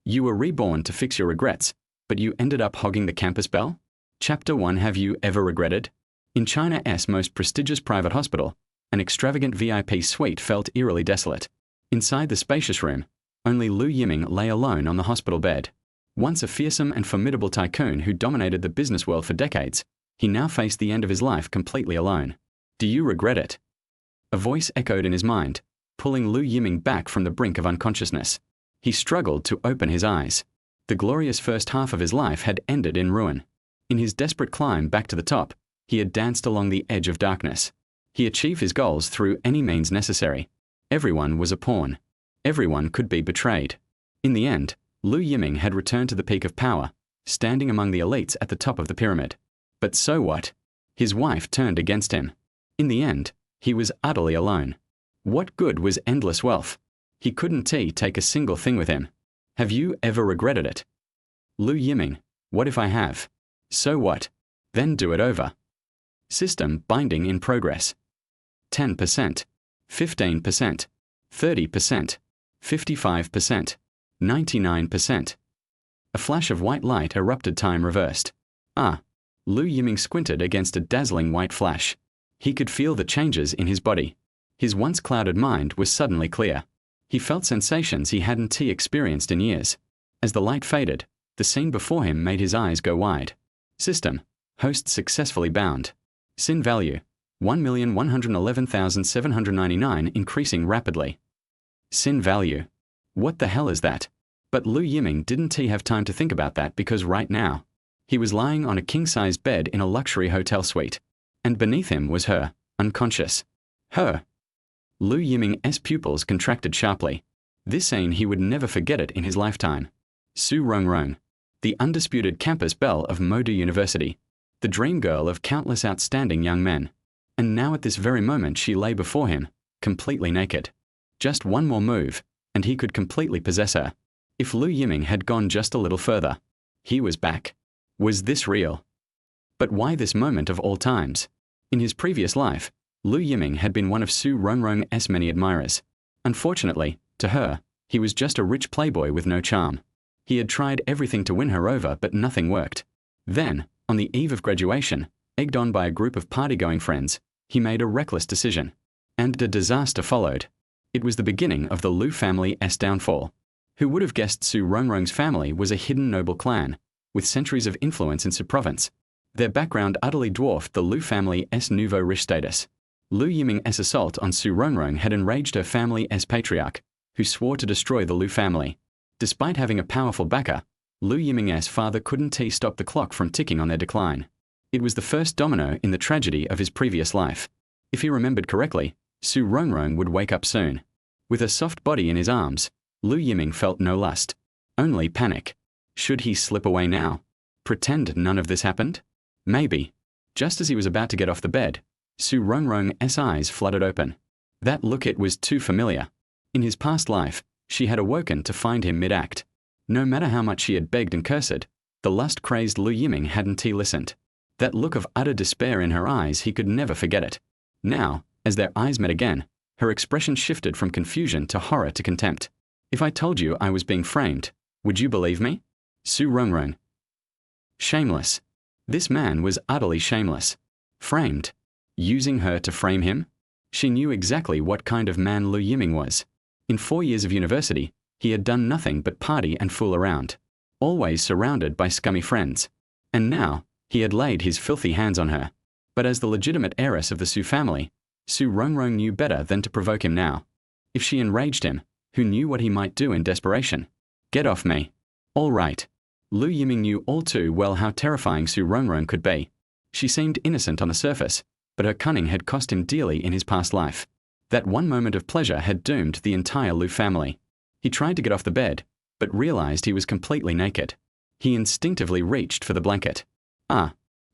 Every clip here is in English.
You were reborn to fix your regrets, but you ended up hogging the campus belle? Chapter 1. Have you ever regretted? In China's most prestigious private hospital, an extravagant VIP suite felt eerily desolate. Inside the spacious room, only Lu Yiming lay alone on the hospital bed. Once a fearsome and formidable tycoon who dominated the business world for decades, he now faced the end of his life completely alone. Do you regret it? A voice echoed in his mind, pulling Lu Yiming back from the brink of unconsciousness. He struggled to open his eyes. The glorious first half of his life had ended in ruin. In his desperate climb back to the top, he had danced along the edge of darkness. He achieved his goals through any means necessary. Everyone was a pawn. Everyone could be betrayed. In the end, Lu Yiming had returned to the peak of power, standing among the elites at the top of the pyramid. But so what? His wife turned against him. In the end, he was utterly alone. What good was endless wealth? He couldn't take a single thing with him. Have you ever regretted it? Lu Yiming, what if I have? So what? Then do it over. System binding in progress. 10%, 15%, 30%, 55%, 99%. A flash of white light erupted. Time reversed. Lu Yiming squinted against a dazzling white flash. He could feel the changes in his body. His once clouded mind was suddenly clear. He felt sensations he hadn't experienced in years. As the light faded, the scene before him made his eyes go wide. System. Host successfully bound. Sin value. 1,111,799 increasing rapidly. Sin value. What the hell is that? But Lu Yiming didn't have time to think about that because right now, he was lying on a king-size bed in a luxury hotel suite. And beneath him was her, unconscious. Her. Lu Yiming's pupils contracted sharply. This scene he would never forget it in his lifetime. Su Rongrong, the undisputed campus belle of Modu University, the dream girl of countless outstanding young men. And now at this very moment she lay before him, completely naked. Just one more move, and he could completely possess her. If Lu Yiming had gone just a little further, he was back. Was this real? But why this moment of all times? In his previous life, Lu Yiming had been one of Su Rongrong's many admirers. Unfortunately, to her, he was just a rich playboy with no charm. He had tried everything to win her over, but nothing worked. Then, on the eve of graduation, egged on by a group of party-going friends, he made a reckless decision. And a disaster followed. It was the beginning of the Lu family's downfall. Who would have guessed Su Rongrong's family was a hidden noble clan, with centuries of influence in Su province? Their background utterly dwarfed the Lu family's nouveau riche status. Lu Yiming's assault on Su Rongrong had enraged her family's patriarch, who swore to destroy the Lu family. Despite having a powerful backer, Lu Yiming's father couldn't stop the clock from ticking on their decline. It was the first domino in the tragedy of his previous life. If he remembered correctly, Su Rongrong would wake up soon. With a soft body in his arms, Lu Yiming felt no lust, only panic. Should he slip away now? Pretend none of this happened? Maybe. Just as he was about to get off the bed, Su Rongrong's eyes flooded open. That look, it was too familiar. In his past life, she had awoken to find him mid-act. No matter how much she had begged and cursed, the lust-crazed Lu Yiming hadn't listened. That look of utter despair in her eyes, he could never forget it. Now, as their eyes met again, her expression shifted from confusion to horror to contempt. If I told you I was being framed, would you believe me? Su Rongrong. Shameless. This man was utterly shameless. Framed. Using her to frame him? She knew exactly what kind of man Lu Yiming was. In 4 years of university, he had done nothing but party and fool around, always surrounded by scummy friends. And now, he had laid his filthy hands on her. But as the legitimate heiress of the Su family, Su Rongrong knew better than to provoke him now. If she enraged him, who knew what he might do in desperation? Get off me. All right. Lu Yiming knew all too well how terrifying Su Rongrong could be. She seemed innocent on the surface, but her cunning had cost him dearly in his past life. That one moment of pleasure had doomed the entire Lu family. He tried to get off the bed, but realized he was completely naked. He instinctively reached for the blanket.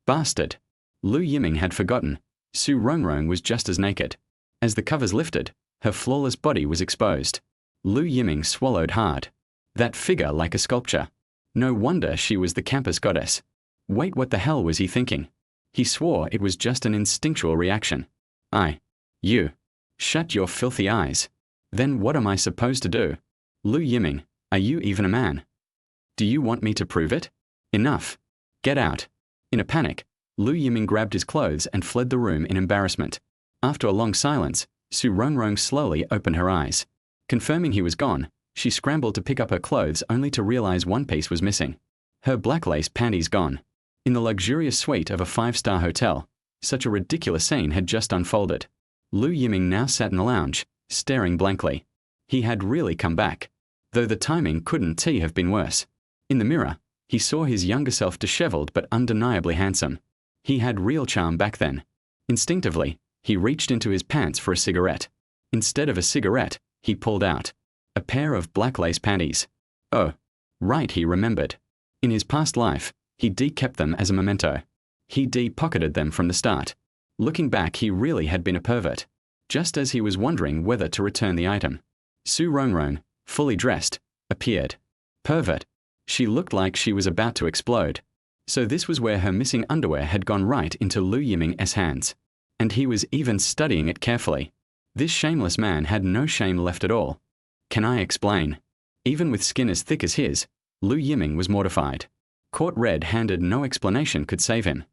Bastard. Lu Yiming had forgotten. Su Rongrong was just as naked. As the covers lifted, her flawless body was exposed. Lu Yiming swallowed hard. That figure like a sculpture. No wonder she was the campus goddess. Wait, what the hell was he thinking? He swore it was just an instinctual reaction. You. Shut your filthy eyes. Then what am I supposed to do? Lu Yiming, are you even a man? Do you want me to prove it? Enough. Get out. In a panic, Lu Yiming grabbed his clothes and fled the room in embarrassment. After a long silence, Su Rongrong slowly opened her eyes. Confirming he was gone, she scrambled to pick up her clothes only to realize one piece was missing. Her black lace panties gone. In the luxurious suite of a 5-star hotel, such a ridiculous scene had just unfolded. Lu Yiming now sat in the lounge, staring blankly. He had really come back. Though the timing couldn't have been worse. In the mirror, he saw his younger self disheveled but undeniably handsome. He had real charm back then. Instinctively, he reached into his pants for a cigarette. Instead of a cigarette, he pulled out a pair of black lace panties. Oh, right, he remembered. In his past life, he kept them as a memento. He pocketed them from the start. Looking back, he really had been a pervert. Just as he was wondering whether to return the item, Su Rongrong, fully dressed, appeared. Pervert. She looked like she was about to explode. So this was where her missing underwear had gone right into Lu Yiming's hands. And he was even studying it carefully. This shameless man had no shame left at all. Can I explain? Even with skin as thick as his, Lu Yiming was mortified. Caught red-handed, no explanation could save him.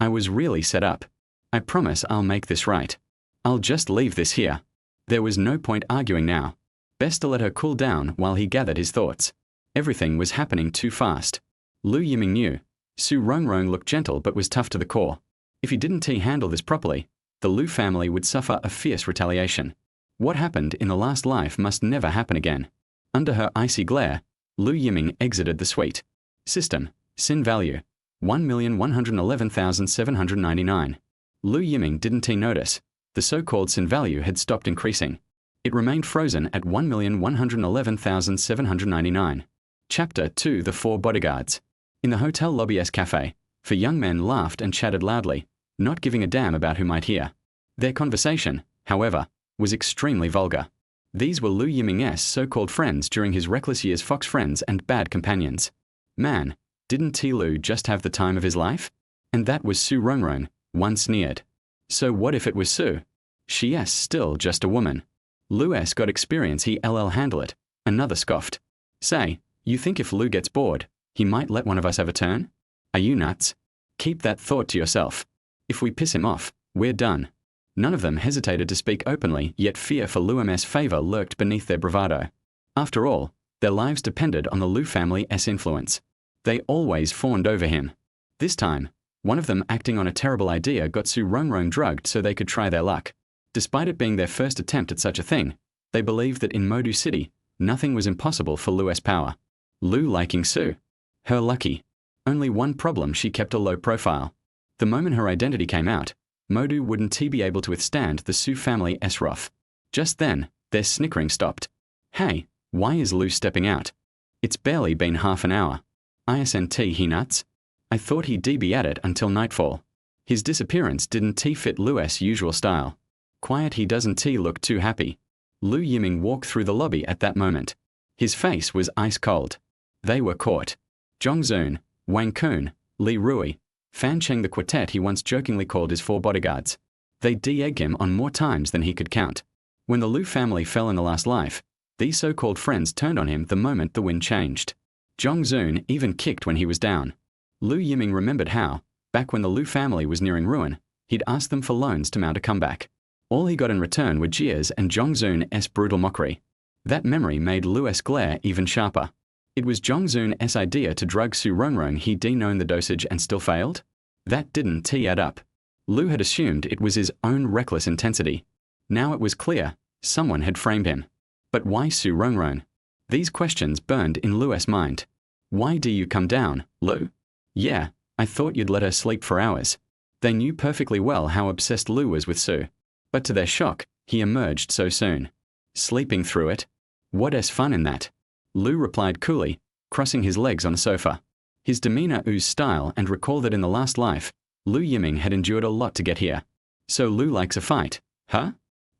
I was really set up. I promise I'll make this right. I'll just leave this here. There was no point arguing now. Best to let her cool down while he gathered his thoughts. Everything was happening too fast. Lu Yiming knew. Su Rongrong looked gentle but was tough to the core. If he didn't handle this properly, the Lu family would suffer a fierce retaliation. What happened in the last life must never happen again. Under her icy glare, Lu Yiming exited the suite. System, sin value, 1,111,799. Lu Yiming didn't notice. The so-called sin value had stopped increasing. It remained frozen at 1,111,799. Chapter 2: The Four Bodyguards. In the hotel lobby's cafe, for young men laughed and chatted loudly, not giving a damn about who might hear. Their conversation, however, was extremely vulgar. These were Lu Yiming's so-called friends during his reckless years, fox friends and bad companions. Man, didn't Lu just have the time of his life? And that was Su Rongrong, one sneered. So what if it was Su? She's still just a woman. Lu's got experience, he'll handle it. Another scoffed. Say, you think if Lu gets bored, he might let one of us have a turn? Are you nuts? Keep that thought to yourself. If we piss him off, we're done. None of them hesitated to speak openly, yet fear for Lu's favor lurked beneath their bravado. After all, their lives depended on the Lu family's influence. They always fawned over him. This time, one of them acting on a terrible idea got Su Rongrong drugged so they could try their luck. Despite it being their first attempt at such a thing, they believed that in Modu City, nothing was impossible for Lu's power. Lu liking Su. Her lucky. Only one problem: she kept a low profile. The moment her identity came out, Modu wouldn't be able to withstand the Su family's wrath. Just then, their snickering stopped. Hey, why is Lu stepping out? It's barely been half an hour. Isn't he nuts? I thought he'd be at it until nightfall. His disappearance didn't fit Lu's usual style. Quiet, he doesn't look too happy. Lu Yiming walked through the lobby at that moment. His face was ice cold. They were caught. Zhongzun, Wang Kun, Li Rui, Fan Cheng, the quartet he once jokingly called his four bodyguards. They de-egged him on more times than he could count. When the Lu family fell in the last life, these so-called friends turned on him the moment the wind changed. Zhongzun even kicked when he was down. Lu Yiming remembered how, back when the Lu family was nearing ruin, he'd asked them for loans to mount a comeback. All he got in return were jeers and Zhongzun's brutal mockery. That memory made Lu's glare even sharper. It was Zhongzun's idea to drug Su Rongrong. He'd known the dosage and still failed? That didn't add up. Lu had assumed it was his own reckless intensity. Now it was clear, someone had framed him. But why Su Rongrong? These questions burned in Lu's mind. Why do you come down, Lu? Yeah, I thought you'd let her sleep for hours. They knew perfectly well how obsessed Lu was with Su. But to their shock, he emerged so soon. Sleeping through it? What's fun in that? Lu replied coolly, crossing his legs on the sofa. His demeanor oozed style and recalled that in the last life, Lu Yiming had endured a lot to get here. So Lu likes a fight, huh?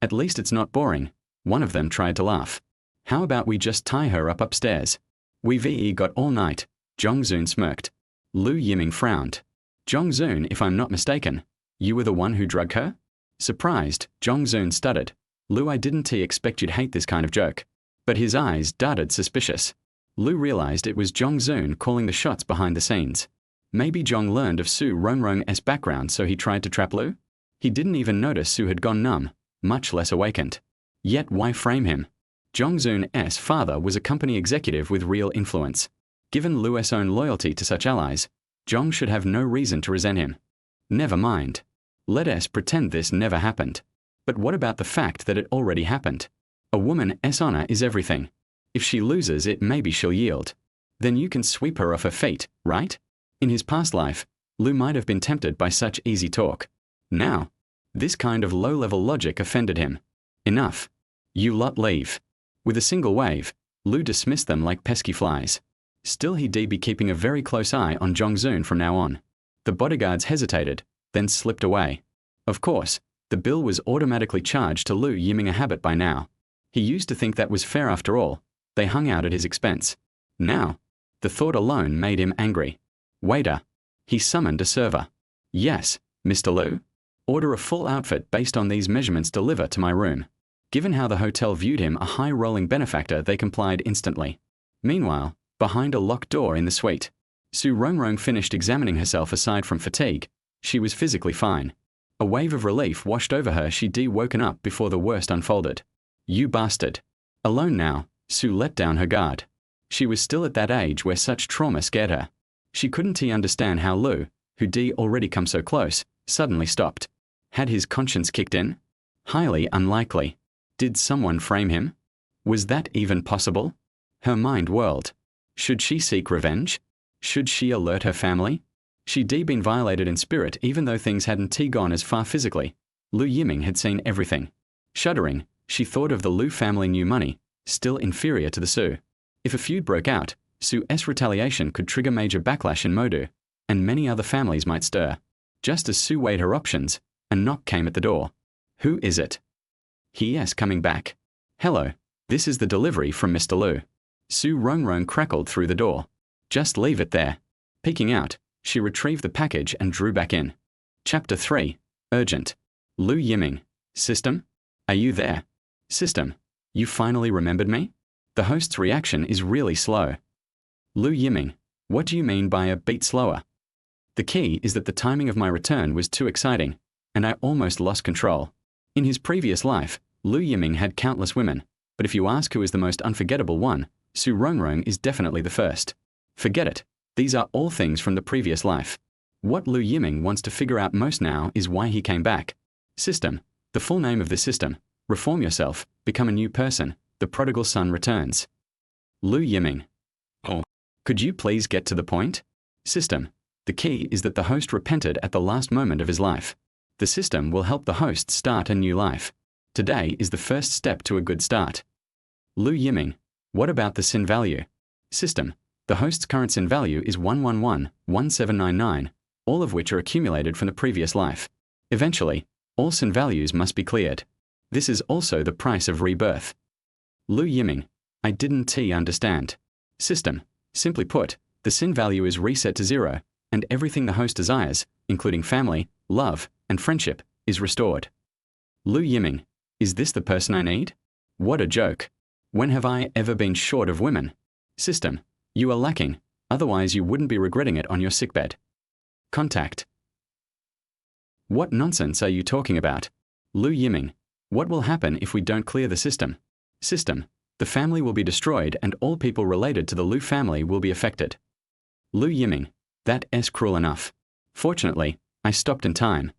At least it's not boring. One of them tried to laugh. How about we just tie her up upstairs? We've got all night, Zhongzun smirked. Lu Yiming frowned. Zhongzun, if I'm not mistaken, you were the one who drugged her? Surprised, Zhongzun stuttered. Lu, I didn't expect you'd hate this kind of joke. But his eyes darted suspicious. Lu realized it was Zhong Zun calling the shots behind the scenes. Maybe Zhong learned of Su Rongrong's background, so he tried to trap Lu? He didn't even notice Su had gone numb, much less awakened. Yet why frame him? Zhong Zun's father was a company executive with real influence. Given Lu's own loyalty to such allies, Zhong should have no reason to resent him. Never mind. Let us pretend this never happened. But what about the fact that it already happened? A woman's honor is everything. If she loses it, maybe she'll yield. Then you can sweep her off her feet, right? In his past life, Lu might have been tempted by such easy talk. Now, this kind of low-level logic offended him. Enough. You lot leave. With a single wave, Lu dismissed them like pesky flies. Still, he'd be keeping a very close eye on Zhong Zun from now on. The bodyguards hesitated, then slipped away. Of course, the bill was automatically charged to Lu Yiming, a habit by now. He used to think that was fair after all. They hung out at his expense. Now, the thought alone made him angry. Waiter. He summoned a server. Yes, Mr. Lu. Order a full outfit based on these measurements, deliver to my room. Given how the hotel viewed him a high-rolling benefactor, they complied instantly. Meanwhile, behind a locked door in the suite, Su Rongrong finished examining herself. Aside from fatigue, she was physically fine. A wave of relief washed over her. She'd woken up before the worst unfolded. You bastard. Alone now, Su let down her guard. She was still at that age where such trauma scared her. She couldn't understand how Lu, who'd already come so close, suddenly stopped. Had his conscience kicked in? Highly unlikely. Did someone frame him? Was that even possible? Her mind whirled. Should she seek revenge? Should she alert her family? She'd been violated in spirit, even though things hadn't gone as far physically. Lu Yiming had seen everything. Shuddering, she thought of the Lu family new money, still inferior to the Su. If a feud broke out, Su's retaliation could trigger major backlash in Modu, and many other families might stir. Just as Su weighed her options, a knock came at the door. Who is it? He is coming back. Hello, this is the delivery from Mr. Lu. Su Rongrong crackled through the door. Just leave it there. Peeking out, she retrieved the package and drew back in. Chapter 3. Urgent. Lu Yiming. System? Are you there? System. You finally remembered me? The host's reaction is really slow. Lu Yiming. What do you mean by a beat slower? The key is that the timing of my return was too exciting, and I almost lost control. In his previous life, Lu Yiming had countless women, but if you ask who is the most unforgettable one, Su Rongrong is definitely the first. Forget it. These are all things from the previous life. What Lu Yiming wants to figure out most now is why he came back. System. The full name of the system. Reform yourself, become a new person, the prodigal son returns. Lu Yiming. Oh. Could you please get to the point? System. The key is that the host repented at the last moment of his life. The system will help the host start a new life. Today is the first step to a good start. Lu Yiming. What about the sin value? System. The host's current sin value is 1111799, all of which are accumulated from the previous life. Eventually, all sin values must be cleared. This is also the price of rebirth. Lu Yiming. I didn't understand. System. Simply put, the sin value is reset to 0, and everything the host desires, including family, love, and friendship, is restored. Lu Yiming. Is this the person I need? What a joke. When have I ever been short of women? System. You are lacking, otherwise you wouldn't be regretting it on your sickbed. Contact. What nonsense are you talking about? Lu Yiming. What will happen if we don't clear the system? System. The family will be destroyed and all people related to the Lu family will be affected. Lu Yiming. That's cruel enough. Fortunately, I stopped in time.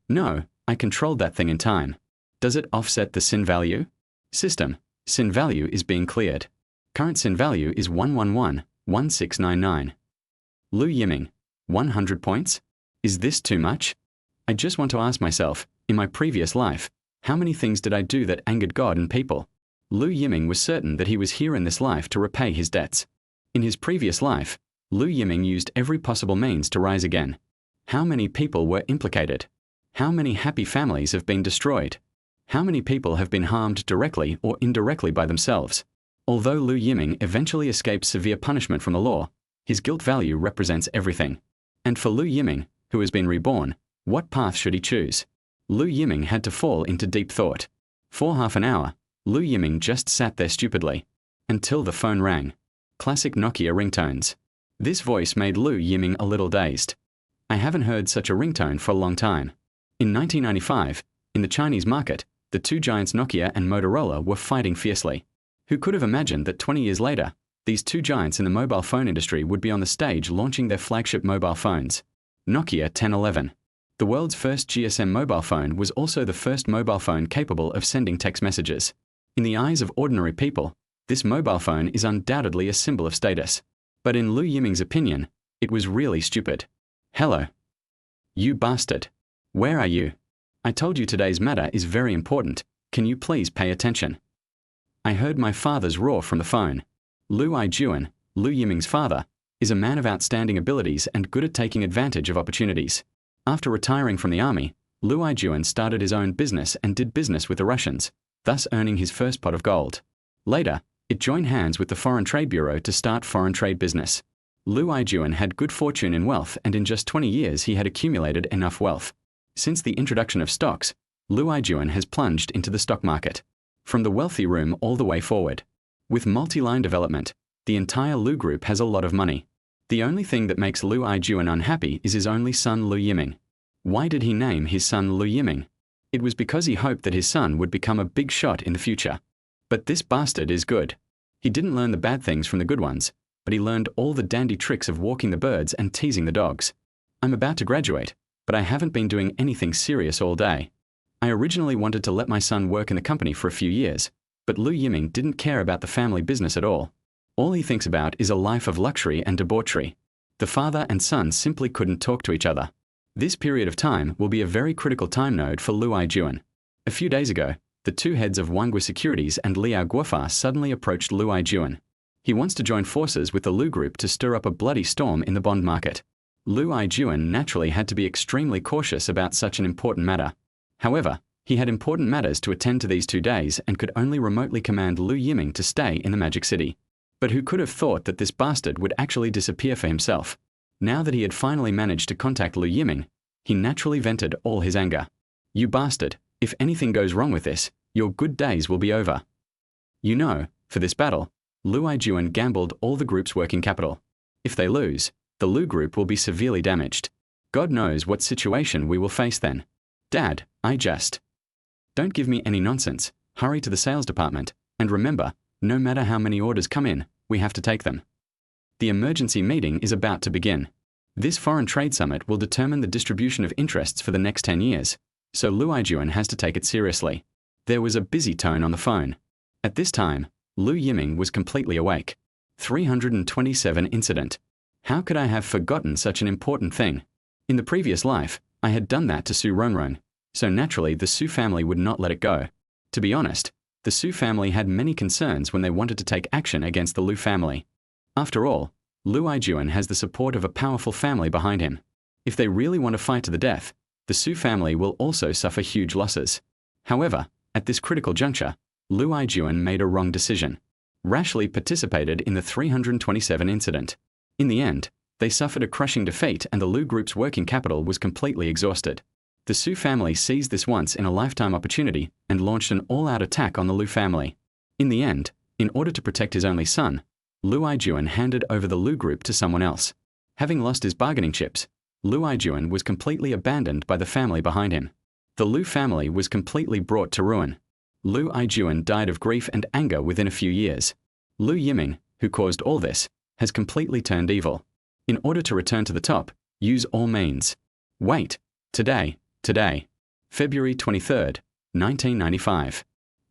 No, I controlled that thing in time. Does it offset the sin value? System. Sin value is being cleared. Current sin value is 1111699. Lu Yiming. 100 points? Is this too much? I just want to ask myself, in my previous life, how many things did I do that angered God and people? Lu Yiming was certain that he was here in this life to repay his debts. In his previous life, Lu Yiming used every possible means to rise again. How many people were implicated? How many happy families have been destroyed? How many people have been harmed directly or indirectly by themselves? Although Lu Yiming eventually escaped severe punishment from the law, his guilt value represents everything. And for Lu Yiming, who has been reborn, what path should he choose? Lu Yiming had to fall into deep thought. For half an hour, Lu Yiming just sat there stupidly, until the phone rang. Classic Nokia ringtones. This voice made Lu Yiming a little dazed. I haven't heard such a ringtone for a long time. In 1995, in the Chinese market, the two giants Nokia and Motorola were fighting fiercely. Who could have imagined that 20 years later, these two giants in the mobile phone industry would be on the stage launching their flagship mobile phones? Nokia 1011. The world's first GSM mobile phone was also the first mobile phone capable of sending text messages. In the eyes of ordinary people, this mobile phone is undoubtedly a symbol of status. But in Lu Yiming's opinion, it was really stupid. Hello. You bastard. Where are you? I told you today's matter is very important. Can you please pay attention? I heard my father's roar from the phone. Lu Yiming, Lu Yiming's father, is a man of outstanding abilities and good at taking advantage of opportunities. After retiring from the army, Lu Yiming started his own business and did business with the Russians, thus earning his first pot of gold. Later, it joined hands with the Foreign Trade Bureau to start foreign trade business. Lu Yiming had good fortune in wealth, and in just 20 years he had accumulated enough wealth. Since the introduction of stocks, Lu Yiming has plunged into the stock market. From the wealthy room all the way forward. With multi-line development, the entire Lu Group has a lot of money. The only thing that makes Lu Yiming unhappy is his only son Lu Yiming. Why did he name his son Lu Yiming? It was because he hoped that his son would become a big shot in the future. But this bastard is good. He didn't learn the bad things from the good ones, but he learned all the dandy tricks of walking the birds and teasing the dogs. I'm about to graduate, but I haven't been doing anything serious all day. I originally wanted to let my son work in the company for a few years, but Lu Yiming didn't care about the family business at all. All he thinks about is a life of luxury and debauchery. The father and son simply couldn't talk to each other. This period of time will be a very critical time node for Lu Yiming. A few days ago, the two heads of Wangui Securities and Liao Guofa suddenly approached Lu Yiming. He wants to join forces with the Lu Group to stir up a bloody storm in the bond market. Lu Yiming naturally had to be extremely cautious about such an important matter. However, he had important matters to attend to these 2 days and could only remotely command Lu Yiming to stay in the Magic City. But who could have thought that this bastard would actually disappear for himself? Now that he had finally managed to contact Lu Yiming, he naturally vented all his anger. You bastard, if anything goes wrong with this, your good days will be over. You know, for this battle, Lu Yiming gambled all the group's working capital. If they lose, the Lu Group will be severely damaged. God knows what situation we will face then. Dad, Don't give me any nonsense. Hurry to the sales department, and remember, no matter how many orders come in, we have to take them. The emergency meeting is about to begin. This foreign trade summit will determine the distribution of interests for the next 10 years, so Lu Yiming has to take it seriously. There was a busy tone on the phone. At this time, Lu Yiming was completely awake. 327 incident. How could I have forgotten such an important thing? In the previous life, I had done that to Su Ronron, so naturally the Su family would not let it go. To be honest, the Su family had many concerns when they wanted to take action against the Lu family. After all, Lu Yiming has the support of a powerful family behind him. If they really want to fight to the death, the Su family will also suffer huge losses. However, at this critical juncture, Lu Yiming made a wrong decision. Rashly participated in the 327 incident. In the end, they suffered a crushing defeat and the Lu Group's working capital was completely exhausted. The Su family seized this once-in-a-lifetime opportunity and launched an all-out attack on the Lu family. In the end, in order to protect his only son, Lu Yiming handed over the Lu Group to someone else. Having lost his bargaining chips, Lu Yiming was completely abandoned by the family behind him. The Lu family was completely brought to ruin. Lu Yiming died of grief and anger within a few years. Lu Yiming, who caused all this, has completely turned evil. In order to return to the top, use all means. Wait. Today, February 23rd, 1995.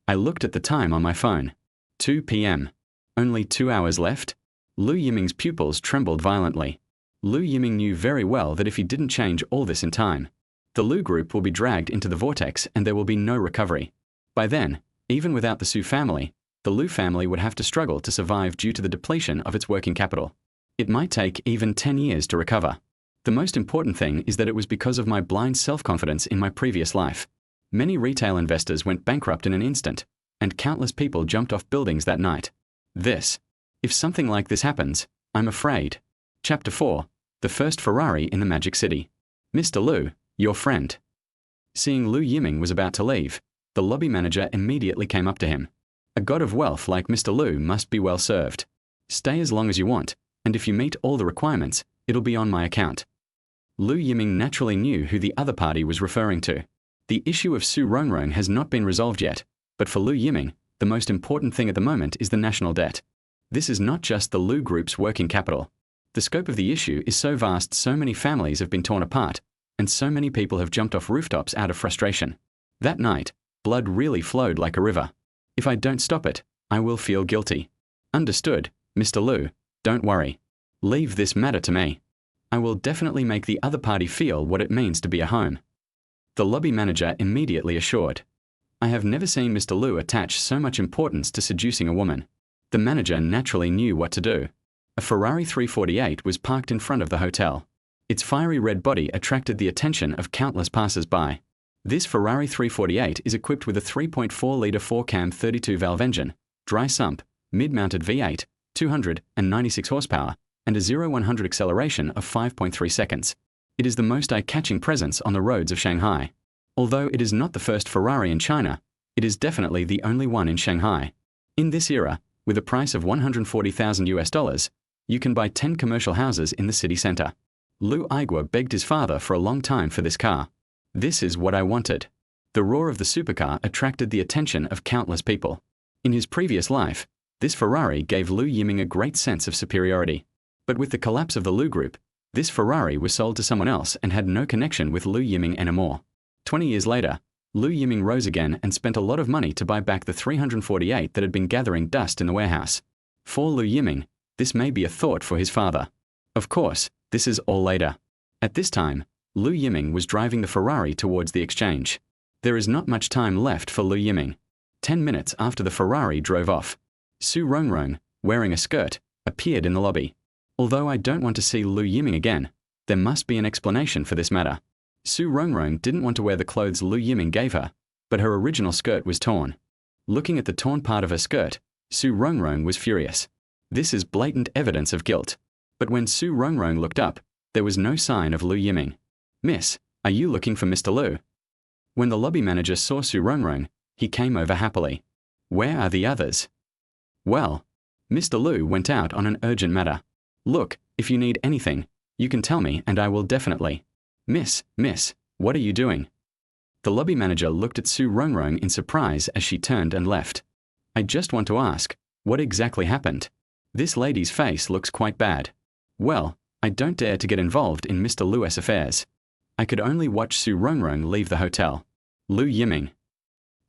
I looked at the time on my phone. 2 p.m. Only 2 hours left? Lu Yiming's pupils trembled violently. Lu Yiming knew very well that if he didn't change all this in time, the Lu Group will be dragged into the vortex and there will be no recovery. By then, even without the Su family, the Lu family would have to struggle to survive due to the depletion of its working capital. It might take even 10 years to recover. The most important thing is that it was because of my blind self-confidence in my previous life. Many retail investors went bankrupt in an instant, and countless people jumped off buildings that night. If something like this happens, I'm afraid. Chapter 4. The first Ferrari in the Magic City. Mr. Lu, your friend. Seeing Lu Yiming was about to leave, the lobby manager immediately came up to him. A god of wealth like Mr. Lu must be well served. Stay as long as you want, and if you meet all the requirements, it'll be on my account. Lu Yiming naturally knew who the other party was referring to. The issue of Su Rongrong has not been resolved yet, but for Lu Yiming, the most important thing at the moment is the national debt. This is not just the Lu Group's working capital. The scope of the issue is so vast, so many families have been torn apart, and so many people have jumped off rooftops out of frustration. That night, blood really flowed like a river. If I don't stop it, I will feel guilty. Understood, Mr. Lu, don't worry. Leave this matter to me. I will definitely make the other party feel what it means to be a home. The lobby manager immediately assured. I have never seen Mr. Lu attach so much importance to seducing a woman. The manager naturally knew what to do. A Ferrari 348 was parked in front of the hotel. Its fiery red body attracted the attention of countless passers-by. This Ferrari 348 is equipped with a 3.4-litre 4-cam 32-valve engine, dry sump, mid-mounted V8, 296 horsepower, and a 0-100 acceleration of 5.3 seconds. It is the most eye-catching presence on the roads of Shanghai. Although it is not the first Ferrari in China, it is definitely the only one in Shanghai. In this era, with a price of $140,000, you can buy 10 commercial houses in the city center. Lu Yiming begged his father for a long time for this car. This is what I wanted. The roar of the supercar attracted the attention of countless people. In his previous life, this Ferrari gave Lu Yiming a great sense of superiority. But with the collapse of the Lu Group, this Ferrari was sold to someone else and had no connection with Lu Yiming anymore. 20 years later, Lu Yiming rose again and spent a lot of money to buy back the 348 that had been gathering dust in the warehouse. For Lu Yiming, this may be a thought for his father. Of course, this is all later. At this time, Lu Yiming was driving the Ferrari towards the exchange. There is not much time left for Lu Yiming. 10 minutes after the Ferrari drove off, Su Rongrong, wearing a skirt, appeared in the lobby. Although I don't want to see Lu Yiming again, there must be an explanation for this matter. Su Rongrong didn't want to wear the clothes Lu Yiming gave her, but her original skirt was torn. Looking at the torn part of her skirt, Su Rongrong was furious. This is blatant evidence of guilt. But when Su Rongrong looked up, there was no sign of Lu Yiming. Miss, are you looking for Mr. Lu? When the lobby manager saw Su Rongrong, he came over happily. Where are the others? Well, Mr. Lu went out on an urgent matter. Look, if you need anything, you can tell me and I will definitely. Miss, what are you doing? The lobby manager looked at Su Rongrong in surprise as she turned and left. I just want to ask, what exactly happened? This lady's face looks quite bad. Well, I don't dare to get involved in Mr. Lu's affairs. I could only watch Su Rongrong leave the hotel. Lu Yiming.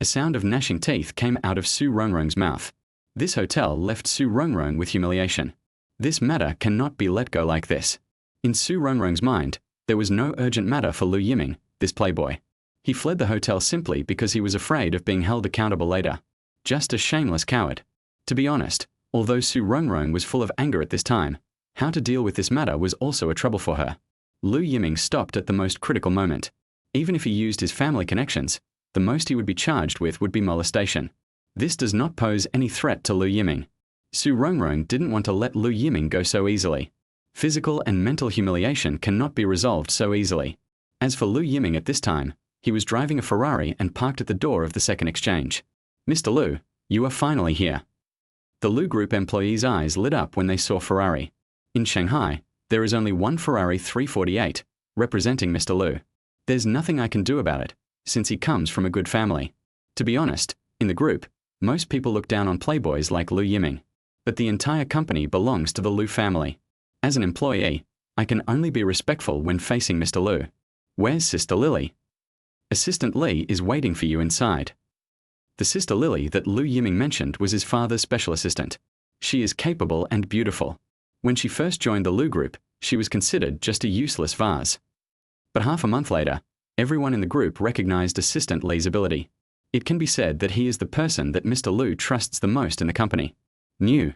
A sound of gnashing teeth came out of Su Rongrong's mouth. This hotel left Su Rongrong with humiliation. This matter cannot be let go like this. In Su Rongrong's mind, there was no urgent matter for Lu Yiming, this playboy. He fled the hotel simply because he was afraid of being held accountable later. Just a shameless coward. To be honest, although Su Rongrong was full of anger at this time, how to deal with this matter was also a trouble for her. Lu Yiming stopped at the most critical moment. Even if he used his family connections, the most he would be charged with would be molestation. This does not pose any threat to Lu Yiming. Su Rongrong didn't want to let Lu Yiming go so easily. Physical and mental humiliation cannot be resolved so easily. As for Lu Yiming at this time, he was driving a Ferrari and parked at the door of the second exchange. Mr. Lu, you are finally here. The Lu Group employees' eyes lit up when they saw Ferrari. In Shanghai, there is only one Ferrari 348, representing Mr. Lu. There's nothing I can do about it, since he comes from a good family. To be honest, in the group, most people look down on playboys like Lu Yiming. But the entire company belongs to the Lu family. As an employee, I can only be respectful when facing Mr. Lu. Where's Sister Lily? Assistant Lee is waiting for you inside. The Sister Lily that Lu Yiming mentioned was his father's special assistant. She is capable and beautiful. When she first joined the Lu Group, she was considered just a useless vase. But half a month later, everyone in the group recognized Assistant Lee's ability. It can be said that he is the person that Mr. Lu trusts the most in the company. New.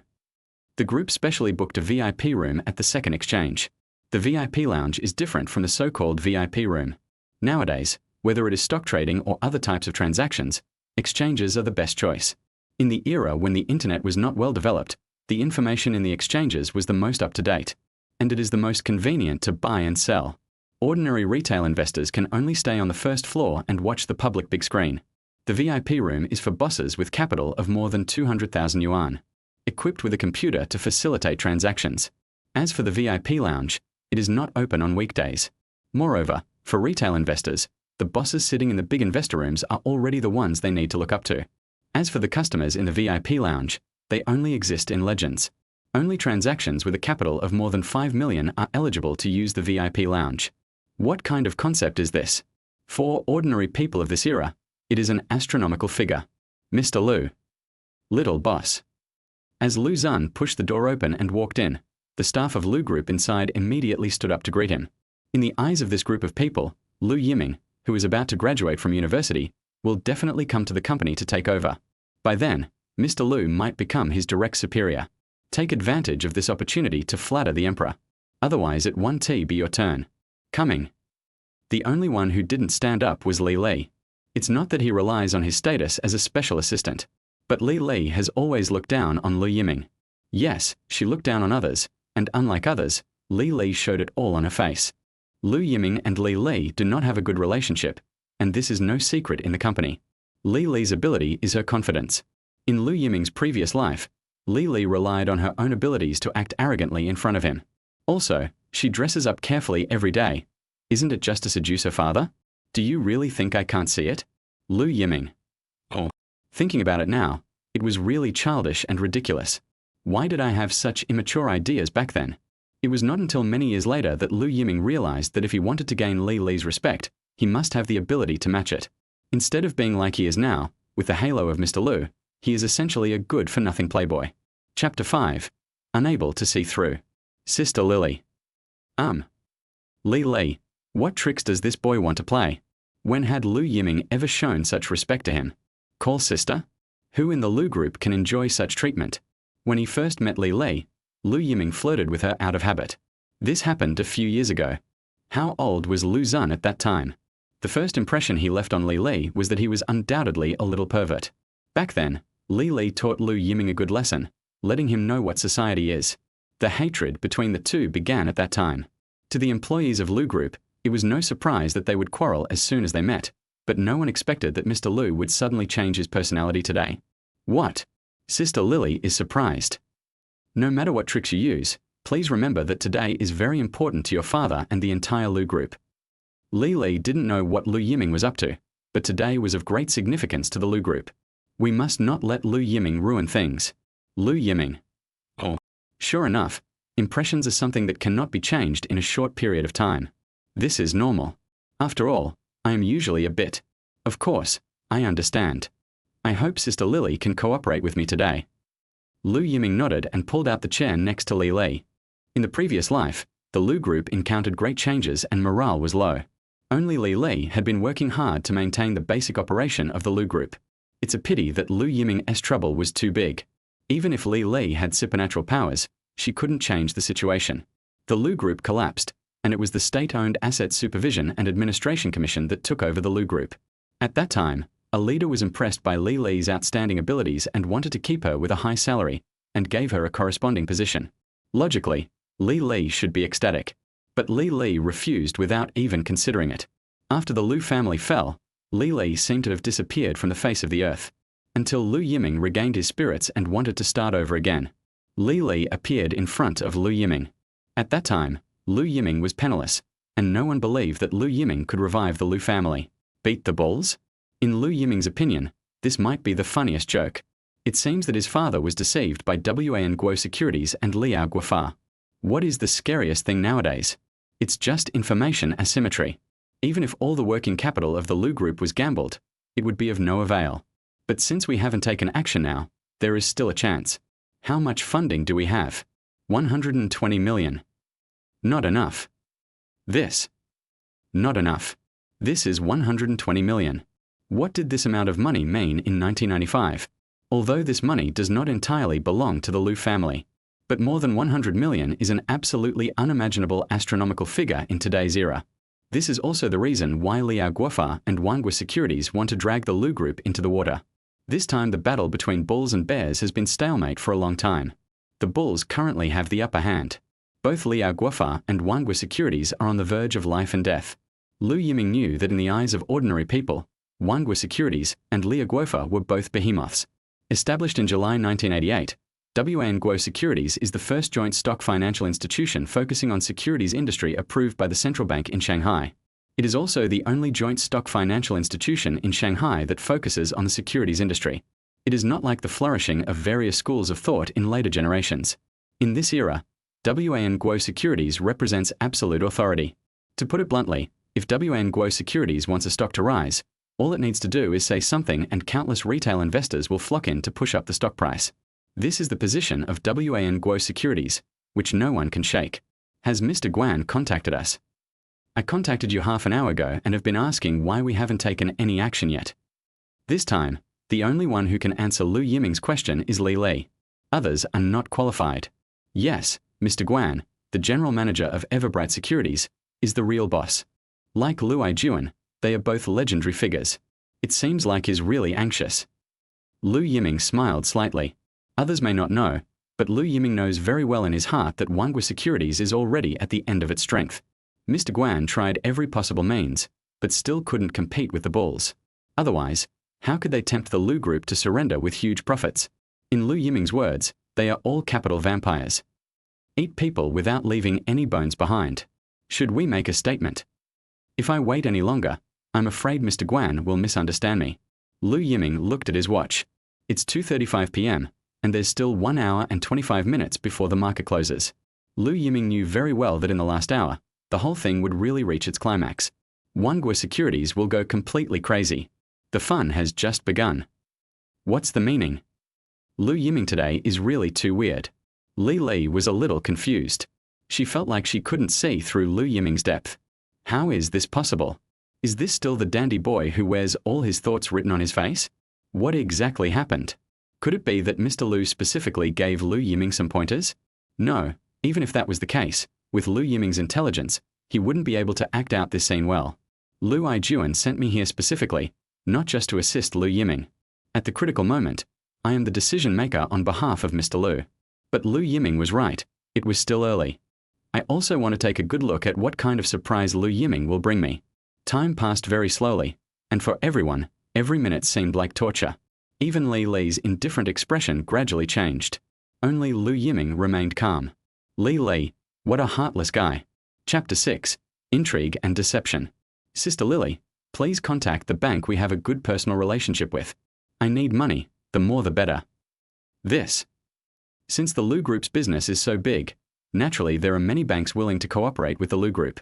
The group specially booked a VIP room at the second exchange. The VIP lounge is different from the so-called VIP room. Nowadays, whether it is stock trading or other types of transactions, exchanges are the best choice. In the era when the internet was not well developed, the information in the exchanges was the most up-to-date, and it is the most convenient to buy and sell. Ordinary retail investors can only stay on the first floor and watch the public big screen. The VIP room is for bosses with capital of more than 200,000 yuan. equipped with a computer to facilitate transactions. As for the VIP lounge, it is not open on weekdays. Moreover, for retail investors, the bosses sitting in the big investor rooms are already the ones they need to look up to. As for the customers in the VIP lounge, they only exist in legends. Only transactions with a capital of more than 5 million are eligible to use the VIP lounge. What kind of concept is this? For ordinary people of this era, it is an astronomical figure. Mr. Lu. Little boss. As Lu Zun pushed the door open and walked in, the staff of Lu Group inside immediately stood up to greet him. In the eyes of this group of people, Lu Yiming, who is about to graduate from university, will definitely come to the company to take over. By then, Mr. Lu might become his direct superior. Take advantage of this opportunity to flatter the emperor. Otherwise it won't be your turn. Coming. The only one who didn't stand up was Li Li. It's not that he relies on his status as a special assistant, but Li Li has always looked down on Lu Yiming. Yes, she looked down on others, and unlike others, Li Li showed it all on her face. Lu Yiming and Li Li do not have a good relationship, and this is no secret in the company. Li Li's ability is her confidence. In Lu Yiming's previous life, Li Li relied on her own abilities to act arrogantly in front of him. Also, she dresses up carefully every day. Isn't it just to seduce her father? Do you really think I can't see it? Lu Yiming. Oh. Thinking about it now, it was really childish and ridiculous. Why did I have such immature ideas back then? It was not until many years later that Lu Yiming realized that if he wanted to gain Li Li's respect, he must have the ability to match it. Instead of being like he is now, with the halo of Mr. Lu, he is essentially a good-for-nothing playboy. Chapter 5. Unable to see through. Sister Lily. Li Li, what tricks does this boy want to play? When had Lu Yiming ever shown such respect to him? Call sister? Who in the Lu Group can enjoy such treatment? When he first met Li Li, Lu Yiming flirted with her out of habit. This happened a few years ago. How old was Lu Zun at that time? The first impression he left on Li Li was that he was undoubtedly a little pervert. Back then, Li Li taught Lu Yiming a good lesson, letting him know what society is. The hatred between the two began at that time. To the employees of Lu Group, it was no surprise that they would quarrel as soon as they met, but no one expected that Mr. Lu would suddenly change his personality today. What? Sister Lily is surprised. No matter what tricks you use, please remember that today is very important to your father and the entire Lu Group. Li Li didn't know what Lu Yiming was up to, but today was of great significance to the Lu Group. We must not let Lu Yiming ruin things. Lu Yiming. Oh. Sure enough, impressions are something that cannot be changed in a short period of time. This is normal. After all, I am usually a bit. Of course, I understand. I hope Sister Lily can cooperate with me today. Lu Yiming nodded and pulled out the chair next to Li Li. In the previous life, the Lu Group encountered great changes and morale was low. Only Li Li had been working hard to maintain the basic operation of the Lu Group. It's a pity that Lu Yiming's trouble was too big. Even if Li Li had supernatural powers, she couldn't change the situation. The Lu Group collapsed, and it was the State-Owned Asset Supervision and Administration Commission that took over the Lu Group. At that time, a leader was impressed by Li Li's outstanding abilities and wanted to keep her with a high salary, and gave her a corresponding position. Logically, Li Li should be ecstatic. But Li Li refused without even considering it. After the Lu family fell, Li Li seemed to have disappeared from the face of the earth, until Lu Yiming regained his spirits and wanted to start over again. Li Li appeared in front of Lu Yiming. At that time, Lu Yiming was penniless, and no one believed that Lu Yiming could revive the Lu family. Beat the bulls? In Lu Yiming's opinion, this might be the funniest joke. It seems that his father was deceived by WAN Guo Securities and Liao Guofa. What is the scariest thing nowadays? It's just information asymmetry. Even if all the working capital of the Lu Group was gambled, it would be of no avail. But since we haven't taken action now, there is still a chance. How much funding do we have? 120 million. Not enough. This. Not enough. This is 120 million. What did this amount of money mean in 1995? Although this money does not entirely belong to the Lu family. But more than 100 million is an absolutely unimaginable astronomical figure in today's era. This is also the reason why Liao Guofa and Wangwa Securities want to drag the Lu Group into the water. This time the battle between bulls and bears has been stalemate for a long time. The bulls currently have the upper hand. Both Liao Guofa and Wangwa Securities are on the verge of life and death. Lu Yiming knew that in the eyes of ordinary people, Wangwa Securities and Liao Guofa were both behemoths. Established in July 1988, Guo Securities is the first joint stock financial institution focusing on securities industry approved by the central bank in Shanghai. It is also the only joint stock financial institution in Shanghai that focuses on the securities industry. It is not like the flourishing of various schools of thought in later generations. In this era, Guo Securities represents absolute authority. To put it bluntly, if Guo Securities wants a stock to rise, all it needs to do is say something and countless retail investors will flock in to push up the stock price. This is the position of Guo Securities, which no one can shake. Has Mr. Guan contacted us? I contacted you half an hour ago and have been asking why we haven't taken any action yet. This time, the only one who can answer Lu Yiming's question is Li. Others are not qualified. Yes, Mr. Guan, the general manager of Everbright Securities, is the real boss. Like Lu Yiming, they are both legendary figures. It seems like he's really anxious. Lu Yiming smiled slightly. Others may not know, but Lu Yiming knows very well in his heart that Guo Securities is already at the end of its strength. Mr. Guan tried every possible means, but still couldn't compete with the bulls. Otherwise, how could they tempt the Lu Group to surrender with huge profits? In Lu Yiming's words, they are all capital vampires. Eat people without leaving any bones behind. Should we make a statement? If I wait any longer, I'm afraid Mr. Guan will misunderstand me. Lu Yiming looked at his watch. It's 2:35 p.m. and there's still 1 hour and 25 minutes before the market closes. Lu Yiming knew very well that in the last hour, the whole thing would really reach its climax. Guo Securities will go completely crazy. The fun has just begun. What's the meaning? Lu Yiming today is really too weird. Li was a little confused. She felt like she couldn't see through Lu Yiming's depth. How is this possible? Is this still the dandy boy who wears all his thoughts written on his face? What exactly happened? Could it be that Mr. Lu specifically gave Lu Yiming some pointers? No, even if that was the case, with Lu Yiming's intelligence, he wouldn't be able to act out this scene well. Lu Yiming sent me here specifically, not just to assist Lu Yiming. At the critical moment, I am the decision maker on behalf of Mr. Lu. But Lu Yiming was right, it was still early. I also want to take a good look at what kind of surprise Lu Yiming will bring me. Time passed very slowly, and for everyone, every minute seemed like torture. Even Li's indifferent expression gradually changed. Only Lu Yiming remained calm. Li, what a heartless guy. Chapter 6, Intrigue and Deception. Sister Lily, please contact the bank we have a good personal relationship with. I need money, the more the better. This. Since the Lu Group's business is so big, naturally there are many banks willing to cooperate with the Lu Group.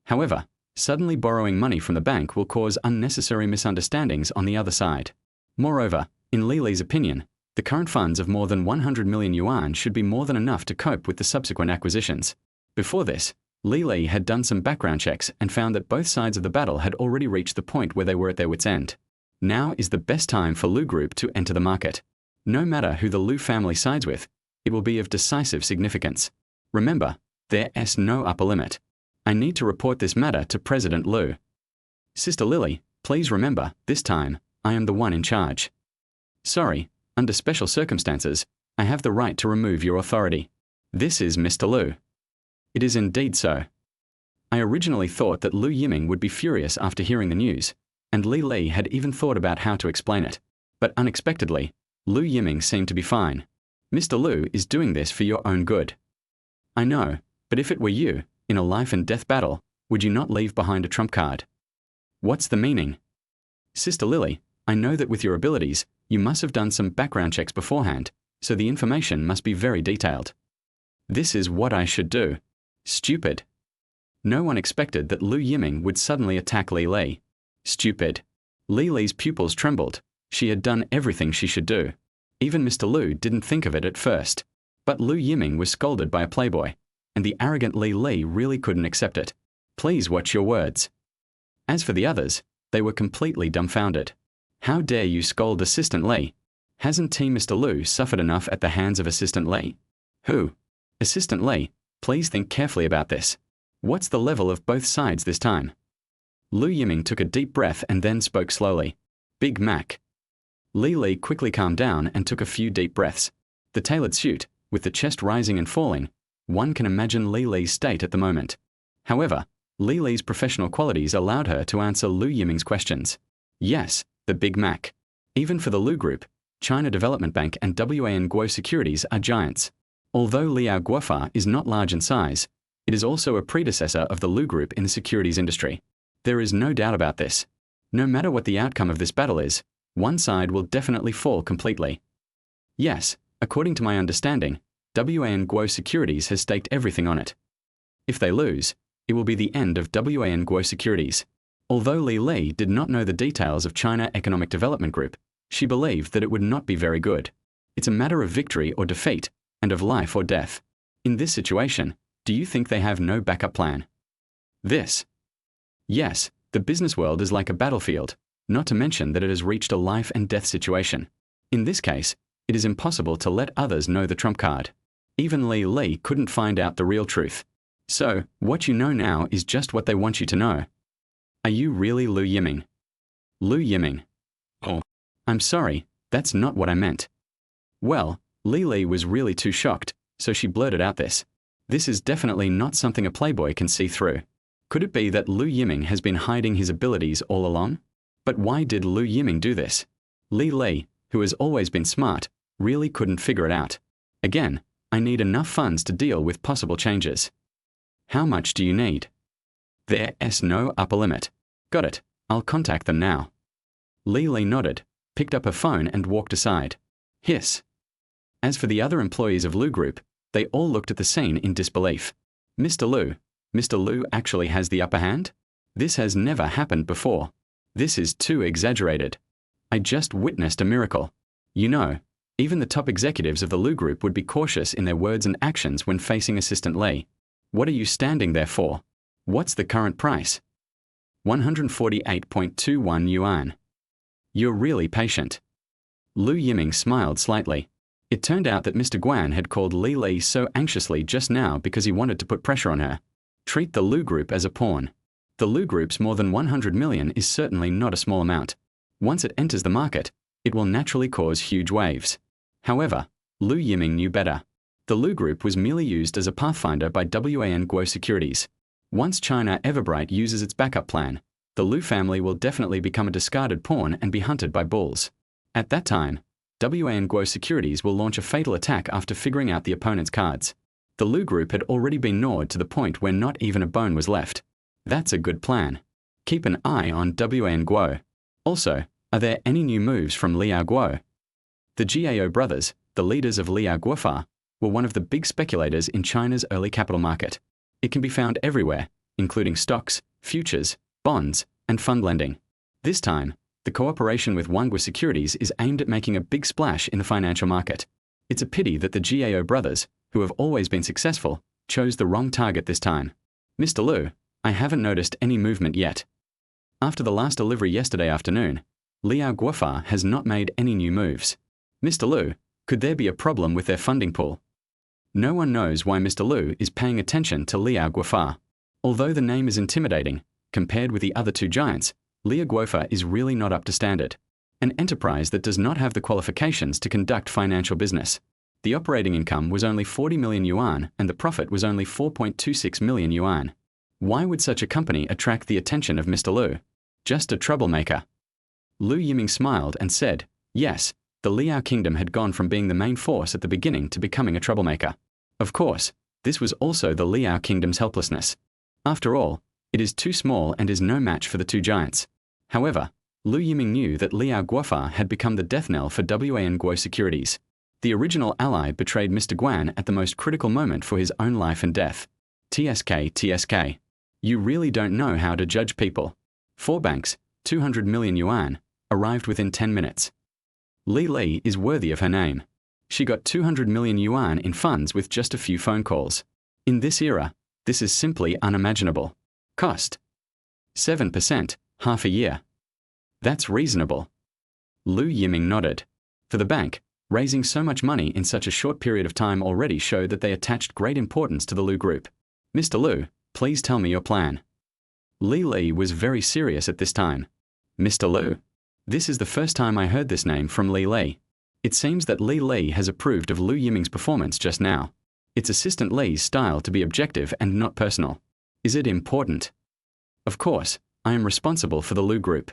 However, suddenly borrowing money from the bank will cause unnecessary misunderstandings on the other side. Moreover, in Li's opinion, the current funds of more than 100 million yuan should be more than enough to cope with the subsequent acquisitions. Before this, Li had done some background checks and found that both sides of the battle had already reached the point where they were at their wits' end. Now is the best time for Lu Group to enter the market. No matter who the Lu family sides with, it will be of decisive significance. Remember, there's no upper limit. I need to report this matter to President Lu. Sister Lily, please remember, this time, I am the one in charge. Sorry, under special circumstances, I have the right to remove your authority. This is Mr. Lu. It is indeed so. I originally thought that Lu Yiming would be furious after hearing the news, and Li had even thought about how to explain it. But unexpectedly, Lu Yiming seemed to be fine. Mr. Lu is doing this for your own good. I know, but if it were you, in a life and death battle, would you not leave behind a trump card? What's the meaning? Sister Lily, I know that with your abilities, you must have done some background checks beforehand, so the information must be very detailed. This is what I should do. Stupid. No one expected that Lu Yiming would suddenly attack Li. Stupid. Li's pupils trembled. She had done everything she should do. Even Mr. Lu didn't think of it at first. But Lu Yiming was scolded by a playboy, and the arrogant Li really couldn't accept it. Please watch your words. As for the others, they were completely dumbfounded. How dare you scold Assistant Li? Hasn't Team Mr. Lu suffered enough at the hands of Assistant Li? Who? Assistant Li, please think carefully about this. What's the level of both sides this time? Lu Yiming took a deep breath and then spoke slowly. Big Mac. Li quickly calmed down and took a few deep breaths. The tailored suit, with the chest rising and falling, one can imagine Li's state at the moment. However, Li's professional qualities allowed her to answer Lu Yiming's questions. Yes, the Big Mac. Even for the Lu Group, China Development Bank and WAN Guo Securities are giants. Although Liao Guofa is not large in size, it is also a predecessor of the Lu Group in the securities industry. There is no doubt about this. No matter what the outcome of this battle is, one side will definitely fall completely. Yes, according to my understanding, WAN Guo Securities has staked everything on it. If they lose, it will be the end of WAN Guo Securities. Although Li did not know the details of China Economic Development Group, she believed that it would not be very good. It's a matter of victory or defeat, and of life or death. In this situation, do you think they have no backup plan? Yes, the business world is like a battlefield, not to mention that it has reached a life and death situation. In this case, it is impossible to let others know the trump card. Even Li couldn't find out the real truth. So, what you know now is just what they want you to know. Are you really Lu Yiming? Lu Yiming. Oh, I'm sorry, that's not what I meant. Well, Li was really too shocked, so she blurted out this. This is definitely not something a playboy can see through. Could it be that Lu Yiming has been hiding his abilities all along? But why did Lu Yiming do this? Li, who has always been smart, really couldn't figure it out. Again, I need enough funds to deal with possible changes. How much do you need? There's no upper limit. Got it, I'll contact them now. Li nodded, picked up her phone and walked aside. Hiss. As for the other employees of Lu Group, they all looked at the scene in disbelief. Mr. Lu actually has the upper hand? This has never happened before. This is too exaggerated. I just witnessed a miracle. You know, even the top executives of the Lu Group would be cautious in their words and actions when facing Assistant Li. What are you standing there for? What's the current price? 148.21 yuan. You're really patient. Lu Yiming smiled slightly. It turned out that Mr. Guan had called Li so anxiously just now because he wanted to put pressure on her. Treat the Lu Group as a pawn. The Lu Group's more than 100 million is certainly not a small amount. Once it enters the market, it will naturally cause huge waves. However, Lu Yiming knew better. The Lu Group was merely used as a pathfinder by WAN Guo Securities. Once China Everbright uses its backup plan, the Lu family will definitely become a discarded pawn and be hunted by bulls. At that time, WAN Guo Securities will launch a fatal attack after figuring out the opponent's cards. The Lu Group had already been gnawed to the point where not even a bone was left. That's a good plan. Keep an eye on WAN Guo. Also, are there any new moves from Liao Guo? The Gao brothers, the leaders of Liao Guofa, were one of the big speculators in China's early capital market. It can be found everywhere, including stocks, futures, bonds, and fund lending. This time, the cooperation with Wangwa Securities is aimed at making a big splash in the financial market. It's a pity that the Gao brothers, who have always been successful, chose the wrong target this time. Mr. Lu, I haven't noticed any movement yet. After the last delivery yesterday afternoon, Liao Guofa has not made any new moves. Mr. Lu, could there be a problem with their funding pool? No one knows why Mr. Lu is paying attention to Liao Guofa. Although the name is intimidating, compared with the other two giants, Liao Guofa is really not up to standard. An enterprise that does not have the qualifications to conduct financial business. The operating income was only 40 million yuan and the profit was only 4.26 million yuan. Why would such a company attract the attention of Mr. Lu? Just a troublemaker. Lu Yiming smiled and said, yes, the Liao kingdom had gone from being the main force at the beginning to becoming a troublemaker. Of course, this was also the Liao kingdom's helplessness. After all, it is too small and is no match for the two giants. However, Lu Yiming knew that Liao Guofa had become the death knell for WAN Guo Securities. The original ally betrayed Mr. Guan at the most critical moment for his own life and death. TSK. You really don't know how to judge people. 4 banks, 200 million yuan, arrived within 10 minutes. Li is worthy of her name. She got 200 million yuan in funds with just a few phone calls. In this era, this is simply unimaginable. Cost? 7%, half a year. That's reasonable. Lu Yiming nodded. For the bank, raising so much money in such a short period of time already showed that they attached great importance to the Lu Group. Mr. Lu, please tell me your plan. Li was very serious at this time. Mr. Lu, this is the first time I heard this name from Li. It seems that Li has approved of Lu Yiming's performance just now. It's Assistant Li's style to be objective and not personal. Is it important? Of course, I am responsible for the Lu Group.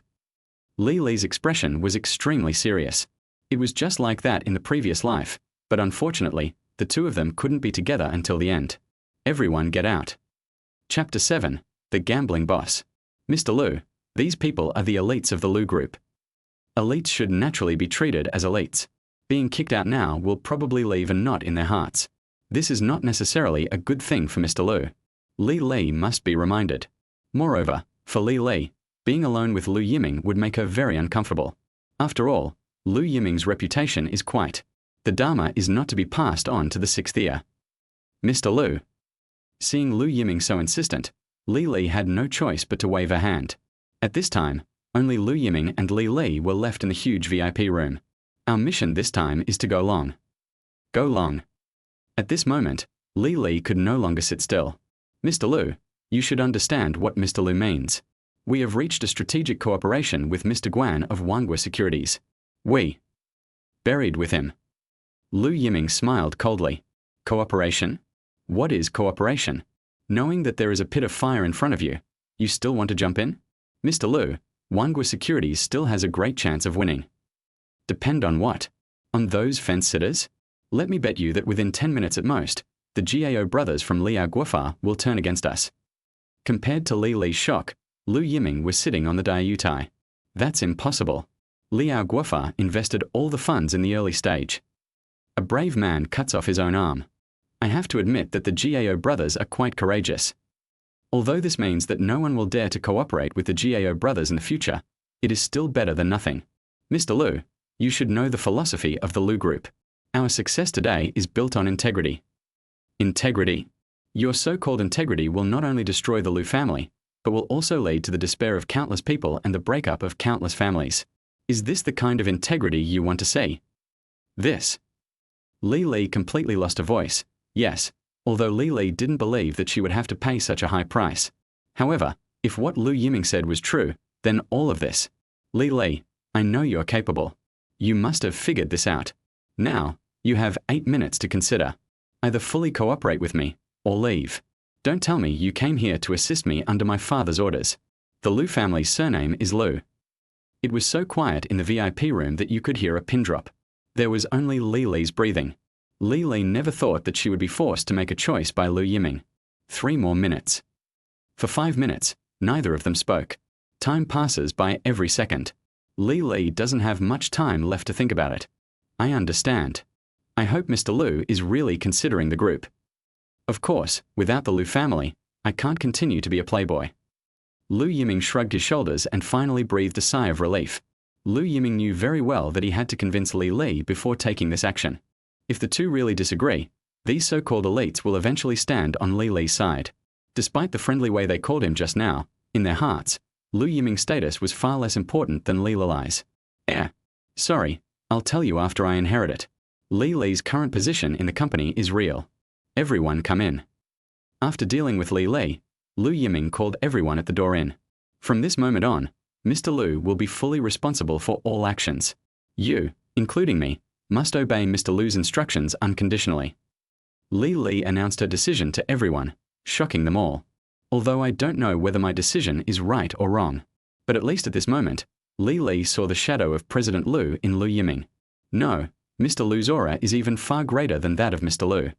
Li's expression was extremely serious. It was just like that in the previous life, but unfortunately, the two of them couldn't be together until the end. Everyone get out. Chapter 7. The Gambling Boss. Mr. Lu, these people are the elites of the Lu group. Elites should naturally be treated as elites. Being kicked out now will probably leave a knot in their hearts. This is not necessarily a good thing for Mr. Lu. Li must be reminded. Moreover, for Li, being alone with Lu Yiming would make her very uncomfortable. After all, Lu Yiming's reputation is quite. The Dharma is not to be passed on to the sixth ear. Mr. Lu. Seeing Lu Yiming so insistent, Li had no choice but to wave her hand. At this time, only Lu Yiming and Li were left in the huge VIP room. Our mission this time is to go long. Go long. At this moment, Li could no longer sit still. Mr. Lu, you should understand what Mr. Lu means. We have reached a strategic cooperation with Mr. Guan of Manhwa Securities. We. Buried with him. Lu Yiming smiled coldly. Cooperation? What is cooperation? Knowing that there is a pit of fire in front of you, you still want to jump in? Mr. Lu, Manhwa Securities still has a great chance of winning. Depend on what? On those fence-sitters? Let me bet you that within 10 minutes at most, the Gao brothers from Liao Guofa will turn against us. Compared to Li's shock, Lu Yiming was sitting on the Diayutai. That's impossible. Liao Guofa invested all the funds in the early stage. A brave man cuts off his own arm. I have to admit that the Gao brothers are quite courageous. Although this means that no one will dare to cooperate with the Gao brothers in the future, it is still better than nothing. Mr. Lu, you should know the philosophy of the Lu group. Our success today is built on integrity. Integrity? Your so-called integrity will not only destroy the Lu family, but will also lead to the despair of countless people and the breakup of countless families. Is this the kind of integrity you want to see? This. Li completely lost her voice. Yes, although Li didn't believe that she would have to pay such a high price. However, if what Lu Yiming said was true, then all of this. Li, I know you're capable. You must have figured this out. Now, you have 8 minutes to consider. Either fully cooperate with me, or leave. Don't tell me you came here to assist me under my father's orders. The Lu family's surname is Lu. It was so quiet in the VIP room that you could hear a pin drop. There was only Li's breathing. Li never thought that she would be forced to make a choice by Lu Yiming. 3 more minutes. For 5 minutes, neither of them spoke. Time passes by every second. Li doesn't have much time left to think about it. I understand. I hope Mr. Lu is really considering the group. Of course, without the Lu family, I can't continue to be a playboy. Lu Yiming shrugged his shoulders and finally breathed a sigh of relief. Lu Yiming knew very well that he had to convince Li before taking this action. If the two really disagree, these so-called elites will eventually stand on Li's side. Despite the friendly way they called him just now, in their hearts, Lu Yiming's status was far less important than Li's. Sorry, I'll tell you after I inherit it. Li's current position in the company is real. Everyone come in. After dealing with Lu Yiming called everyone at the door in. From this moment on, Mr. Lu will be fully responsible for all actions. You, including me, must obey Mr. Lu's instructions unconditionally. Li announced her decision to everyone, shocking them all. Although I don't know whether my decision is right or wrong, but at least at this moment, Li saw the shadow of President Lu in Lu Yiming. No, Mr. Lu's aura is even far greater than that of Mr. Lu.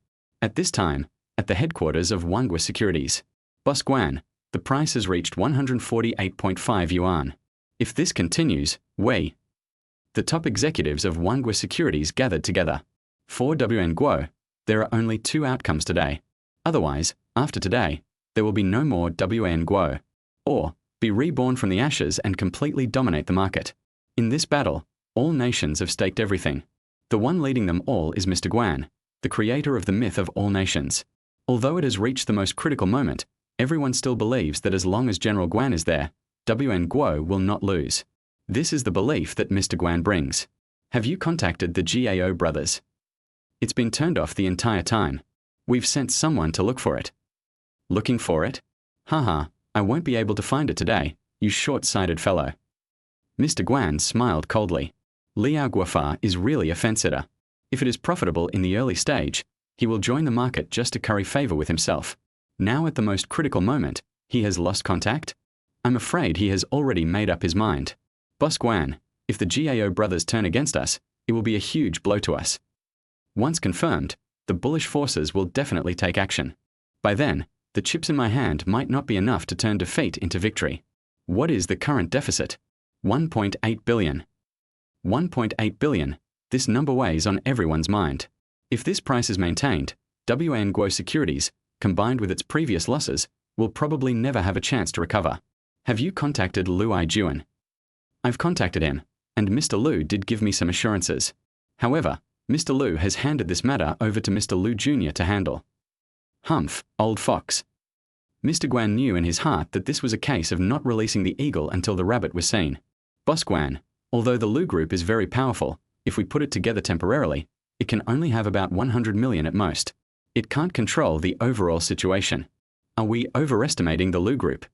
At this time, at the headquarters of Manhwa Securities, Boss Guan, the price has reached 148.5 yuan. If this continues, the top executives of Manhwa Securities gathered together. For WN Guo, there are only 2 outcomes today. Otherwise, after today, there will be no more WN Guo. Or, be reborn from the ashes and completely dominate the market. In this battle, all nations have staked everything. The one leading them all is Mr. Guan, the creator of the myth of all nations. Although it has reached the most critical moment, everyone still believes that as long as General Guan is there, WN Guo will not lose. This is the belief that Mr. Guan brings. Have you contacted the Gao brothers? It's been turned off the entire time. We've sent someone to look for it. Looking for it? Haha, I won't be able to find it today, you short-sighted fellow. Mr. Guan smiled coldly. Liao Guofa is really a fence-sitter. If it is profitable in the early stage, he will join the market just to curry favor with himself. Now at the most critical moment, he has lost contact? I'm afraid he has already made up his mind. Boss Guan, if the Gao brothers turn against us, It will be a huge blow to us. Once confirmed, the bullish forces will definitely take action. By then, the chips in my hand might not be enough to turn defeat into victory. What is the current deficit? 1.8 billion. 1.8 billion. This number weighs on everyone's mind. If this price is maintained, WANGWO Securities, combined with its previous losses, will probably never have a chance to recover. Have you contacted Lu Yiming? I've contacted him, and Mr. Lu did give me some assurances. However, Mr. Lu has handed this matter over to Mr. Lu Jr. to handle. Humph, old fox. Mr. Guan knew in his heart that this was a case of not releasing the eagle until the rabbit was seen. Boss Guan, although the Lu Group is very powerful, if we put it together temporarily, it can only have about 100 million at most. It can't control the overall situation. Are we overestimating the Lu Group?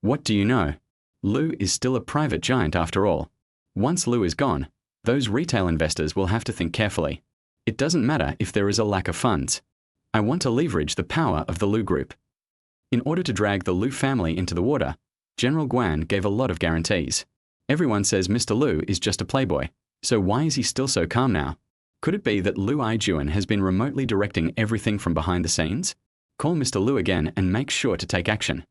What do you know? Lu is still a private giant after all. Once Lu is gone, those retail investors will have to think carefully. It doesn't matter if there is a lack of funds. I want to leverage the power of the Lu Group. In order to drag the Lu family into the water, General Guan gave a lot of guarantees. Everyone says Mr. Lu is just a playboy, so why is he still so calm now? Could it be that Lu Yiming has been remotely directing everything from behind the scenes? Call Mr. Lu again and make sure to take action.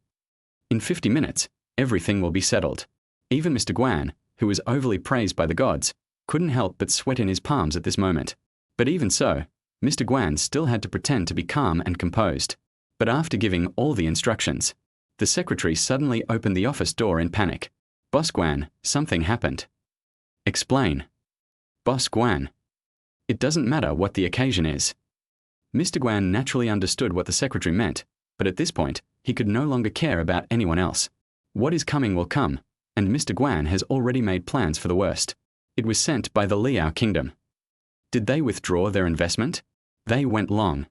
In 50 minutes, everything will be settled. Even Mr. Guan, who was overly praised by the gods, couldn't help but sweat in his palms at this moment. But even so, Mr. Guan still had to pretend to be calm and composed. But after giving all the instructions, the secretary suddenly opened the office door in panic. Boss Guan, something happened. Explain. Boss Guan. It doesn't matter what the occasion is. Mr. Guan naturally understood what the secretary meant, but at this point, he could no longer care about anyone else. What is coming will come, and Mr. Guan has already made plans for the worst. It was sent by the Liao Kingdom. Did they withdraw their investment? They went long.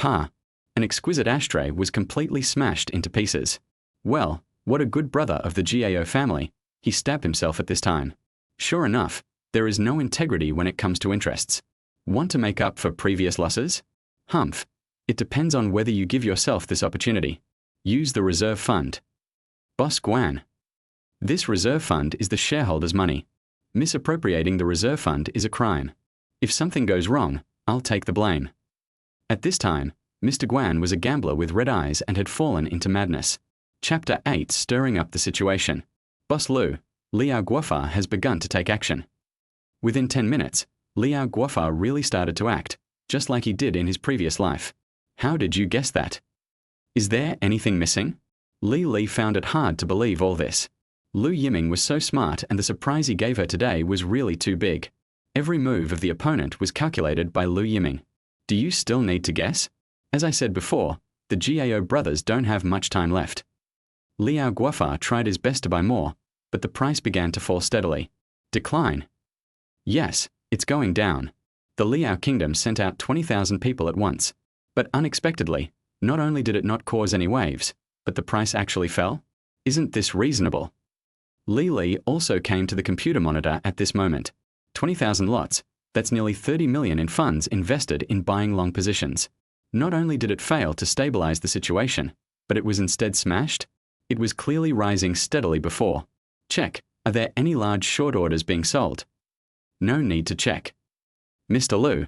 An exquisite ashtray was completely smashed into pieces. Well, what a good brother of the GAO family, he stabbed himself at this time. Sure enough, there is no integrity when it comes to interests. Want to make up for previous losses? Humph. It depends on whether you give yourself this opportunity. Use the reserve fund. Boss Guan. This reserve fund is the shareholders' money. Misappropriating the reserve fund is a crime. If something goes wrong, I'll take the blame. At this time, Mr. Guan was a gambler with red eyes and had fallen into madness. Chapter 8 Stirring up the situation. Boss Lu, Liao Guofa has begun to take action. Within 10 minutes, Liao Guofa really started to act, just like he did in his previous life. How did you guess that? Is there anything missing? Li found it hard to believe all this. Lu Yiming was so smart, and the surprise he gave her today was really too big. Every move of the opponent was calculated by Lu Yiming. Do you still need to guess? As I said before, the GAO brothers don't have much time left. Liao Guofa tried his best to buy more, but the price began to fall steadily. Decline? Yes, it's going down. The Liao Kingdom sent out 20,000 people at once. But unexpectedly, not only did it not cause any waves, but the price actually fell? Isn't this reasonable? Li also came to the computer monitor at this moment. 20,000 lots, that's nearly 30 million in funds invested in buying long positions. Not only did it fail to stabilize the situation, but it was instead smashed. It was clearly rising steadily before. Check, are there any large short orders being sold? No need to check. Mr. Lu.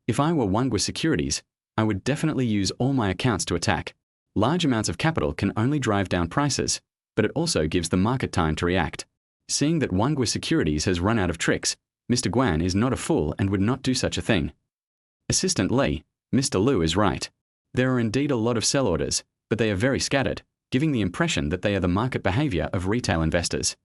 If I were Wangwa Securities, I would definitely use all my accounts to attack. Large amounts of capital can only drive down prices, but it also gives the market time to react. Seeing that Wangwa Securities has run out of tricks, Mr. Guan is not a fool and would not do such a thing. Assistant Li, Mr. Lu is right. There are indeed a lot of sell orders, but they are very scattered, giving the impression that they are the market behavior of retail investors.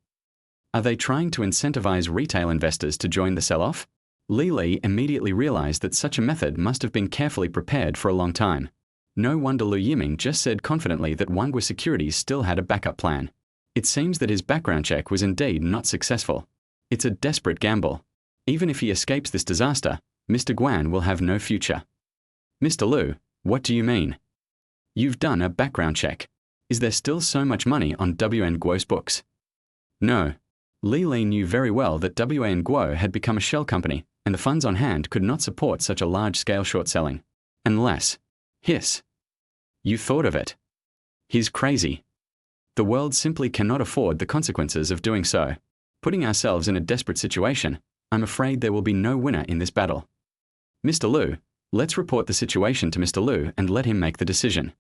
Are they trying to incentivize retail investors to join the sell-off? Li immediately realized that such a method must have been carefully prepared for a long time. No wonder Lu Yiming just said confidently that Wangwa Securities still had a backup plan. It seems that his background check was indeed not successful. It's a desperate gamble. Even if he escapes this disaster, Mr. Guan will have no future. Mr. Lu, what do you mean? You've done a background check. Is there still so much money on WN Guo's books? No. Li knew very well that WN Guo had become a shell company, and the funds on hand could not support such a large-scale short selling. Unless... Hiss. You thought of it. He's crazy. The world simply cannot afford the consequences of doing so. Putting ourselves in a desperate situation, I'm afraid there will be no winner in this battle. Mr. Lu, let's report the situation to Mr. Lu and let him make the decision.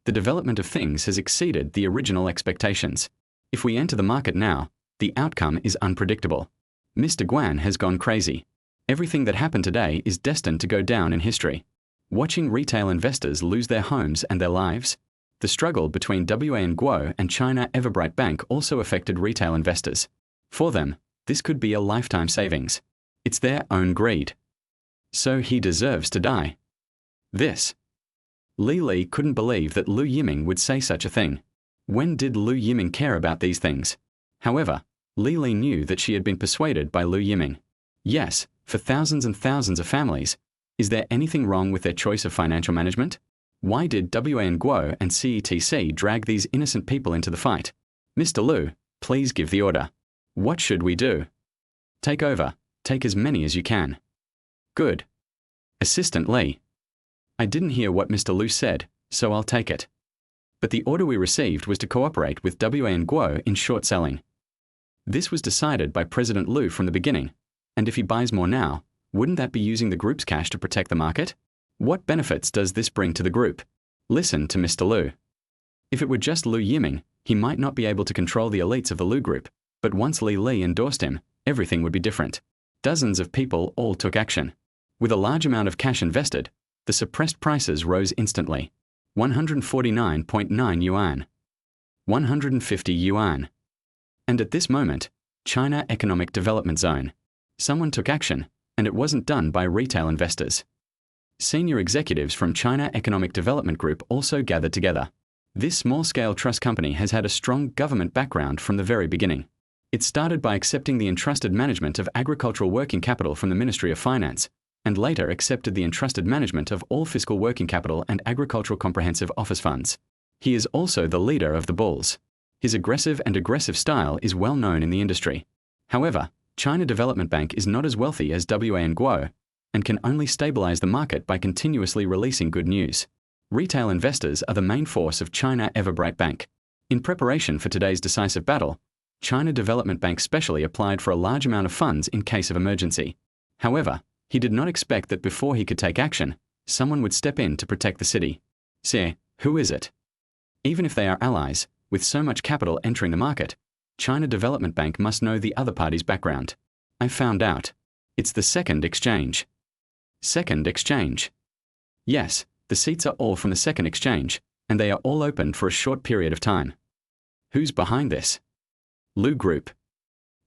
The development of things has exceeded the original expectations. If we enter the market now, the outcome is unpredictable. Mr. Guan has gone crazy. Everything that happened today is destined to go down in history. Watching retail investors lose their homes and their lives, the struggle between WAN Guo and China Everbright Bank also affected retail investors. For them, this could be a lifetime savings. It's their own greed. So he deserves to die. This. Li couldn't believe that Lu Yiming would say such a thing. When did Lu Yiming care about these things? However, Li knew that she had been persuaded by Lu Yiming. Yes, for thousands and thousands of families, is there anything wrong with their choice of financial management? Why did WAN Guo and CETC drag these innocent people into the fight? Mr. Lu, please give the order. What should we do? Take over. Take as many as you can. Good. Assistant Li. I didn't hear what Mr. Lu said, so I'll take it. But the order we received was to cooperate with WAN Guo in short selling. This was decided by President Lu from the beginning, and if he buys more now, wouldn't that be using the group's cash to protect the market? What benefits does this bring to the group? Listen to Mr. Lu. If it were just Lu Yiming, he might not be able to control the elites of the Lu group, but once Li endorsed him, everything would be different. Dozens of people all took action. With a large amount of cash invested, the suppressed prices rose instantly. 149.9 yuan. 150 yuan. And at this moment, China Economic Development Zone. Someone took action, and it wasn't done by retail investors. Senior executives from China Economic Development Group also gathered together. This small-scale trust company has had a strong government background from the very beginning. It started by accepting the entrusted management of agricultural working capital from the Ministry of Finance, and later accepted the entrusted management of all fiscal working capital and agricultural comprehensive office funds. He is also the leader of the Bulls. His aggressive style is well known in the industry. However, China Development Bank is not as wealthy as WAN Guo, and can only stabilize the market by continuously releasing good news. Retail investors are the main force of China Everbright Bank. In preparation for today's decisive battle, China Development Bank specially applied for a large amount of funds in case of emergency. However, he did not expect that before he could take action, someone would step in to protect the city. Sir, who is it? Even if they are allies, with so much capital entering the market, China Development Bank must know the other party's background. I found out. It's the second exchange. Second exchange. Yes, the seats are all from the second exchange, and they are all open for a short period of time. Who's behind this? Lu Group.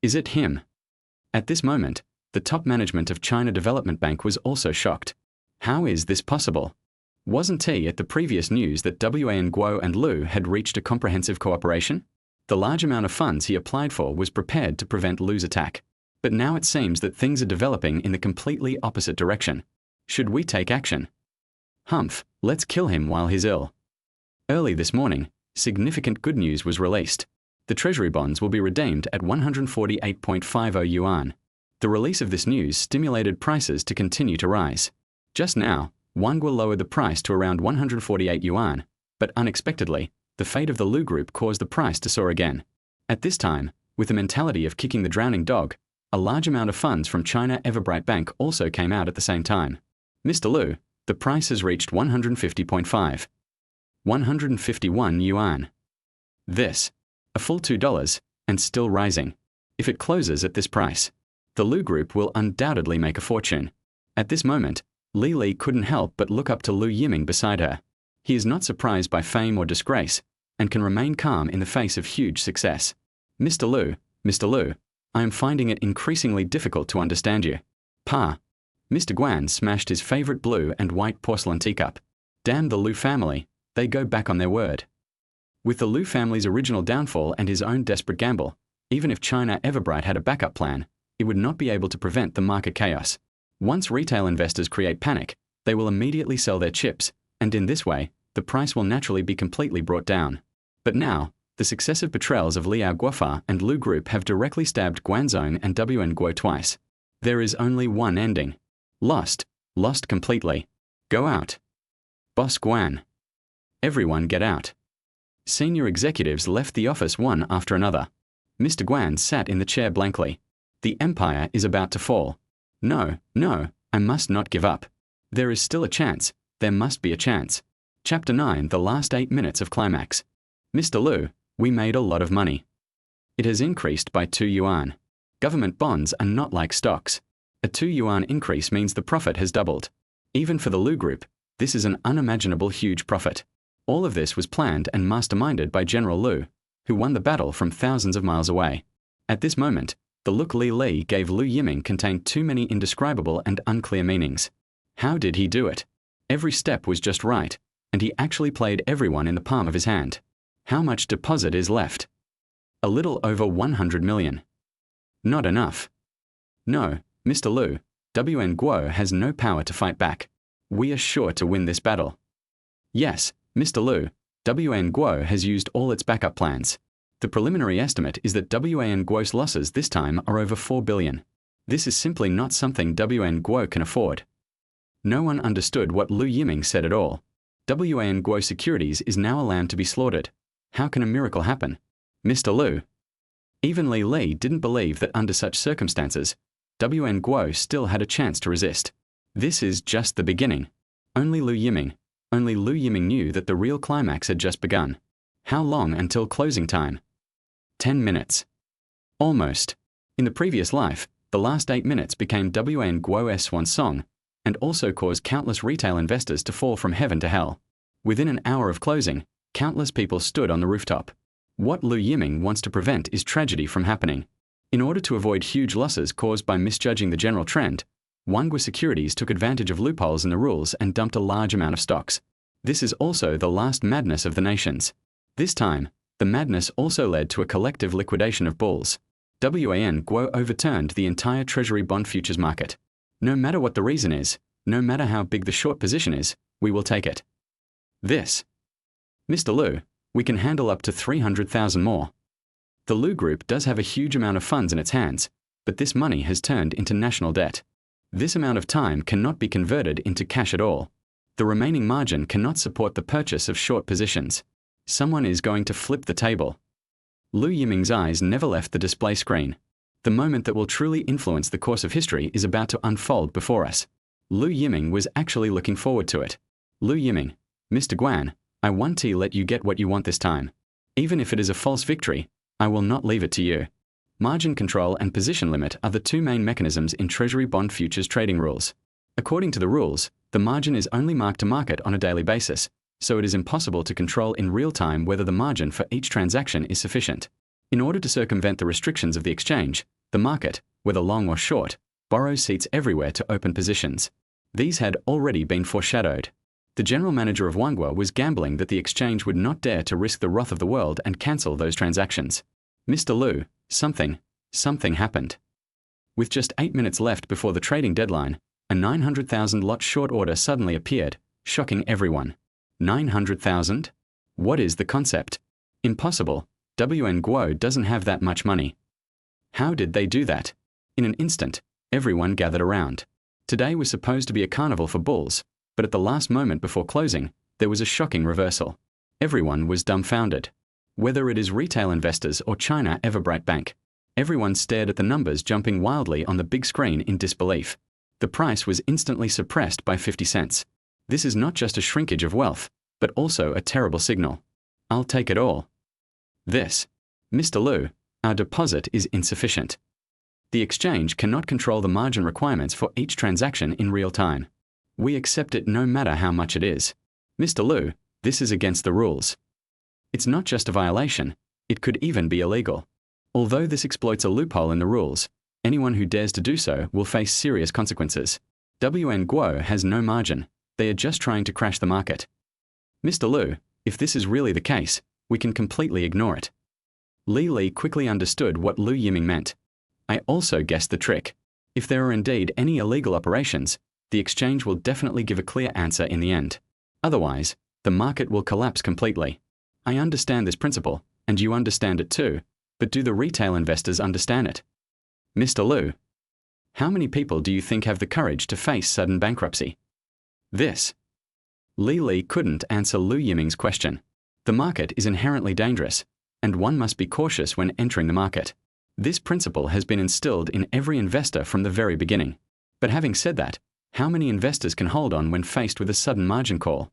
Is it him? At this moment, the top management of China Development Bank was also shocked. How is this possible? Wasn't he at the previous news that WAN Guo and Lu had reached a comprehensive cooperation? The large amount of funds he applied for was prepared to prevent Lu's attack. But now it seems that things are developing in the completely opposite direction. Should we take action? Humph, let's kill him while he's ill. Early this morning, significant good news was released. The treasury bonds will be redeemed at 148.50 yuan. The release of this news stimulated prices to continue to rise. Just now, Wangwa lowered the price to around 148 yuan, but unexpectedly, the fate of the Lu Group caused the price to soar again. At this time, with the mentality of kicking the drowning dog, a large amount of funds from China Everbright Bank also came out at the same time. Mr. Lu, the price has reached 150.5. 151 yuan. This, a full $2, and still rising. If it closes at this price, the Lu Group will undoubtedly make a fortune. At this moment, Li couldn't help but look up to Lu Yiming beside her. He is not surprised by fame or disgrace, and can remain calm in the face of huge success. Mr. Lu, I am finding it increasingly difficult to understand you. Pa. Mr. Guan smashed his favorite blue and white porcelain teacup. Damn the Lu family, they go back on their word. With the Lu family's original downfall and his own desperate gamble, even if China Everbright had a backup plan, it would not be able to prevent the market chaos. Once retail investors create panic, they will immediately sell their chips, and in this way, the price will naturally be completely brought down. But now, the successive betrayals of Liao Guofa and Lu Group have directly stabbed Guanzhong and WN Guo twice. There is only one ending. Lost completely. Go out. Boss Guan. Everyone get out. Senior executives left the office one after another. Mr. Guan sat in the chair blankly. The empire is about to fall. No, no, I must not give up. There is still a chance. There must be a chance. Chapter 9, the last 8 minutes of climax. Mr. Lu, we made a lot of money. It has increased by 2 yuan. Government bonds are not like stocks. A 2 yuan increase means the profit has doubled. Even for the Lu Group, this is an unimaginable huge profit. All of this was planned and masterminded by General Lu, who won the battle from thousands of miles away. At this moment, the look Li gave Lu Yiming contained too many indescribable and unclear meanings. How did he do it? Every step was just right, and he actually played everyone in the palm of his hand. How much deposit is left? A little over 100 million. Not enough. No, Mr. Lu, WN Guo has no power to fight back. We are sure to win this battle. Yes, Mr. Lu, WN Guo has used all its backup plans. The preliminary estimate is that WN Guo's losses this time are over 4 billion. This is simply not something WN Guo can afford. No one understood what Lu Yiming said at all. WN Guo Securities is now a lamb to be slaughtered. How can a miracle happen? Mr. Lu. Even Li didn't believe that under such circumstances, WN Guo still had a chance to resist. This is just the beginning. Only Lu Yiming knew that the real climax had just begun. How long until closing time? 10 minutes. Almost. In the previous life, the last 8 minutes became WN Guo's swan song, and also caused countless retail investors to fall from heaven to hell. Within an hour of closing, countless people stood on the rooftop. What Lu Yiming wants to prevent is tragedy from happening. In order to avoid huge losses caused by misjudging the general trend, Wanhua Securities took advantage of loopholes in the rules and dumped a large amount of stocks. This is also the last madness of the nations. This time, the madness also led to a collective liquidation of bulls. WAN Guo overturned the entire Treasury bond futures market. No matter what the reason is, no matter how big the short position is, we will take it. This. Mr. Lu, we can handle up to 300,000 more. The Lu Group does have a huge amount of funds in its hands, but this money has turned into national debt. This amount of time cannot be converted into cash at all. The remaining margin cannot support the purchase of short positions. Someone is going to flip the table. Lu Yiming's eyes never left the display screen. The moment that will truly influence the course of history is about to unfold before us. Lu Yiming was actually looking forward to it. Lu Yiming, Mr. Guan, I want to let you get what you want this time. Even if it is a false victory, I will not leave it to you. Margin control and position limit are the two main mechanisms in Treasury bond futures trading rules. According to the rules, the margin is only marked to market on a daily basis, so it is impossible to control in real time whether the margin for each transaction is sufficient. In order to circumvent the restrictions of the exchange, the market, whether long or short, borrows seats everywhere to open positions. These had already been foreshadowed. The general manager of Wanhua was gambling that the exchange would not dare to risk the wrath of the world and cancel those transactions. Mr. Lu, something happened. With just 8 minutes left before the trading deadline, a 900,000 lot short order suddenly appeared, shocking everyone. 900,000? What is the concept? Impossible. WN Guo doesn't have that much money. How did they do that? In an instant, everyone gathered around. Today was supposed to be a carnival for bulls, but at the last moment before closing, there was a shocking reversal. Everyone was dumbfounded. Whether it is retail investors or China Everbright Bank, everyone stared at the numbers jumping wildly on the big screen in disbelief. The price was instantly suppressed by 50 cents. This is not just a shrinkage of wealth, but also a terrible signal. I'll take it all. This. Mr. Lu, our deposit is insufficient. The exchange cannot control the margin requirements for each transaction in real time. We accept it no matter how much it is. Mr. Lu, this is against the rules. It's not just a violation, it could even be illegal. Although this exploits a loophole in the rules, anyone who dares to do so will face serious consequences. WN Guo has no margin. They are just trying to crash the market. Mr. Lu, if this is really the case, we can completely ignore it. Li quickly understood what Lu Yiming meant. I also guessed the trick. If there are indeed any illegal operations, the exchange will definitely give a clear answer in the end. Otherwise, the market will collapse completely. I understand this principle, and you understand it too, but do the retail investors understand it? Mr. Lu, how many people do you think have the courage to face sudden bankruptcy? This. Li couldn't answer Lu Yiming's question. The market is inherently dangerous, and one must be cautious when entering the market. This principle has been instilled in every investor from the very beginning. But having said that, how many investors can hold on when faced with a sudden margin call?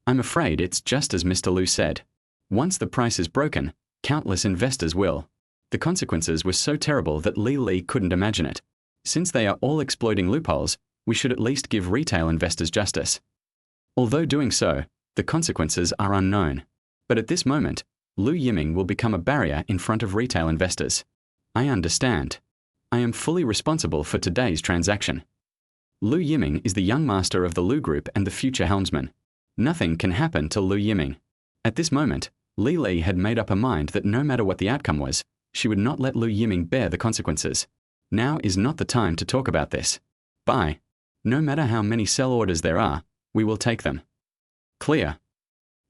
I'm afraid it's just as Mr. Lu said. Once the price is broken, countless investors will. The consequences were so terrible that Li couldn't imagine it. Since they are all exploiting loopholes, we should at least give retail investors justice. Although doing so, the consequences are unknown. But at this moment, Lu Yiming will become a barrier in front of retail investors. I understand. I am fully responsible for today's transaction. Lu Yiming is the young master of the Lu Group and the future helmsman. Nothing can happen to Lu Yiming. At this moment, Li had made up her mind that no matter what the outcome was, she would not let Lu Yiming bear the consequences. Now is not the time to talk about this. Buy. No matter how many sell orders there are, we will take them. Clear.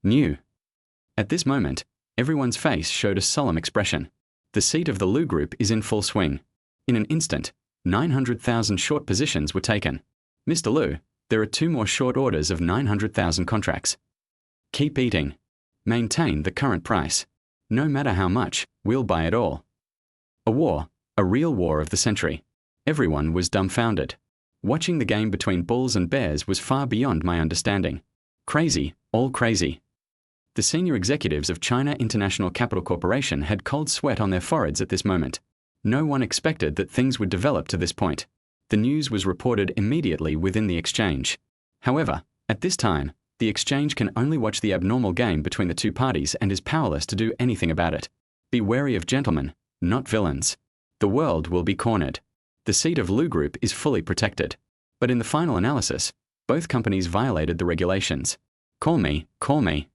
New. At this moment, everyone's face showed a solemn expression. The seat of the Lu Group is in full swing. In an instant, 900,000 short positions were taken. Mr. Lu, there are 2 more short orders of 900,000 contracts. Keep eating. Maintain the current price. No matter how much, we'll buy it all. A war, a real war of the century. Everyone was dumbfounded. Watching the game between bulls and bears was far beyond my understanding. Crazy, all crazy. The senior executives of China International Capital Corporation had cold sweat on their foreheads at this moment. No one expected that things would develop to this point. The news was reported immediately within the exchange. However, at this time, the exchange can only watch the abnormal game between the two parties and is powerless to do anything about it. Be wary of gentlemen, not villains. The world will be cornered. The seat of Lu Group is fully protected. But in the final analysis, both companies violated the regulations. Call me, call me.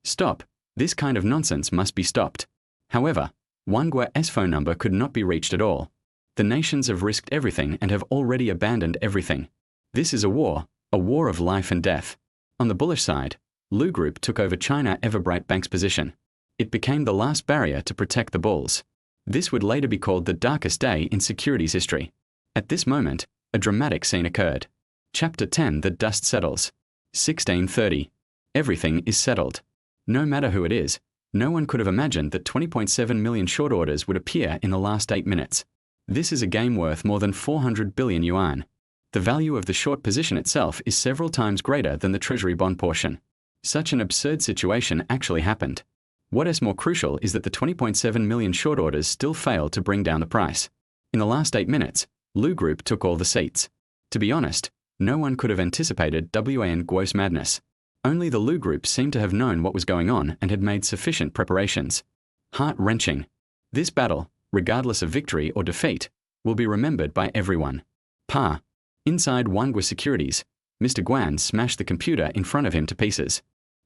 Stop. This kind of nonsense must be stopped. However, Wangua's phone number could not be reached at all. The nations have risked everything and have already abandoned everything. This is a war of life and death. On the bullish side, Lu Group took over China Everbright Bank's position. It became the last barrier to protect the bulls. This would later be called the darkest day in securities history. At this moment, a dramatic scene occurred. Chapter 10. The dust settles. 1630. Everything is settled. No matter who it is, no one could have imagined that 20.7 million short orders would appear in the last 8 minutes. This is a game worth more than 400 billion yuan. The value of the short position itself is several times greater than the treasury bond portion. Such an absurd situation actually happened. What is more crucial is that the 20.7 million short orders still failed to bring down the price. In the last 8 minutes, Lu Group took all the seats. To be honest, no one could have anticipated Wanguo's madness. Only the Lu Group seemed to have known what was going on and had made sufficient preparations. Heart-wrenching. This battle, regardless of victory or defeat, will be remembered by everyone. Inside Wangua Securities, Mr. Guan smashed the computer in front of him to pieces.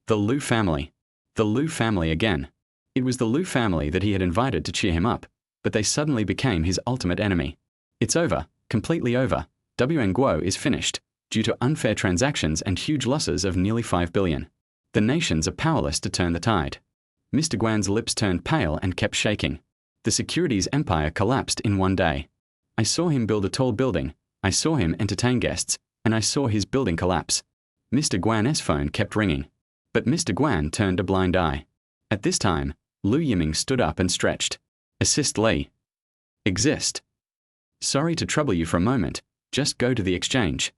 The Lu family. The Lu family again. It was the Lu family that he had invited to cheer him up, but they suddenly became his ultimate enemy. It's over, completely over. Wanguo is finished, due to unfair transactions and huge losses of nearly 5 billion. The nations are powerless to turn the tide. Mr. Guan's lips turned pale and kept shaking. The securities empire collapsed in one day. I saw him build a tall building, I saw him entertain guests, and I saw his building collapse. Mr. Guan's phone kept ringing. But Mr. Guan turned a blind eye. At this time, Lu Yiming stood up and stretched. Assist Li. Exist. Sorry to trouble you for a moment, just go to the exchange.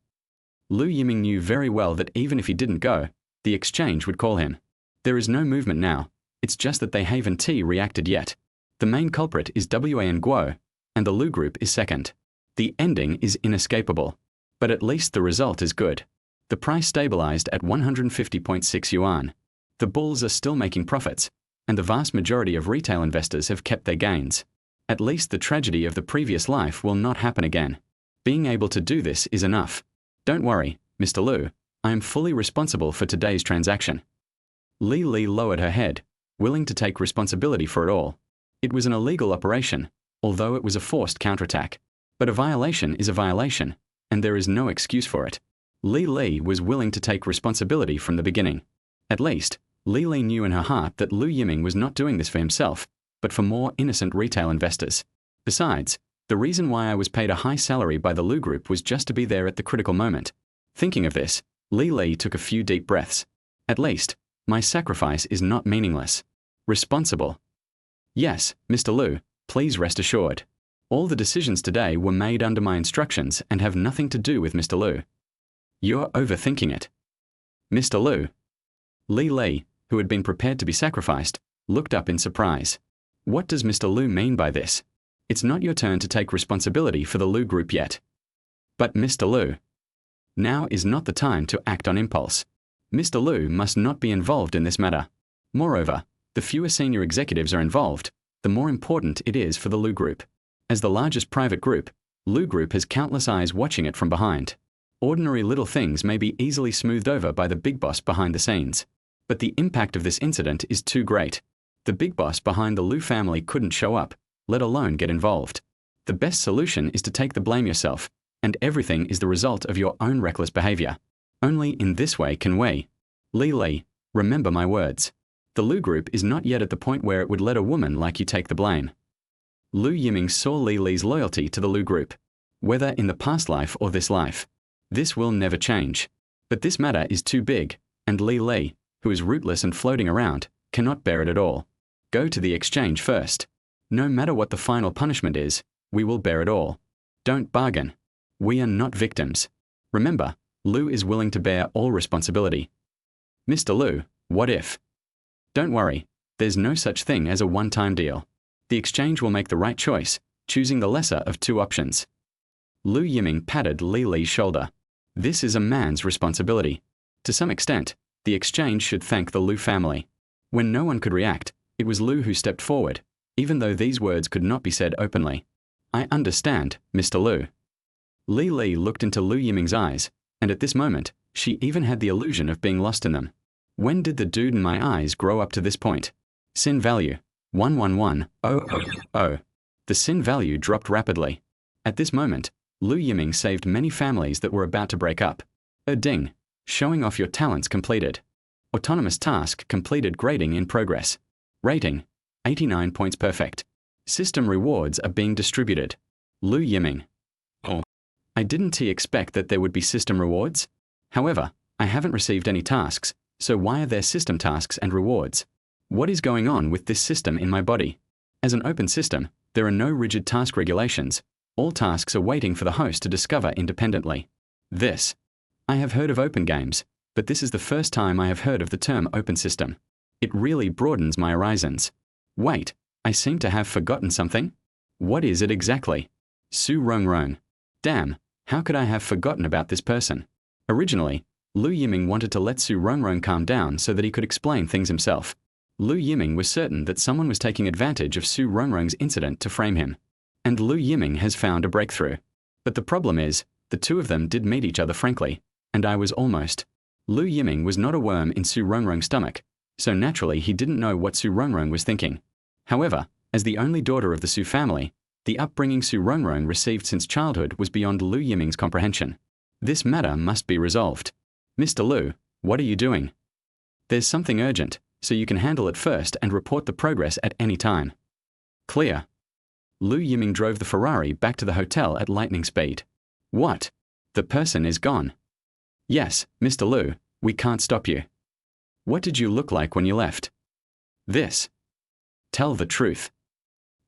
Lu Yiming knew very well that even if he didn't go, the exchange would call him. There is no movement now, it's just that they haven't reacted yet. The main culprit is Wanguo, and the Lu Group is second. The ending is inescapable. But at least the result is good. The price stabilized at 150.6 yuan. The bulls are still making profits, and the vast majority of retail investors have kept their gains. At least the tragedy of the previous life will not happen again. Being able to do this is enough. Don't worry, Mr. Lu, I am fully responsible for today's transaction. Li lowered her head, willing to take responsibility for it all. It was an illegal operation, although it was a forced counterattack. But a violation is a violation, and there is no excuse for it. Li was willing to take responsibility from the beginning. At least, Li knew in her heart that Lu Yiming was not doing this for himself, but for more innocent retail investors. Besides, the reason why I was paid a high salary by the Lu Group was just to be there at the critical moment. Thinking of this, Li took a few deep breaths. At least, my sacrifice is not meaningless. Responsible. Yes, Mr. Lu, Please rest assured. All the decisions today were made under my instructions and have nothing to do with Mr. Lu. You're overthinking it. Mr. Lu. Li, who had been prepared to be sacrificed, looked up in surprise. What does Mr. Lu mean by this? It's not your turn to take responsibility for the Lu group yet. But Mr. Lu. Now is not the time to act on impulse. Mr. Lu must not be involved in this matter. Moreover, the fewer senior executives are involved, the more important it is for the Lu group. As the largest private group, Lu group has countless eyes watching it from behind. Ordinary little things may be easily smoothed over by the big boss behind the scenes. But the impact of this incident is too great. The big boss behind the Lu family couldn't show up, let alone get involved. The best solution is to take the blame yourself, and everything is the result of your own reckless behavior. Only in this way can we. Li, remember my words. The Lu group is not yet at the point where it would let a woman like you take the blame. Lu Yiming saw Li's loyalty to the Lu group, whether in the past life or this life. This will never change. But this matter is too big, and Li, who is rootless and floating around, cannot bear it at all. Go to the exchange first. No matter what the final punishment is, we will bear it all. Don't bargain. We are not victims. Remember, Lu is willing to bear all responsibility. Mr. Lu, what if? Don't worry, there's no such thing as a one-time deal. The exchange will make the right choice, choosing the lesser of two options. Lu Yiming patted Li's shoulder. This is a man's responsibility. To some extent, the exchange should thank the Lu family. When no one could react, it was Lu who stepped forward, even though these words could not be said openly. I understand, Mr. Lu. Li looked into Lu Yiming's eyes, and at this moment, she even had the illusion of being lost in them. When did the dude in my eyes grow up to this point? Sin value. 111000. The sin value dropped rapidly. At this moment, Lu Yiming saved many families that were about to break up. Ding. Showing off your talents completed. Autonomous task completed. Grading in progress. Rating. 89 points perfect. System rewards are being distributed. Lu Yiming. Oh. I didn't expect that there would be system rewards. However, I haven't received any tasks, so why are there system tasks and rewards? What is going on with this system in my body? As an open system, there are no rigid task regulations. All tasks are waiting for the host to discover independently. I have heard of open games, but this is the first time I have heard of the term open system. It really broadens my horizons. Wait, I seem to have forgotten something. What is it exactly? Su Rongrong. Damn, how could I have forgotten about this person? Originally, Lu Yiming wanted to let Su Rongrong calm down so that he could explain things himself. Lu Yiming was certain that someone was taking advantage of Su Rongrong's incident to frame him. And Lu Yiming has found a breakthrough. But the problem is, the two of them did meet each other frankly, and I was almost. Lu Yiming was not a worm in Su Rongrong's stomach, so naturally he didn't know what Su Rongrong was thinking. However, as the only daughter of the Su family, the upbringing Su Rongrong received since childhood was beyond Lu Yiming's comprehension. This matter must be resolved. Mr. Lu, what are you doing? There's something urgent, so you can handle it first and report the progress at any time. Clear. Lu Yiming drove the Ferrari back to the hotel at lightning speed. What? The person is gone. Yes, Mr. Lu, we can't stop you. What did you look like when you left? This. Tell the truth.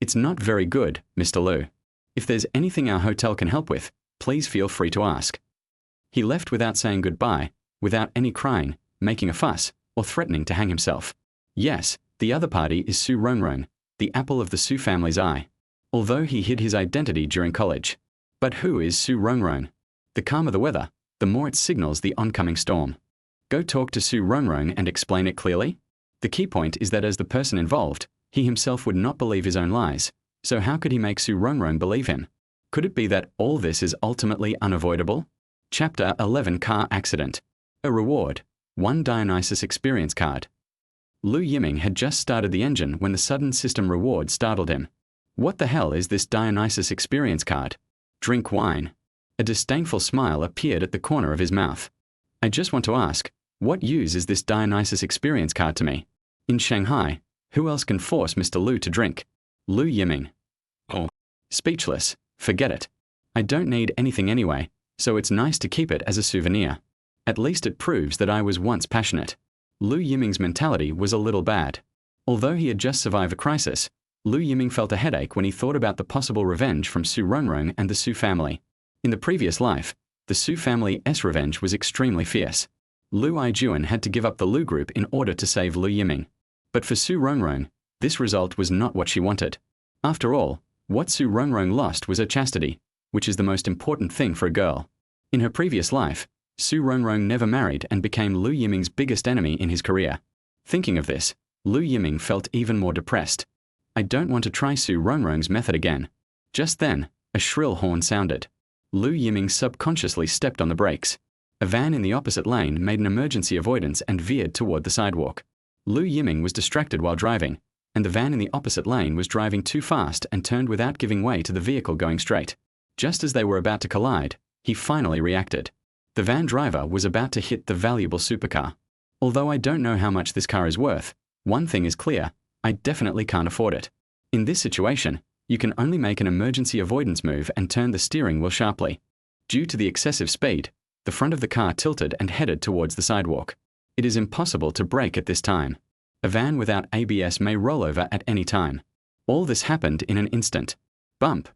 It's not very good, Mr. Lu. If there's anything our hotel can help with, please feel free to ask. He left without saying goodbye, without any crying, making a fuss, or threatening to hang himself. Yes, the other party is Su Rongrong, the apple of the Su family's eye. Although he hid his identity during college. But who is Su Rongrong? The calmer the weather, the more it signals the oncoming storm. Go talk to Su Rongrong and explain it clearly? The key point is that as the person involved, he himself would not believe his own lies, so how could he make Su Rongrong believe him? Could it be that all this is ultimately unavoidable? Chapter 11 Car Accident. A reward. 1 Dionysus experience card. Lu Yiming had just started the engine when the sudden system reward startled him. What the hell is this Dionysus experience card? Drink wine. A disdainful smile appeared at the corner of his mouth. I just want to ask, what use is this Dionysus experience card to me? In Shanghai, who else can force Mr. Lu to drink? Lu Yiming. Oh. Speechless. Forget it. I don't need anything anyway, so it's nice to keep it as a souvenir. At least it proves that I was once passionate. Lu Yiming's mentality was a little bad. Although he had just survived a crisis, Lu Yiming felt a headache when he thought about the possible revenge from Su Rongrong and the Su family. In the previous life, the Su family's revenge was extremely fierce. Lu Yijuan had to give up the Lu group in order to save Lu Yiming. But for Su Rongrong, this result was not what she wanted. After all, what Su Rongrong lost was her chastity, which is the most important thing for a girl. In her previous life, Su Rongrong never married and became Lu Yiming's biggest enemy in his career. Thinking of this, Lu Yiming felt even more depressed. I don't want to try Su Rongrong's method again. Just then, a shrill horn sounded. Lu Yiming subconsciously stepped on the brakes. A van in the opposite lane made an emergency avoidance and veered toward the sidewalk. Lu Yiming was distracted while driving, and the van in the opposite lane was driving too fast and turned without giving way to the vehicle going straight. Just as they were about to collide, he finally reacted. The van driver was about to hit the valuable supercar. Although I don't know how much this car is worth, one thing is clear, I definitely can't afford it. In this situation, you can only make an emergency avoidance move and turn the steering wheel sharply. Due to the excessive speed, the front of the car tilted and headed towards the sidewalk. It is impossible to brake at this time. A van without ABS may roll over at any time. All this happened in an instant. Bump!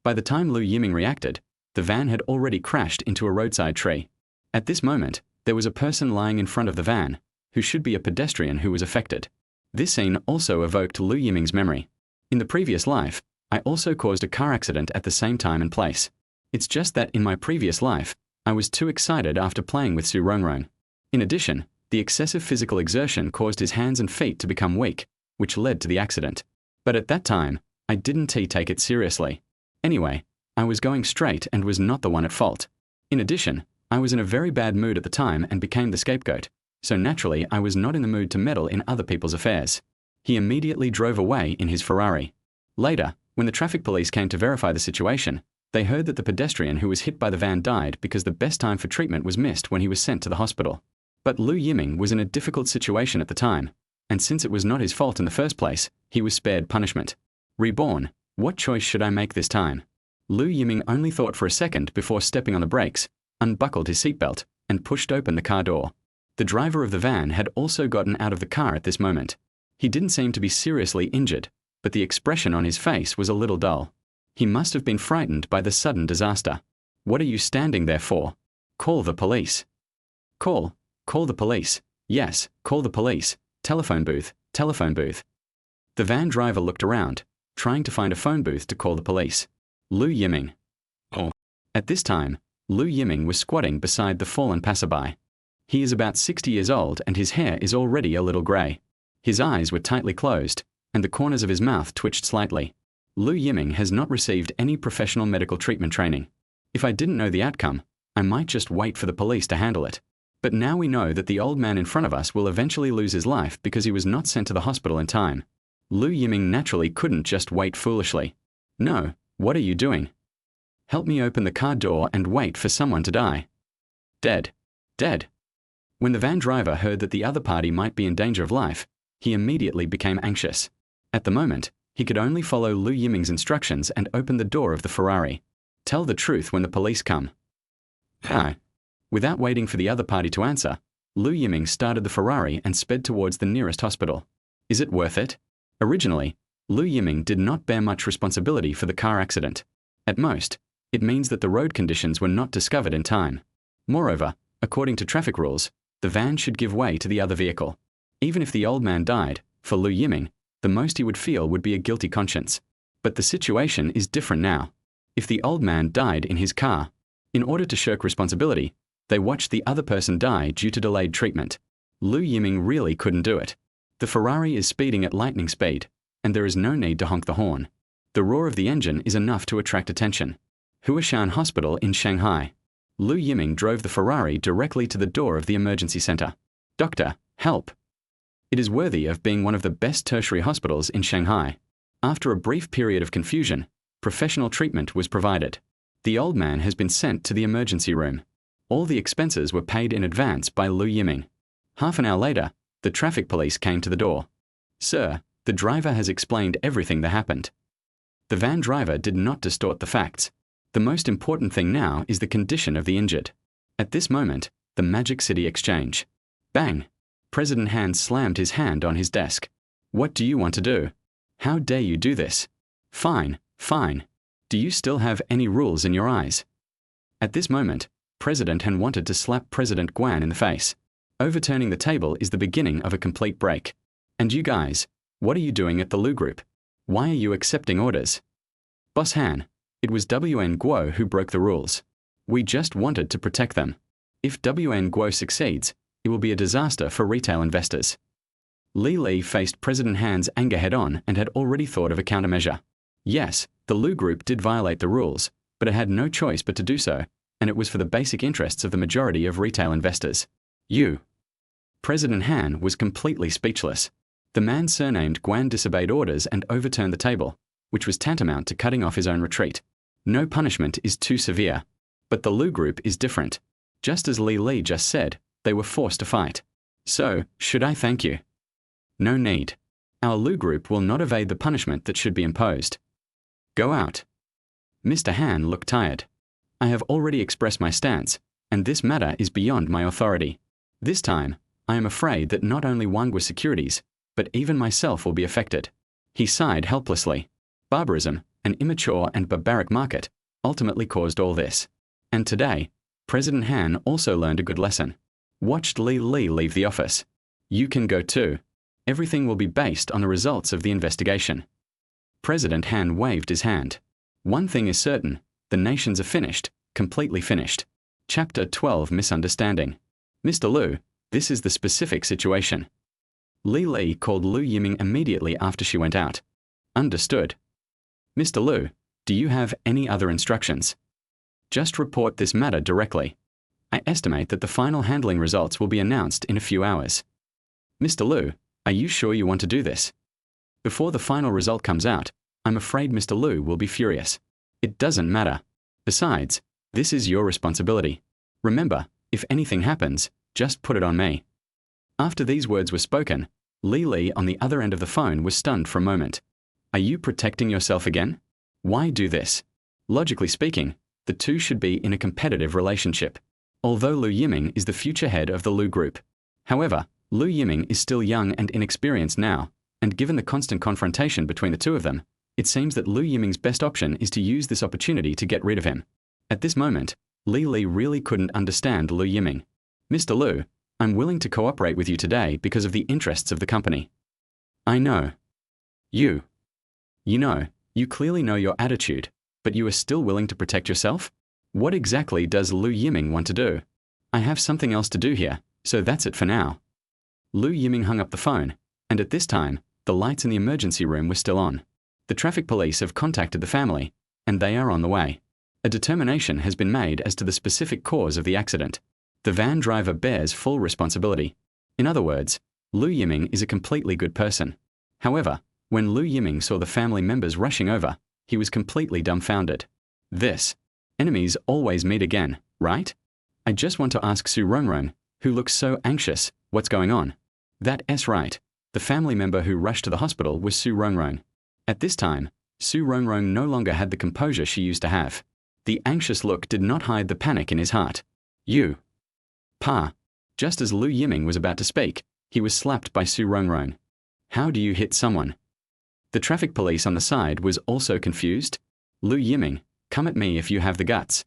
By the time Lu Yiming reacted, the van had already crashed into a roadside tree. At this moment, there was a person lying in front of the van, who should be a pedestrian who was affected. This scene also evoked Lu Yiming's memory. In the previous life, I also caused a car accident at the same time and place. It's just that in my previous life, I was too excited after playing with Su Rongrong. In addition, the excessive physical exertion caused his hands and feet to become weak, which led to the accident. But at that time, I didn't take it seriously. Anyway, I was going straight and was not the one at fault. In addition, I was in a very bad mood at the time and became the scapegoat, so naturally I was not in the mood to meddle in other people's affairs. He immediately drove away in his Ferrari. Later, when the traffic police came to verify the situation, they heard that the pedestrian who was hit by the van died because the best time for treatment was missed when he was sent to the hospital. But Lu Yiming was in a difficult situation at the time, and since it was not his fault in the first place, he was spared punishment. Reborn, what choice should I make this time? Lu Yiming only thought for a second before stepping on the brakes, unbuckled his seatbelt, and pushed open the car door. The driver of the van had also gotten out of the car at this moment. He didn't seem to be seriously injured, but the expression on his face was a little dull. He must have been frightened by the sudden disaster. What are you standing there for? Call the police. Call the police. Yes, call the police. Telephone booth, telephone booth. The van driver looked around, trying to find a phone booth to call the police. Lu Yiming. Oh. At this time, Lu Yiming was squatting beside the fallen passerby. He is about 60 years old and his hair is already a little grey. His eyes were tightly closed, and the corners of his mouth twitched slightly. Lu Yiming has not received any professional medical treatment training. If I didn't know the outcome, I might just wait for the police to handle it. But now we know that the old man in front of us will eventually lose his life because he was not sent to the hospital in time. Lu Yiming naturally couldn't just wait foolishly. No, what are you doing? Help me open the car door and wait for someone to die. Dead. Dead. When the van driver heard that the other party might be in danger of life, he immediately became anxious. At the moment, he could only follow Lu Yiming's instructions and open the door of the Ferrari. Tell the truth when the police come. No. Without waiting for the other party to answer, Lu Yiming started the Ferrari and sped towards the nearest hospital. Is it worth it? Originally, Lu Yiming did not bear much responsibility for the car accident. At most, it means that the road conditions were not discovered in time. Moreover, according to traffic rules, the van should give way to the other vehicle. Even if the old man died, for Lu Yiming, the most he would feel would be a guilty conscience. But the situation is different now. If the old man died in his car, in order to shirk responsibility, they watched the other person die due to delayed treatment. Lu Yiming really couldn't do it. The Ferrari is speeding at lightning speed, and there is no need to honk the horn. The roar of the engine is enough to attract attention. Huashan Hospital in Shanghai. Lu Yiming drove the Ferrari directly to the door of the emergency center. Doctor, help! It is worthy of being one of the best tertiary hospitals in Shanghai. After a brief period of confusion, professional treatment was provided. The old man has been sent to the emergency room. All the expenses were paid in advance by Lu Yiming. Half an hour later, the traffic police came to the door. Sir, the driver has explained everything that happened. The van driver did not distort the facts. The most important thing now is the condition of the injured. At this moment, the Magic City exchange. Bang! President Han slammed his hand on his desk. What do you want to do? How dare you do this? Fine, fine. Do you still have any rules in your eyes? At this moment, President Han wanted to slap President Guan in the face. Overturning the table is the beginning of a complete break. And you guys, what are you doing at the Lu Group? Why are you accepting orders? Boss Han, it was WN Guo who broke the rules. We just wanted to protect them. If WN Guo succeeds, it will be a disaster for retail investors. Li faced President Han's anger head-on and had already thought of a countermeasure. Yes, the Lu Group did violate the rules, but it had no choice but to do so, and it was for the basic interests of the majority of retail investors. President Han was completely speechless. The man surnamed Guan disobeyed orders and overturned the table, which was tantamount to cutting off his own retreat. No punishment is too severe. But the Lu Group is different. Just as Li just said, they were forced to fight. So, should I thank you? No need. Our Lu Group will not evade the punishment that should be imposed. Go out. Mr. Han looked tired. I have already expressed my stance, and this matter is beyond my authority. This time, I am afraid that not only Wanghua Securities, but even myself will be affected. He sighed helplessly. Barbarism, an immature and barbaric market, ultimately caused all this. And today, President Han also learned a good lesson. Watched Li leave the office. You can go too. Everything will be based on the results of the investigation. President Han waved his hand. One thing is certain, the nations are finished, completely finished. Chapter 12 Misunderstanding. Mr. Lu, this is the specific situation. Li called Lu Yiming immediately after she went out. Understood. Mr. Lu, do you have any other instructions? Just report this matter directly. I estimate that the final handling results will be announced in a few hours. Mr. Lu, are you sure you want to do this? Before the final result comes out, I'm afraid Mr. Lu will be furious. It doesn't matter. Besides, this is your responsibility. Remember, if anything happens, just put it on me. After these words were spoken, Li on the other end of the phone was stunned for a moment. Are you protecting yourself again? Why do this? Logically speaking, the two should be in a competitive relationship. Although Lu Yiming is the future head of the Lu Group. However, Lu Yiming is still young and inexperienced now, and given the constant confrontation between the two of them, it seems that Lu Yiming's best option is to use this opportunity to get rid of him. At this moment, Li really couldn't understand Lu Yiming. Mr. Lu, I'm willing to cooperate with you today because of the interests of the company. I know. You know, you clearly know your attitude, but you are still willing to protect yourself? What exactly does Lu Yiming want to do? I have something else to do here, so that's it for now. Lu Yiming hung up the phone, and at this time, the lights in the emergency room were still on. The traffic police have contacted the family, and they are on the way. A determination has been made as to the specific cause of the accident. The van driver bears full responsibility. In other words, Lu Yiming is a completely good person. However, when Lu Yiming saw the family members rushing over, he was completely dumbfounded. Enemies always meet again, right? I just want to ask Su Rongrong, who looks so anxious, what's going on? That's right. The family member who rushed to the hospital was Su Rongrong. At this time, Su Rongrong no longer had the composure she used to have. The anxious look did not hide the panic in his heart. Pa. Just as Lu Yiming was about to speak, he was slapped by Su Rongrong. How do you hit someone? The traffic police on the side was also confused. Lu Yiming, come at me if you have the guts.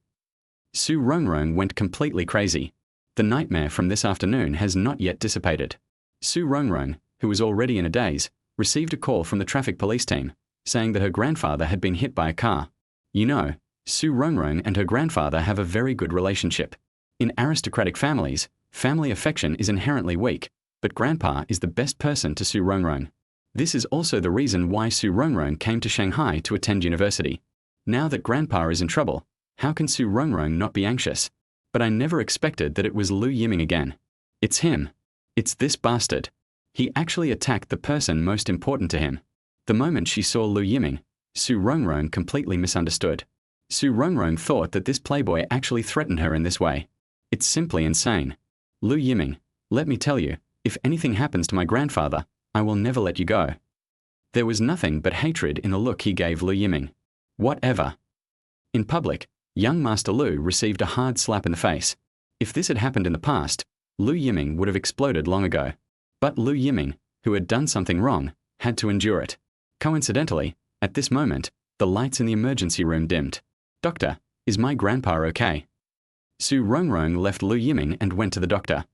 Su Rongrong went completely crazy. The nightmare from this afternoon has not yet dissipated. Su Rongrong, who was already in a daze, received a call from the traffic police team, saying that her grandfather had been hit by a car. You know, Su Rongrong and her grandfather have a very good relationship. In aristocratic families, family affection is inherently weak, but Grandpa is the best person to Su Rongrong. This is also the reason why Su Rongrong came to Shanghai to attend university. Now that Grandpa is in trouble, how can Su Rongrong not be anxious? But I never expected that it was Lu Yiming again. It's him. It's this bastard. He actually attacked the person most important to him. The moment she saw Lu Yiming, Su Rongrong completely misunderstood. Su Rongrong thought that this playboy actually threatened her in this way. It's simply insane. Lu Yiming, let me tell you, if anything happens to my grandfather, I will never let you go. There was nothing but hatred in the look he gave Lu Yiming. Whatever. In public, young Master Lu received a hard slap in the face. If this had happened in the past, Lu Yiming would have exploded long ago. But Lu Yiming, who had done something wrong, had to endure it. Coincidentally, at this moment, the lights in the emergency room dimmed. "Doctor, is my grandpa okay?" Su Rongrong left Lu Yiming and went to the doctor.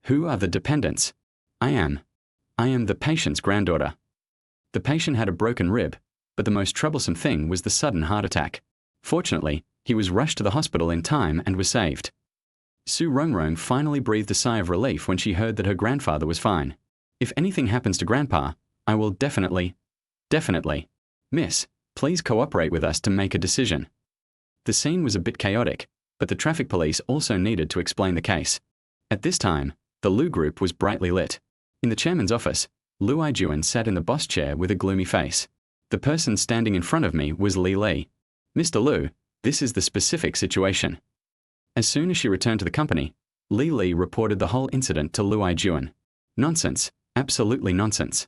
"Who are the dependents?" I am the patient's granddaughter." The patient had a broken rib, but the most troublesome thing was the sudden heart attack. Fortunately, he was rushed to the hospital in time and was saved. Su Rongrong finally breathed a sigh of relief when she heard that her grandfather was fine. "If anything happens to Grandpa, I will definitely. Miss, please cooperate with us to make a decision." The scene was a bit chaotic, but the traffic police also needed to explain the case. At this time, the Lu group was brightly lit. In the chairman's office, Lu Yiming sat in the boss chair with a gloomy face. The person standing in front of me was Li. "Mr. Lu, this is the specific situation." As soon as she returned to the company, Li reported the whole incident to Lu Yiming. "Nonsense, absolutely nonsense."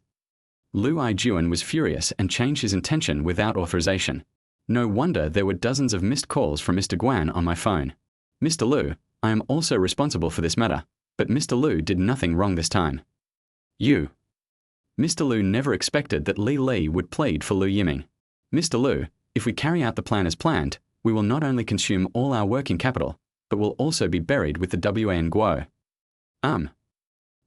Lu Yiming was furious and changed his intention without authorization. No wonder there were dozens of missed calls from Mr. Guan on my phone. "Mr. Lu, I am also responsible for this matter, but Mr. Lu did nothing wrong this time." "You." Mr. Lu never expected that Li would plead for Lu Yiming. "Mr. Lu, if we carry out the plan as planned, we will not only consume all our working capital, but will also be buried with the Wan Guo."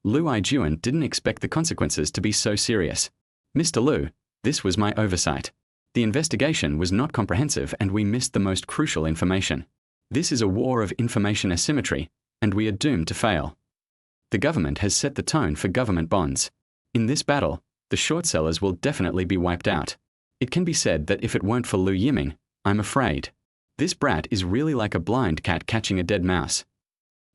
Lu Yiming didn't expect the consequences to be so serious. "Mr. Lu, this was my oversight. The investigation was not comprehensive and we missed the most crucial information. This is a war of information asymmetry, and we are doomed to fail. The government has set the tone for government bonds. In this battle, the short sellers will definitely be wiped out. It can be said that if it weren't for Lu Yiming, I'm afraid. This brat is really like a blind cat catching a dead mouse."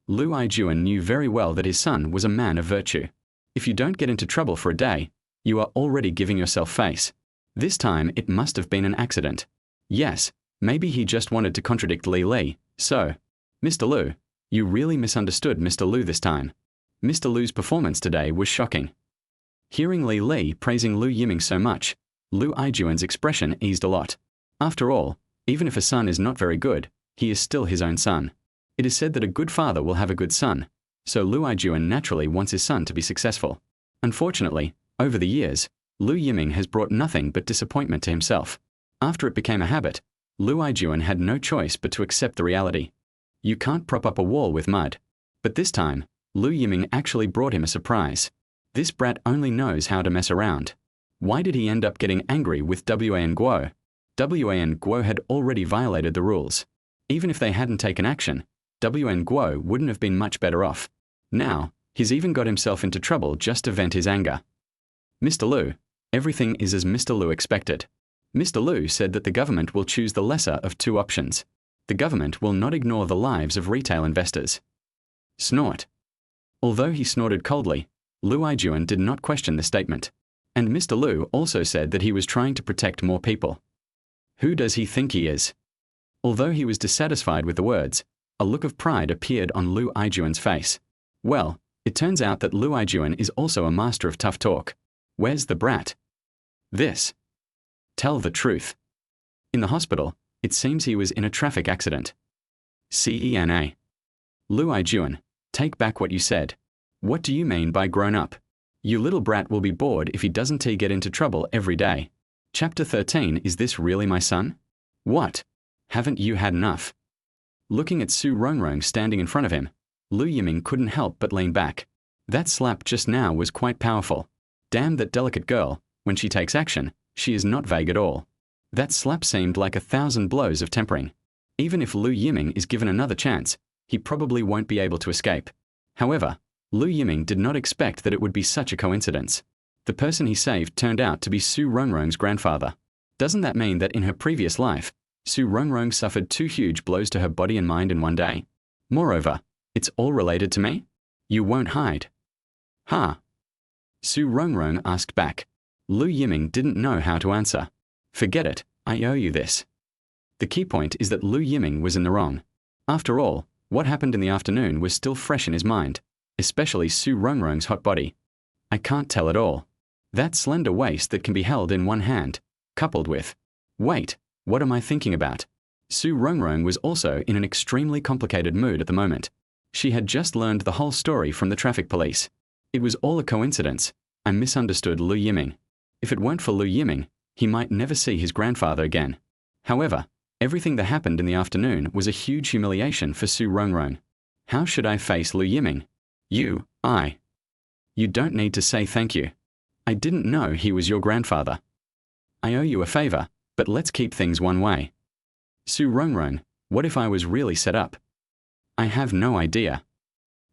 Lu Yiming knew very well that his son was a man of virtue. If you don't get into trouble for a day, you are already giving yourself face. This time it must have been an accident. Yes, maybe he just wanted to contradict Li. So, "Mr. Lu, you really misunderstood Mr. Lu this time. Mr. Lu's performance today was shocking." Hearing Li praising Lu Yiming so much, Lu Yiming's expression eased a lot. After all, even if a son is not very good, he is still his own son. It is said that a good father will have a good son, so Lu Yiming naturally wants his son to be successful. Unfortunately, over the years, Lu Yiming has brought nothing but disappointment to himself. After it became a habit, Lu Yiming had no choice but to accept the reality. You can't prop up a wall with mud. But this time, Lu Yiming actually brought him a surprise. This brat only knows how to mess around. Why did he end up getting angry with Wan Guo? Wan Guo had already violated the rules. Even if they hadn't taken action, Wan Guo wouldn't have been much better off. Now, he's even got himself into trouble just to vent his anger. "Mr. Lu, everything is as Mr. Lu expected. Mr. Lu said that the government will choose the lesser of two options. The government will not ignore the lives of retail investors." Snort. Although he snorted coldly, Lu Yiming did not question the statement. And Mr. Lu also said that he was trying to protect more people. Who does he think he is? Although he was dissatisfied with the words, a look of pride appeared on Lu Yiming's face. Well, it turns out that Lu Yiming is also a master of tough talk. Where's the brat? This. Tell the truth. In the hospital, it seems he was in a traffic accident. CENA. Lu Yiming, take back what you said. What do you mean by grown up? You little brat will be bored if he doesn't get into trouble every day. Chapter 13. Is this really my son? What? Haven't you had enough? Looking at Su Rongrong standing in front of him, Lu Yiming couldn't help but lean back. That slap just now was quite powerful. Damn that delicate girl, when she takes action, she is not vague at all. That slap seemed like 1,000 blows of tempering. Even if Lu Yiming is given another chance, he probably won't be able to escape. However, Lu Yiming did not expect that it would be such a coincidence. The person he saved turned out to be Su Rongrong's grandfather. Doesn't that mean that in her previous life, Su Rongrong suffered 2 huge blows to her body and mind in one day? Moreover, it's all related to me? You won't hide. Ha! Su Rongrong asked back. Lu Yiming didn't know how to answer. Forget it, I owe you this. The key point is that Lu Yiming was in the wrong. After all, what happened in the afternoon was still fresh in his mind, especially Su Rongrong's hot body. I can't tell at all. That slender waist that can be held in one hand, coupled with, wait, what am I thinking about? Su Rongrong was also in an extremely complicated mood at the moment. She had just learned the whole story from the traffic police. It was all a coincidence. I misunderstood Lu Yiming. If it weren't for Lu Yiming, He might never see his grandfather again. However, everything that happened in the afternoon was a huge humiliation for Su Rongrong. How should I face Lu Yiming? You don't need to say thank you. I didn't know he was your grandfather. I owe you a favor, but let's keep things one way. Su Rongrong, what if I was really set up? I have no idea.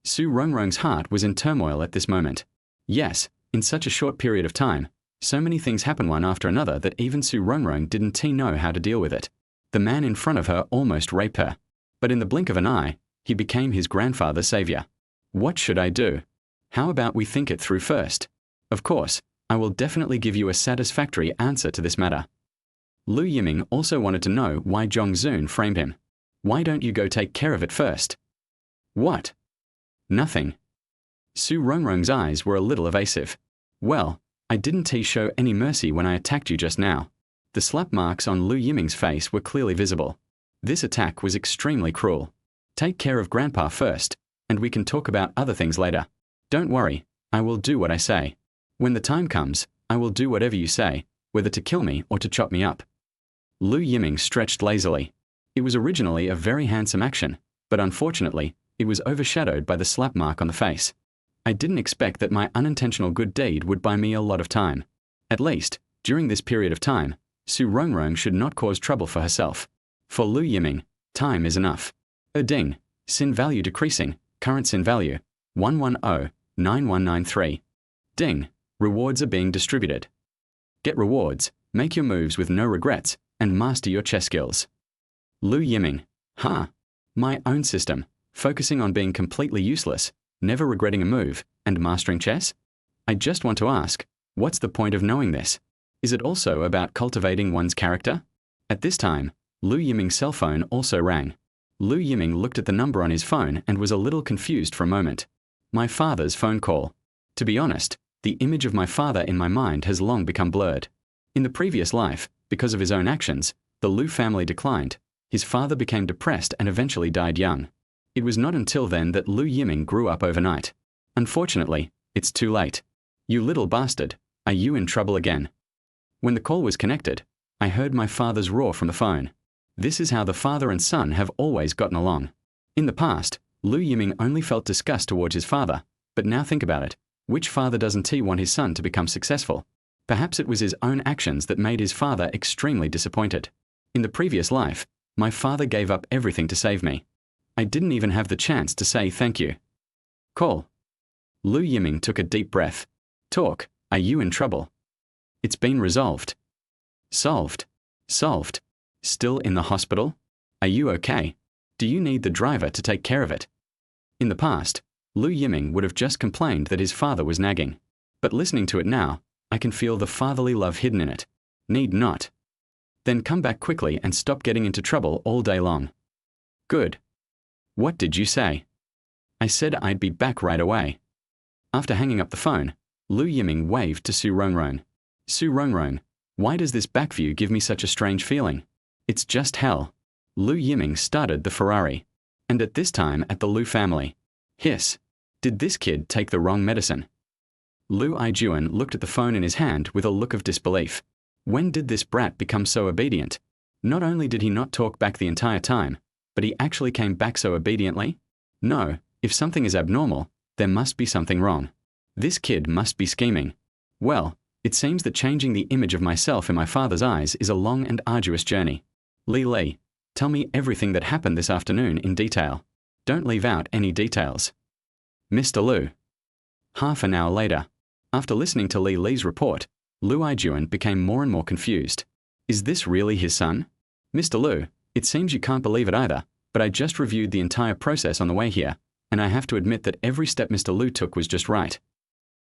Su Rongrong's heart was in turmoil at this moment. Yes, in such a short period of time, so many things happened one after another that even Su Rongrong didn't know how to deal with it. The man in front of her almost raped her. But in the blink of an eye, he became his grandfather's savior. What should I do? How about we think it through first? Of course, I will definitely give you a satisfactory answer to this matter. Lu Yiming also wanted to know why Zhongzun framed him. Why don't you go take care of it first? What? Nothing. Su Rongrong's eyes were a little evasive. Well, I didn't show any mercy when I attacked you just now. The slap marks on Lu Yiming's face were clearly visible. This attack was extremely cruel. Take care of Grandpa first, and we can talk about other things later. Don't worry, I will do what I say. When the time comes, I will do whatever you say, whether to kill me or to chop me up. Lu Yiming stretched lazily. It was originally a very handsome action, but unfortunately, it was overshadowed by the slap mark on the face. I didn't expect that my unintentional good deed would buy me a lot of time. At least, during this period of time, Su Rongrong should not cause trouble for herself. For Lu Yiming, time is enough. Ding, sin value decreasing, current sin value, 110-9193. Ding, rewards are being distributed. Get rewards, make your moves with no regrets, and master your chess skills. Lu Yiming, my own system, focusing on being completely useless, never regretting a move, and mastering chess? I just want to ask, what's the point of knowing this? Is it also about cultivating one's character? At this time, Lu Yiming's cell phone also rang. Lu Yiming looked at the number on his phone and was a little confused for a moment. My father's phone call. To be honest, the image of my father in my mind has long become blurred. In the previous life, because of his own actions, the Lu family declined. His father became depressed and eventually died young. It was not until then that Lu Yiming grew up overnight. Unfortunately, it's too late. You little bastard, are you in trouble again? When the call was connected, I heard my father's roar from the phone. This is how the father and son have always gotten along. In the past, Lu Yiming only felt disgust towards his father, but now think about it. Which father doesn't he want his son to become successful? Perhaps it was his own actions that made his father extremely disappointed. In the previous life, my father gave up everything to save me. I didn't even have the chance to say thank you. Call. Lu Yiming took a deep breath. Talk, are you in trouble? It's been resolved. Solved. Solved. Still in the hospital? Are you okay? Do you need the driver to take care of it? In the past, Lu Yiming would have just complained that his father was nagging. But listening to it now, I can feel the fatherly love hidden in it. Need not. Then come back quickly and stop getting into trouble all day long. Good. What did you say? I said I'd be back right away. After hanging up the phone, Lu Yiming waved to Su Rongrong. Su Rongrong, why does this back view give me such a strange feeling? It's just hell. Lu Yiming started the Ferrari. And at this time at the Lu family. Hiss. Did this kid take the wrong medicine? Lu Yijuan looked at the phone in his hand with a look of disbelief. When did this brat become so obedient? Not only did he not talk back the entire time, but he actually came back so obediently? No, if something is abnormal, there must be something wrong. This kid must be scheming. Well, it seems that changing the image of myself in my father's eyes is a long and arduous journey. Li, tell me everything that happened this afternoon in detail. Don't leave out any details. Mr. Lu. Half an hour later, after listening to Li's report, Lu Yijuan became more and more confused. Is this really his son? Mr. Lu, it seems you can't believe it either, but I just reviewed the entire process on the way here, and I have to admit that every step Mr. Lu took was just right.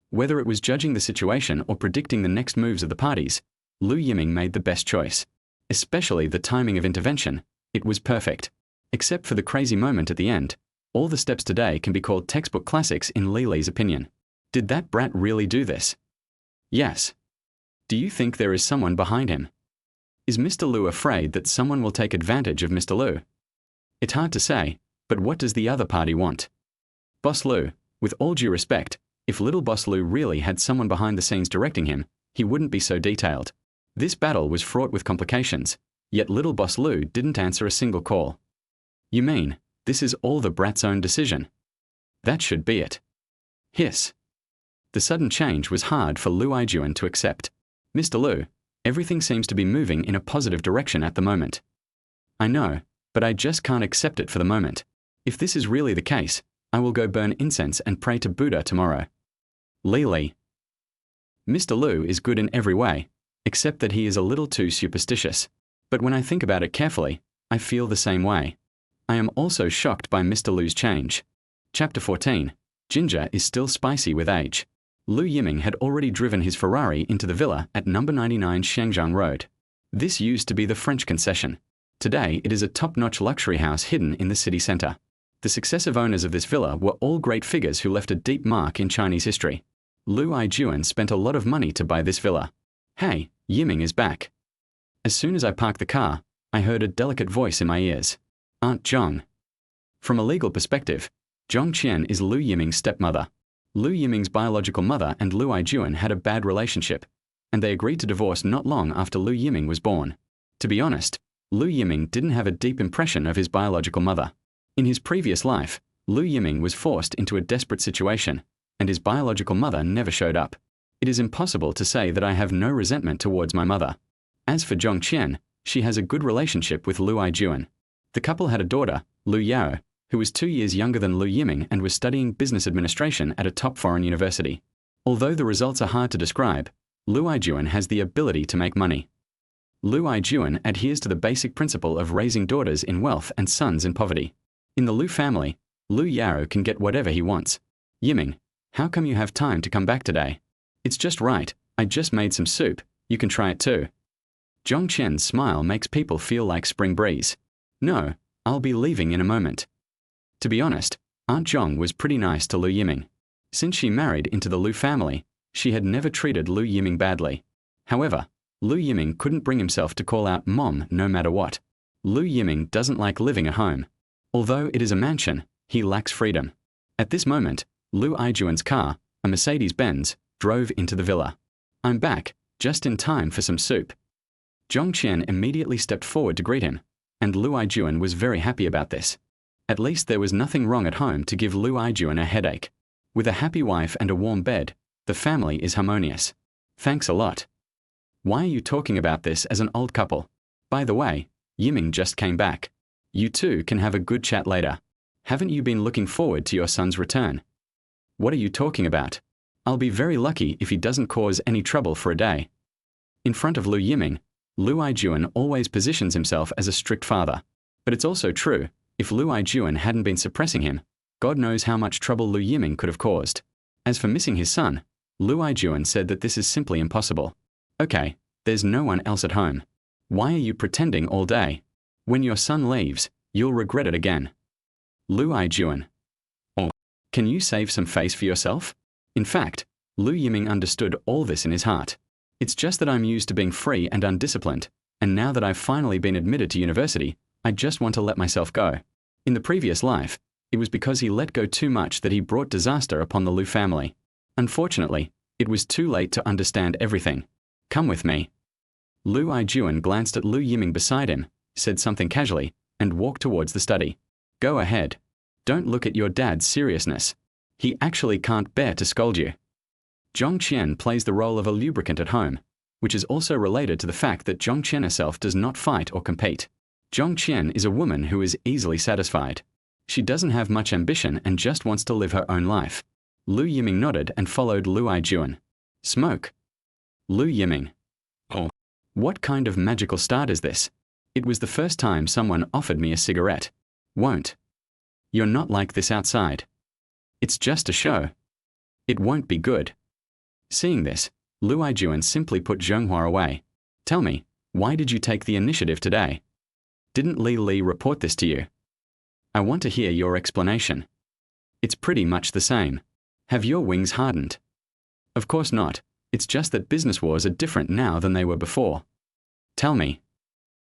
Whether it was judging the situation or predicting the next moves of the parties, Lu Yiming made the best choice. Especially the timing of intervention, it was perfect. Except for the crazy moment at the end, all the steps today can be called textbook classics in Li's opinion. Did that brat really do this? Yes. Do you think there is someone behind him? Is Mr. Lu afraid that someone will take advantage of Mr. Lu? It's hard to say, but what does the other party want? Boss Lu, with all due respect, if little Boss Lu really had someone behind the scenes directing him, he wouldn't be so detailed. This battle was fraught with complications, yet little boss Lu didn't answer a single call. You mean, this is all the brat's own decision? That should be it. Hiss. The sudden change was hard for Lu Yiming to accept. Mr. Lu, everything seems to be moving in a positive direction at the moment. I know, but I just can't accept it for the moment. If this is really the case, I will go burn incense and pray to Buddha tomorrow. Li. Mr. Lu is good in every way, except that he is a little too superstitious. But when I think about it carefully, I feel the same way. I am also shocked by Mr. Lu's change. Chapter 14. Ginger is still spicy with age. Lu Yiming had already driven his Ferrari into the villa at number 99 Shangjiang Road. This used to be the French concession. Today it is a top-notch luxury house hidden in the city center. The successive owners of this villa were all great figures who left a deep mark in Chinese history. Lu Yiming spent a lot of money to buy this villa. Hey, Yiming is back. As soon as I parked the car, I heard a delicate voice in my ears. Aunt Zhong. From a legal perspective, Zhong Qian is Lu Yiming's stepmother. Lu Yiming's biological mother and Lu Yiming had a bad relationship, and they agreed to divorce not long after Lu Yiming was born. To be honest, Lu Yiming didn't have a deep impression of his biological mother. In his previous life, Lu Yiming was forced into a desperate situation, and his biological mother never showed up. It is impossible to say that I have no resentment towards my mother. As for Zhong Qian, she has a good relationship with Lu Yiming. The couple had a daughter, Lu Yao, who was 2 years younger than Lu Yiming and was studying business administration at a top foreign university. Although the results are hard to describe, Lu Yiming has the ability to make money. Lu Yiming adheres to the basic principle of raising daughters in wealth and sons in poverty. In the Lu family, Lu Yao can get whatever he wants. Yiming, how come you have time to come back today? It's just right, I just made some soup, you can try it too. Zhong Qian's smile makes people feel like spring breeze. No, I'll be leaving in a moment. To be honest, Aunt Zhong was pretty nice to Lu Yiming. Since she married into the Lu family, she had never treated Lu Yiming badly. However, Lu Yiming couldn't bring himself to call out Mom no matter what. Lu Yiming doesn't like living at home. Although it is a mansion, he lacks freedom. At this moment, Lu Yiming's car, a Mercedes-Benz, drove into the villa. I'm back, just in time for some soup. Zhong Qian immediately stepped forward to greet him, and Lu Yiming was very happy about this. At least there was nothing wrong at home to give Lu Yiming a headache. With a happy wife and a warm bed, the family is harmonious. Thanks a lot. Why are you talking about this as an old couple? By the way, Yiming just came back. You two can have a good chat later. Haven't you been looking forward to your son's return? What are you talking about? I'll be very lucky if he doesn't cause any trouble for a day. In front of Lu Yiming, Lu Yiming always positions himself as a strict father. But it's also true, if Lu Yiming hadn't been suppressing him, God knows how much trouble Lu Yiming could have caused. As for missing his son, Lu Yiming said that this is simply impossible. Okay, there's no one else at home. Why are you pretending all day? When your son leaves, you'll regret it again. Lu Yiming. Oh, can you save some face for yourself? In fact, Lu Yiming understood all this in his heart. It's just that I'm used to being free and undisciplined, and now that I've finally been admitted to university, I just want to let myself go. In the previous life, it was because he let go too much that he brought disaster upon the Lu family. Unfortunately, it was too late to understand everything. Come with me. Lu Yiming glanced at Lu Yiming beside him, said something casually, and walked towards the study. Go ahead. Don't look at your dad's seriousness. He actually can't bear to scold you. Zhong Qian plays the role of a lubricant at home, which is also related to the fact that Zhong Qian herself does not fight or compete. Zhong Qian is a woman who is easily satisfied. She doesn't have much ambition and just wants to live her own life. Lu Yiming nodded and followed Lu Yiming. Smoke. Lu Yiming. Oh. What kind of magical start is this? It was the first time someone offered me a cigarette. Won't. You're not like this outside. It's just a show. It won't be good. Seeing this, Lu Yiming simply put Zhonghua away. Tell me, why did you take the initiative today? Didn't Li report this to you? I want to hear your explanation. It's pretty much the same. Have your wings hardened? Of course not. It's just that business wars are different now than they were before. Tell me.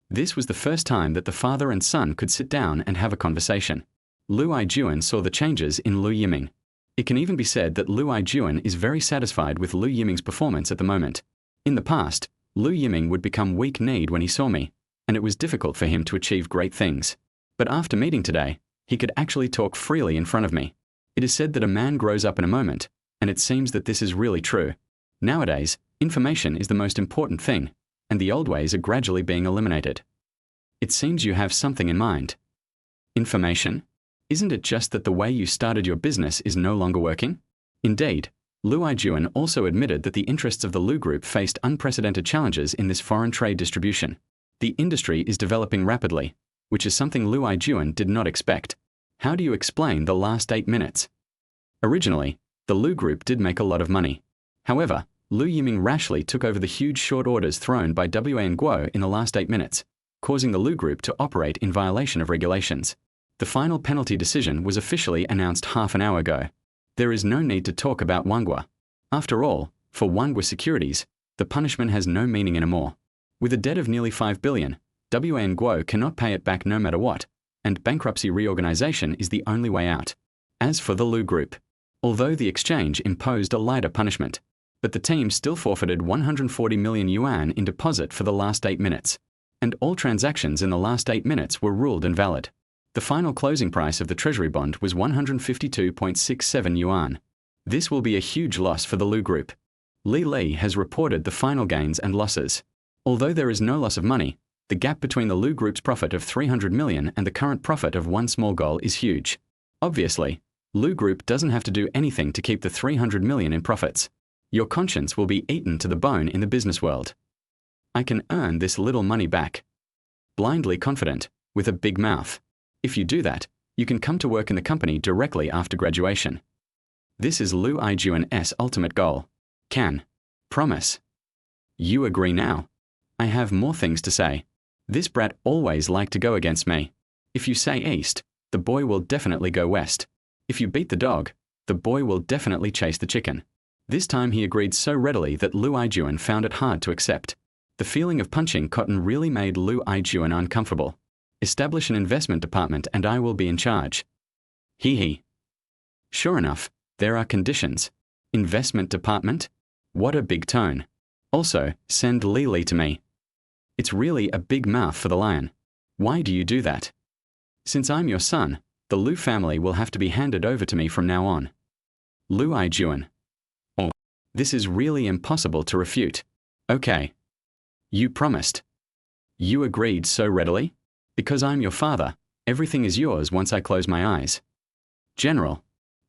This was the first time that the father and son could sit down and have a conversation. Lu Yiming saw the changes in Lu Yiming. It can even be said that Lu Yiming is very satisfied with Lu Yiming's performance at the moment. In the past, Lu Yiming would become weak-kneed when he saw me, and it was difficult for him to achieve great things. But after meeting today, he could actually talk freely in front of me. It is said that a man grows up in a moment, and it seems that this is really true. Nowadays, information is the most important thing, and the old ways are gradually being eliminated. It seems you have something in mind. Information? Isn't it just that the way you started your business is no longer working? Indeed, Lu Yiming also admitted that the interests of the Lu Group faced unprecedented challenges in this foreign trade distribution. The industry is developing rapidly, which is something Lu Yiming did not expect. How do you explain the last 8 minutes? Originally, the Lu Group did make a lot of money. However, Lu Yiming rashly took over the huge short orders thrown by Wan Guo in the last 8 minutes, causing the Lu Group to operate in violation of regulations. The final penalty decision was officially announced half an hour ago. There is no need to talk about manhwa. After all, for manhwa securities, the punishment has no meaning anymore. With a debt of nearly 5 billion, Wan Guo cannot pay it back no matter what, and bankruptcy reorganization is the only way out. As for the Lu Group, although the exchange imposed a lighter punishment, but the team still forfeited 140 million yuan in deposit for the last 8 minutes, and all transactions in the last 8 minutes were ruled invalid. The final closing price of the treasury bond was 152.67 yuan. This will be a huge loss for the Lu Group. Li has reported the final gains and losses. Although there is no loss of money, the gap between the Lu Group's profit of 300 million and the current profit of one small goal is huge. Obviously, Lu Group doesn't have to do anything to keep the 300 million in profits. Your conscience will be eaten to the bone in the business world. I can earn this little money back. Blindly confident, with a big mouth. If you do that, you can come to work in the company directly after graduation. This is Lu Yiming's ultimate goal. Can. Promise. You agree now? I have more things to say. This brat always liked to go against me. If you say east, the boy will definitely go west. If you beat the dog, the boy will definitely chase the chicken. This time he agreed so readily that Lu Yiming found it hard to accept. The feeling of punching cotton really made Lu Yiming uncomfortable. Establish an investment department and I will be in charge. He. Sure enough, there are conditions. Investment department? What a big tone. Also, send Li to me. It's really a big mouth for the lion. Why do you do that? Since I'm your son, the Lu family will have to be handed over to me from now on. Lu Yiming. Oh, this is really impossible to refute. Okay. You promised. You agreed so readily? Because I'm your father, everything is yours once I close my eyes. General.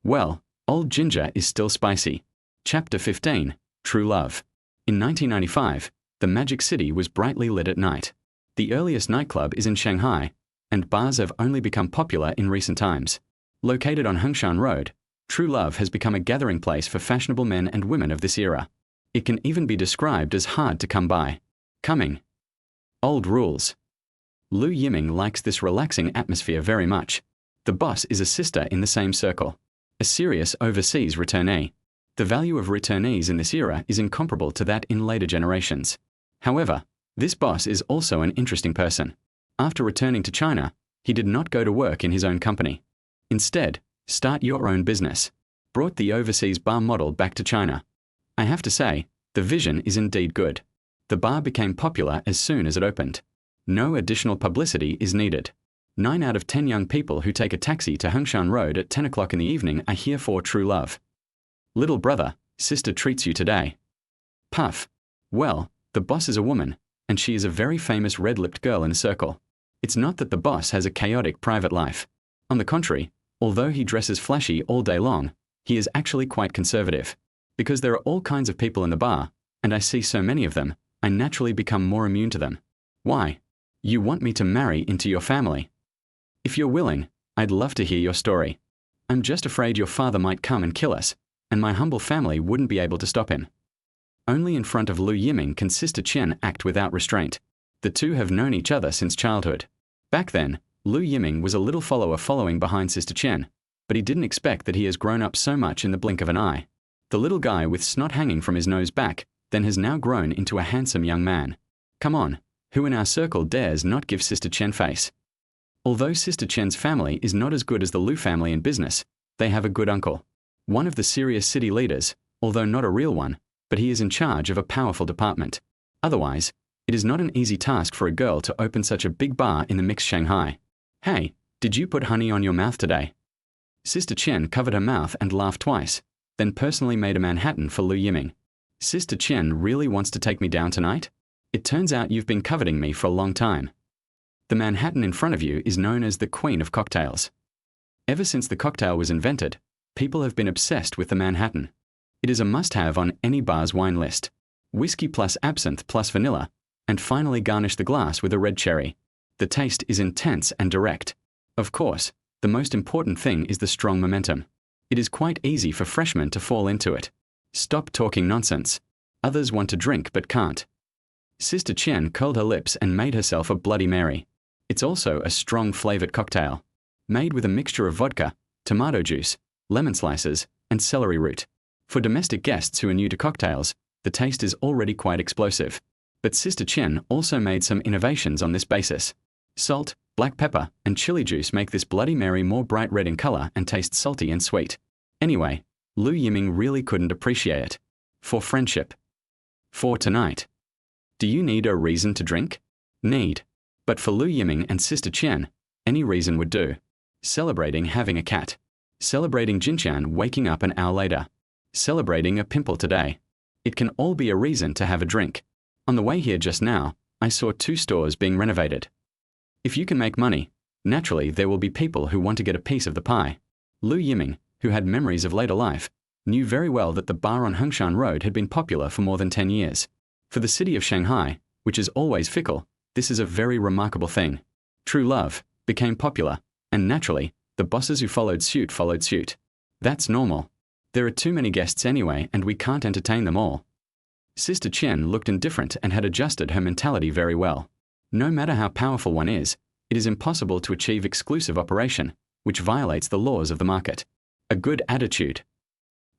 Well, old ginger is still spicy. Chapter 15, True Love. In 1995, the Magic City was brightly lit at night. The earliest nightclub is in Shanghai, and bars have only become popular in recent times. Located on Hengshan Road, True Love has become a gathering place for fashionable men and women of this era. It can even be described as hard to come by. Coming. Old rules. Lu Yiming likes this relaxing atmosphere very much. The boss is a sister in the same circle. A serious overseas returnee. The value of returnees in this era is incomparable to that in later generations. However, this boss is also an interesting person. After returning to China, he did not go to work in his own company. Instead, start your own business. Brought the overseas bar model back to China. I have to say, the vision is indeed good. The bar became popular as soon as it opened. No additional publicity is needed. 9 out of 10 young people who take a taxi to Hengshan Road at 10 o'clock in the evening are here for true love. Little brother, sister treats you today. Puff. Well, the boss is a woman, and she is a very famous red-lipped girl in a circle. It's not that the boss has a chaotic private life. On the contrary, although he dresses flashy all day long, he is actually quite conservative. Because there are all kinds of people in the bar, and I see so many of them, I naturally become more immune to them. Why? You want me to marry into your family? If you're willing, I'd love to hear your story. I'm just afraid your father might come and kill us, and my humble family wouldn't be able to stop him. Only in front of Lu Yiming can Sister Chen act without restraint. The two have known each other since childhood. Back then, Lu Yiming was a little follower following behind Sister Chen, but he didn't expect that he has grown up so much in the blink of an eye. The little guy with snot hanging from his nose back then has now grown into a handsome young man. Come on, who in our circle dares not give Sister Chen face? Although Sister Chen's family is not as good as the Lu family in business, they have a good uncle. One of the serious city leaders, although not a real one, but he is in charge of a powerful department. Otherwise, it is not an easy task for a girl to open such a big bar in the mixed Shanghai. Hey, did you put honey on your mouth today? Sister Chen covered her mouth and laughed twice, then personally made a Manhattan for Lu Yiming. Sister Chen really wants to take me down tonight? It turns out you've been coveting me for a long time. The Manhattan in front of you is known as the Queen of Cocktails. Ever since the cocktail was invented, people have been obsessed with the Manhattan. It is a must-have on any bar's wine list. Whiskey plus absinthe plus vanilla, and finally garnish the glass with a red cherry. The taste is intense and direct. Of course, the most important thing is the strong momentum. It is quite easy for freshmen to fall into it. Stop talking nonsense. Others want to drink but can't. Sister Chen curled her lips and made herself a Bloody Mary. It's also a strong flavored cocktail, made with a mixture of vodka, tomato juice, lemon slices, and celery root. For domestic guests who are new to cocktails, the taste is already quite explosive. But Sister Chen also made some innovations on this basis. Salt, black pepper, and chili juice make this Bloody Mary more bright red in color and taste salty and sweet. Anyway, Lu Yiming really couldn't appreciate it. For friendship. For tonight. Do you need a reason to drink? Need. But for Lu Yiming and Sister Chen, any reason would do. Celebrating having a cat. Celebrating Jinchan waking up an hour later. Celebrating a pimple today. It can all be a reason to have a drink. On the way here just now, I saw 2 stores being renovated. If you can make money, naturally there will be people who want to get a piece of the pie. Lu Yiming, who had memories of later life, knew very well that the bar on Hengshan Road had been popular for more than 10 years. For the city of Shanghai, which is always fickle, this is a very remarkable thing. True love became popular, and naturally, the bosses who followed suit. That's normal. There are too many guests anyway, and we can't entertain them all. Sister Chen looked indifferent and had adjusted her mentality very well. No matter how powerful one is, it is impossible to achieve exclusive operation, which violates the laws of the market. A good attitude.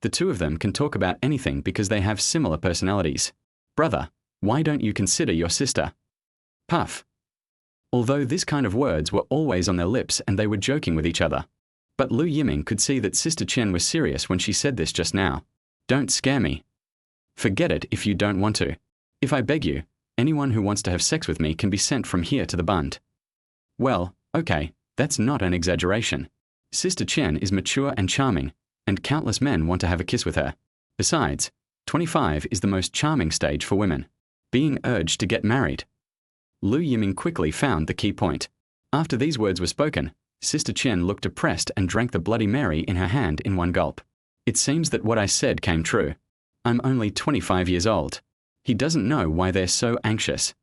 The two of them can talk about anything because they have similar personalities. Brother, why don't you consider your sister? Puff. Although this kind of words were always on their lips and they were joking with each other. But Lu Yiming could see that Sister Chen was serious when she said this just now. Don't scare me. Forget it if you don't want to. If I beg you, anyone who wants to have sex with me can be sent from here to the Bund. Well, okay, that's not an exaggeration. Sister Chen is mature and charming, and countless men want to have a kiss with her. Besides, 25 is the most charming stage for women. Being urged to get married. Lu Yiming quickly found the key point. After these words were spoken, Sister Chen looked depressed and drank the Bloody Mary in her hand in one gulp. It seems that what I said came true. I'm only 25 years old. He doesn't know why they're so anxious.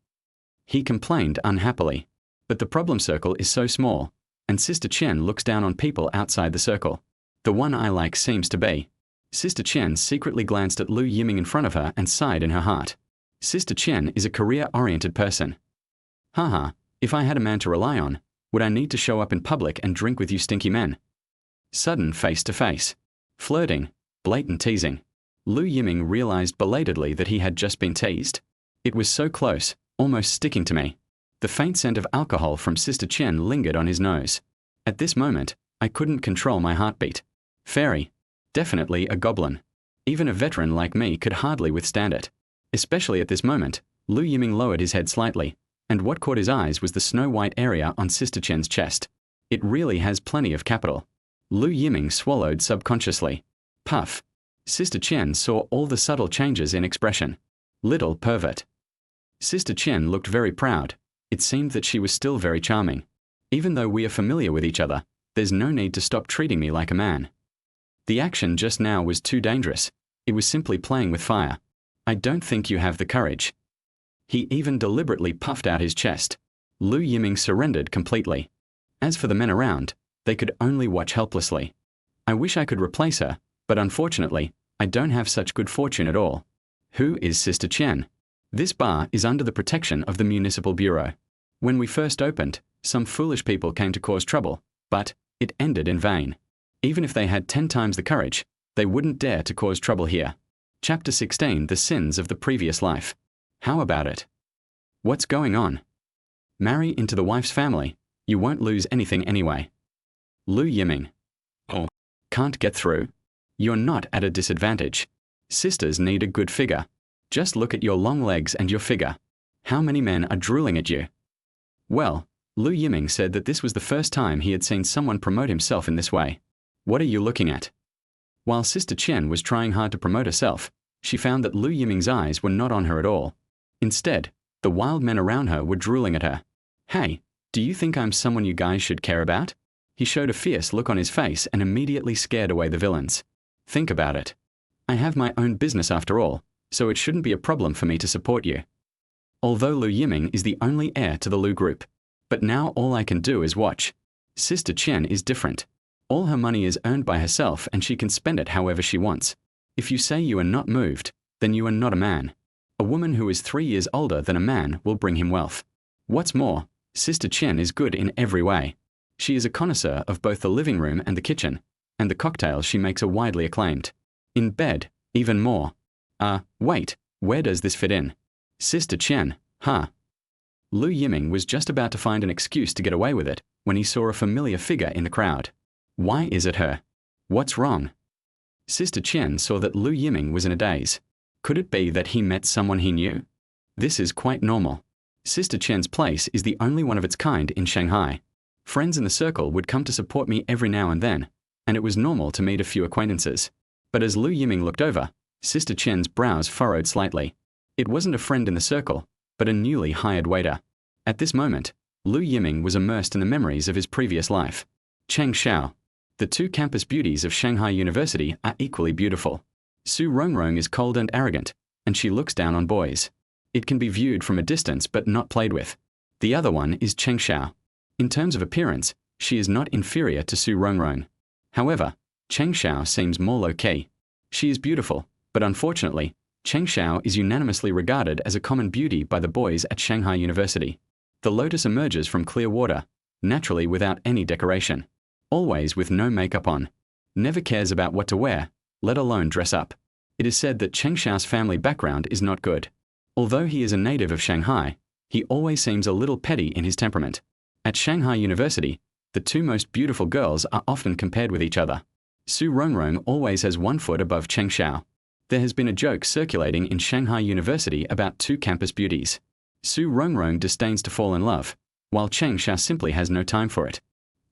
He complained unhappily. But the problem circle is so small, and Sister Chen looks down on people outside the circle. The one I like seems to be. Sister Chen secretly glanced at Lu Yiming in front of her and sighed in her heart. Sister Chen is a career-oriented person. Haha, if I had a man to rely on, would I need to show up in public and drink with you stinky men? Sudden face-to-face. Flirting. Blatant teasing. Lu Yiming realized belatedly that he had just been teased. It was so close, almost sticking to me. The faint scent of alcohol from Sister Chen lingered on his nose. At this moment, I couldn't control my heartbeat. Fairy. Definitely a goblin. Even a veteran like me could hardly withstand it. Especially at this moment, Lu Yiming lowered his head slightly, and what caught his eyes was the snow-white area on Sister Chen's chest. It really has plenty of capital. Lu Yiming swallowed subconsciously. Puff. Sister Chen saw all the subtle changes in expression. Little pervert. Sister Chen looked very proud. It seemed that she was still very charming. Even though we are familiar with each other, there's no need to stop treating me like a man. The action just now was too dangerous. It was simply playing with fire. I don't think you have the courage. He even deliberately puffed out his chest. Lu Yiming surrendered completely. As for the men around, they could only watch helplessly. I wish I could replace her, but unfortunately, I don't have such good fortune at all. Who is Sister Chen? This bar is under the protection of the Municipal Bureau. When we first opened, some foolish people came to cause trouble, but it ended in vain. Even if they had 10 times the courage, they wouldn't dare to cause trouble here. Chapter 16, The Sins of the Previous Life. How about it? What's going on? Marry into the wife's family. You won't lose anything anyway. Lu Yiming. Oh. Can't get through? You're not at a disadvantage. Sisters need a good figure. Just look at your long legs and your figure. How many men are drooling at you? Well, Lu Yiming said that this was the first time he had seen someone promote himself in this way. What are you looking at? While Sister Chen was trying hard to promote herself, she found that Lu Yiming's eyes were not on her at all. Instead, the wild men around her were drooling at her. Hey, do you think I'm someone you guys should care about? He showed a fierce look on his face and immediately scared away the villains. Think about it. I have my own business after all, so it shouldn't be a problem for me to support you. Although Lu Yiming is the only heir to the Lu group, but now all I can do is watch. Sister Chen is different. All her money is earned by herself and she can spend it however she wants. If you say you are not moved, then you are not a man. A woman who is 3 years older than a man will bring him wealth. What's more, Sister Chen is good in every way. She is a connoisseur of both the living room and the kitchen, and the cocktails she makes are widely acclaimed. In bed, even more. Wait, where does this fit in? Sister Chen, huh? Lu Yiming was just about to find an excuse to get away with it when he saw a familiar figure in the crowd. Why is it her? What's wrong? Sister Chen saw that Lu Yiming was in a daze. Could it be that he met someone he knew? This is quite normal. Sister Chen's place is the only one of its kind in Shanghai. Friends in the circle would come to support me every now and then, and it was normal to meet a few acquaintances. But as Lu Yiming looked over, Sister Chen's brows furrowed slightly. It wasn't a friend in the circle, but a newly hired waiter. At this moment, Lu Yiming was immersed in the memories of his previous life. Cheng Xiao. The two campus beauties of Shanghai University are equally beautiful. Su Rongrong is cold and arrogant, and she looks down on boys. It can be viewed from a distance but not played with. The other one is Cheng Xiao. In terms of appearance, she is not inferior to Su Rongrong. However, Cheng Xiao seems more low-key. She is beautiful, but unfortunately, Cheng Xiao is unanimously regarded as a common beauty by the boys at Shanghai University. The lotus emerges from clear water, naturally without any decoration. Always with no makeup on. Never cares about what to wear, let alone dress up. It is said that Cheng Xiao's family background is not good. Although he is a native of Shanghai, he always seems a little petty in his temperament. At Shanghai University, the two most beautiful girls are often compared with each other. Su Rongrong always has 1 foot above Cheng Xiao. There has been a joke circulating in Shanghai University about two campus beauties. Su Rongrong disdains to fall in love, while Cheng Xiao simply has no time for it.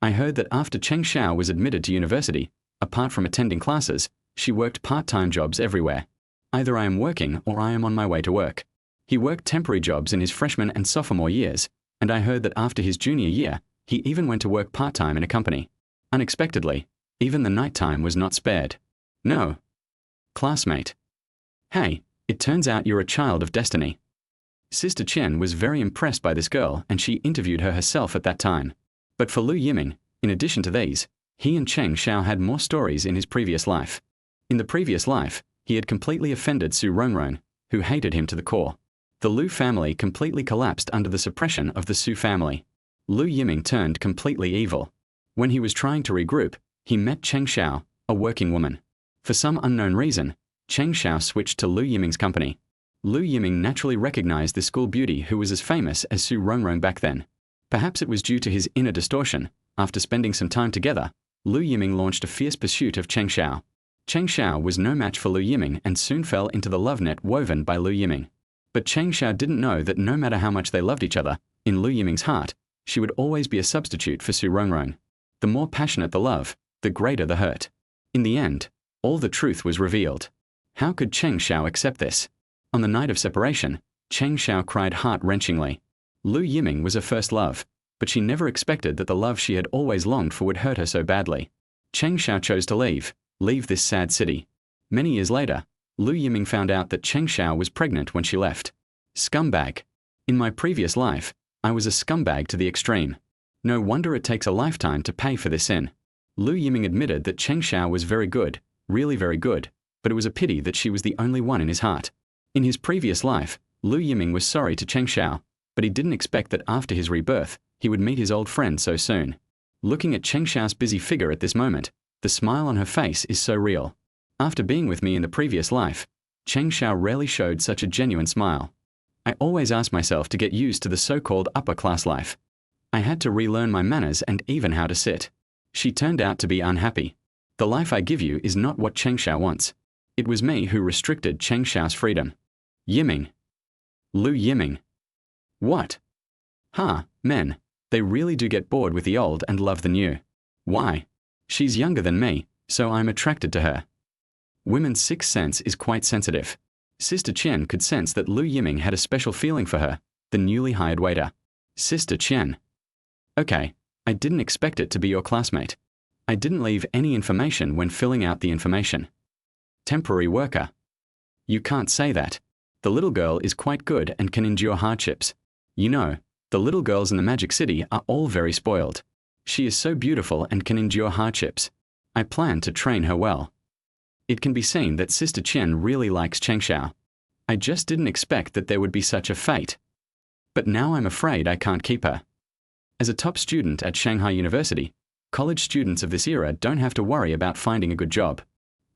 I heard that after Cheng Xiao was admitted to university, apart from attending classes, she worked part-time jobs everywhere. Either I am working or I am on my way to work. He worked temporary jobs in his freshman and sophomore years, and I heard that after his junior year, he even went to work part-time in a company. Unexpectedly, even the nighttime was not spared. No. Classmate. Hey, it turns out you're a child of destiny. Sister Chen was very impressed by this girl and she interviewed her herself at that time. But for Lu Yiming, in addition to these, he and Cheng Xiao had more stories in his previous life. In the previous life, he had completely offended Su Rongrong, who hated him to the core. The Lu family completely collapsed under the suppression of the Su family. Lu Yiming turned completely evil. When he was trying to regroup, he met Cheng Xiao, a working woman. For some unknown reason, Cheng Xiao switched to Lu Yiming's company. Lu Yiming naturally recognized the school beauty who was as famous as Su Rongrong back then. Perhaps it was due to his inner distortion. After spending some time together, Lu Yiming launched a fierce pursuit of Cheng Xiao. Cheng Xiao was no match for Lu Yiming and soon fell into the love net woven by Lu Yiming. But Cheng Xiao didn't know that no matter how much they loved each other, in Lu Yiming's heart, she would always be a substitute for Su Rongrong. The more passionate the love, the greater the hurt. In the end, all the truth was revealed. How could Cheng Xiao accept this? On the night of separation, Cheng Xiao cried heart-wrenchingly. Lu Yiming was her first love, but she never expected that the love she had always longed for would hurt her so badly. Cheng Xiao chose to leave this sad city. Many years later, Lu Yiming found out that Cheng Xiao was pregnant when she left. Scumbag. In my previous life, I was a scumbag to the extreme. No wonder it takes a lifetime to pay for this sin. Lu Yiming admitted that Cheng Xiao was very good, really very good, but it was a pity that she was the only one in his heart. In his previous life, Lu Yiming was sorry to Cheng Xiao, but he didn't expect that after his rebirth, he would meet his old friend so soon. Looking at Cheng Xiao's busy figure at this moment, the smile on her face is so real. After being with me in the previous life, Cheng Xiao rarely showed such a genuine smile. I always asked myself to get used to the so-called upper-class life. I had to relearn my manners and even how to sit. She turned out to be unhappy. The life I give you is not what Cheng Xiao wants. It was me who restricted Cheng Xiao's freedom. Yiming. Lu Yiming. What? Men. They really do get bored with the old and love the new. Why? She's younger than me, so I'm attracted to her. Women's sixth sense is quite sensitive. Sister Chen could sense that Lu Yiming had a special feeling for her, the newly hired waiter. Sister Chen. Okay, I didn't expect it to be your classmate. I didn't leave any information when filling out the information. Temporary worker. You can't say that. The little girl is quite good and can endure hardships. You know, the little girls in the Magic City are all very spoiled. She is so beautiful and can endure hardships. I plan to train her well. It can be seen that Sister Chen really likes Chengxiao. I just didn't expect that there would be such a fate. But now I'm afraid I can't keep her. As a top student at Shanghai University, college students of this era don't have to worry about finding a good job.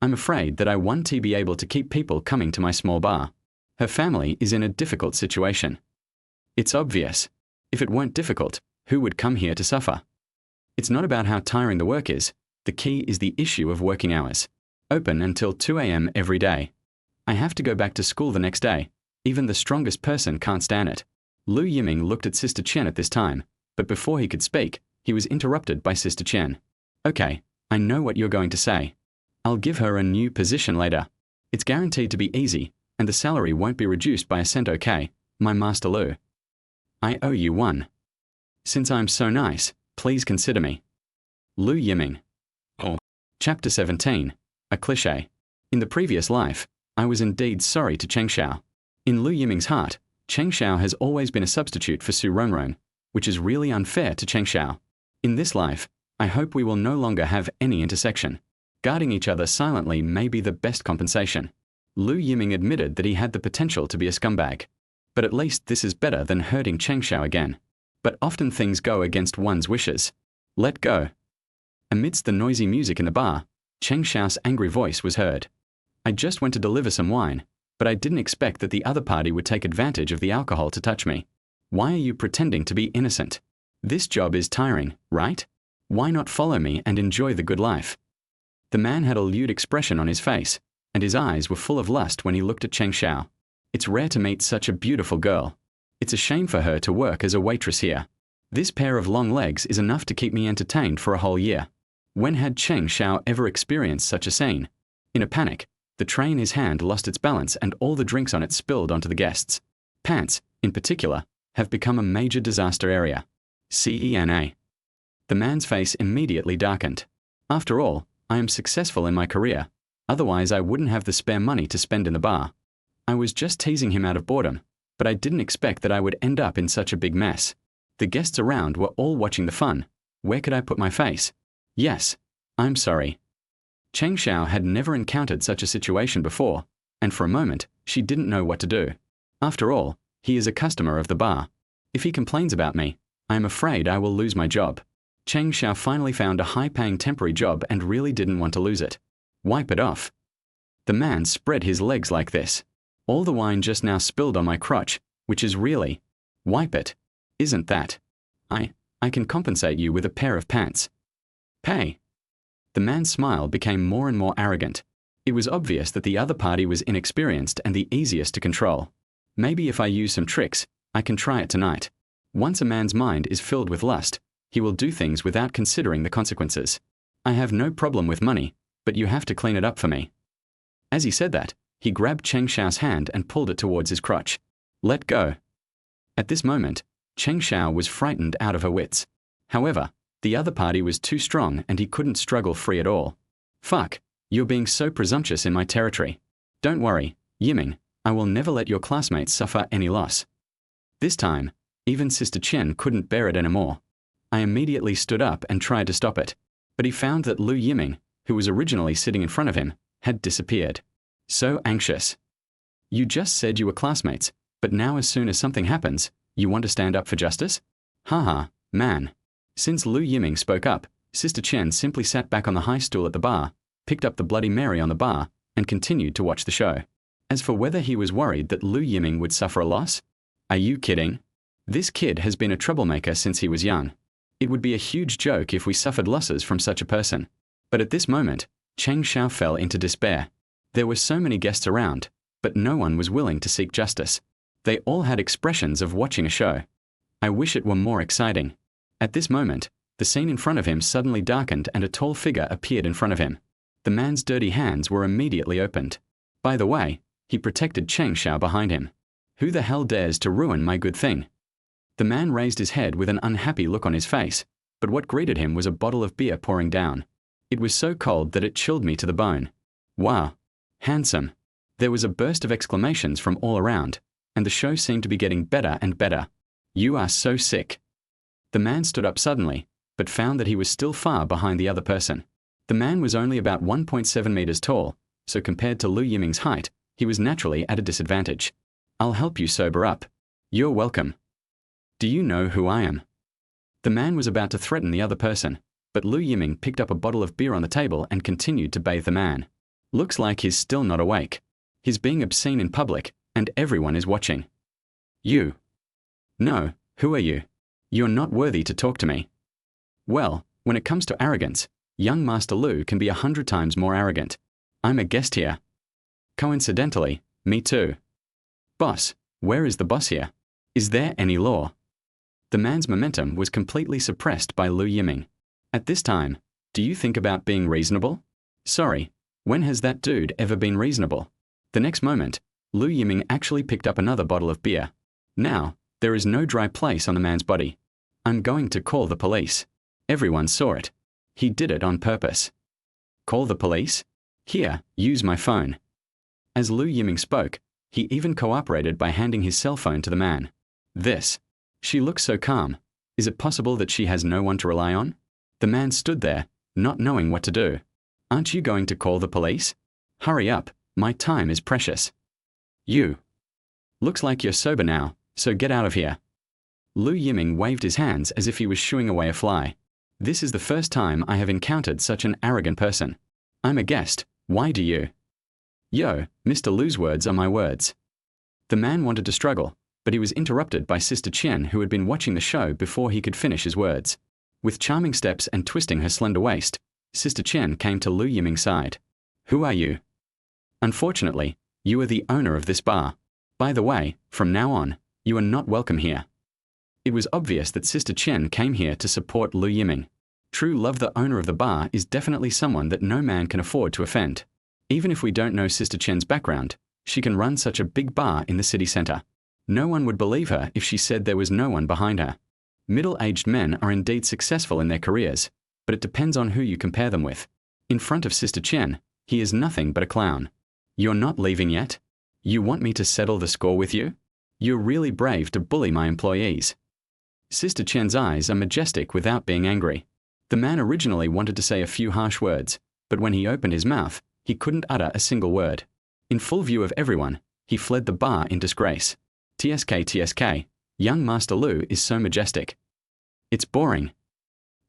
I'm afraid that I won't be able to keep people coming to my small bar. Her family is in a difficult situation. It's obvious. If it weren't difficult, who would come here to suffer? It's not about how tiring the work is. The key is the issue of working hours. Open until 2 a.m. every day. I have to go back to school the next day. Even the strongest person can't stand it. Lu Yiming looked at Sister Chen at this time, but before he could speak, he was interrupted by Sister Chen. Okay, I know what you're going to say. I'll give her a new position later. It's guaranteed to be easy, and the salary won't be reduced by a cent. Okay, my Master Lu. I owe you one. Since I'm so nice, please consider me. Lu Yiming. Oh. Chapter 17. A cliché. In the previous life, I was indeed sorry to Chengxiao. In Lu Yiming's heart, Chengxiao has always been a substitute for Su Rongrong, which is really unfair to Chengxiao. In this life, I hope we will no longer have any intersection. Guarding each other silently may be the best compensation. Lu Yiming admitted that he had the potential to be a scumbag. But at least this is better than hurting Chengxiao again. But often things go against one's wishes. Let go. Amidst the noisy music in the bar, Chengxiao's angry voice was heard. I just went to deliver some wine, but I didn't expect that the other party would take advantage of the alcohol to touch me. Why are you pretending to be innocent? This job is tiring, right? Why not follow me and enjoy the good life? The man had a lewd expression on his face, and his eyes were full of lust when he looked at Chengxiao. It's rare to meet such a beautiful girl. It's a shame for her to work as a waitress here. This pair of long legs is enough to keep me entertained for a whole year. When had Chengxiao ever experienced such a scene? In a panic, the tray in his hand lost its balance and all the drinks on it spilled onto the guests. Pants, in particular, have become a major disaster area. CENA. The man's face immediately darkened. After all, I am successful in my career. Otherwise I wouldn't have the spare money to spend in the bar. I was just teasing him out of boredom, but I didn't expect that I would end up in such a big mess. The guests around were all watching the fun. Where could I put my face? Yes, I'm sorry. Chengxiao had never encountered such a situation before, and for a moment, she didn't know what to do. After all, he is a customer of the bar. If he complains about me, I am afraid I will lose my job. Chengxiao finally found a high-paying temporary job and really didn't want to lose it. Wipe it off. The man spread his legs like this. All the wine just now spilled on my crotch, which is really... Wipe it. Isn't that? I can compensate you with a pair of pants. Pay. The man's smile became more and more arrogant. It was obvious that the other party was inexperienced and the easiest to control. Maybe if I use some tricks, I can try it tonight. Once a man's mind is filled with lust, he will do things without considering the consequences. I have no problem with money, but you have to clean it up for me. As he said that, he grabbed Chengxiao's hand and pulled it towards his crotch. Let go. At this moment, Chengxiao was frightened out of her wits. However, the other party was too strong and he couldn't struggle free at all. Fuck, you're being so presumptuous in my territory. Don't worry, Yiming, I will never let your classmates suffer any loss. This time, even Sister Chen couldn't bear it anymore. I immediately stood up and tried to stop it, but he found that Lu Yiming, who was originally sitting in front of him, had disappeared. So anxious. You just said you were classmates, but now as soon as something happens, you want to stand up for justice? Haha, man. Since Lu Yiming spoke up, Sister Chen simply sat back on the high stool at the bar, picked up the Bloody Mary on the bar, and continued to watch the show. As for whether he was worried that Lu Yiming would suffer a loss? Are you kidding? This kid has been a troublemaker since he was young. It would be a huge joke if we suffered losses from such a person. But at this moment, Chengxiao fell into despair. There were so many guests around. but no one was willing to seek justice. They all had expressions of watching a show. I wish it were more exciting. At this moment, the scene in front of him suddenly darkened and a tall figure appeared in front of him. The man's dirty hands were immediately opened. By the way, he protected Cheng Shao behind him. Who the hell dares to ruin my good thing? The man raised his head with an unhappy look on his face, but what greeted him was a bottle of beer pouring down. It was so cold that it chilled me to the bone. Wow. Handsome. There was a burst of exclamations from all around, and the show seemed to be getting better and better. You are so sick. The man stood up suddenly, but found that he was still far behind the other person. The man was only about 1.7 meters tall, so compared to Lu Yiming's height, he was naturally at a disadvantage. I'll help you sober up. You're welcome. Do you know who I am? The man was about to threaten the other person, but Lu Yiming picked up a bottle of beer on the table and continued to bathe the man. Looks like he's still not awake. He's being obscene in public, and everyone is watching. You. No, who are you? You're not worthy to talk to me. Well, when it comes to arrogance, young Master Lu can be 100 times more arrogant. I'm a guest here. Coincidentally, me too. Boss, where is the boss here? Is there any law? The man's momentum was completely suppressed by Lu Yiming. At this time, do you think about being reasonable? Sorry, when has that dude ever been reasonable? The next moment, Lu Yiming actually picked up another bottle of beer. Now, there is no dry place on the man's body. I'm going to call the police. Everyone saw it. He did it on purpose. Call the police? Here, use my phone. As Lu Yiming spoke, he even cooperated by handing his cell phone to the man. She looks so calm. Is it possible that she has no one to rely on? The man stood there, not knowing what to do. Aren't you going to call the police? Hurry up, my time is precious. You. Looks like you're sober now, so get out of here. Lu Yiming waved his hands as if he was shooing away a fly. This is the first time I have encountered such an arrogant person. I'm a guest, why do you? Yo, Mr. Lu's words are my words. The man wanted to struggle, but he was interrupted by Sister Qian, who had been watching the show before he could finish his words. With charming steps and twisting her slender waist, Sister Qian came to Lu Yiming's side. Who are you? Unfortunately, you are the owner of this bar. By the way, from now on, you are not welcome here. It was obvious that Sister Qian came here to support Lu Yiming. True love, the owner of the bar is definitely someone that no man can afford to offend. Even if we don't know Sister Qian's background, she can run such a big bar in the city center. No one would believe her if she said there was no one behind her. Middle-aged men are indeed successful in their careers, but it depends on who you compare them with. In front of Sister Qian, he is nothing but a clown. You're not leaving yet? You want me to settle the score with you? You're really brave to bully my employees. Sister Qian's eyes are majestic without being angry. The man originally wanted to say a few harsh words, but when he opened his mouth, he couldn't utter a single word. In full view of everyone, he fled the bar in disgrace. TSK, young Master Lu is so majestic. It's boring.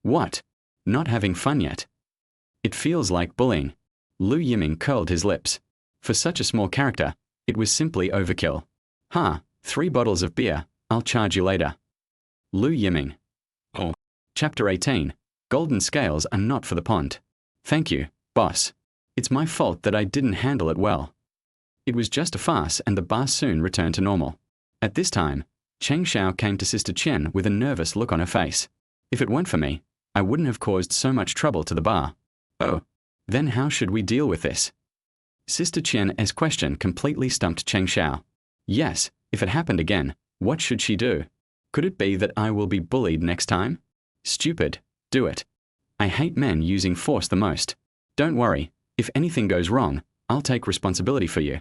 What? Not having fun yet? It feels like bullying. Lu Yiming curled his lips. For such a small character, it was simply overkill. 3 bottles of beer, I'll charge you later. Lu Yiming. Oh. Chapter 18. Golden scales are not for the pond. Thank you, boss. It's my fault that I didn't handle it well. It was just a farce and the bar soon returned to normal. At this time, Cheng Shao came to Sister Qian with a nervous look on her face. If it weren't for me, I wouldn't have caused so much trouble to the bar. Oh. Then how should we deal with this? Sister Qian's question completely stumped Cheng Shao. Yes, if it happened again, what should she do? Could it be that I will be bullied next time? Stupid, do it. I hate men using force the most. Don't worry, if anything goes wrong, I'll take responsibility for you.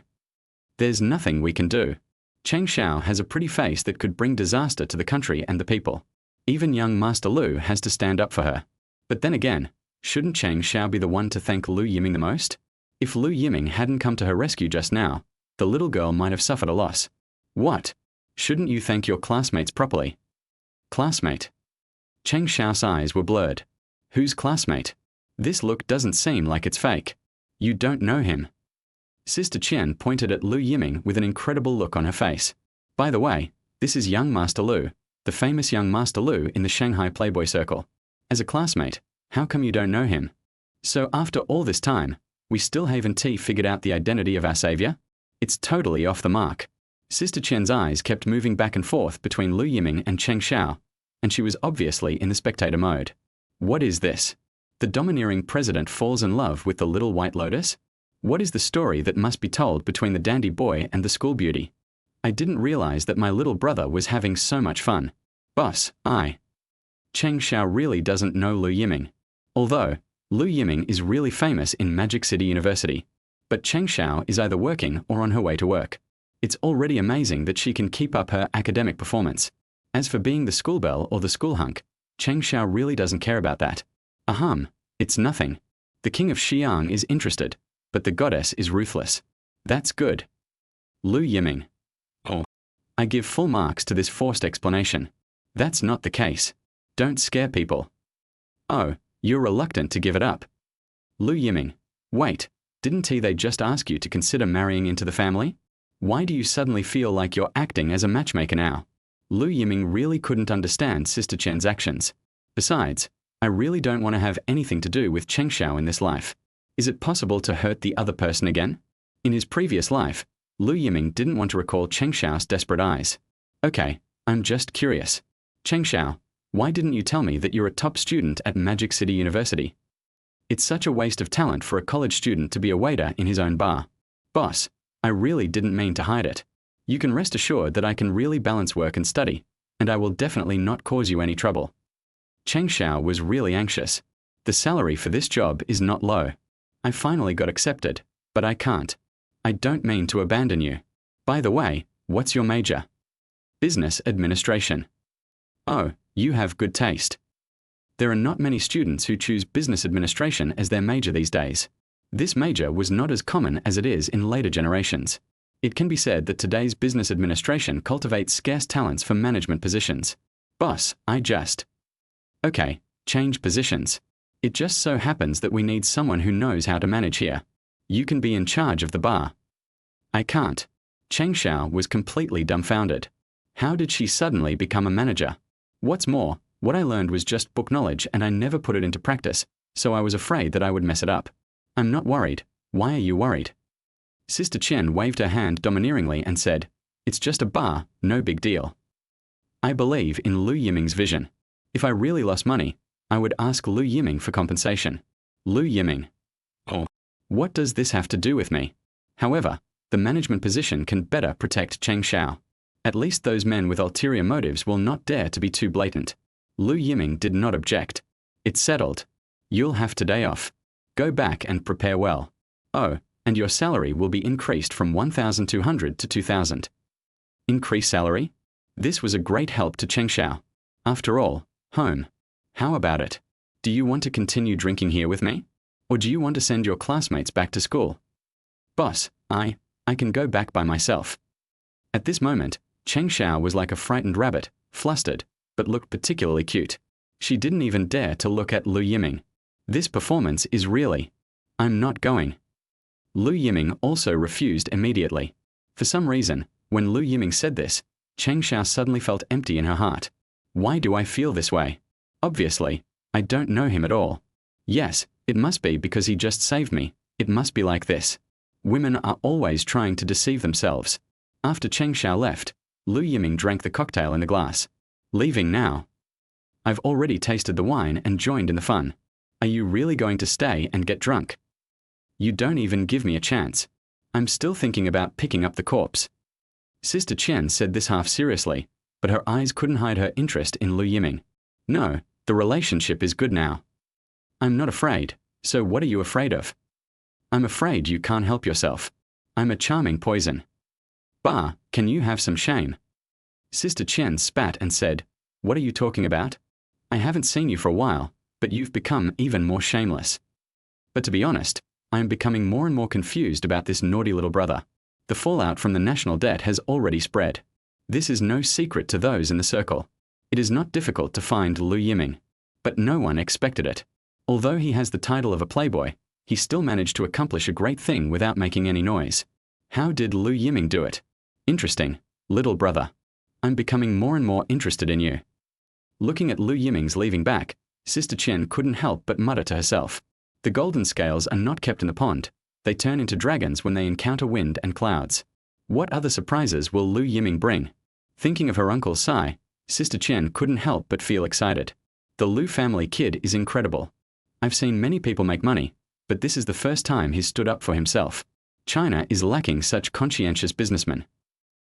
There's nothing we can do. Cheng Shao has a pretty face that could bring disaster to the country and the people. Even young Master Lu has to stand up for her. But then again, shouldn't Cheng Shao be the one to thank Lu Yiming the most? If Lu Yiming hadn't come to her rescue just now, the little girl might have suffered a loss. What? Shouldn't you thank your classmates properly? Classmate? Cheng Shao's eyes were blurred. Who's classmate? This look doesn't seem like it's fake. You don't know him. Sister Qian pointed at Lu Yiming with an incredible look on her face. By the way, this is young Master Lu, the famous young Master Lu in the Shanghai Playboy Circle. As a classmate, how come you don't know him? So after all this time, we still haven't figured out the identity of our savior? It's totally off the mark. Sister Qian's eyes kept moving back and forth between Lu Yiming and Cheng Xiao, and she was obviously in the spectator mode. What is this? The domineering president falls in love with the little white lotus? What is the story that must be told between the dandy boy and the school beauty? I didn't realize that my little brother was having so much fun. Boss, Cheng Xiao really doesn't know Lu Yiming. Although, Lu Yiming is really famous in Magic City University. But Cheng Xiao is either working or on her way to work. It's already amazing that she can keep up her academic performance. As for being the school belle or the school hunk, Cheng Xiao really doesn't care about that. It's nothing. The king of Xi'an is interested, but the goddess is ruthless. That's good. Lu Yiming. I give full marks to this forced explanation. That's not the case. Don't scare people. Oh, you're reluctant to give it up. Lu Yiming. Wait, didn't they just ask you to consider marrying into the family? Why do you suddenly feel like you're acting as a matchmaker now? Lu Yiming really couldn't understand Sister Qian's actions. Besides, I really don't want to have anything to do with Cheng Xiao in this life. Is it possible to hurt the other person again? In his previous life, Lu Yiming didn't want to recall Cheng Xiao's desperate eyes. Okay, I'm just curious. Cheng Xiao, why didn't you tell me that you're a top student at Magic City University? It's such a waste of talent for a college student to be a waiter in his own bar. Boss, I really didn't mean to hide it. You can rest assured that I can really balance work and study, and I will definitely not cause you any trouble. Cheng Xiao was really anxious. The salary for this job is not low. I finally got accepted, but I can't. I don't mean to abandon you. By the way, what's your major? Business administration. Oh, you have good taste. There are not many students who choose business administration as their major these days. This major was not as common as it is in later generations. It can be said that today's business administration cultivates scarce talents for management positions. Boss, Okay, change positions. It just so happens that we need someone who knows how to manage here. You can be in charge of the bar. I can't. Cheng Xiao was completely dumbfounded. How did she suddenly become a manager? What's more, what I learned was just book knowledge and I never put it into practice, so I was afraid that I would mess it up. I'm not worried. Why are you worried? Sister Qian waved her hand domineeringly and said, It's just a bar, no big deal. I believe in Lu Yiming's vision. If I really lost money, I would ask Lu Yiming for compensation. Lu Yiming. What does this have to do with me? However, the management position can better protect Cheng Xiao. At least those men with ulterior motives will not dare to be too blatant. Lu Yiming did not object. It's settled. You'll have today off. Go back and prepare well. Oh, and your salary will be increased from 1,200 to 2,000. Increase salary? This was a great help to Cheng Xiao. After all, home. How about it? Do you want to continue drinking here with me? Or do you want to send your classmates back to school? Boss, I can go back by myself. At this moment, Cheng Xiao was like a frightened rabbit, flustered, but looked particularly cute. She didn't even dare to look at Lu Yiming. This performance is really... I'm not going. Lu Yiming also refused immediately. For some reason, when Lu Yiming said this, Cheng Xiao suddenly felt empty in her heart. Why do I feel this way? Obviously, I don't know him at all. Yes, it must be because he just saved me. It must be like this. Women are always trying to deceive themselves. After Cheng Xiao left, Lu Yiming drank the cocktail in the glass. Leaving now. I've already tasted the wine and joined in the fun. Are you really going to stay and get drunk? You don't even give me a chance. I'm still thinking about picking up the corpse. Sister Qian said this half seriously, but her eyes couldn't hide her interest in Lu Yiming. No, the relationship is good now. I'm not afraid, so what are you afraid of? I'm afraid you can't help yourself. I'm a charming poison. Bah, can you have some shame? Sister Qian spat and said, What are you talking about? I haven't seen you for a while, but you've become even more shameless. But to be honest, I am becoming more and more confused about this naughty little brother. The fallout from the national debt has already spread. This is no secret to those in the circle. It is not difficult to find Lu Yiming. But no one expected it. Although he has the title of a playboy, he still managed to accomplish a great thing without making any noise. How did Lu Yiming do it? Interesting, little brother. I'm becoming more and more interested in you. Looking at Lu Yiming's leaving back, Sister Qian couldn't help but mutter to herself. The golden scales are not kept in the pond. They turn into dragons when they encounter wind and clouds. What other surprises will Lu Yiming bring? Thinking of her Uncle Sai, Sister Chen couldn't help but feel excited. The Lu family kid is incredible. I've seen many people make money, but this is the first time he's stood up for himself. China is lacking such conscientious businessmen.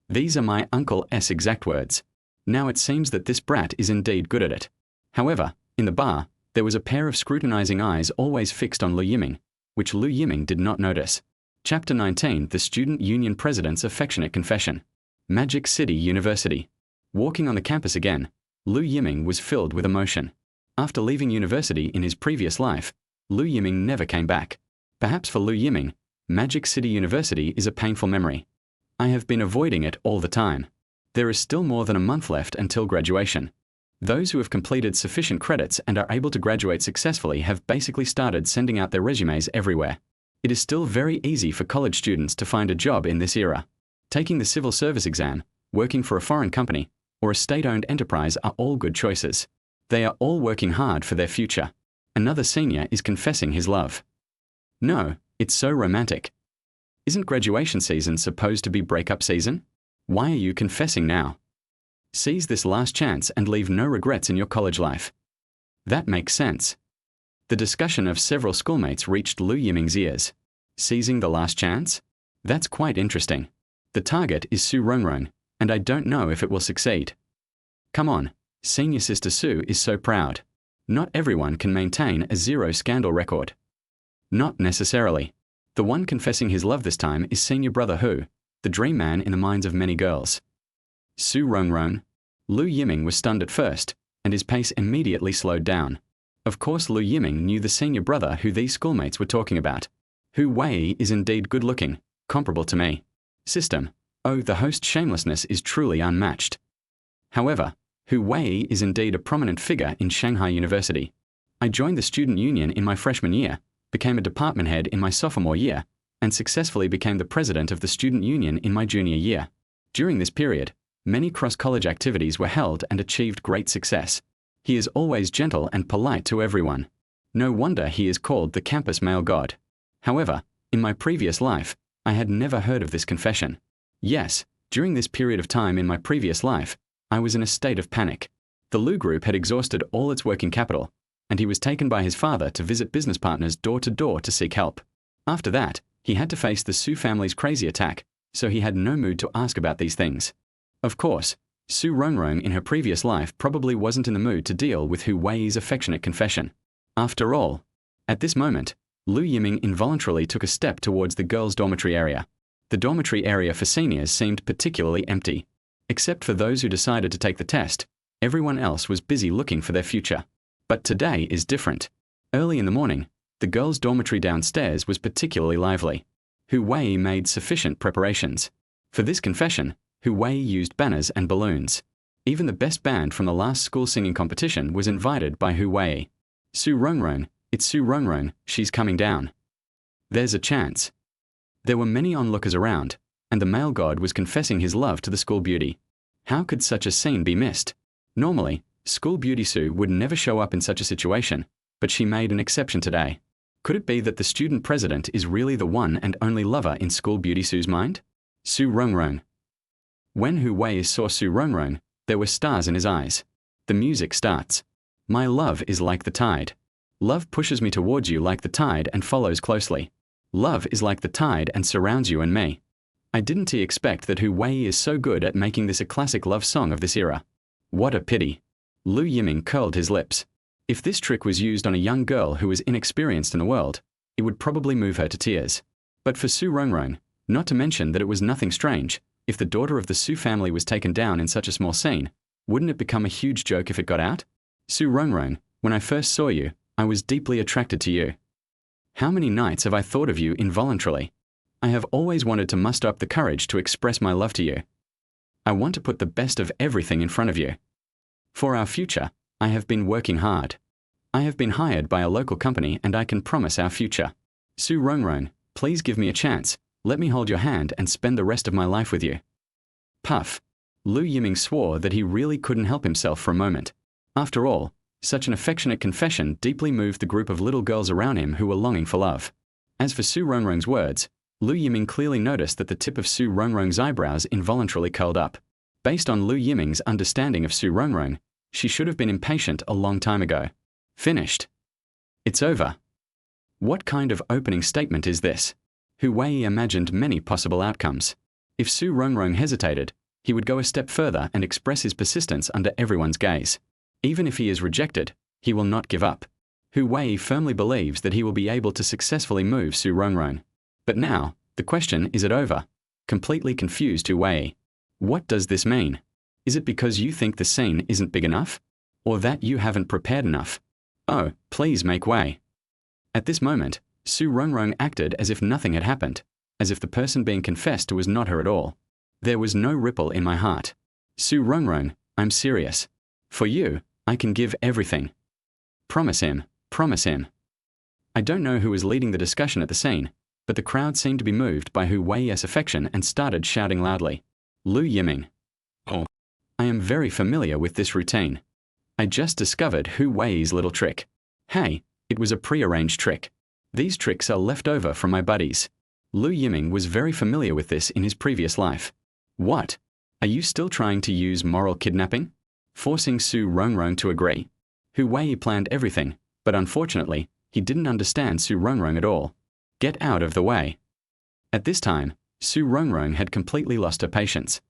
These are my uncle's exact words. Now it seems that this brat is indeed good at it. However, in the bar, there was a pair of scrutinizing eyes always fixed on Lu Yiming, which Lu Yiming did not notice. Chapter 19: The Student Union President's Affectionate Confession. Magic City University. Walking on the campus again, Lu Yiming was filled with emotion. After leaving university in his previous life, Lu Yiming never came back. Perhaps for Lu Yiming, Magic City University is a painful memory. I have been avoiding it all the time. There is still more than a month left until graduation. Those who have completed sufficient credits and are able to graduate successfully have basically started sending out their resumes everywhere. It is still very easy for college students to find a job in this era. Taking the civil service exam, working for a foreign company, or a state-owned enterprise are all good choices. They are all working hard for their future. Another senior is confessing his love. No, it's so romantic. Isn't graduation season supposed to be breakup season? Why are you confessing now? Seize this last chance and leave no regrets in your college life. That makes sense. The discussion of several schoolmates reached Lu Yiming's ears. Seizing the last chance? That's quite interesting. The target is Su Rongrong, and I don't know if it will succeed. Come on, senior sister Su is so proud. Not everyone can maintain a zero scandal record. Not necessarily. The one confessing his love this time is senior brother Hu, the dream man in the minds of many girls. Su Rongrong. Lu Yiming was stunned at first, and his pace immediately slowed down. Of course Lu Yiming knew the senior brother who these schoolmates were talking about. Hu Wei is indeed good-looking, comparable to me. System. Oh, the host's shamelessness is truly unmatched. However, Hu Wei is indeed a prominent figure in Shanghai University. I joined the student union in my freshman year, became a department head in my sophomore year, and successfully became the president of the student union in my junior year. During this period, many cross-college activities were held and achieved great success. He is always gentle and polite to everyone. No wonder he is called the campus male god. However, in my previous life, I had never heard of this confession. Yes, during this period of time in my previous life, I was in a state of panic. The Lu group had exhausted all its working capital, and he was taken by his father to visit business partners door to door to seek help. After that, he had to face the Su family's crazy attack, so he had no mood to ask about these things. Of course, Su Rongrong in her previous life probably wasn't in the mood to deal with Hu Wei's affectionate confession. After all, at this moment, Lu Yiming involuntarily took a step towards the girls' dormitory area. The dormitory area for seniors seemed particularly empty. Except for those who decided to take the test, everyone else was busy looking for their future. But today is different. Early in the morning, the girls' dormitory downstairs was particularly lively. Hu Wei made sufficient preparations. For this confession, Hu Wei used banners and balloons. Even the best band from the last school singing competition was invited by Hu Wei. Su Rongrong, it's Su Rongrong, she's coming down. There's a chance. There were many onlookers around, and the male god was confessing his love to the school beauty. How could such a scene be missed? Normally, school beauty Su would never show up in such a situation, but she made an exception today. Could it be that the student president is really the one and only lover in school beauty Su's mind? Su Rongrong. When Hu Wei saw Su Rongrong, there were stars in his eyes. The music starts. My love is like the tide. Love pushes me towards you like the tide and follows closely. Love is like the tide and surrounds you and me. I didn't expect that Hu Wei is so good at making this a classic love song of this era. What a pity. Lu Yiming curled his lips. If this trick was used on a young girl who was inexperienced in the world, it would probably move her to tears. But for Su Rongrong, not to mention that it was nothing strange, if the daughter of the Su family was taken down in such a small scene, wouldn't it become a huge joke if it got out? Su Rongrong, when I first saw you, I was deeply attracted to you. How many nights have I thought of you involuntarily? I have always wanted to muster up the courage to express my love to you. I want to put the best of everything in front of you. For our future, I have been working hard. I have been hired by a local company and I can promise our future. Su Rongrong, please give me a chance. Let me hold your hand and spend the rest of my life with you. Puff. Lu Yiming swore that he really couldn't help himself for a moment. After all, such an affectionate confession deeply moved the group of little girls around him who were longing for love. As for Su Rongrong's words, Lu Yiming clearly noticed that the tip of Su Rongrong's eyebrows involuntarily curled up. Based on Lu Yiming's understanding of Su Rongrong, she should have been impatient a long time ago. Finished. It's over. What kind of opening statement is this? Hu Wei imagined many possible outcomes. If Su Rongrong hesitated, he would go a step further and express his persistence under everyone's gaze. Even if he is rejected, he will not give up. Hu Wei firmly believes that he will be able to successfully move Su Rongrong. But now, the question, is it over? Completely confused Hu Wei. What does this mean? Is it because you think the scene isn't big enough? Or that you haven't prepared enough? Oh, please make way. At this moment, Su Rongrong acted as if nothing had happened, as if the person being confessed to was not her at all. There was no ripple in my heart. Su Rongrong, I'm serious. For you, I can give everything. Promise him, promise him. I don't know who was leading the discussion at the scene, but the crowd seemed to be moved by Hu Wei's affection and started shouting loudly. Lu Yiming. Oh. I am very familiar with this routine. I just discovered Hu Wei's little trick. Hey, it was a pre-arranged trick. These tricks are left over from my buddies. Lu Yiming was very familiar with this in his previous life. What? Are you still trying to use moral kidnapping? Forcing Su Rongrong to agree? Hu Wei planned everything, but unfortunately, he didn't understand Su Rongrong at all. Get out of the way. At this time, Su Rongrong had completely lost her patience.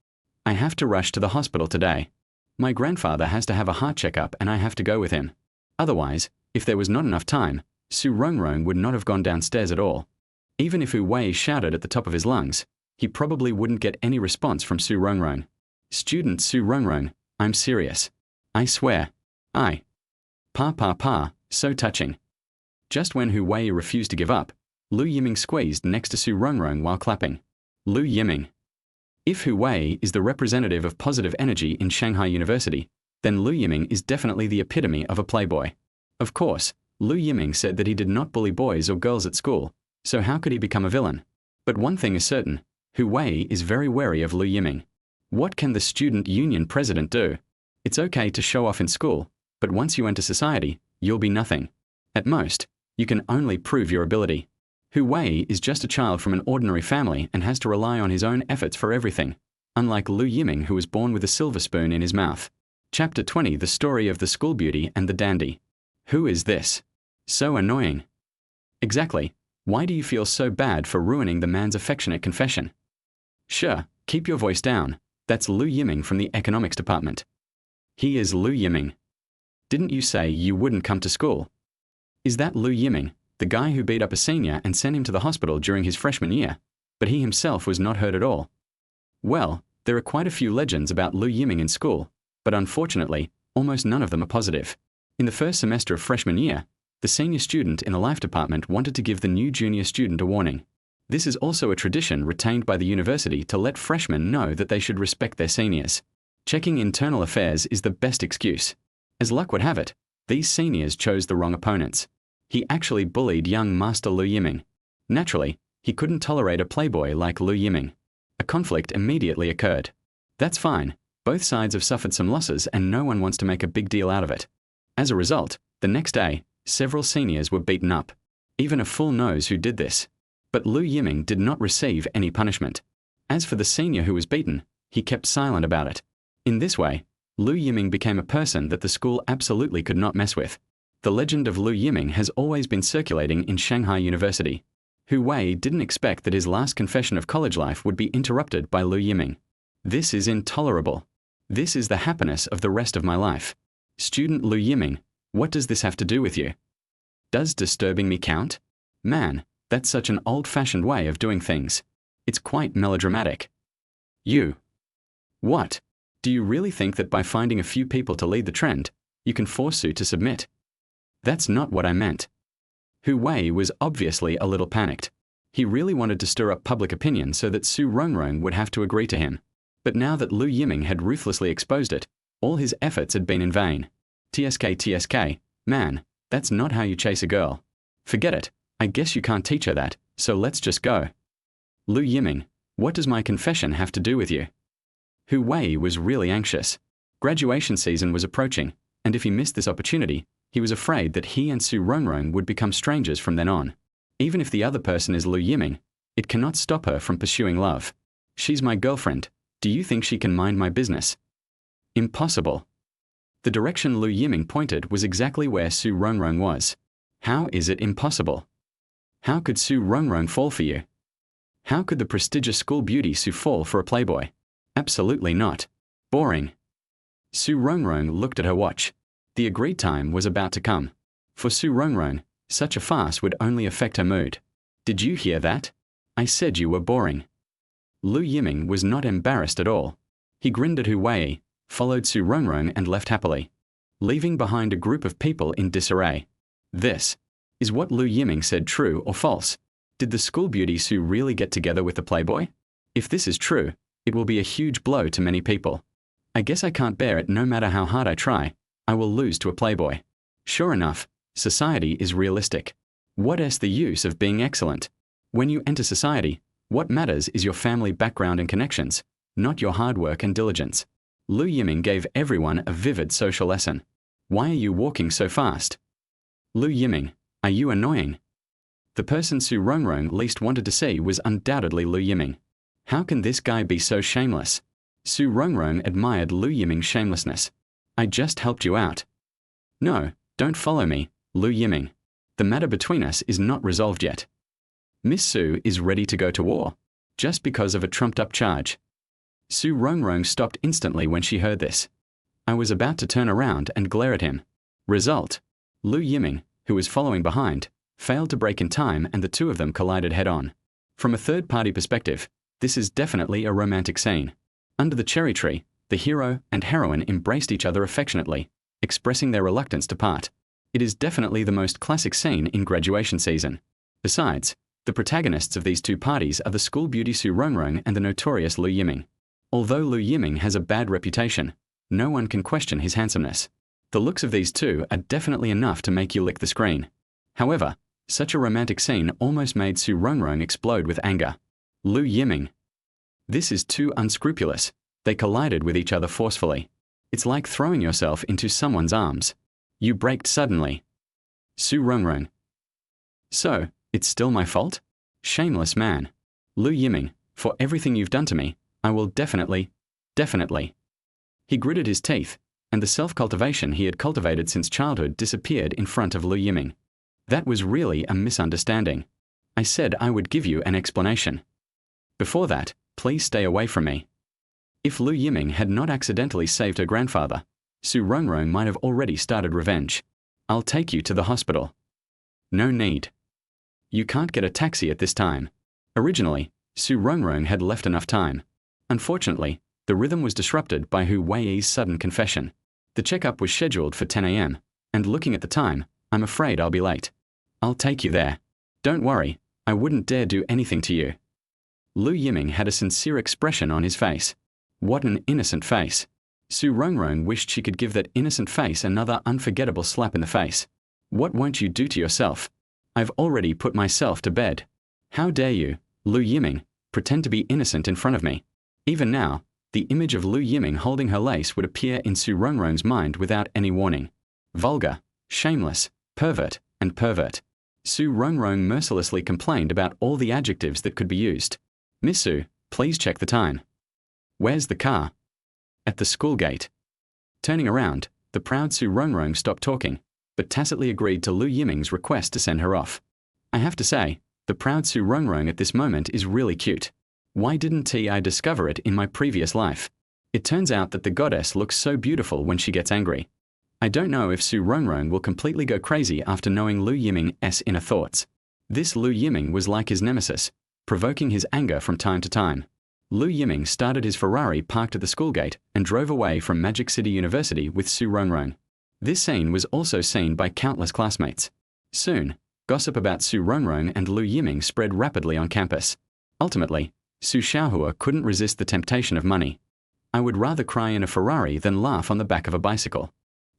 I have to rush to the hospital today. My grandfather has to have a heart checkup and I have to go with him. Otherwise, if there was not enough time, Su Rongrong would not have gone downstairs at all. Even if Hu Wei shouted at the top of his lungs, he probably wouldn't get any response from Su Rongrong. Student Su Rongrong, I'm serious. I swear. Pa, so touching. Just when Hu Wei refused to give up, Lu Yiming squeezed next to Su Rongrong while clapping. Lu Yiming. If Hu Wei is the representative of positive energy in Shanghai University, then Lu Yiming is definitely the epitome of a playboy. Of course, Lu Yiming said that he did not bully boys or girls at school, so how could he become a villain? But one thing is certain, Hu Wei is very wary of Lu Yiming. What can the student union president do? It's okay to show off in school, but once you enter society, you'll be nothing. At most, you can only prove your ability. Hu Wei is just a child from an ordinary family and has to rely on his own efforts for everything, unlike Lu Yiming, who was born with a silver spoon in his mouth. Chapter 20, The Story of the School Beauty and the Dandy. Who is this? So annoying. Exactly. Why do you feel so bad for ruining the man's affectionate confession? Sure, keep your voice down. That's Lu Yiming from the economics department. He is Lu Yiming. Didn't you say you wouldn't come to school? Is that Lu Yiming, the guy who beat up a senior and sent him to the hospital during his freshman year, but he himself was not hurt at all? Well, there are quite a few legends about Lu Yiming in school, but unfortunately, almost none of them are positive. In the first semester of freshman year, the senior student in the life department wanted to give the new junior student a warning. This is also a tradition retained by the university to let freshmen know that they should respect their seniors. Checking internal affairs is the best excuse. As luck would have it, these seniors chose the wrong opponents. He actually bullied young Master Lu Yiming. Naturally, he couldn't tolerate a playboy like Lu Yiming. A conflict immediately occurred. That's fine. Both sides have suffered some losses and no one wants to make a big deal out of it. As a result, the next day, several seniors were beaten up. Even a fool knows who did this. But Lu Yiming did not receive any punishment. As for the senior who was beaten, he kept silent about it. In this way, Lu Yiming became a person that the school absolutely could not mess with. The legend of Lu Yiming has always been circulating in Shanghai University. Hu Wei didn't expect that his last confession of college life would be interrupted by Lu Yiming. This is intolerable. This is the happiness of the rest of my life. Student Lu Yiming, what does this have to do with you? Does disturbing me count? Man, that's such an old-fashioned way of doing things. It's quite melodramatic. You. What? Do you really think that by finding a few people to lead the trend, you can force Su to submit? That's not what I meant. Hu Wei was obviously a little panicked. He really wanted to stir up public opinion so that Su Rongrong would have to agree to him. But now that Lu Yiming had ruthlessly exposed it, all his efforts had been in vain. TSK, man, that's not how you chase a girl. Forget it, I guess you can't teach her that, so let's just go. Lu Yiming, what does my confession have to do with you? Hu Wei was really anxious. Graduation season was approaching, and if he missed this opportunity, he was afraid that he and Su Rongrong would become strangers from then on. Even if the other person is Lu Yiming, It cannot stop her from pursuing love. She's my girlfriend. Do you think she can mind my business? Impossible. The direction Lu Yiming pointed was exactly where Su Rongrong was. How is it impossible? How could Su Rongrong fall for you? How could the prestigious school beauty Su fall for a playboy? Absolutely not. Boring. Su Rongrong looked at her watch. The agreed time was about to come. For Su Rongrong, such a farce would only affect her mood. Did you hear that? I said you were boring. Lu Yiming was not embarrassed at all. He grinned at Hu Wei, followed Su Rongrong and left happily, leaving behind a group of people in disarray. This. Is what Lu Yiming said true or false? Did the school beauty Su really get together with the playboy? If this is true, it will be a huge blow to many people. I guess I can't bear it no matter how hard I try. I will lose to a playboy. Sure enough, society is realistic. What is the use of being excellent? When you enter society, what matters is your family background and connections, not your hard work and diligence. Lu Yiming gave everyone a vivid social lesson. Why are you walking so fast? Lu Yiming, are you annoying? The person Su Rongrong least wanted to see was undoubtedly Lu Yiming. How can this guy be so shameless? Su Rongrong admired Lu Yiming's shamelessness. I just helped you out. No, don't follow me, Lu Yiming. The matter between us is not resolved yet. Miss Su is ready to go to war, just because of a trumped-up charge. Su Rongrong stopped instantly when she heard this. I was about to turn around and glare at him. Result. Lu Yiming, who was following behind, failed to brake in time and the two of them collided head-on. From a third-party perspective, this is definitely a romantic scene. Under the cherry tree, the hero and heroine embraced each other affectionately, expressing their reluctance to part. It is definitely the most classic scene in graduation season. Besides, the protagonists of these two parties are the school beauty Su Rongrong and the notorious Lu Yiming. Although Lu Yiming has a bad reputation, no one can question his handsomeness. The looks of these two are definitely enough to make you lick the screen. However, such a romantic scene almost made Su Rongrong explode with anger. Lu Yiming. This is too unscrupulous. They collided with each other forcefully. It's like throwing yourself into someone's arms. You braked suddenly. Su Rongrong. So, it's still my fault? Shameless man. Lu Yiming, for everything you've done to me, I will definitely. He gritted his teeth, and the self-cultivation he had cultivated since childhood disappeared in front of Lu Yiming. That was really a misunderstanding. I said I would give you an explanation. Before that, please stay away from me. If Lu Yiming had not accidentally saved her grandfather, Su Rongrong might have already started revenge. I'll take you to the hospital. No need. You can't get a taxi at this time. Originally, Su Rongrong had left enough time. Unfortunately, the rhythm was disrupted by Hu Wei's sudden confession. The checkup was scheduled for 10 a.m., and looking at the time, I'm afraid I'll be late. I'll take you there. Don't worry, I wouldn't dare do anything to you. Lu Yiming had a sincere expression on his face. What an innocent face. Su Rongrong wished she could give that innocent face another unforgettable slap in the face. What won't you do to yourself? I've already put myself to bed. How dare you, Lu Yiming, pretend to be innocent in front of me? Even now, the image of Lu Yiming holding her lace would appear in Su Rongrong's mind without any warning. Vulgar, shameless, pervert, and pervert. Su Rongrong mercilessly complained about all the adjectives that could be used. Miss Su, please check the time. Where's the car? At the school gate. Turning around, the proud Su Rongrong stopped talking, but tacitly agreed to Lu Yiming's request to send her off. I have to say, the proud Su Rongrong at this moment is really cute. Why didn't I discover it in my previous life? It turns out that the goddess looks so beautiful when she gets angry. I don't know if Su Rongrong will completely go crazy after knowing Lu Yiming's inner thoughts. This Lu Yiming was like his nemesis, provoking his anger from time to time. Lu Yiming started his Ferrari parked at the school gate and drove away from Magic City University with Su Rongrong. This scene was also seen by countless classmates. Soon, gossip about Su Rongrong and Lu Yiming spread rapidly on campus. Ultimately, Su Xiaohua couldn't resist the temptation of money. I would rather cry in a Ferrari than laugh on the back of a bicycle.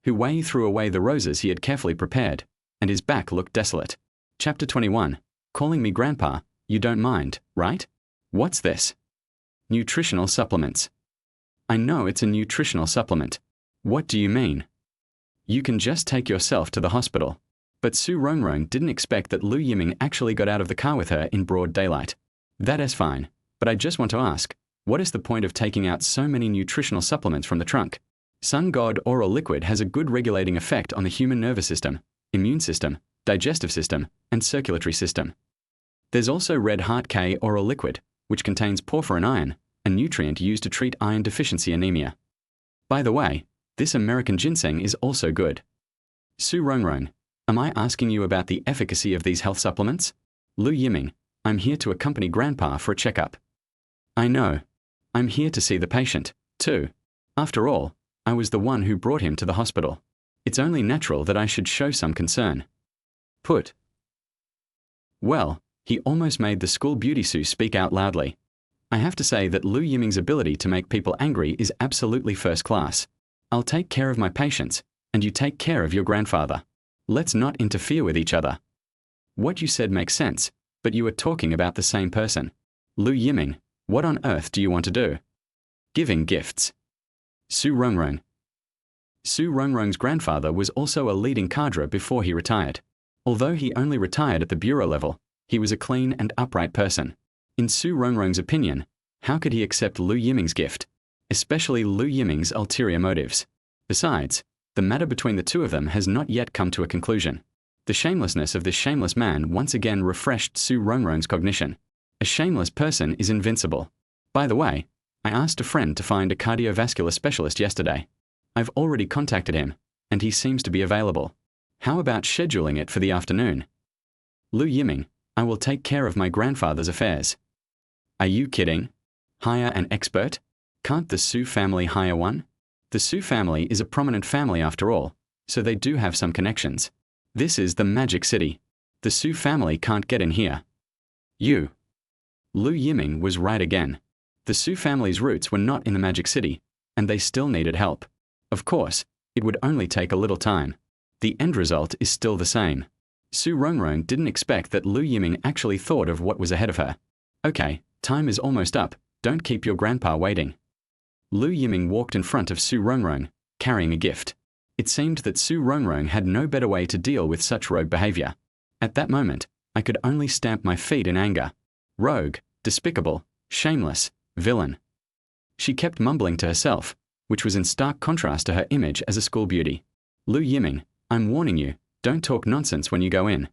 Hu Wei threw away the roses he had carefully prepared, and his back looked desolate. Chapter 21. Calling me Grandpa, you don't mind, right? What's this? Nutritional supplements. I know it's a nutritional supplement. What do you mean? You can just take yourself to the hospital. But Su Rongrong didn't expect that Lu Yiming actually got out of the car with her in broad daylight. That is fine, but I just want to ask, what is the point of taking out so many nutritional supplements from the trunk? Sun God oral liquid has a good regulating effect on the human nervous system, immune system, digestive system, and circulatory system. There's also Red Heart K oral liquid, which contains porphyrin iron, a nutrient used to treat iron deficiency anemia. By the way, this American ginseng is also good. Su Rongrong, am I asking you about the efficacy of these health supplements? Lu Yiming, I'm here to accompany Grandpa for a checkup. I know. I'm here to see the patient, too. After all, I was the one who brought him to the hospital. It's only natural that I should show some concern. Well, he almost made the school beauty Su speak out loudly. I have to say that Lu Yiming's ability to make people angry is absolutely first class. I'll take care of my patients, and you take care of your grandfather. Let's not interfere with each other. What you said makes sense, but you are talking about the same person. Lu Yiming, what on earth do you want to do? Giving gifts. Su Rongrong. Su Rongrong's grandfather was also a leading cadre before he retired. Although he only retired at the bureau level, he was a clean and upright person. In Su Rongrong's opinion, how could he accept Lu Yiming's gift, especially Lu Yiming's ulterior motives? Besides, the matter between the two of them has not yet come to a conclusion. The shamelessness of this shameless man once again refreshed Su Rongrong's cognition. A shameless person is invincible. By the way, I asked a friend to find a cardiovascular specialist yesterday. I've already contacted him, and he seems to be available. How about scheduling it for the afternoon? Lu Yiming, I will take care of my grandfather's affairs. Are you kidding? Hire an expert? Can't the Su family hire one? The Su family is a prominent family after all, so they do have some connections. This is the Magic City. The Su family can't get in here. Lu Yiming was right again. The Su family's roots were not in the Magic City, and they still needed help. Of course, it would only take a little time. The end result is still the same. Su Rongrong didn't expect that Lu Yiming actually thought of what was ahead of her. Okay, time is almost up, don't keep your grandpa waiting. Lu Yiming walked in front of Su Rongrong, carrying a gift. It seemed that Su Rongrong had no better way to deal with such rogue behavior. At that moment, I could only stamp my feet in anger. Rogue, despicable, shameless, villain. She kept mumbling to herself, which was in stark contrast to her image as a school beauty. Lu Yiming, I'm warning you, don't talk nonsense when you go in.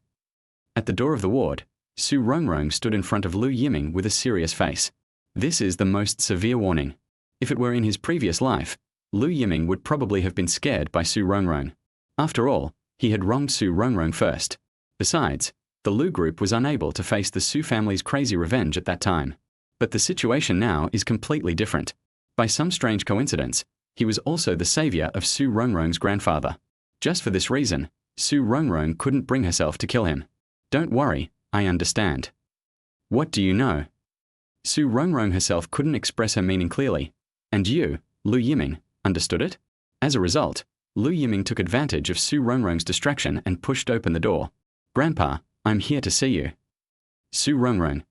At the door of the ward, Su Rongrong stood in front of Lu Yiming with a serious face. This is the most severe warning. If it were in his previous life, Lu Yiming would probably have been scared by Su Rongrong. After all, he had wronged Su Rongrong first. Besides, the Lu group was unable to face the Su family's crazy revenge at that time. But the situation now is completely different. By some strange coincidence, he was also the savior of Su Rongrong's grandfather. Just for this reason, Su Rongrong couldn't bring herself to kill him. Don't worry, I understand. What do you know? Su Rongrong herself couldn't express her meaning clearly, and you, Lu Yiming, understood it? As a result, Lu Yiming took advantage of Su Rongrong's distraction and pushed open the door. Grandpa, I'm here to see you. Su Rongrong.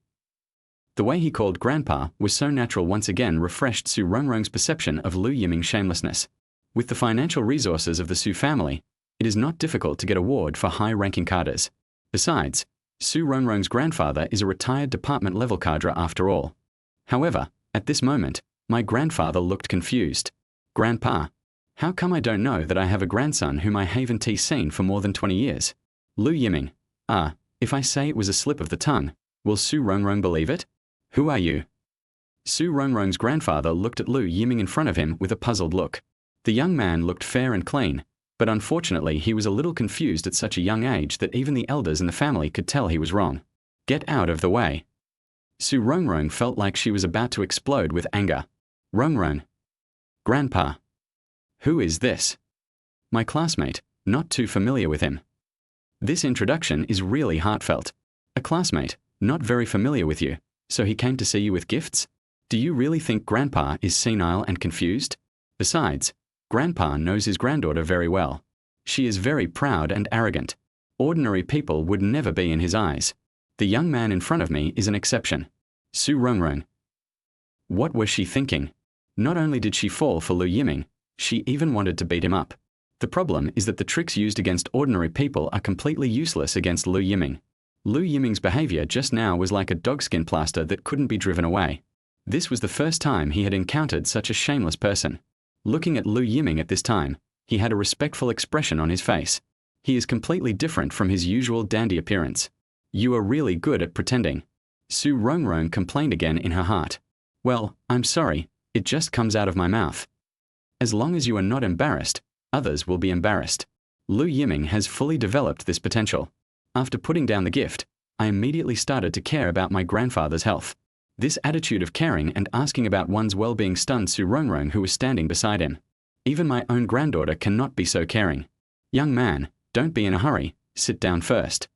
The way he called Grandpa was so natural once again refreshed Su Rongrong's perception of Lu Yiming's shamelessness. With the financial resources of the Su family, it is not difficult to get a ward for high-ranking cadres. Besides, Su Rongrong's grandfather is a retired department-level cadre after all. However, at this moment, my grandfather looked confused. Grandpa, how come I don't know that I have a grandson whom I haven't seen for more than 20 years? Lu Yiming, if I say it was a slip of the tongue, will Su Rongrong believe it? Who are you? Su Rongrong's grandfather looked at Lu Yiming in front of him with a puzzled look. The young man looked fair and clean, but unfortunately he was a little confused at such a young age that even the elders in the family could tell he was wrong. Get out of the way. Su Rongrong felt like she was about to explode with anger. Rongrong. Grandpa. Who is this? My classmate, not too familiar with him. This introduction is really heartfelt. A classmate, not very familiar with you, so he came to see you with gifts? Do you really think Grandpa is senile and confused? Besides, Grandpa knows his granddaughter very well. She is very proud and arrogant. Ordinary people would never be in his eyes. The young man in front of me is an exception. Su Rongrong. What was she thinking? Not only did she fall for Lu Yiming, she even wanted to beat him up. The problem is that the tricks used against ordinary people are completely useless against Lu Yiming. Lu Yiming's behavior just now was like a dogskin plaster that couldn't be driven away. This was the first time he had encountered such a shameless person. Looking at Lu Yiming at this time, he had a respectful expression on his face. He is completely different from his usual dandy appearance. You are really good at pretending. Su Rongrong complained again in her heart. Well, I'm sorry, it just comes out of my mouth. As long as you are not embarrassed, others will be embarrassed. Lu Yiming has fully developed this potential. After putting down the gift, I immediately started to care about my grandfather's health. This attitude of caring and asking about one's well-being stunned Su Rongrong, who was standing beside him. Even my own granddaughter cannot be so caring. Young man, don't be in a hurry, sit down first.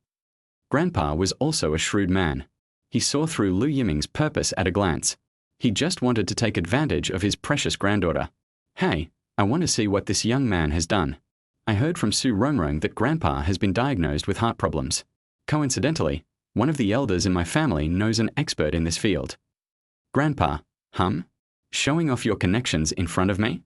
Grandpa was also a shrewd man. He saw through Lu Yiming's purpose at a glance. He just wanted to take advantage of his precious granddaughter. Hey, I want to see what this young man has done. I heard from Su Rongrong that Grandpa has been diagnosed with heart problems. Coincidentally, one of the elders in my family knows an expert in this field. Grandpa, showing off your connections in front of me?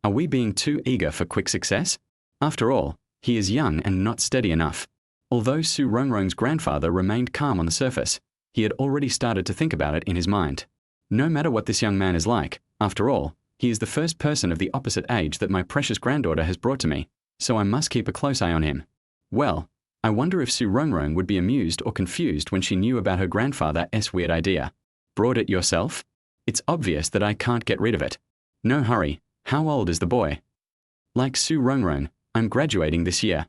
Are we being too eager for quick success? After all, he is young and not steady enough. Although Su Rongrong's grandfather remained calm on the surface, he had already started to think about it in his mind. No matter what this young man is like, after all, he is the first person of the opposite age that my precious granddaughter has brought to me, so I must keep a close eye on him. Well, I wonder if Su Rongrong would be amused or confused when she knew about her grandfather's weird idea. Brought it yourself? It's obvious that I can't get rid of it. No hurry, how old is the boy? Like Su Rongrong, I'm graduating this year.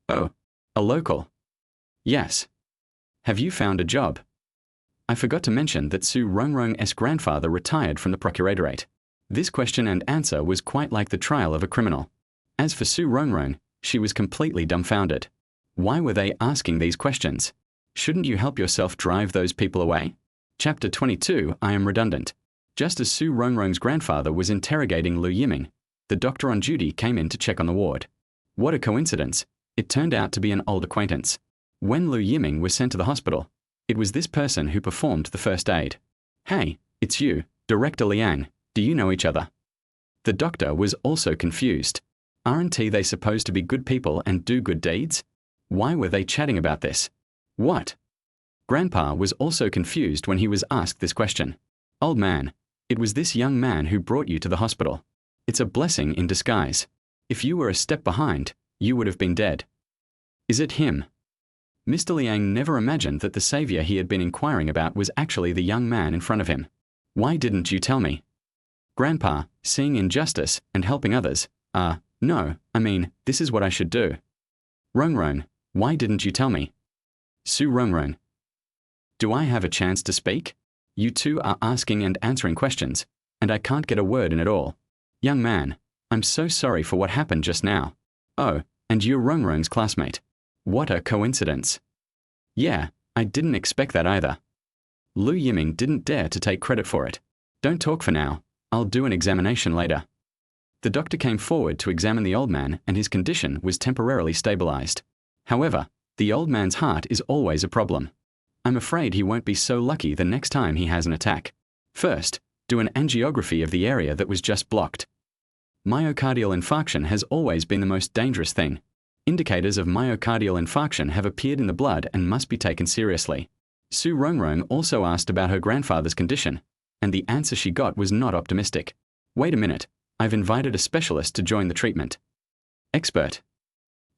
Oh, a local? Yes. Have you found a job? I forgot to mention that Su Rongrong's grandfather retired from the procuratorate. This question and answer was quite like the trial of a criminal. As for Su Rongrong, she was completely dumbfounded. Why were they asking these questions? Shouldn't you help yourself drive those people away? Chapter 22. I am redundant. Just as Su Rongrong's grandfather was interrogating Lu Yiming, the doctor on duty came in to check on the ward. What a coincidence. It turned out to be an old acquaintance. When Lu Yiming was sent to the hospital, it was this person who performed the first aid. Hey, it's you, Director Liang. Do you know each other? The doctor was also confused. Aren't they supposed to be good people and do good deeds? Why were they chatting about this? What? Grandpa was also confused when he was asked this question. Old man, it was this young man who brought you to the hospital. It's a blessing in disguise. If you were a step behind, you would have been dead. Is it him? Mr. Liang never imagined that the savior he had been inquiring about was actually the young man in front of him. Why didn't you tell me? Grandpa, seeing injustice and helping others, no, I mean, this is what I should do. Rongrong, why didn't you tell me? Su Rongrong. Do I have a chance to speak? You two are asking and answering questions, and I can't get a word in at all. Young man, I'm so sorry for what happened just now. Oh, and you're Rongrong's classmate. What a coincidence. Yeah, I didn't expect that either. Lu Yiming didn't dare to take credit for it. Don't talk for now. I'll do an examination later. The doctor came forward to examine the old man, and his condition was temporarily stabilized. However, the old man's heart is always a problem. I'm afraid he won't be so lucky the next time he has an attack. First, do an angiography of the area that was just blocked. Myocardial infarction has always been the most dangerous thing. Indicators of myocardial infarction have appeared in the blood and must be taken seriously. Su Rongrong also asked about her grandfather's condition, and the answer she got was not optimistic. Wait a minute, I've invited a specialist to join the treatment. Expert.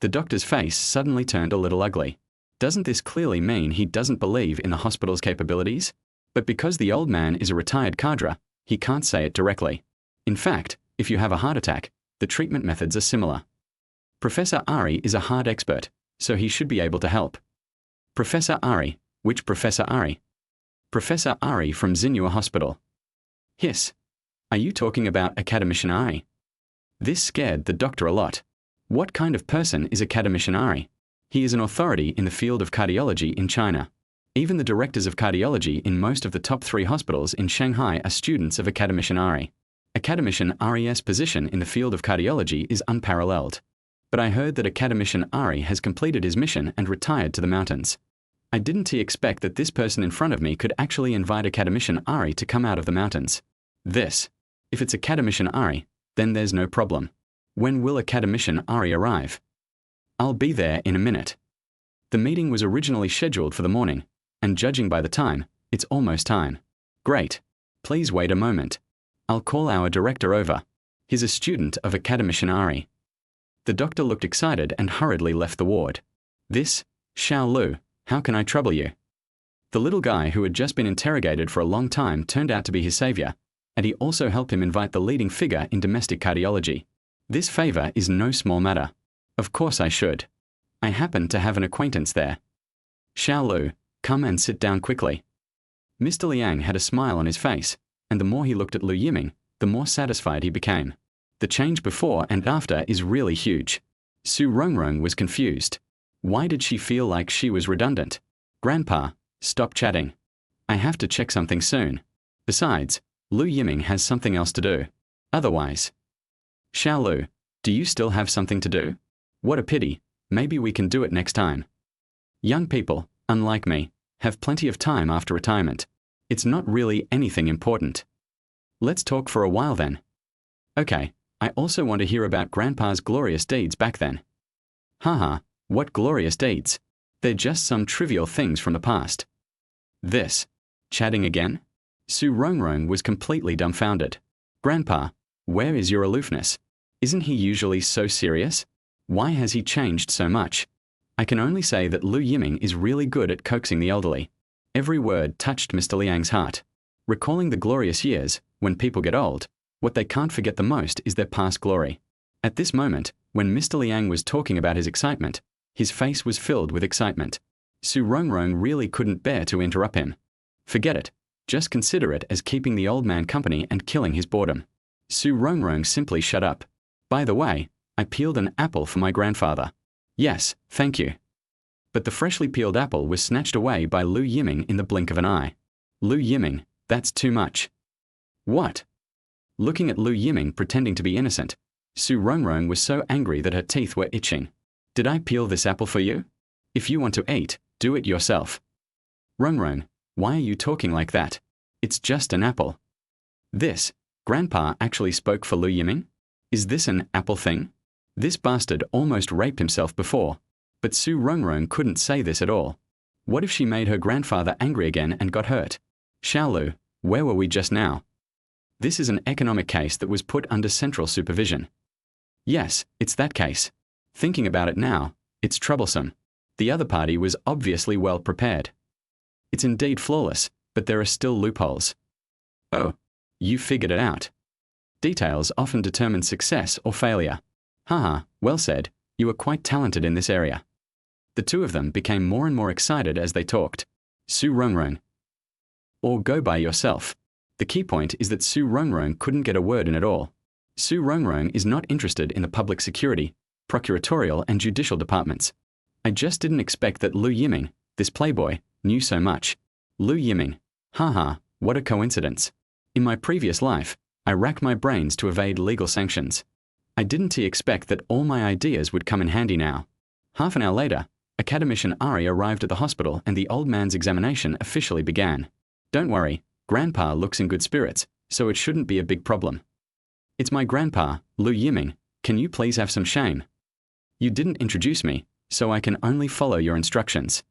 The doctor's face suddenly turned a little ugly. Doesn't this clearly mean he doesn't believe in the hospital's capabilities? But because the old man is a retired cadre, he can't say it directly. In fact, if you have a heart attack, the treatment methods are similar. Professor Ari is a heart expert, so he should be able to help. Professor Ari. Which Professor Ari? Professor Ari from Xinhua Hospital. Hiss. Are you talking about Academician Ari? This scared the doctor a lot. What kind of person is Academician Ari? He is an authority in the field of cardiology in China. Even the directors of cardiology in most of the top 3 hospitals in Shanghai are students of Academician Ari. Academician Ari's position in the field of cardiology is unparalleled. But I heard that Academician Ari has completed his mission and retired to the mountains. I didn't expect that this person in front of me could actually invite Academician Ari to come out of the mountains. If it's Academician Ari, then there's no problem. When will Academician Ari arrive? I'll be there in a minute. The meeting was originally scheduled for the morning, and judging by the time, it's almost time. Great. Please wait a moment. I'll call our director over. He's a student of academician Ari. The doctor looked excited and hurriedly left the ward. This, Xiao Lu, how can I trouble you? The little guy who had just been interrogated for a long time turned out to be his savior, and he also helped him invite the leading figure in domestic cardiology. This favor is no small matter. Of course I should. I happen to have an acquaintance there. Xiao Lu, come and sit down quickly. Mr. Liang had a smile on his face, and the more he looked at Lu Yiming, the more satisfied he became. The change before and after is really huge. Su Rongrong was confused. Why did she feel like she was redundant? Grandpa, stop chatting. I have to check something soon. Besides, Lu Yiming has something else to do. Otherwise. Xiao Lu, do you still have something to do? What a pity. Maybe we can do it next time. Young people, unlike me, have plenty of time after retirement. It's not really anything important. Let's talk for a while then. Okay, I also want to hear about Grandpa's glorious deeds back then. Haha, what glorious deeds? They're just some trivial things from the past. This. Chatting again? Su Rongrong was completely dumbfounded. Grandpa, where is your aloofness? Isn't he usually so serious? Why has he changed so much? I can only say that Lu Yiming is really good at coaxing the elderly. Every word touched Mr. Liang's heart. Recalling the glorious years, when people get old, what they can't forget the most is their past glory. At this moment, when Mr. Liang was talking about his excitement, his face was filled with excitement. Su Rongrong really couldn't bear to interrupt him. Forget it. Just consider it as keeping the old man company and killing his boredom. Su Rongrong simply shut up. By the way, I peeled an apple for my grandfather. Yes, thank you. But the freshly peeled apple was snatched away by Lu Yiming in the blink of an eye. Lu Yiming, that's too much. What? Looking at Lu Yiming pretending to be innocent, Su Rongrong was so angry that her teeth were itching. Did I peel this apple for you? If you want to eat, do it yourself. Rongrong, why are you talking like that? It's just an apple. This, Grandpa actually spoke for Lu Yiming? Is this an apple thing? This bastard almost raped himself before, but Su Rongrong couldn't say this at all. What if she made her grandfather angry again and got hurt? Xiao Lu, where were we just now? This is an economic case that was put under central supervision. Yes, it's that case. Thinking about it now, it's troublesome. The other party was obviously well prepared. It's indeed flawless, but there are still loopholes. Oh, you figured it out. Details often determine success or failure. Haha, well said, you are quite talented in this area. The two of them became more and more excited as they talked. Su Rongrong. Or go by yourself. The key point is that Su Rongrong couldn't get a word in at all. Su Rongrong is not interested in the public security, procuratorial and judicial departments. I just didn't expect that Lu Yiming, this playboy, knew so much. Lu Yiming. Haha, what a coincidence. In my previous life, I racked my brains to evade legal sanctions. I didn't expect that all my ideas would come in handy now. Half an hour later, academician Ari arrived at the hospital and the old man's examination officially began. Don't worry, Grandpa looks in good spirits, so it shouldn't be a big problem. It's my grandpa, Lu Yiming. Can you please have some shame? You didn't introduce me, so I can only follow your instructions.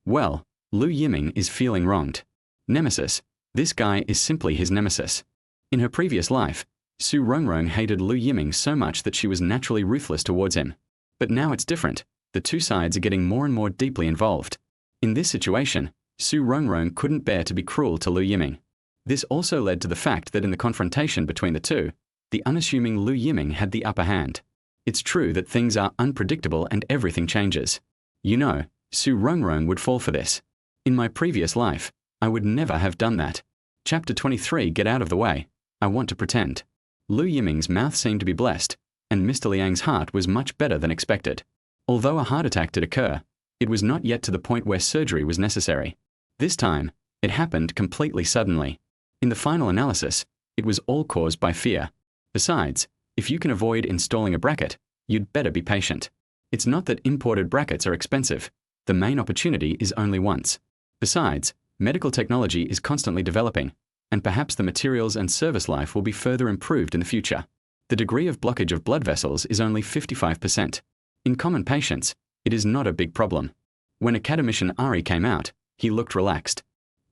Well, Lu Yiming is feeling wronged. Nemesis. This guy is simply his nemesis. In her previous life, Su Rongrong hated Lu Yiming so much that she was naturally ruthless towards him. But now it's different. The two sides are getting more and more deeply involved. In this situation, Su Rongrong couldn't bear to be cruel to Lu Yiming. This also led to the fact that in the confrontation between the two, the unassuming Lu Yiming had the upper hand. It's true that things are unpredictable and everything changes. You know, Su Rongrong would fall for this. In my previous life, I would never have done that. Chapter 23, Get out of the way. I want to pretend. Lu Yiming's mouth seemed to be blessed, and Mr. Liang's heart was much better than expected. Although a heart attack did occur, it was not yet to the point where surgery was necessary. This time, it happened completely suddenly. In the final analysis, it was all caused by fear. Besides, if you can avoid installing a bracket, you'd better be patient. It's not that imported brackets are expensive. The main opportunity is only once. Besides, medical technology is constantly developing, and perhaps the materials and service life will be further improved in the future. The degree of blockage of blood vessels is only 55%. In common patients, it is not a big problem. When Academician Ari came out, he looked relaxed.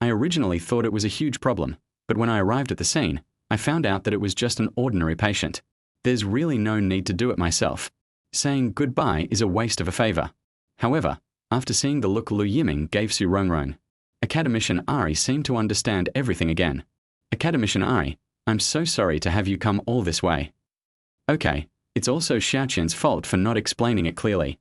I originally thought it was a huge problem, but when I arrived at the scene, I found out that it was just an ordinary patient. There's really no need to do it myself. Saying goodbye is a waste of a favor. However, after seeing the look Lu Yiming gave Su Rongrong, Academician Ari seemed to understand everything again. Academician Ari, I'm so sorry to have you come all this way. Okay, it's also Xiaoqian's fault for not explaining it clearly.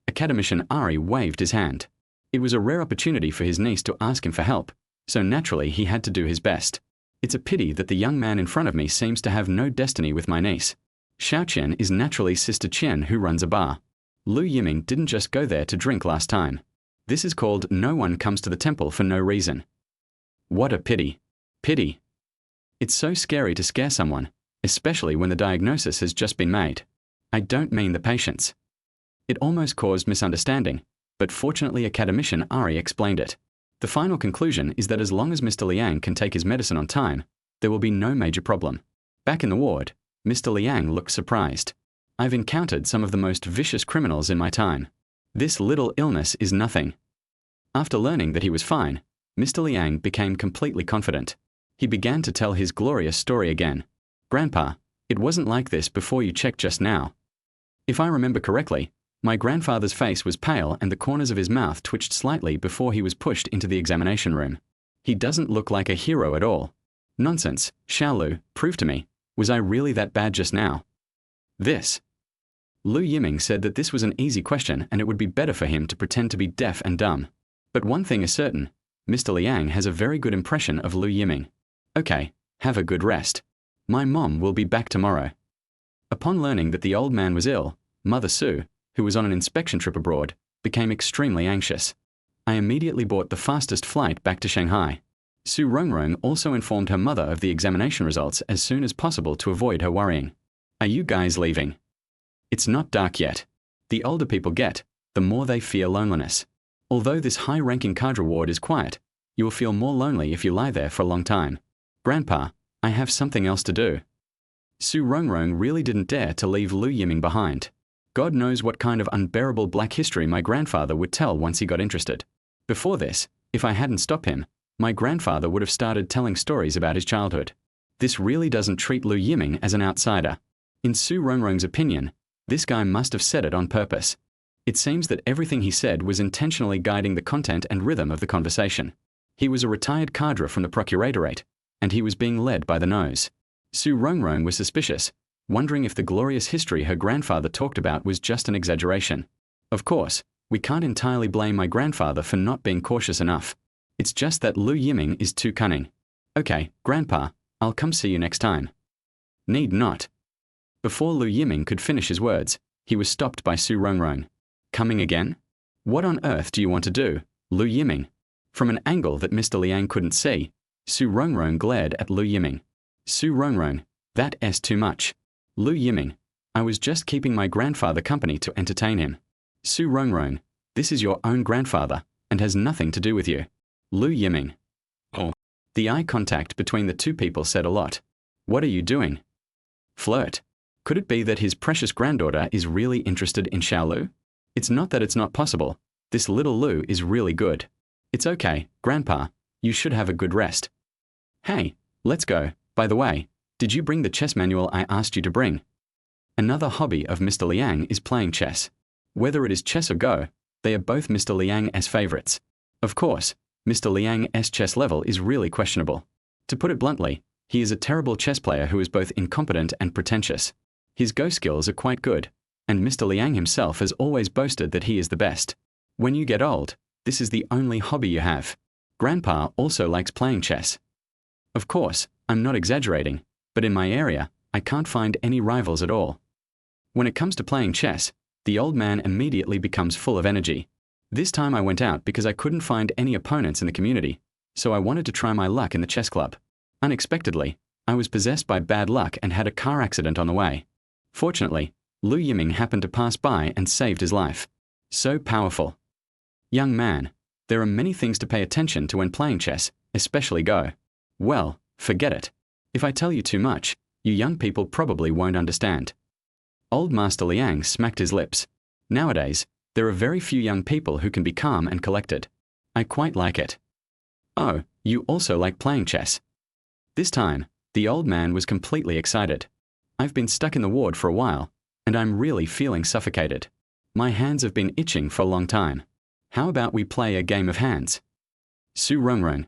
Academician Ari waved his hand. It was a rare opportunity for his niece to ask him for help, so naturally he had to do his best. It's a pity that the young man in front of me seems to have no destiny with my niece. Xiaoqian is naturally Sister Qian who runs a bar. Lu Yiming didn't just go there to drink last time. This is called no one comes to the temple for no reason. What a pity. Pity. It's so scary to scare someone, especially when the diagnosis has just been made. I don't mean the patients. It almost caused misunderstanding, but fortunately Academician Ari explained it. The final conclusion is that as long as Mr. Liang can take his medicine on time, there will be no major problem. Back in the ward, Mr. Liang looked surprised. I've encountered some of the most vicious criminals in my time. This little illness is nothing. After learning that he was fine, Mr. Liang became completely confident. He began to tell his glorious story again. Grandpa, it wasn't like this before you checked just now. If I remember correctly, my grandfather's face was pale and the corners of his mouth twitched slightly before he was pushed into the examination room. He doesn't look like a hero at all. Nonsense, Xiaolu, prove to me, was I really that bad just now? This. Lu Yiming said that this was an easy question and it would be better for him to pretend to be deaf and dumb. But one thing is certain, Mr. Liang has a very good impression of Lu Yiming. Okay, have a good rest. My mom will be back tomorrow. Upon learning that the old man was ill, Mother Su, who was on an inspection trip abroad, became extremely anxious. I immediately bought the fastest flight back to Shanghai. Su Rongrong also informed her mother of the examination results as soon as possible to avoid her worrying. Are you guys leaving? It's not dark yet. The older people get, the more they fear loneliness. Although this high-ranking cadre ward is quiet, you will feel more lonely if you lie there for a long time. Grandpa, I have something else to do. Su Rongrong really didn't dare to leave Lu Yiming behind. God knows what kind of unbearable black history my grandfather would tell once he got interested. Before this, if I hadn't stopped him, my grandfather would have started telling stories about his childhood. This really doesn't treat Lu Yiming as an outsider. In Su Rongrong's opinion, this guy must have said it on purpose. It seems that everything he said was intentionally guiding the content and rhythm of the conversation. He was a retired cadre from the procuratorate, and he was being led by the nose. Su Rongrong was suspicious, wondering if the glorious history her grandfather talked about was just an exaggeration. Of course, we can't entirely blame my grandfather for not being cautious enough. It's just that Lu Yiming is too cunning. Okay, Grandpa, I'll come see you next time. Need not. Before Lu Yiming could finish his words, he was stopped by Su Rongrong. Coming again? What on earth do you want to do, Lu Yiming? From an angle that Mr. Liang couldn't see, Su Rongrong glared at Lu Yiming. Su Rongrong, that's too much. Lu Yiming, I was just keeping my grandfather company to entertain him. Su Rongrong, this is your own grandfather, and has nothing to do with you. Lu Yiming. Oh. The eye contact between the two people said a lot. What are you doing? Flirt. Could it be that his precious granddaughter is really interested in Xiaolu? It's not that it's not possible. This little Lu is really good. It's okay, Grandpa. You should have a good rest. Hey, let's go. By the way, did you bring the chess manual I asked you to bring? Another hobby of Mr. Liang is playing chess. Whether it is chess or Go, they are both Mr. Liang's favorites. Of course, Mr. Liang's chess level is really questionable. To put it bluntly, he is a terrible chess player who is both incompetent and pretentious. His Go skills are quite good, and Mr. Liang himself has always boasted that he is the best. When you get old, this is the only hobby you have. Grandpa also likes playing chess. Of course, I'm not exaggerating, but in my area, I can't find any rivals at all. When it comes to playing chess, the old man immediately becomes full of energy. This time I went out because I couldn't find any opponents in the community, so I wanted to try my luck in the chess club. Unexpectedly, I was possessed by bad luck and had a car accident on the way. Fortunately, Lu Yiming happened to pass by and saved his life. So powerful. Young man, there are many things to pay attention to when playing chess, especially Go. Well, forget it. If I tell you too much, you young people probably won't understand. Old Master Liang smacked his lips. Nowadays, There are very few young people who can be calm and collected. I quite like it. Oh, you also like playing chess. This time, the old man was completely excited. I've been stuck in the ward for a while, and I'm really feeling suffocated. My hands have been itching for a long time. How about we play a game of hands? Su Rongrong.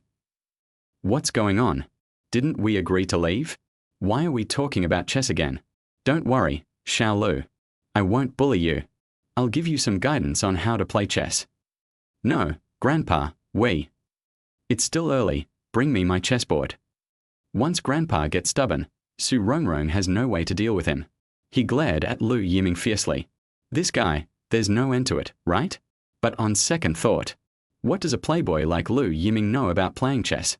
What's going on? Didn't we agree to leave? Why are we talking about chess again? Don't worry, Xiao Lu. I won't bully you. I'll give you some guidance on how to play chess. No, Grandpa, It's still early, bring me my chessboard. Once Grandpa gets stubborn, Su Rongrong has no way to deal with him. He glared at Lu Yiming fiercely. This guy, there's no end to it, right? But on second thought, what does a playboy like Lu Yiming know about playing chess?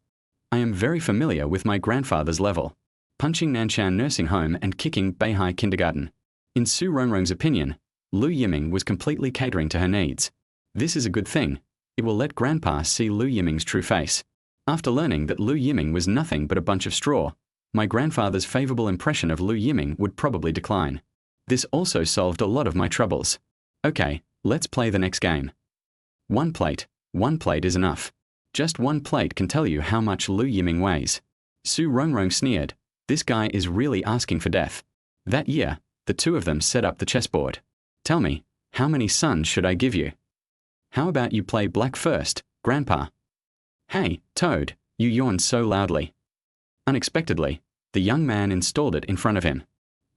I am very familiar with my grandfather's level, punching Nanshan nursing home and kicking Beihai kindergarten. In Su Rongrong's opinion, Lu Yiming was completely catering to her needs. This is a good thing. It will let Grandpa see Lu Yiming's true face. After learning that Lu Yiming was nothing but a bunch of straw, my grandfather's favorable impression of Lu Yiming would probably decline. This also solved a lot of my troubles. Okay, let's play the next game. One plate is enough. Just one plate can tell you how much Lu Yiming weighs. Su Rongrong sneered. This guy is really asking for death. That year, the two of them set up the chessboard. Tell me, how many sons should I give you? How about you play black first, Grandpa? Hey, Toad, you yawned so loudly. Unexpectedly, the young man installed it in front of him.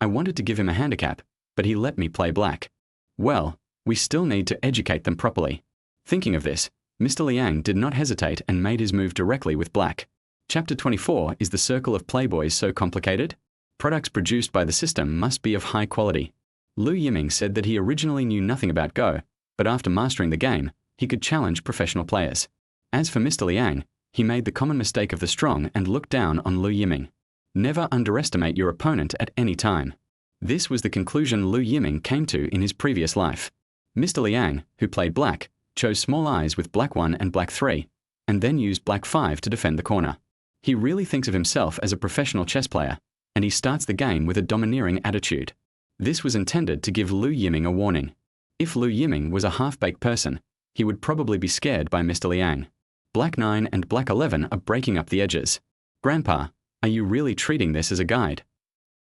I wanted to give him a handicap, but he let me play black. Well, we still need to educate them properly. Thinking of this, Mr. Liang did not hesitate and made his move directly with black. Chapter 24 is the circle of playboys so complicated? Products produced by the system must be of high quality. Lu Yiming said that he originally knew nothing about Go, but after mastering the game, he could challenge professional players. As for Mr. Liang, he made the common mistake of the strong and looked down on Lu Yiming. Never underestimate your opponent at any time. This was the conclusion Lu Yiming came to in his previous life. Mr. Liang, who played black, chose small eyes with black 1 and black 3, and then used black 5 to defend the corner. He really thinks of himself as a professional chess player, and he starts the game with a domineering attitude. This was intended to give Lu Yiming a warning. If Lu Yiming was a half-baked person, he would probably be scared by Mr. Liang. Black 9 and black 11 are breaking up the edges. Grandpa, are you really treating this as a guide?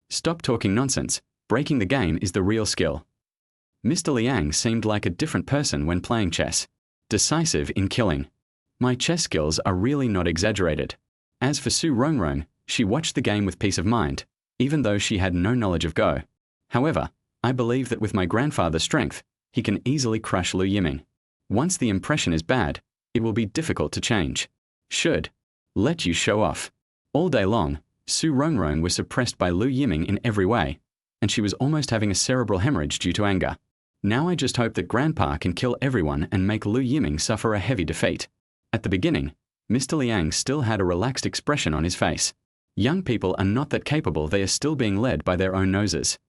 Stop talking nonsense. Breaking the game is the real skill. Mr. Liang seemed like a different person when playing chess. Decisive in killing. My chess skills are really not exaggerated. As for Su Rongrong, she watched the game with peace of mind, even though she had no knowledge of Go. However, I believe that with my grandfather's strength, he can easily crush Lu Yiming. Once the impression is bad, it will be difficult to change. Should let you show off. All day long, Su Rongrong was suppressed by Lu Yiming in every way, and she was almost having a cerebral hemorrhage due to anger. Now I just hope that Grandpa can kill everyone and make Lu Yiming suffer a heavy defeat. At the beginning, Mr. Liang still had a relaxed expression on his face. Young people are not that capable, they are still being led by their own noses.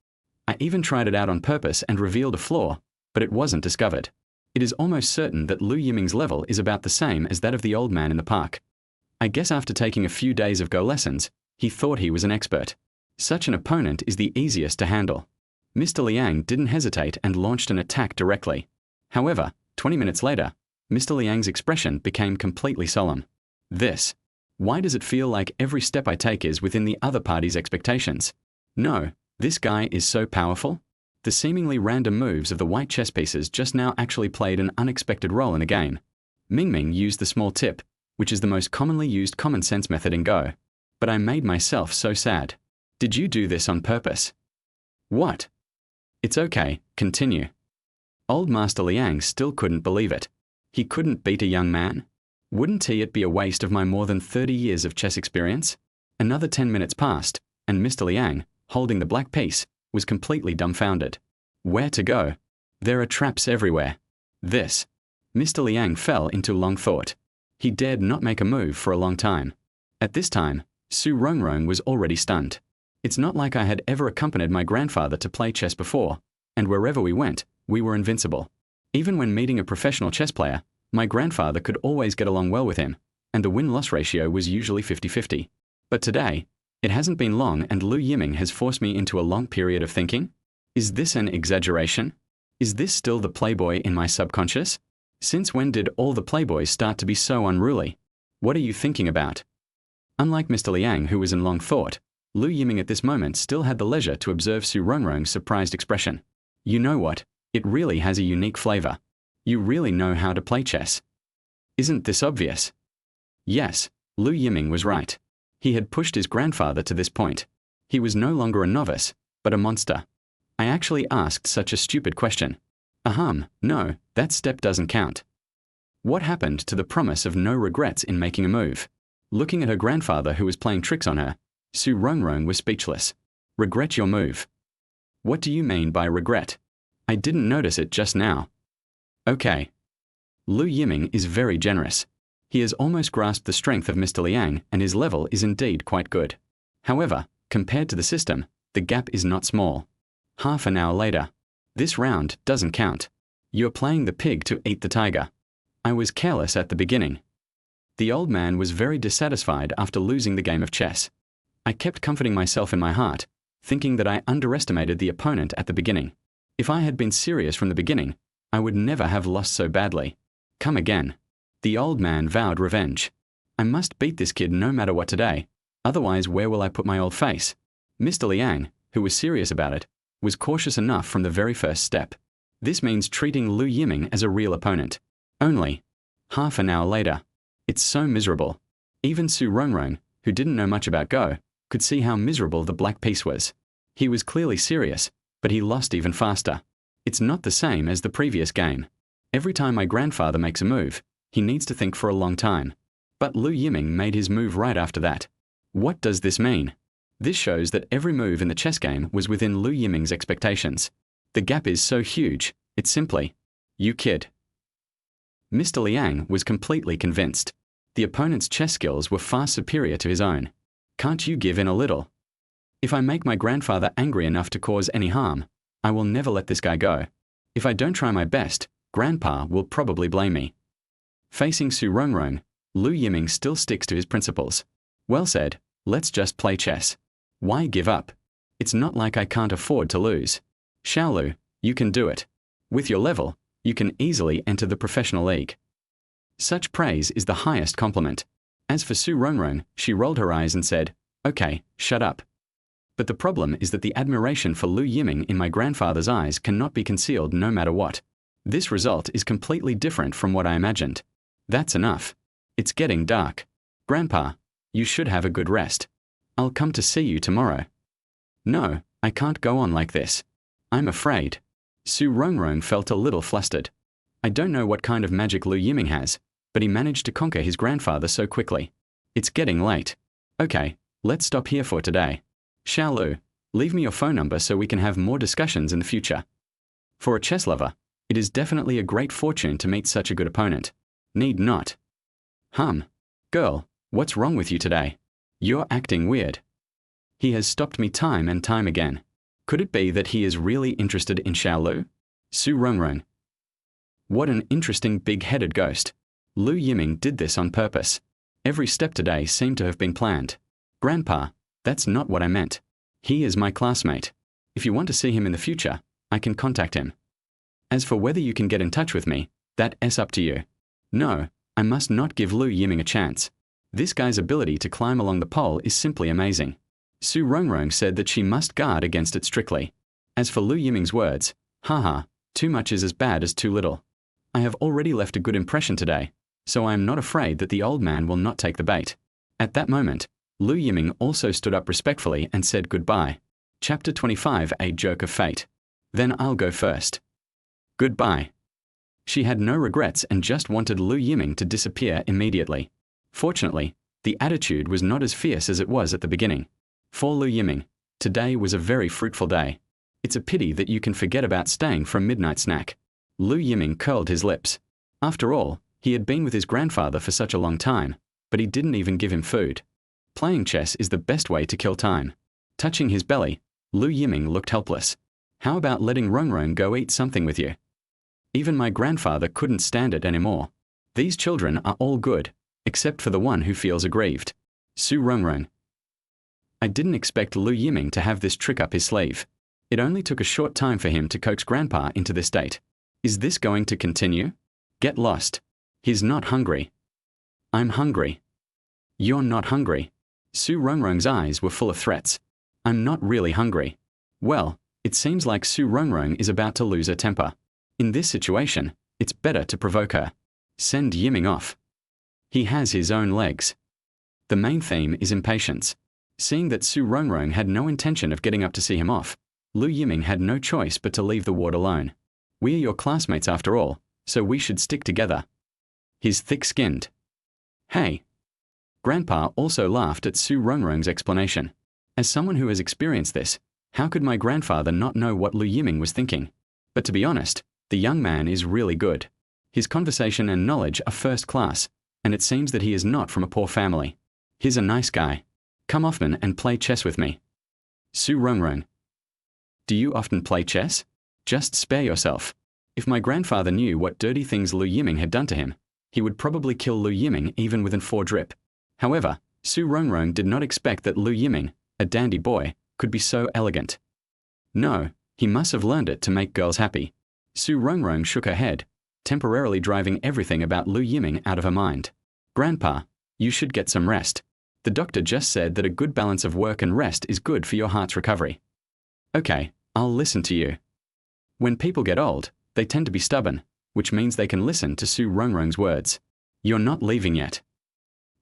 I even tried it out on purpose and revealed a flaw, but it wasn't discovered. It is almost certain that Lu Yiming's level is about the same as that of the old man in the park. I guess after taking a few days of Go lessons, he thought he was an expert. Such an opponent is the easiest to handle. Mr. Liang didn't hesitate and launched an attack directly. However, 20 minutes later, Mr. Liang's expression became completely solemn. Why does it feel like every step I take is within the other party's expectations? No, this guy is so powerful. The seemingly random moves of the white chess pieces just now actually played an unexpected role in a game. Ming used the small tip, which is the most commonly used common sense method in Go. But I made myself so sad. Did you do this on purpose? What? It's okay, continue. Old Master Liang still couldn't believe it. He couldn't beat a young man? Wouldn't it be a waste of my more than 30 years of chess experience? Another 10 minutes passed, and Mr. Liang, holding the black piece, was completely dumbfounded. Where to go? There are traps everywhere. Mr. Liang fell into long thought. He dared not make a move for a long time. At this time, Su Rongrong was already stunned. It's not like I had ever accompanied my grandfather to play chess before, and wherever we went, we were invincible. Even when meeting a professional chess player, my grandfather could always get along well with him, and the win-loss ratio was usually 50-50. But today, it hasn't been long and Lu Yiming has forced me into a long period of thinking? Is this an exaggeration? Is this still the playboy in my subconscious? Since when did all the playboys start to be so unruly? What are you thinking about? Unlike Mr. Liang, who was in long thought, Lu Yiming at this moment still had the leisure to observe Su Rongrong's surprised expression. You know what? It really has a unique flavor. You really know how to play chess. Isn't this obvious? Yes, Lu Yiming was right. He had pushed his grandfather to this point. He was no longer a novice, but a monster. I actually asked such a stupid question. No, that step doesn't count. What happened to the promise of no regrets in making a move? Looking at her grandfather who was playing tricks on her, Su Rongrong was speechless. Regret your move. What do you mean by regret? I didn't notice it just now. Okay. Lu Yiming is very generous. He has almost grasped the strength of Mr. Liang, and his level is indeed quite good. However, compared to the system, the gap is not small. Half an hour later. This round doesn't count. You're playing the pig to eat the tiger. I was careless at the beginning. The old man was very dissatisfied after losing the game of chess. I kept comforting myself in my heart, thinking that I underestimated the opponent at the beginning. If I had been serious from the beginning, I would never have lost so badly. Come again. The old man vowed revenge. I must beat this kid no matter what today, otherwise where will I put my old face? Mr. Liang, who was serious about it, was cautious enough from the very first step. This means treating Lu Yiming as a real opponent. Only. Half an hour later. It's so miserable. Even Su Rongrong, who didn't know much about Go, could see how miserable the black piece was. He was clearly serious, but he lost even faster. It's not the same as the previous game. Every time my grandfather makes a move, he needs to think for a long time. But Lu Yiming made his move right after that. What does this mean? This shows that every move in the chess game was within Lu Yiming's expectations. The gap is so huge, it's simply, you kid. Mr. Liang was completely convinced. The opponent's chess skills were far superior to his own. Can't you give in a little? If I make my grandfather angry enough to cause any harm, I will never let this guy go. If I don't try my best, Grandpa will probably blame me. Facing Su Rongrong, Lu Yiming still sticks to his principles. Well said, let's just play chess. Why give up? It's not like I can't afford to lose. Xiaolu, you can do it. With your level, you can easily enter the professional league. Such praise is the highest compliment. As for Su Rongrong, she rolled her eyes and said, okay, shut up. But the problem is that the admiration for Lu Yiming in my grandfather's eyes cannot be concealed no matter what. This result is completely different from what I imagined. That's enough. It's getting dark. Grandpa, you should have a good rest. I'll come to see you tomorrow. No, I can't go on like this. I'm afraid. Su Rongrong felt a little flustered. I don't know what kind of magic Lu Yiming has, but he managed to conquer his grandfather so quickly. It's getting late. Okay, let's stop here for today. Xiaolu, leave me your phone number so we can have more discussions in the future. For a chess lover, it is definitely a great fortune to meet such a good opponent. Need not. Girl, what's wrong with you today? You're acting weird. He has stopped me time and time again. Could it be that he is really interested in Xiaolu? Su Rongrong. What an interesting big-headed ghost. Lu Yiming did this on purpose. Every step today seemed to have been planned. Grandpa, that's not what I meant. He is my classmate. If you want to see him in the future, I can contact him. As for whether you can get in touch with me, that's up to you. No, I must not give Lu Yiming a chance. This guy's ability to climb along the pole is simply amazing. Su Rongrong said that she must guard against it strictly. As for Lu Yiming's words, too much is as bad as too little. I have already left a good impression today, so I am not afraid that the old man will not take the bait. At that moment, Lu Yiming also stood up respectfully and said goodbye. Chapter 25, A Joke of Fate. Then I'll go first. Goodbye. She had no regrets and just wanted Lu Yiming to disappear immediately. Fortunately, the attitude was not as fierce as it was at the beginning. For Lu Yiming, today was a very fruitful day. It's a pity that you can forget about staying for a midnight snack. Lu Yiming curled his lips. After all, he had been with his grandfather for such a long time, but he didn't even give him food. Playing chess is the best way to kill time. Touching his belly, Lu Yiming looked helpless. How about letting Rongrong go eat something with you? Even my grandfather couldn't stand it anymore. These children are all good, except for the one who feels aggrieved. Su Rongrong. I didn't expect Lu Yiming to have this trick up his sleeve. It only took a short time for him to coax Grandpa into this state. Is this going to continue? Get lost. He's not hungry. I'm hungry. You're not hungry. Su Rongrong's eyes were full of threats. I'm not really hungry. Well, it seems like Su Rongrong is about to lose her temper. In this situation, it's better to provoke her. Send Yiming off. He has his own legs. The main theme is impatience. Seeing that Su Rongrong had no intention of getting up to see him off, Lu Yiming had no choice but to leave the ward alone. We are your classmates after all, so we should stick together. He's thick-skinned. Hey. Grandpa also laughed at Su Rongrong's explanation. As someone who has experienced this, how could my grandfather not know what Lu Yiming was thinking? But to be honest, the young man is really good. His conversation and knowledge are first class, and it seems that he is not from a poor family. He's a nice guy. Come often and play chess with me. Su Rongrong. Do you often play chess? Just spare yourself. If my grandfather knew what dirty things Lu Yiming had done to him, he would probably kill Lu Yiming even within 4 drip. However, Su Rongrong did not expect that Lu Yiming, a dandy boy, could be so elegant. No, he must have learned it to make girls happy. Su Rongrong shook her head, temporarily driving everything about Lu Yiming out of her mind. Grandpa, you should get some rest. The doctor just said that a good balance of work and rest is good for your heart's recovery. Okay, I'll listen to you. When people get old, they tend to be stubborn, which means they can listen to Su Rongrong's words. You're not leaving yet.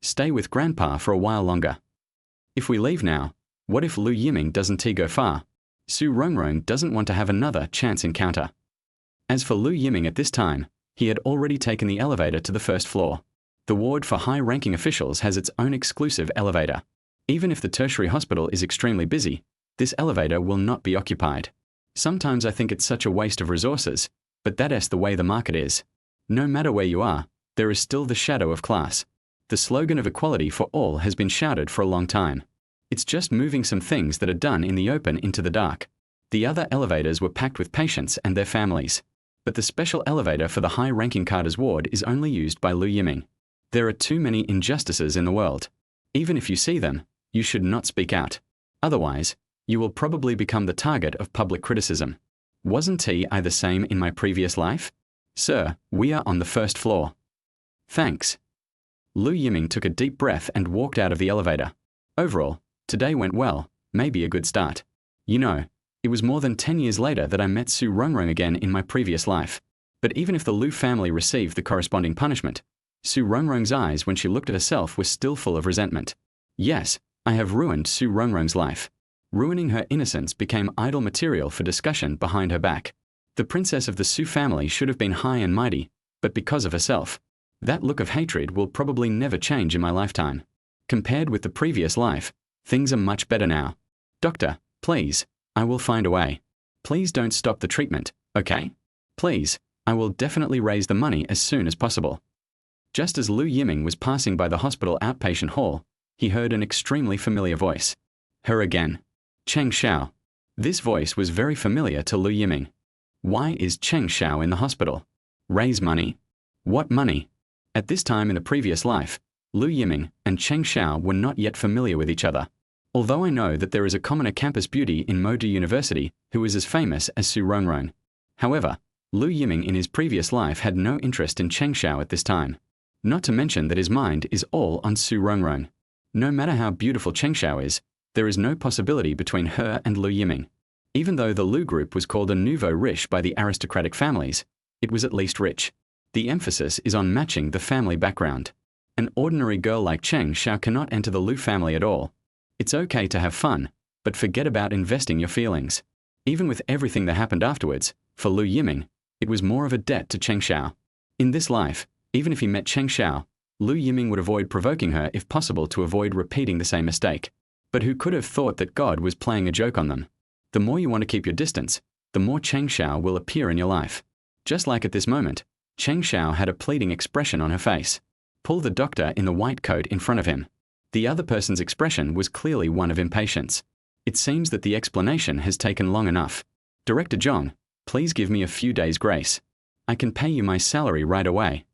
Stay with Grandpa for a while longer. If we leave now, what if Lu Yiming doesn't go far? Su Rongrong doesn't want to have another chance encounter. As for Lu Yiming at this time, he had already taken the elevator to the first floor. The ward for high-ranking officials has its own exclusive elevator. Even if the tertiary hospital is extremely busy, this elevator will not be occupied. Sometimes I think it's such a waste of resources, but that's the way the market is. No matter where you are, there is still the shadow of class. The slogan of equality for all has been shouted for a long time. It's just moving some things that are done in the open into the dark. The other elevators were packed with patients and their families. But the special elevator for the high-ranking Carter's ward is only used by Lu Yiming. There are too many injustices in the world. Even if you see them, you should not speak out. Otherwise, you will probably become the target of public criticism. Wasn't I the same in my previous life? Sir, we are on the first floor. Thanks. Lu Yiming took a deep breath and walked out of the elevator. Overall, today went well, maybe a good start. You know, it was more than 10 years later that I met Su Rongrong again in my previous life. But even if the Lu family received the corresponding punishment, Su Rongrong's eyes when she looked at herself were still full of resentment. Yes, I have ruined Su Rongrong's life. Ruining her innocence became idle material for discussion behind her back. The princess of the Su family should have been high and mighty, but because of herself. That look of hatred will probably never change in my lifetime. Compared with the previous life, things are much better now. Doctor, please, I will find a way. Please don't stop the treatment, okay? Please, I will definitely raise the money as soon as possible. Just as Lu Yiming was passing by the hospital outpatient hall, he heard an extremely familiar voice. Her again. Cheng Xiao. This voice was very familiar to Lu Yiming. Why is Cheng Xiao in the hospital? Raise money? What money? At this time in the previous life, Lu Yiming and Cheng Xiao were not yet familiar with each other. Although I know that there is a commoner campus beauty in Modu University who is as famous as Su Rongrong. However, Lu Yiming in his previous life had no interest in Cheng Xiao at this time. Not to mention that his mind is all on Su Rongrong. No matter how beautiful Cheng Xiao is, there is no possibility between her and Lu Yiming. Even though the Lu group was called a nouveau riche by the aristocratic families, it was at least rich. The emphasis is on matching the family background. An ordinary girl like Cheng Xiao cannot enter the Lu family at all. It's okay to have fun, but forget about investing your feelings. Even with everything that happened afterwards, for Lu Yiming, it was more of a debt to Cheng Xiao. In this life, even if he met Cheng Xiao, Lu Yiming would avoid provoking her if possible to avoid repeating the same mistake. But who could have thought that God was playing a joke on them? The more you want to keep your distance, the more Cheng Xiao will appear in your life. Just like at this moment, Cheng Xiao had a pleading expression on her face. Pull the doctor in the white coat in front of him. The other person's expression was clearly one of impatience. It seems that the explanation has taken long enough. Director Zhong, please give me a few days' grace. I can pay you my salary right away.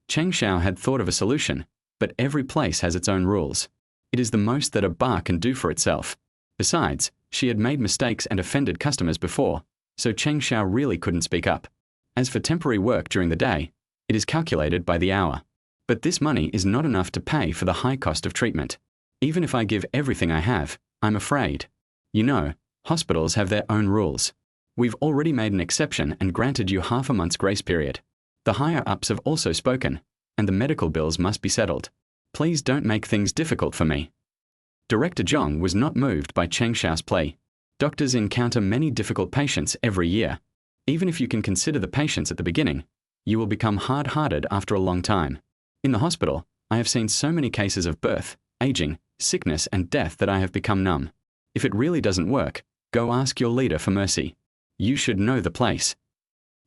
Cheng Xiao had thought of a solution, but every place has its own rules. It is the most that a bar can do for itself. Besides, She had made mistakes and offended customers before, so Cheng Xiao really couldn't speak up. As for temporary work during the day, it is calculated by the hour. But this money is not enough to pay for the high cost of treatment. Even if I give everything I have, I'm afraid. You know, hospitals have their own rules. We've already made an exception and granted you half a month's grace period. The higher-ups have also spoken, and the medical bills must be settled. Please don't make things difficult for me. Director Zhong was not moved by Cheng Xiao's plea. Doctors encounter many difficult patients every year. Even if you can consider the patients at the beginning, you will become hard-hearted after a long time. In the hospital, I have seen so many cases of birth, aging, sickness and death that I have become numb. If it really doesn't work, go ask your leader for mercy. You should know the place.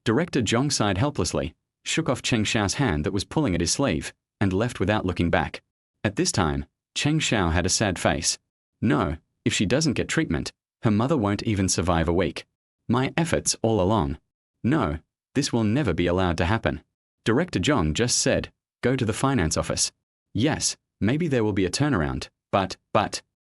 Director Zhong sighed helplessly, shook off Cheng Xiao's hand that was pulling at his sleeve, and left without looking back. At this time, Cheng Xiao had a sad face. No, if she doesn't get treatment, her mother won't even survive a week. My efforts all along. No, this will never be allowed to happen. Director Zhong just said, go to the finance office. Yes, maybe there will be a turnaround, but.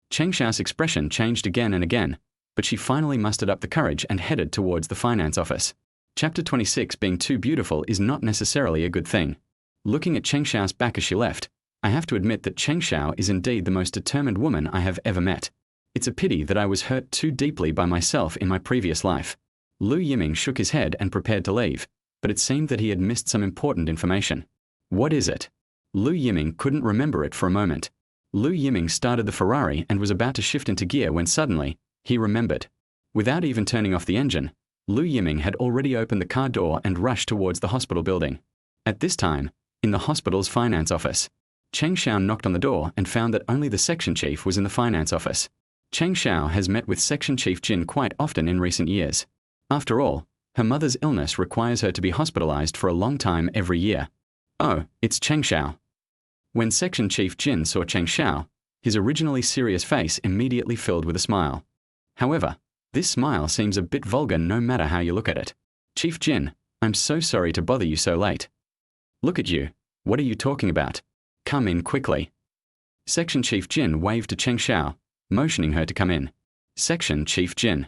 Cheng Xiao's expression changed again and again, but she finally mustered up the courage and headed towards the finance office. Chapter 26. Being too beautiful is not necessarily a good thing. Looking at Cheng Xiao's back as she left, I have to admit that Cheng Xiao is indeed the most determined woman I have ever met. It's a pity that I was hurt too deeply by myself in my previous life. Lu Yiming shook his head and prepared to leave, but it seemed that he had missed some important information. What is it? Lu Yiming couldn't remember it for a moment. Lu Yiming started the Ferrari and was about to shift into gear when suddenly, he remembered. Without even turning off the engine, Lu Yiming had already opened the car door and rushed towards the hospital building. At this time, in the hospital's finance office, Cheng Xiao knocked on the door and found that only the section chief was in the finance office. Cheng Xiao has met with Section Chief Jin quite often in recent years. After all, her mother's illness requires her to be hospitalized for a long time every year. Oh, it's Cheng Xiao. When Section Chief Jin saw Cheng Xiao, his originally serious face immediately filled with a smile. However, this smile seems a bit vulgar no matter how you look at it. Chief Jin, I'm so sorry to bother you so late. Look at you. What are you talking about? Come in quickly. Section Chief Jin waved to Cheng Xiao, motioning her to come in. Section Chief Jin.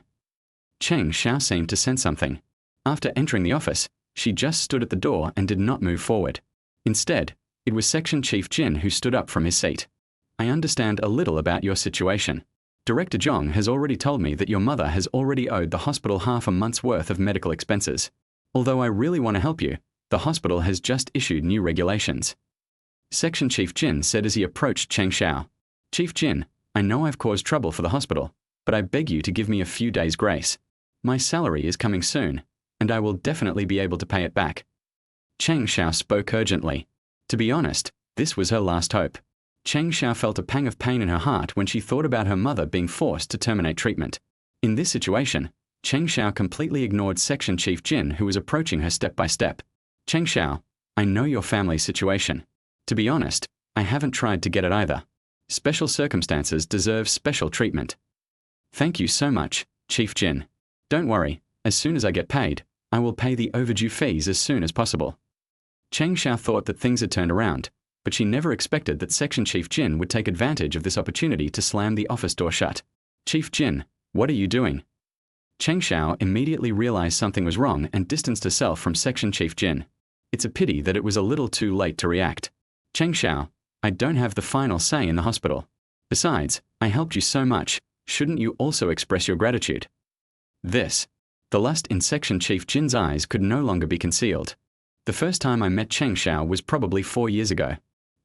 Cheng Xiao seemed to sense something. After entering the office, she just stood at the door and did not move forward. Instead, it was Section Chief Jin who stood up from his seat. I understand a little about your situation. Director Zhong has already told me that your mother has already owed the hospital half a month's worth of medical expenses. Although I really want to help you, the hospital has just issued new regulations. Section Chief Jin said as he approached Cheng Xiao. Chief Jin, I know I've caused trouble for the hospital, but I beg you to give me a few days' grace. My salary is coming soon, and I will definitely be able to pay it back. Cheng Xiao spoke urgently. To be honest, this was her last hope. Cheng Xiao felt a pang of pain in her heart when she thought about her mother being forced to terminate treatment. In this situation, Cheng Xiao completely ignored Section Chief Jin, who was approaching her step by step. Cheng Xiao, I know your family's situation. To be honest, I haven't tried to get it either. Special circumstances deserve special treatment. Thank you so much, Chief Jin. Don't worry, as soon as I get paid, I will pay the overdue fees as soon as possible. Cheng Xiao thought that things had turned around, but she never expected that Section Chief Jin would take advantage of this opportunity to slam the office door shut. Chief Jin, what are you doing? Cheng Xiao immediately realized something was wrong and distanced herself from Section Chief Jin. It's a pity that it was a little too late to react. Cheng Xiao, I don't have the final say in the hospital. Besides, I helped you so much, shouldn't you also express your gratitude? The lust in Section Chief Jin's eyes could no longer be concealed. The first time I met Cheng Xiao was probably 4 years ago.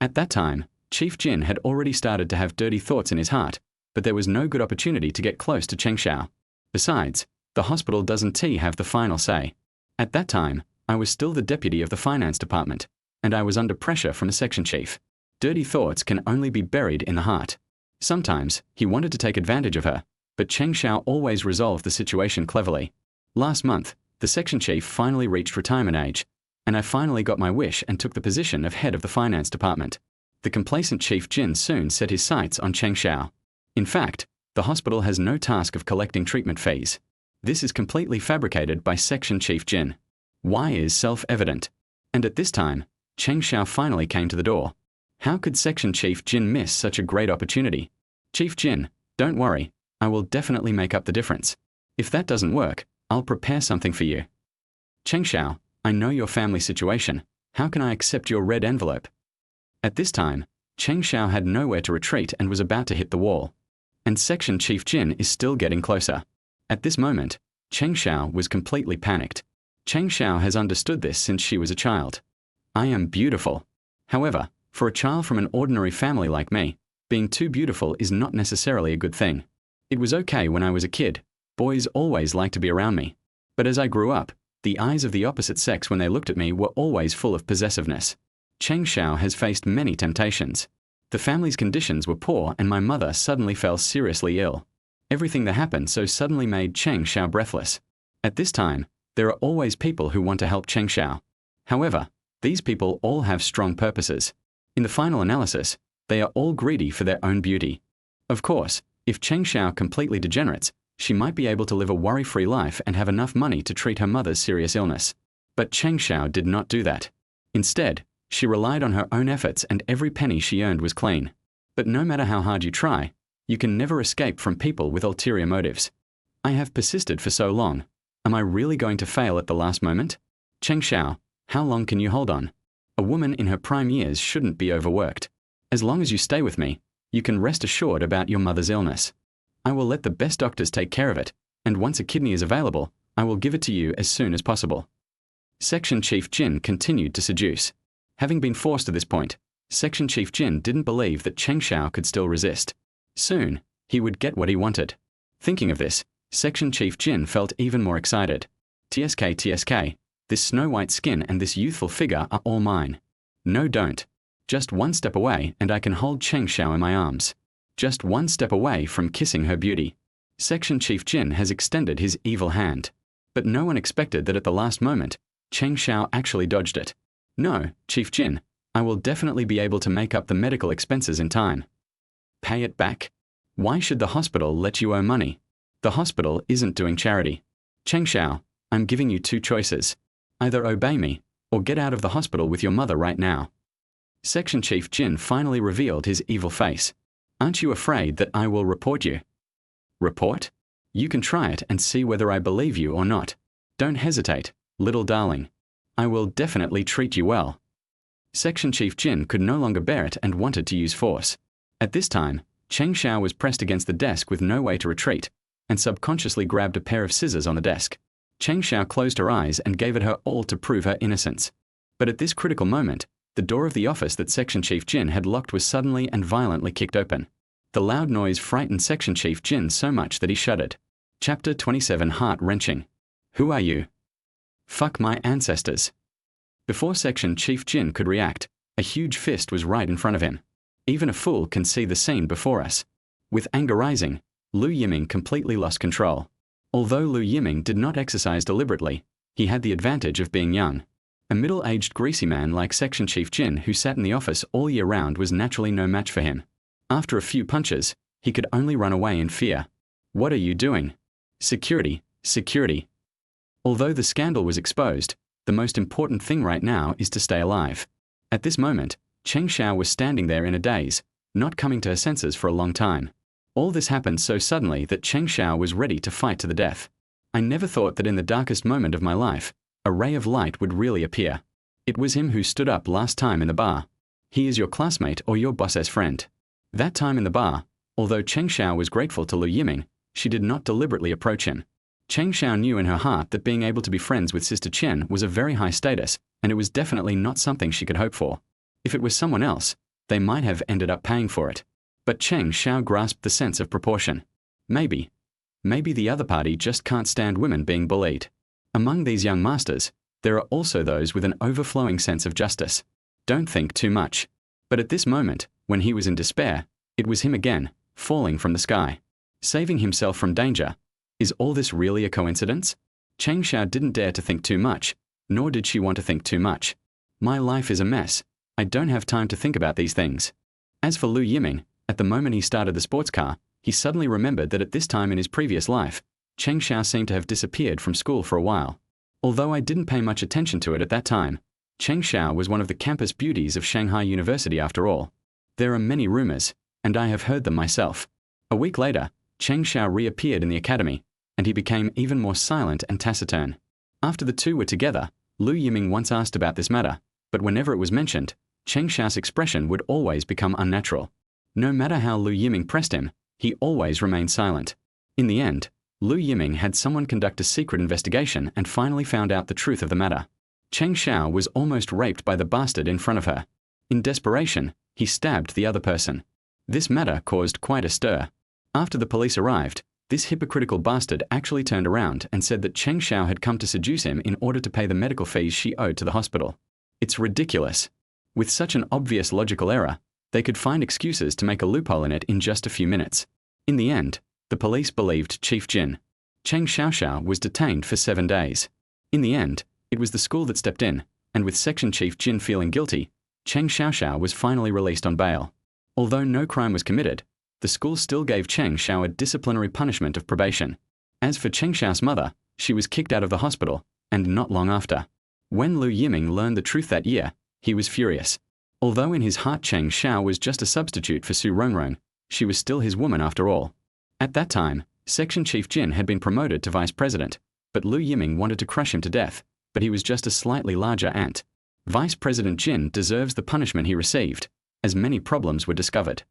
At that time, Chief Jin had already started to have dirty thoughts in his heart, but there was no good opportunity to get close to Cheng Xiao. Besides, the hospital doesn't have the final say. At that time, I was still the deputy of the finance department, and I was under pressure from the section chief. Dirty thoughts can only be buried in the heart. Sometimes, he wanted to take advantage of her, but Cheng Xiao always resolved the situation cleverly. Last month, the section chief finally reached retirement age, and I finally got my wish and took the position of head of the finance department. The complacent Chief Jin soon set his sights on Cheng Xiao. In fact, the hospital has no task of collecting treatment fees. This is completely fabricated by Section Chief Jin. Why is self-evident? And at this time, Cheng Xiao finally came to the door. How could Section Chief Jin miss such a great opportunity? Chief Jin, don't worry, I will definitely make up the difference. If that doesn't work, I'll prepare something for you. Cheng Xiao, I know your family situation. How can I accept your red envelope? At this time, Cheng Xiao had nowhere to retreat and was about to hit the wall. And Section Chief Jin is still getting closer. At this moment, Cheng Xiao was completely panicked. Cheng Xiao has understood this since she was a child. I am beautiful. However, for a child from an ordinary family like me, being too beautiful is not necessarily a good thing. It was okay when I was a kid. Boys always liked to be around me. But as I grew up, the eyes of the opposite sex when they looked at me were always full of possessiveness. Cheng Xiao has faced many temptations. The family's conditions were poor and my mother suddenly fell seriously ill. Everything that happened so suddenly made Cheng Xiao breathless. At this time, there are always people who want to help Cheng Xiao. However, these people all have strong purposes. In the final analysis, they are all greedy for their own beauty. Of course, if Cheng Xiao completely degenerates, she might be able to live a worry-free life and have enough money to treat her mother's serious illness. But Cheng Xiao did not do that. Instead, she relied on her own efforts and every penny she earned was clean. But no matter how hard you try, you can never escape from people with ulterior motives. I have persisted for so long. Am I really going to fail at the last moment? Cheng Xiao, how long can you hold on? A woman in her prime years shouldn't be overworked. As long as you stay with me, you can rest assured about your mother's illness. I will let the best doctors take care of it, and once a kidney is available, I will give it to you as soon as possible. Section Chief Jin continued to seduce. Having been forced to this point, Section Chief Jin didn't believe that Cheng Xiao could still resist. Soon, he would get what he wanted. Thinking of this, Section Chief Jin felt even more excited. TSK, this snow-white skin and this youthful figure are all mine. No, don't. Just one step away and I can hold Cheng Xiao in my arms. Just one step away from kissing her beauty. Section Chief Jin has extended his evil hand. But no one expected that at the last moment, Cheng Xiao actually dodged it. No, Chief Jin, I will definitely be able to make up the medical expenses in time. Pay it back? Why should the hospital let you owe money? The hospital isn't doing charity. Cheng Xiao, I'm giving you two choices. Either obey me, or get out of the hospital with your mother right now. Section Chief Jin finally revealed his evil face. Aren't you afraid that I will report you? Report? You can try it and see whether I believe you or not. Don't hesitate, little darling. I will definitely treat you well. Section Chief Jin could no longer bear it and wanted to use force. At this time, Cheng Xiao was pressed against the desk with no way to retreat, and subconsciously grabbed a pair of scissors on the desk. Cheng Xiao closed her eyes and gave it her all to prove her innocence. But at this critical moment, the door of the office that Section Chief Jin had locked was suddenly and violently kicked open. The loud noise frightened Section Chief Jin so much that he shuddered. Chapter 27 Heart-wrenching. Who are you? Fuck my ancestors. Before Section Chief Jin could react, a huge fist was right in front of him. Even a fool can see the scene before us. With anger rising, Lu Yiming completely lost control. Although Lu Yiming did not exercise deliberately, he had the advantage of being young. A middle-aged greasy man like Section Chief Jin who sat in the office all year round was naturally no match for him. After a few punches, he could only run away in fear. What are you doing? Security, security. Although the scandal was exposed, the most important thing right now is to stay alive. At this moment, Cheng Xiao was standing there in a daze, not coming to her senses for a long time. All this happened so suddenly that Cheng Xiao was ready to fight to the death. I never thought that in the darkest moment of my life, a ray of light would really appear. It was him who stood up last time in the bar. He is your classmate or your boss's friend. That time in the bar, although Cheng Xiao was grateful to Lu Yiming, she did not deliberately approach him. Cheng Xiao knew in her heart that being able to be friends with Sister Chen was a very high status, and it was definitely not something she could hope for. If it was someone else, they might have ended up paying for it. But Cheng Xiao grasped the sense of proportion. Maybe the other party just can't stand women being bullied. Among these young masters, there are also those with an overflowing sense of justice. Don't think too much. But at this moment, when he was in despair, it was him again, falling from the sky. Saving himself from danger. Is all this really a coincidence? Cheng Xiao didn't dare to think too much, nor did she want to think too much. My life is a mess. I don't have time to think about these things. As for Lu Yiming, at the moment he started the sports car, he suddenly remembered that at this time in his previous life, Cheng Xiao seemed to have disappeared from school for a while. Although I didn't pay much attention to it at that time, Cheng Xiao was one of the campus beauties of Shanghai University after all. There are many rumors, and I have heard them myself. A week later, Cheng Xiao reappeared in the academy, and he became even more silent and taciturn. After the two were together, Lu Yiming once asked about this matter, but whenever it was mentioned, Cheng Xiao's expression would always become unnatural. No matter how Lu Yiming pressed him, he always remained silent. In the end, Lu Yiming had someone conduct a secret investigation and finally found out the truth of the matter. Cheng Xiao was almost raped by the bastard in front of her. In desperation, he stabbed the other person. This matter caused quite a stir. After the police arrived, this hypocritical bastard actually turned around and said that Cheng Xiao had come to seduce him in order to pay the medical fees she owed to the hospital. It's ridiculous. With such an obvious logical error, they could find excuses to make a loophole in it in just a few minutes. In the end, the police believed Chief Jin. Cheng Xiaoxiao was detained for 7 days. In the end, it was the school that stepped in, and with Section Chief Jin feeling guilty, Cheng Xiaoxiao was finally released on bail. Although no crime was committed, the school still gave Cheng Xiao a disciplinary punishment of probation. As for Cheng Xiao's mother, she was kicked out of the hospital, and not long after. When Lu Yiming learned the truth that year, he was furious. Although in his heart Cheng Xiao was just a substitute for Su Rongrong, she was still his woman after all. At that time, Section Chief Jin had been promoted to vice president, but Lu Yiming wanted to crush him to death, but he was just a slightly larger ant. Vice President Jin deserves the punishment he received, as many problems were discovered.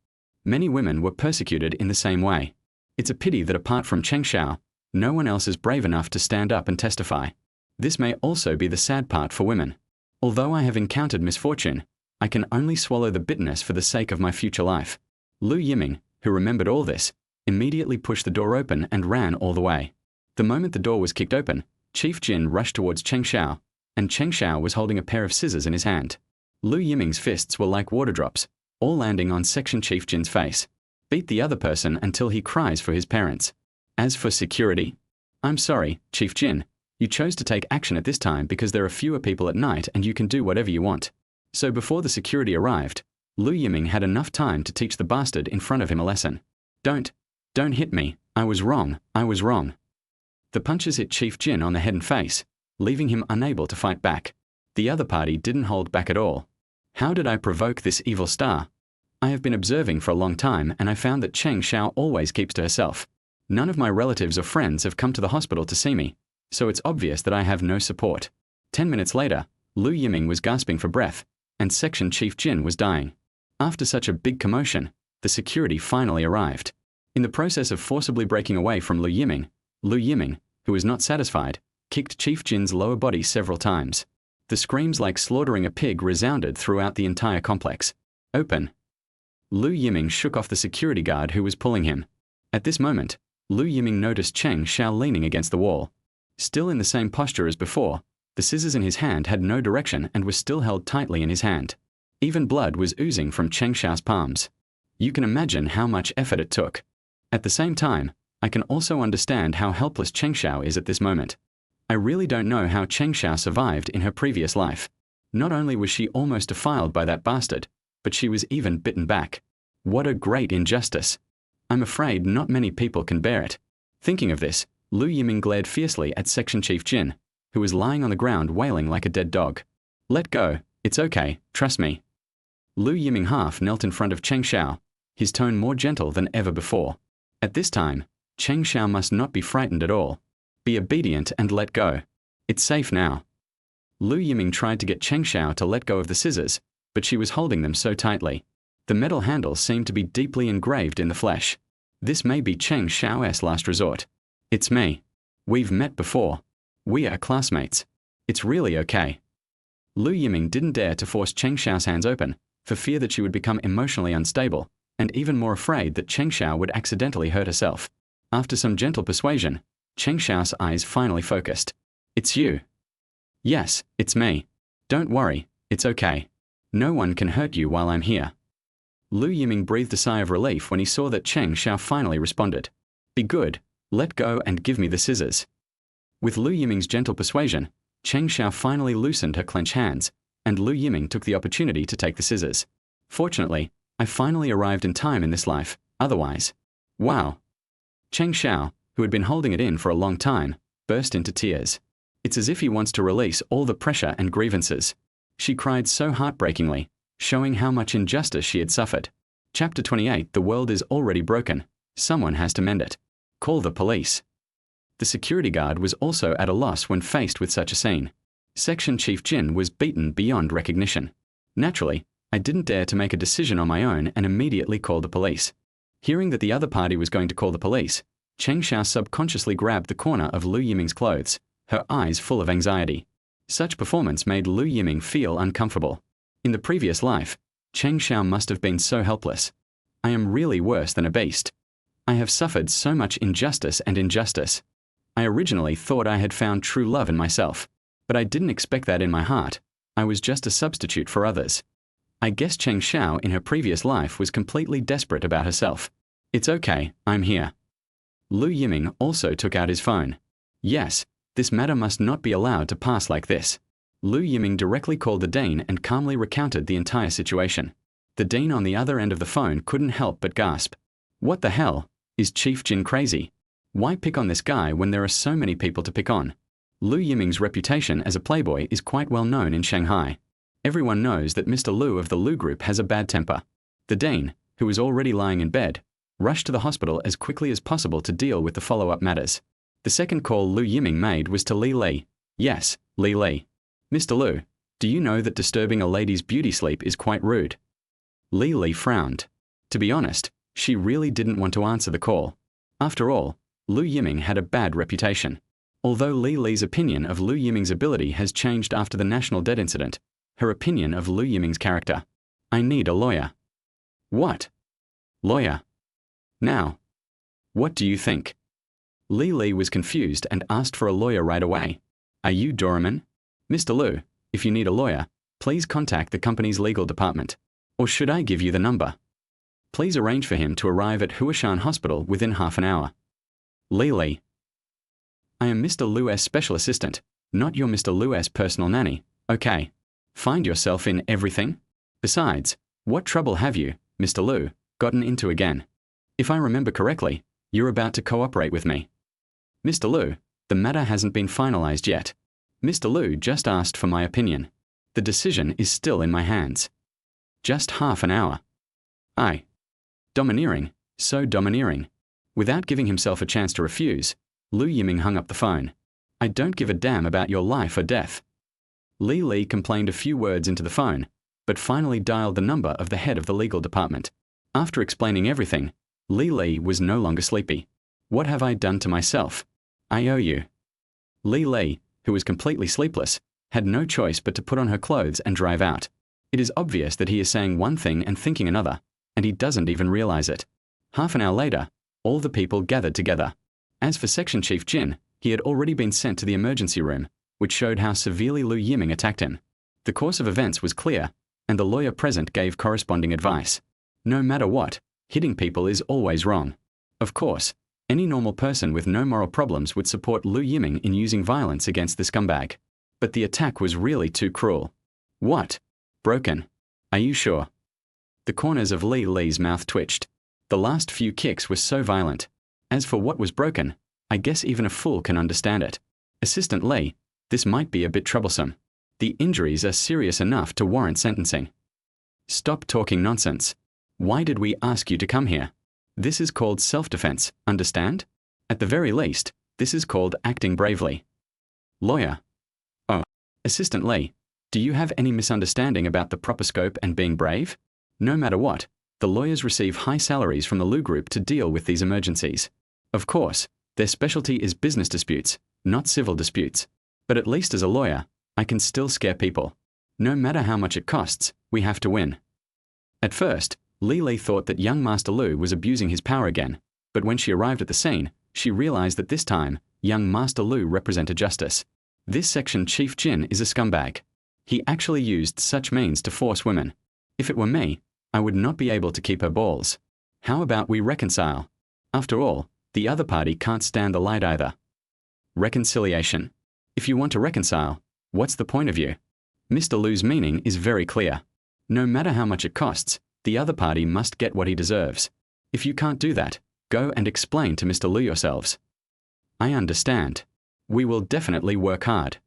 Many women were persecuted in the same way. It's a pity that apart from Cheng Xiao, no one else is brave enough to stand up and testify. This may also be the sad part for women. Although I have encountered misfortune, I can only swallow the bitterness for the sake of my future life. Lu Yiming, who remembered all this, immediately pushed the door open and ran all the way. The moment the door was kicked open, Chief Jin rushed towards Cheng Xiao, and Cheng Xiao was holding a pair of scissors in his hand. Lu Yiming's fists were like water drops, all landing on Section Chief Jin's face. Beat the other person until he cries for his parents. As for security, I'm sorry, Chief Jin, you chose to take action at this time because there are fewer people at night and you can do whatever you want. So before the security arrived, Lu Yiming had enough time to teach the bastard in front of him a lesson. Don't hit me, I was wrong. The punches hit Chief Jin on the head and face, leaving him unable to fight back. The other party didn't hold back at all. How did I provoke this evil star? I have been observing for a long time and I found that Cheng Xiao always keeps to herself. None of my relatives or friends have come to the hospital to see me, so it's obvious that I have no support. 10 minutes later, Lu Yiming was gasping for breath, and Section Chief Jin was dying. After such a big commotion, the security finally arrived. In the process of forcibly breaking away from Lu Yiming, who was not satisfied, kicked Chief Jin's lower body several times. The screams like slaughtering a pig resounded throughout the entire complex. Open! Lu Yiming shook off the security guard who was pulling him. At this moment, Lu Yiming noticed Cheng Xiao leaning against the wall. Still in the same posture as before, the scissors in his hand had no direction and were still held tightly in his hand. Even blood was oozing from Cheng Xiao's palms. You can imagine how much effort it took. At the same time, I can also understand how helpless Cheng Xiao is at this moment. I really don't know how Cheng Xiao survived in her previous life. Not only was she almost defiled by that bastard, but she was even bitten back. What a great injustice. I'm afraid not many people can bear it. Thinking of this, Lu Yiming glared fiercely at Section Chief Jin, who was lying on the ground wailing like a dead dog. Let go, it's okay, trust me. Lu Yiming half knelt in front of Cheng Xiao, his tone more gentle than ever before. At this time, Cheng Xiao must not be frightened at all. Be obedient and let go. It's safe now. Lu Yiming tried to get Cheng Xiao to let go of the scissors, but she was holding them so tightly. The metal handles seemed to be deeply engraved in the flesh. This may be Cheng Xiao's last resort. It's me. We've met before. We are classmates. It's really okay. Lu Yiming didn't dare to force Cheng Xiao's hands open, for fear that she would become emotionally unstable, and even more afraid that Cheng Xiao would accidentally hurt herself. After some gentle persuasion, Cheng Xiao's eyes finally focused. It's you. Yes, it's me. Don't worry, it's okay. No one can hurt you while I'm here. Lu Yiming breathed a sigh of relief when he saw that Cheng Xiao finally responded. Be good, let go and give me the scissors. With Lu Yiming's gentle persuasion, Cheng Xiao finally loosened her clenched hands, and Lu Yiming took the opportunity to take the scissors. Fortunately, I finally arrived in time in this life, otherwise. Wow. Cheng Xiao, who had been holding it in for a long time, burst into tears. It's as if he wants to release all the pressure and grievances. She cried so heartbreakingly, showing how much injustice she had suffered. Chapter 28. The world is already broken. Someone has to mend it. Call the police. The security guard was also at a loss when faced with such a scene. Section Chief Jin was beaten beyond recognition. Naturally, I didn't dare to make a decision on my own and immediately called the police. Hearing that the other party was going to call the police, Cheng Xiao subconsciously grabbed the corner of Lu Yiming's clothes, her eyes full of anxiety. Such performance made Lu Yiming feel uncomfortable. In the previous life, Cheng Xiao must have been so helpless. I am really worse than a beast. I have suffered so much injustice and injustice. I originally thought I had found true love in myself, but I didn't expect that in my heart. I was just a substitute for others. I guess Cheng Xiao in her previous life was completely desperate about herself. It's okay, I'm here. Lu Yiming also took out his phone. Yes, this matter must not be allowed to pass like this. Lu Yiming directly called the dean and calmly recounted the entire situation. The dean on the other end of the phone couldn't help but gasp. What the hell? Is Chief Jin crazy? Why pick on this guy when there are so many people to pick on? Lu Yiming's reputation as a playboy is quite well known in Shanghai. Everyone knows that Mr. Lu of the Lu Group has a bad temper. The dean, who was already lying in bed, rushed to the hospital as quickly as possible to deal with the follow-up matters. The second call Lu Yiming made was to Li Li. Yes, Li Li. Mr. Lu, do you know that disturbing a lady's beauty sleep is quite rude? Li Li frowned. To be honest, she really didn't want to answer the call. After all, Lu Yiming had a bad reputation. Although Li Li's opinion of Lu Yiming's ability has changed after the National Debt incident, her opinion of Lu Yiming's character. I need a lawyer. What? Lawyer? Now. What do you think? Li Li was confused and asked for a lawyer right away. Are you Doraemon? Mr. Lu, if you need a lawyer, please contact the company's legal department. Or should I give you the number? Please arrange for him to arrive at Huashan Hospital within half an hour. Li Li. I am Mr. Lu's special assistant, not your Mr. Lu's personal nanny, okay? Find yourself in everything? Besides, what trouble have you, Mr. Lu, gotten into again? If I remember correctly, you're about to cooperate with me. Mr. Lu, the matter hasn't been finalized yet. Mr. Lu just asked for my opinion. The decision is still in my hands. Just half an hour. Domineering, so domineering. Without giving himself a chance to refuse, Lu Yiming hung up the phone. I don't give a damn about your life or death. Li Li complained a few words into the phone, but finally dialed the number of the head of the legal department. After explaining everything, Li Li was no longer sleepy. What have I done to myself? I owe you. Li Li, who was completely sleepless, had no choice but to put on her clothes and drive out. It is obvious that he is saying one thing and thinking another, and he doesn't even realize it. Half an hour later, all the people gathered together. As for Section Chief Jin, he had already been sent to the emergency room, which showed how severely Lu Yiming attacked him. The course of events was clear, and the lawyer present gave corresponding advice. No matter what, hitting people is always wrong. Of course, any normal person with no moral problems would support Lu Yiming in using violence against the scumbag. But the attack was really too cruel. What? Broken? Are you sure? The corners of Li Li's mouth twitched. The last few kicks were so violent. As for what was broken, I guess even a fool can understand it. Assistant Li, this might be a bit troublesome. The injuries are serious enough to warrant sentencing. Stop talking nonsense. Why did we ask you to come here? This is called self-defense, understand? At the very least, this is called acting bravely. Lawyer. Oh. Assistant Li, do you have any misunderstanding about the proper scope and being brave? No matter what, the lawyers receive high salaries from the Lu Group to deal with these emergencies. Of course, their specialty is business disputes, not civil disputes. But at least as a lawyer, I can still scare people. No matter how much it costs, we have to win. At first, Li Li thought that young Master Lu was abusing his power again, but when she arrived at the scene, she realized that this time, young Master Lu represented justice. This section Chief Jin is a scumbag. He actually used such means to force women. If it were me, I would not be able to keep her balls. How about we reconcile? After all, the other party can't stand the light either. Reconciliation. If you want to reconcile, what's the point of you? Mr. Lu's meaning is very clear. No matter how much it costs, the other party must get what he deserves. If you can't do that, go and explain to Mr. Lu yourselves. I understand. We will definitely work hard.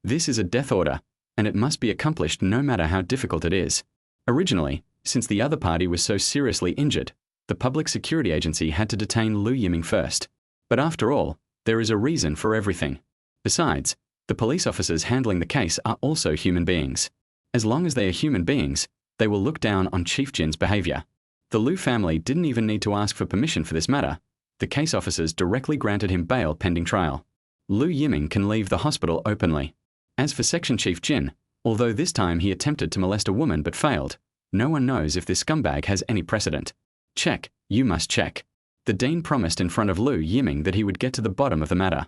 This is a death order, and it must be accomplished no matter how difficult it is. Originally, since the other party was so seriously injured, The public security agency had to detain Lu Yiming first. But after all, there is a reason for everything. Besides, the police officers handling the case are also human beings. As long as they are human beings, they will look down on Chief Jin's behavior. The Lu family didn't even need to ask for permission for this matter. The case officers directly granted him bail pending trial. Lu Yiming can leave the hospital openly. As for Section Chief Jin, although this time he attempted to molest a woman but failed, no one knows if this scumbag has any precedent. Check, you must check. The dean promised in front of Lu Yiming that he would get to the bottom of the matter.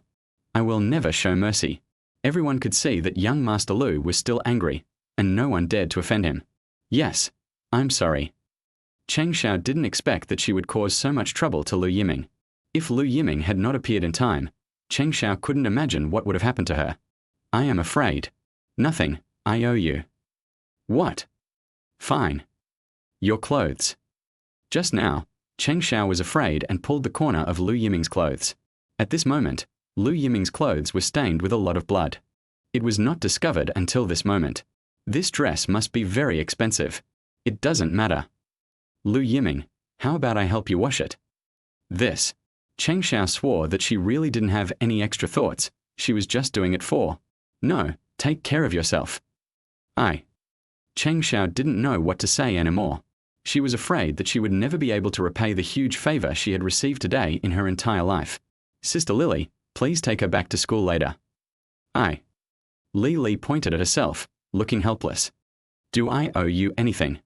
I will never show mercy. Everyone could see that young Master Lu was still angry, and no one dared to offend him. Yes, I'm sorry. Cheng Xiao didn't expect that she would cause so much trouble to Lu Yiming. If Lu Yiming had not appeared in time, Cheng Xiao couldn't imagine what would have happened to her. I am afraid. Nothing, I owe you. What? Fine. Your clothes. Just now, Cheng Xiao was afraid and pulled the corner of Lu Yiming's clothes. At this moment, Lu Yiming's clothes were stained with a lot of blood. It was not discovered until this moment. This dress must be very expensive. It doesn't matter. Lu Yiming, how about I help you wash it? This. Cheng Xiao swore that she really didn't have any extra thoughts. She was just doing it for. No, take care of yourself. Cheng Xiao didn't know what to say anymore. She was afraid that she would never be able to repay the huge favor she had received today in her entire life. Sister Lily, please take her back to school later. Li pointed at herself, looking helpless. Do I owe you anything?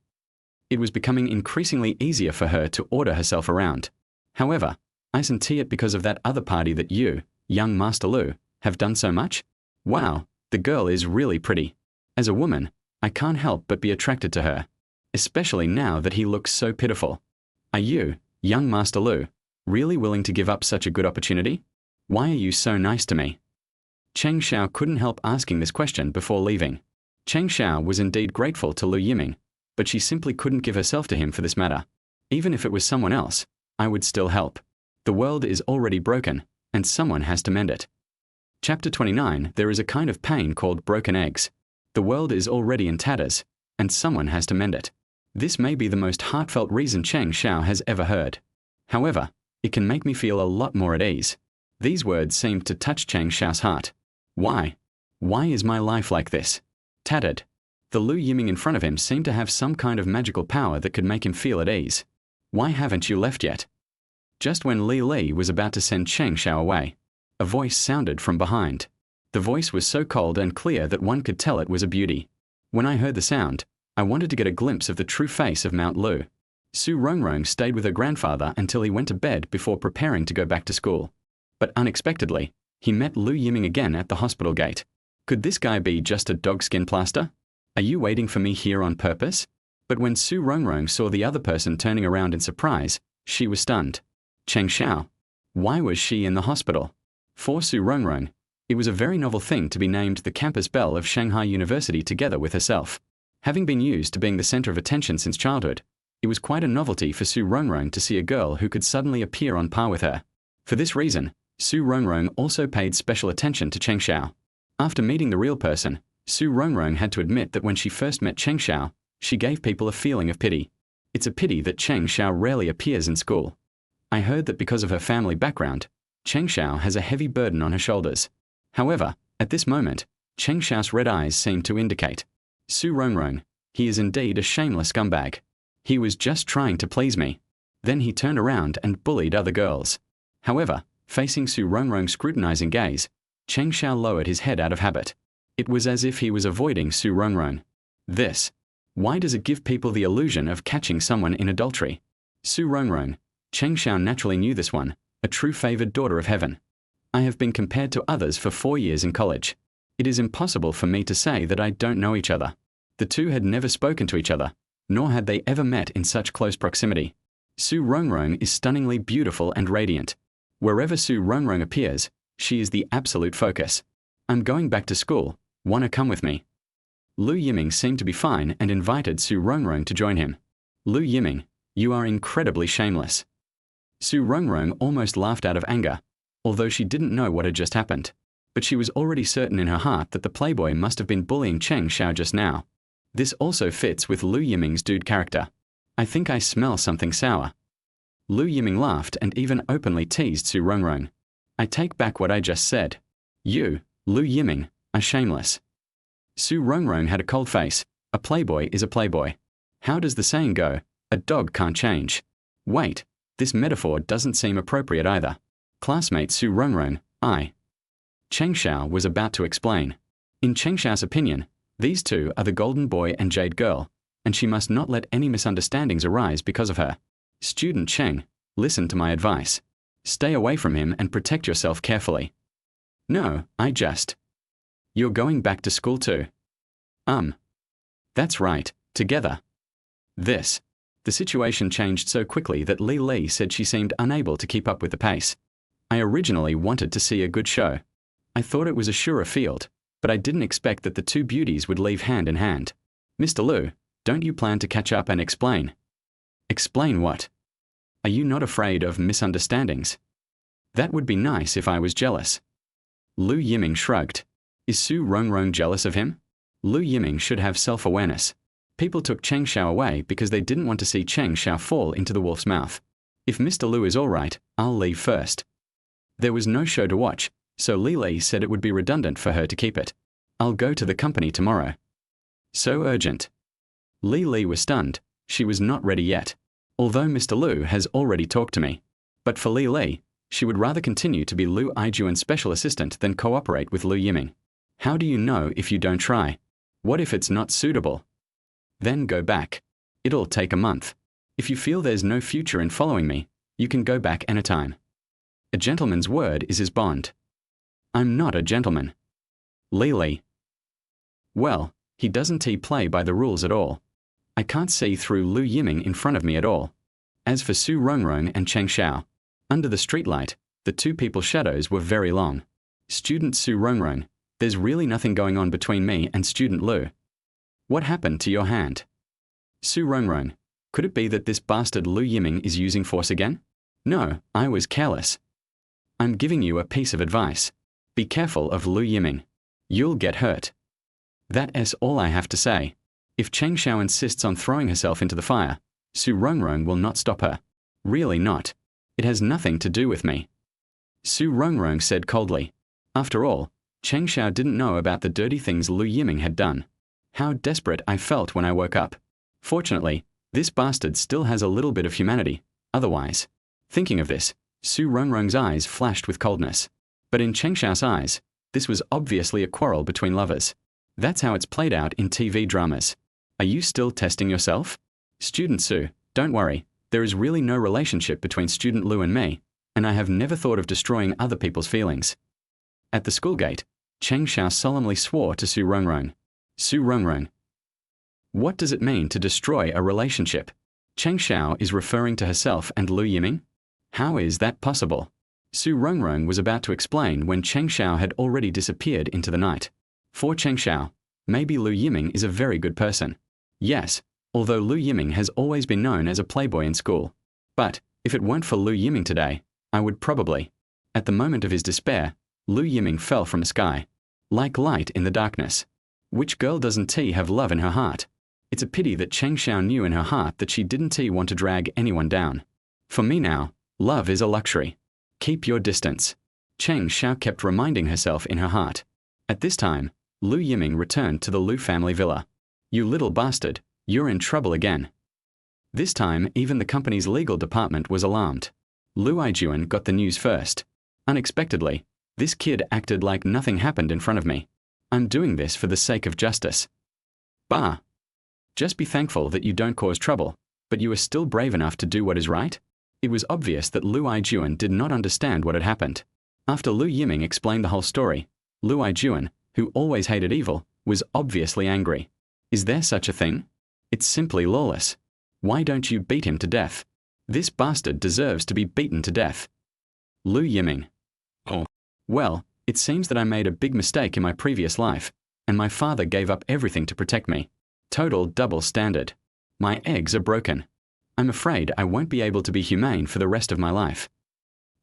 It was becoming increasingly easier for her to order herself around. However, isn't it because of that other party that you, young Master Lu, have done so much? Wow, the girl is really pretty. As a woman, I can't help but be attracted to her, especially now that he looks so pitiful. Are you, young Master Lu, really willing to give up such a good opportunity? Why are you so nice to me? Cheng Xiao couldn't help asking this question before leaving. Cheng Xiao was indeed grateful to Lu Yiming, but she simply couldn't give herself to him for this matter. Even if it was someone else, I would still help. The world is already broken, and someone has to mend it. Chapter 29. There is a kind of pain called broken eggs. The world is already in tatters, and someone has to mend it. This may be the most heartfelt reason Cheng Xiao has ever heard. However, it can make me feel a lot more at ease. These words seemed to touch Cheng Xiao's heart. Why? Why is my life like this? Tattered. The Lu Yiming in front of him seemed to have some kind of magical power that could make him feel at ease. Why haven't you left yet? Just when Li was about to send Cheng Xiao away, a voice sounded from behind. The voice was so cold and clear that one could tell it was a beauty. When I heard the sound, I wanted to get a glimpse of the true face of Mount Lu. Su Rongrong stayed with her grandfather until he went to bed before preparing to go back to school. But unexpectedly, he met Lu Yiming again at the hospital gate. Could this guy be just a dogskin plaster? Are you waiting for me here on purpose? But when Su Rongrong saw the other person turning around in surprise, she was stunned. Cheng Xiao. Why was she in the hospital? For Su Rongrong, it was a very novel thing to be named the campus belle of Shanghai University together with herself. Having been used to being the center of attention since childhood, it was quite a novelty for Su Rongrong to see a girl who could suddenly appear on par with her. For this reason, Su Rongrong also paid special attention to Cheng Xiao. After meeting the real person, Su Rongrong had to admit that when she first met Cheng Xiao, she gave people a feeling of pity. It's a pity that Cheng Xiao rarely appears in school. I heard that because of her family background, Cheng Xiao has a heavy burden on her shoulders. However, at this moment, Cheng Xiao's red eyes seemed to indicate, Su Rongrong, he is indeed a shameless scumbag. He was just trying to please me. Then he turned around and bullied other girls. However, facing Su Rongrong's scrutinizing gaze, Cheng Xiao lowered his head out of habit. It was as if he was avoiding Su Rongrong. Why does it give people the illusion of catching someone in adultery? Su Rongrong, Cheng Xiao naturally knew this one, a true favored daughter of heaven. I have been compared to others for 4 years in college. It is impossible for me to say that I don't know each other. The two had never spoken to each other, nor had they ever met in such close proximity. Su Rongrong is stunningly beautiful and radiant. Wherever Su Rongrong appears, she is the absolute focus. I'm going back to school. Wanna come with me? Lu Yiming seemed to be fine and invited Su Rongrong to join him. Lu Yiming, you are incredibly shameless. Su Rongrong almost laughed out of anger, although she didn't know what had just happened. But she was already certain in her heart that the playboy must have been bullying Cheng Xiao just now. This also fits with Lu Yiming's dude character. I think I smell something sour. Lu Yiming laughed and even openly teased Su Rongrong. I take back what I just said. You, Lu Yiming, are shameless. Su Rongrong had a cold face. A playboy is a playboy. How does the saying go? A dog can't change. Wait, this metaphor doesn't seem appropriate either. Classmate Su Rongrong, Cheng Xiao was about to explain. In Cheng Xiao's opinion, these two are the golden boy and jade girl, and she must not let any misunderstandings arise because of her. Student Cheng, listen to my advice. Stay away from him and protect yourself carefully. No, You're going back to school too. That's right, together. The situation changed so quickly that Li said she seemed unable to keep up with the pace. I originally wanted to see a good show. I thought it was a surer field, but I didn't expect that the two beauties would leave hand in hand. Mr. Lu, don't you plan to catch up and explain? Explain what? Are you not afraid of misunderstandings? That would be nice if I was jealous. Lu Yiming shrugged. Is Su Rongrong jealous of him? Lu Yiming should have self-awareness. People took Cheng Xiao away because they didn't want to see Cheng Xiao fall into the wolf's mouth. If Mr. Lu is all right, I'll leave first. There was no show to watch, so Li said it would be redundant for her to keep it. I'll go to the company tomorrow. So urgent. Li was stunned. She was not ready yet. Although Mr. Lu has already talked to me. But for Li, she would rather continue to be Lu Yijuan's special assistant than cooperate with Lu Yiming. How do you know if you don't try? What if it's not suitable? Then go back. It'll take a month. If you feel there's no future in following me, you can go back anytime. A gentleman's word is his bond. I'm not a gentleman. Li. Well, he doesn't play by the rules at all. I can't see through Lu Yiming in front of me at all. As for Su Rongrong and Cheng Xiao, under the streetlight, the two people's shadows were very long. Student Su Rongrong, there's really nothing going on between me and Student Lu. What happened to your hand? Su Rongrong, could it be that this bastard Lu Yiming is using force again? No, I was careless. I'm giving you a piece of advice. Be careful of Lu Yiming. You'll get hurt. That's all I have to say. If Cheng Xiao insists on throwing herself into the fire, Su Rongrong will not stop her. Really not. It has nothing to do with me. Su Rongrong said coldly. After all, Cheng Xiao didn't know about the dirty things Lu Yiming had done. How desperate I felt when I woke up. Fortunately, this bastard still has a little bit of humanity. Otherwise, thinking of this, Su Rongrong's eyes flashed with coldness. But in Cheng Xiao's eyes, this was obviously a quarrel between lovers. That's how it's played out in TV dramas. Are you still testing yourself? Student Su, don't worry. There is really no relationship between Student Lu and me, and I have never thought of destroying other people's feelings. At the school gate, Cheng Xiao solemnly swore to Su Rongrong. Su Rongrong. What does it mean to destroy a relationship? Cheng Xiao is referring to herself and Lu Yiming? How is that possible? Su Rongrong was about to explain when Cheng Xiao had already disappeared into the night. For Cheng Xiao, maybe Lu Yiming is a very good person. Yes, although Lu Yiming has always been known as a playboy in school. But, if it weren't for Lu Yiming today, I would probably. At the moment of his despair, Lu Yiming fell from the sky. Like light in the darkness. Which girl doesn't have love in her heart? It's a pity that Cheng Xiao knew in her heart that she didn't want to drag anyone down. For me now, love is a luxury. Keep your distance. Cheng Xiao kept reminding herself in her heart. At this time, Lu Yiming returned to the Lu family villa. You little bastard, you're in trouble again. This time, even the company's legal department was alarmed. Lu Yijuan got the news first. Unexpectedly, this kid acted like nothing happened in front of me. I'm doing this for the sake of justice. Bah! Just be thankful that you don't cause trouble, but you are still brave enough to do what is right? It was obvious that Lu Yijuan did not understand what had happened. After Lu Yiming explained the whole story, Lu Yijuan, who always hated evil, was obviously angry. Is there such a thing? It's simply lawless. Why don't you beat him to death? This bastard deserves to be beaten to death. Lu Yiming. Oh. Well, it seems that I made a big mistake in my previous life, and my father gave up everything to protect me. Total double standard. My eggs are broken. I'm afraid I won't be able to be humane for the rest of my life.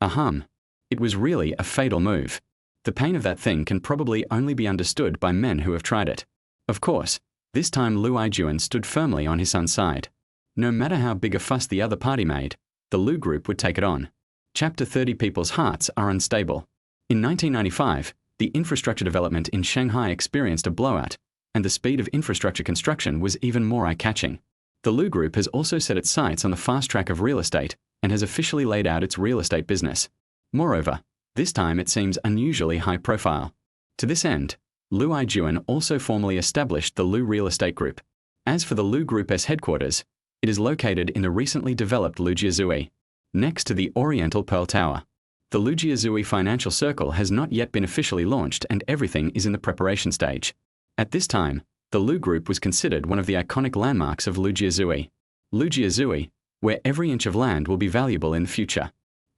Ahem. It was really a fatal move. The pain of that thing can probably only be understood by men who have tried it. Of course, this time Lu Yijuan stood firmly on his son's side. No matter how big a fuss the other party made, the Lu Group would take it on. Chapter 30. People's hearts are unstable. In 1995, the infrastructure development in Shanghai experienced a blowout, and the speed of infrastructure construction was even more eye-catching. The Lu Group has also set its sights on the fast track of real estate and has officially laid out its real estate business. Moreover, this time it seems unusually high profile. To this end, Lu Yiming also formally established the Lu Real Estate Group. As for the Lu Group's headquarters, it is located in the recently developed Lujiazui, next to the Oriental Pearl Tower. The Lujiazui Financial Circle has not yet been officially launched and everything is in the preparation stage. At this time, the Lu Group was considered one of the iconic landmarks of Lujiazui. Lujiazui, where every inch of land will be valuable in the future.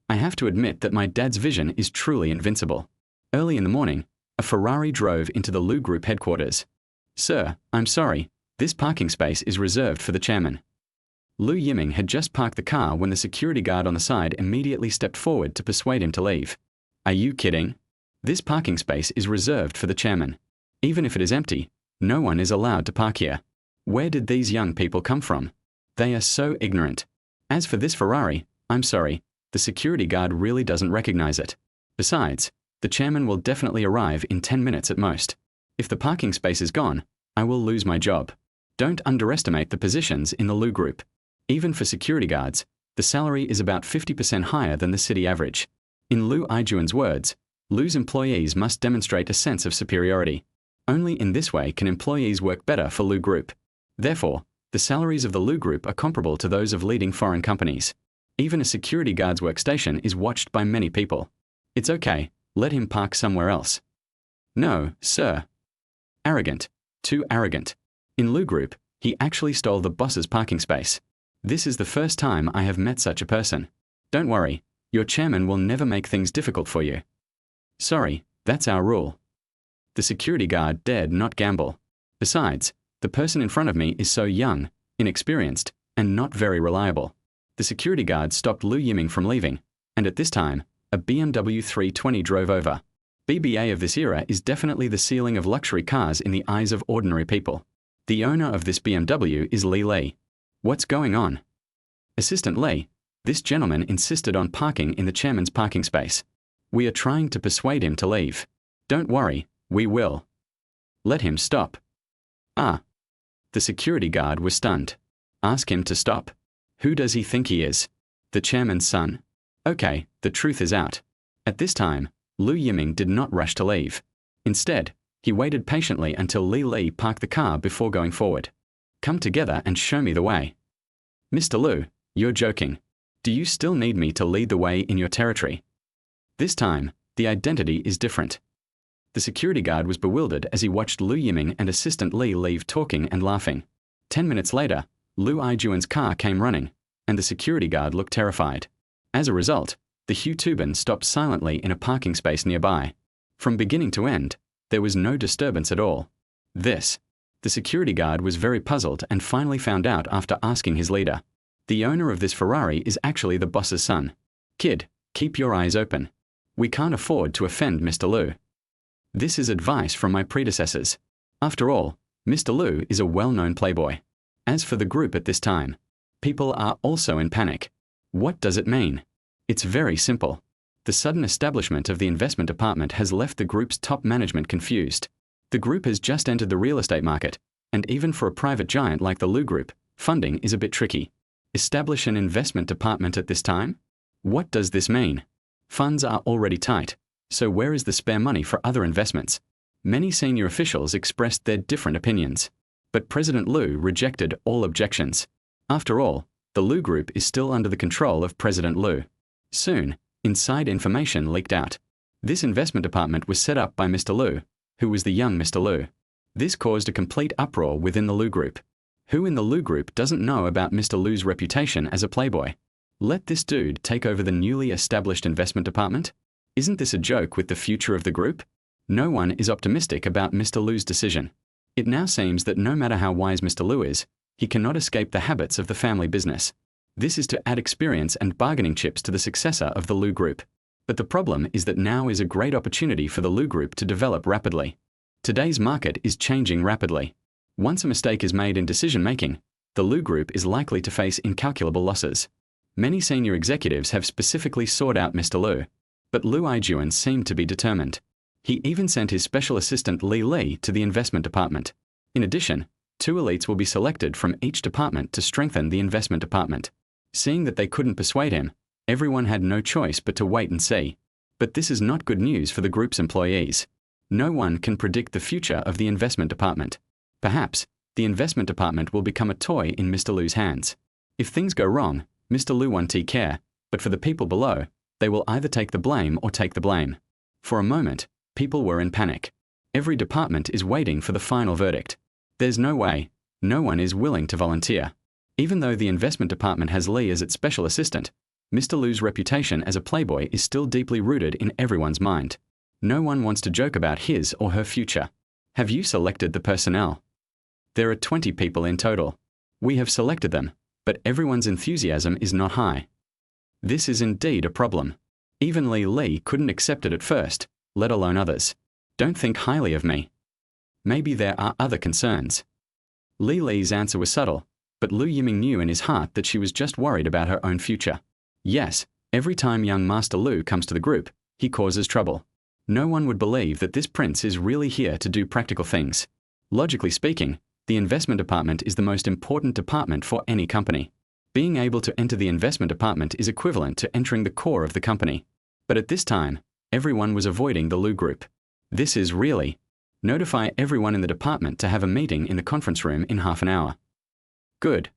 I have to admit that my dad's vision is truly invincible. Early in the morning, a Ferrari drove into the Lu Group headquarters. "Sir, I'm sorry, this parking space is reserved for the chairman." Lu Yiming had just parked the car when the security guard on the side immediately stepped forward to persuade him to leave. "Are you kidding? This parking space is reserved for the chairman. Even if it is empty, no one is allowed to park here. Where did these young people come from? They are so ignorant. As for this Ferrari, I'm sorry, the security guard really doesn't recognize it. Besides, the chairman will definitely arrive in 10 minutes at most. If the parking space is gone, I will lose my job." Don't underestimate the positions in the Lu Group. Even for security guards, the salary is about 50% higher than the city average. In Lu Yiming's words, Lu's employees must demonstrate a sense of superiority. Only in this way can employees work better for Lu Group. Therefore, the salaries of the Lu Group are comparable to those of leading foreign companies. Even a security guard's workstation is watched by many people. "It's okay, let him park somewhere else." "No, sir." Arrogant. Too arrogant. In Lu Group, he actually stole the boss's parking space. "This is the first time I have met such a person. Don't worry, your chairman will never make things difficult for you." "Sorry, that's our rule." The security guard dared not gamble. Besides, the person in front of me is so young, inexperienced, and not very reliable. The security guard stopped Lu Yiming from leaving, and at this time, a BMW 320 drove over. BBA of this era is definitely the ceiling of luxury cars in the eyes of ordinary people. The owner of this BMW is Li. "What's going on?" "Assistant Li, this gentleman insisted on parking in the chairman's parking space. We are trying to persuade him to leave." "Don't worry, we will." "Let him stop." "Ah." The security guard was stunned. "Ask him to stop. Who does he think he is? The chairman's son?" Okay, the truth is out. At this time, Lu Yiming did not rush to leave. Instead, he waited patiently until Li parked the car before going forward. "Come together and show me the way." "Mr. Lu, you're joking. Do you still need me to lead the way in your territory?" This time, the identity is different. The security guard was bewildered as he watched Lu Yiming and Assistant Li leave talking and laughing. 10 minutes later, Lu Yiming's car came running, and the security guard looked terrified. As a result, the Hu-Tuban stopped silently in a parking space nearby. From beginning to end, there was no disturbance at all. The security guard was very puzzled and finally found out after asking his leader. The owner of this Ferrari is actually the boss's son. "Kid, keep your eyes open. We can't afford to offend Mr. Lu. This is advice from my predecessors. After all, Mr. Lu is a well-known playboy." As for the group at this time, people are also in panic. What does it mean? It's very simple. The sudden establishment of the investment department has left the group's top management confused. The group has just entered the real estate market, and even for a private giant like the Lu Group, funding is a bit tricky. Establish an investment department at this time? What does this mean? Funds are already tight, so where is the spare money for other investments? Many senior officials expressed their different opinions, but President Lu rejected all objections. After all, the Lu Group is still under the control of President Lu. Soon, inside information leaked out. This investment department was set up by Mr. Lu, who was the young Mr. Lu. This caused a complete uproar within the Lu Group. Who in the Lu Group doesn't know about Mr. Lu's reputation as a playboy? Let this dude take over the newly established investment department? Isn't this a joke with the future of the group? No one is optimistic about Mr. Lu's decision. It now seems that no matter how wise Mr. Lu is, he cannot escape the habits of the family business. This is to add experience and bargaining chips to the successor of the Lu Group. But the problem is that now is a great opportunity for the Lu Group to develop rapidly. Today's market is changing rapidly. Once a mistake is made in decision-making, the Lu Group is likely to face incalculable losses. Many senior executives have specifically sought out Mr. Lu, but Lu Yiming seemed to be determined. He even sent his special assistant Li to the investment department. In addition, 2 elites will be selected from each department to strengthen the investment department. Seeing that they couldn't persuade him, everyone had no choice but to wait and see. But this is not good news for the group's employees. No one can predict the future of the investment department. Perhaps, the investment department will become a toy in Mr. Lu's hands. If things go wrong, Mr. Lu won't care, but for the people below, they will either take the blame or take the blame. For a moment, people were in panic. Every department is waiting for the final verdict. There's no way, no one is willing to volunteer. Even though the investment department has Li as its special assistant, Mr. Lu's reputation as a playboy is still deeply rooted in everyone's mind. No one wants to joke about his or her future. Have you selected the personnel? There are 20 people in total. We have selected them, but everyone's enthusiasm is not high. This is indeed a problem. Even Li couldn't accept it at first, let alone others. Don't think highly of me. Maybe there are other concerns. Li's answer was subtle, but Lu Yiming knew in his heart that she was just worried about her own future. Yes, every time young Master Lu comes to the group, he causes trouble. No one would believe that this prince is really here to do practical things. Logically speaking, the investment department is the most important department for any company. Being able to enter the investment department is equivalent to entering the core of the company. But at this time, everyone was avoiding the Lu group. This is really. Notify everyone in the department to have a meeting in the conference room in half an hour. Good.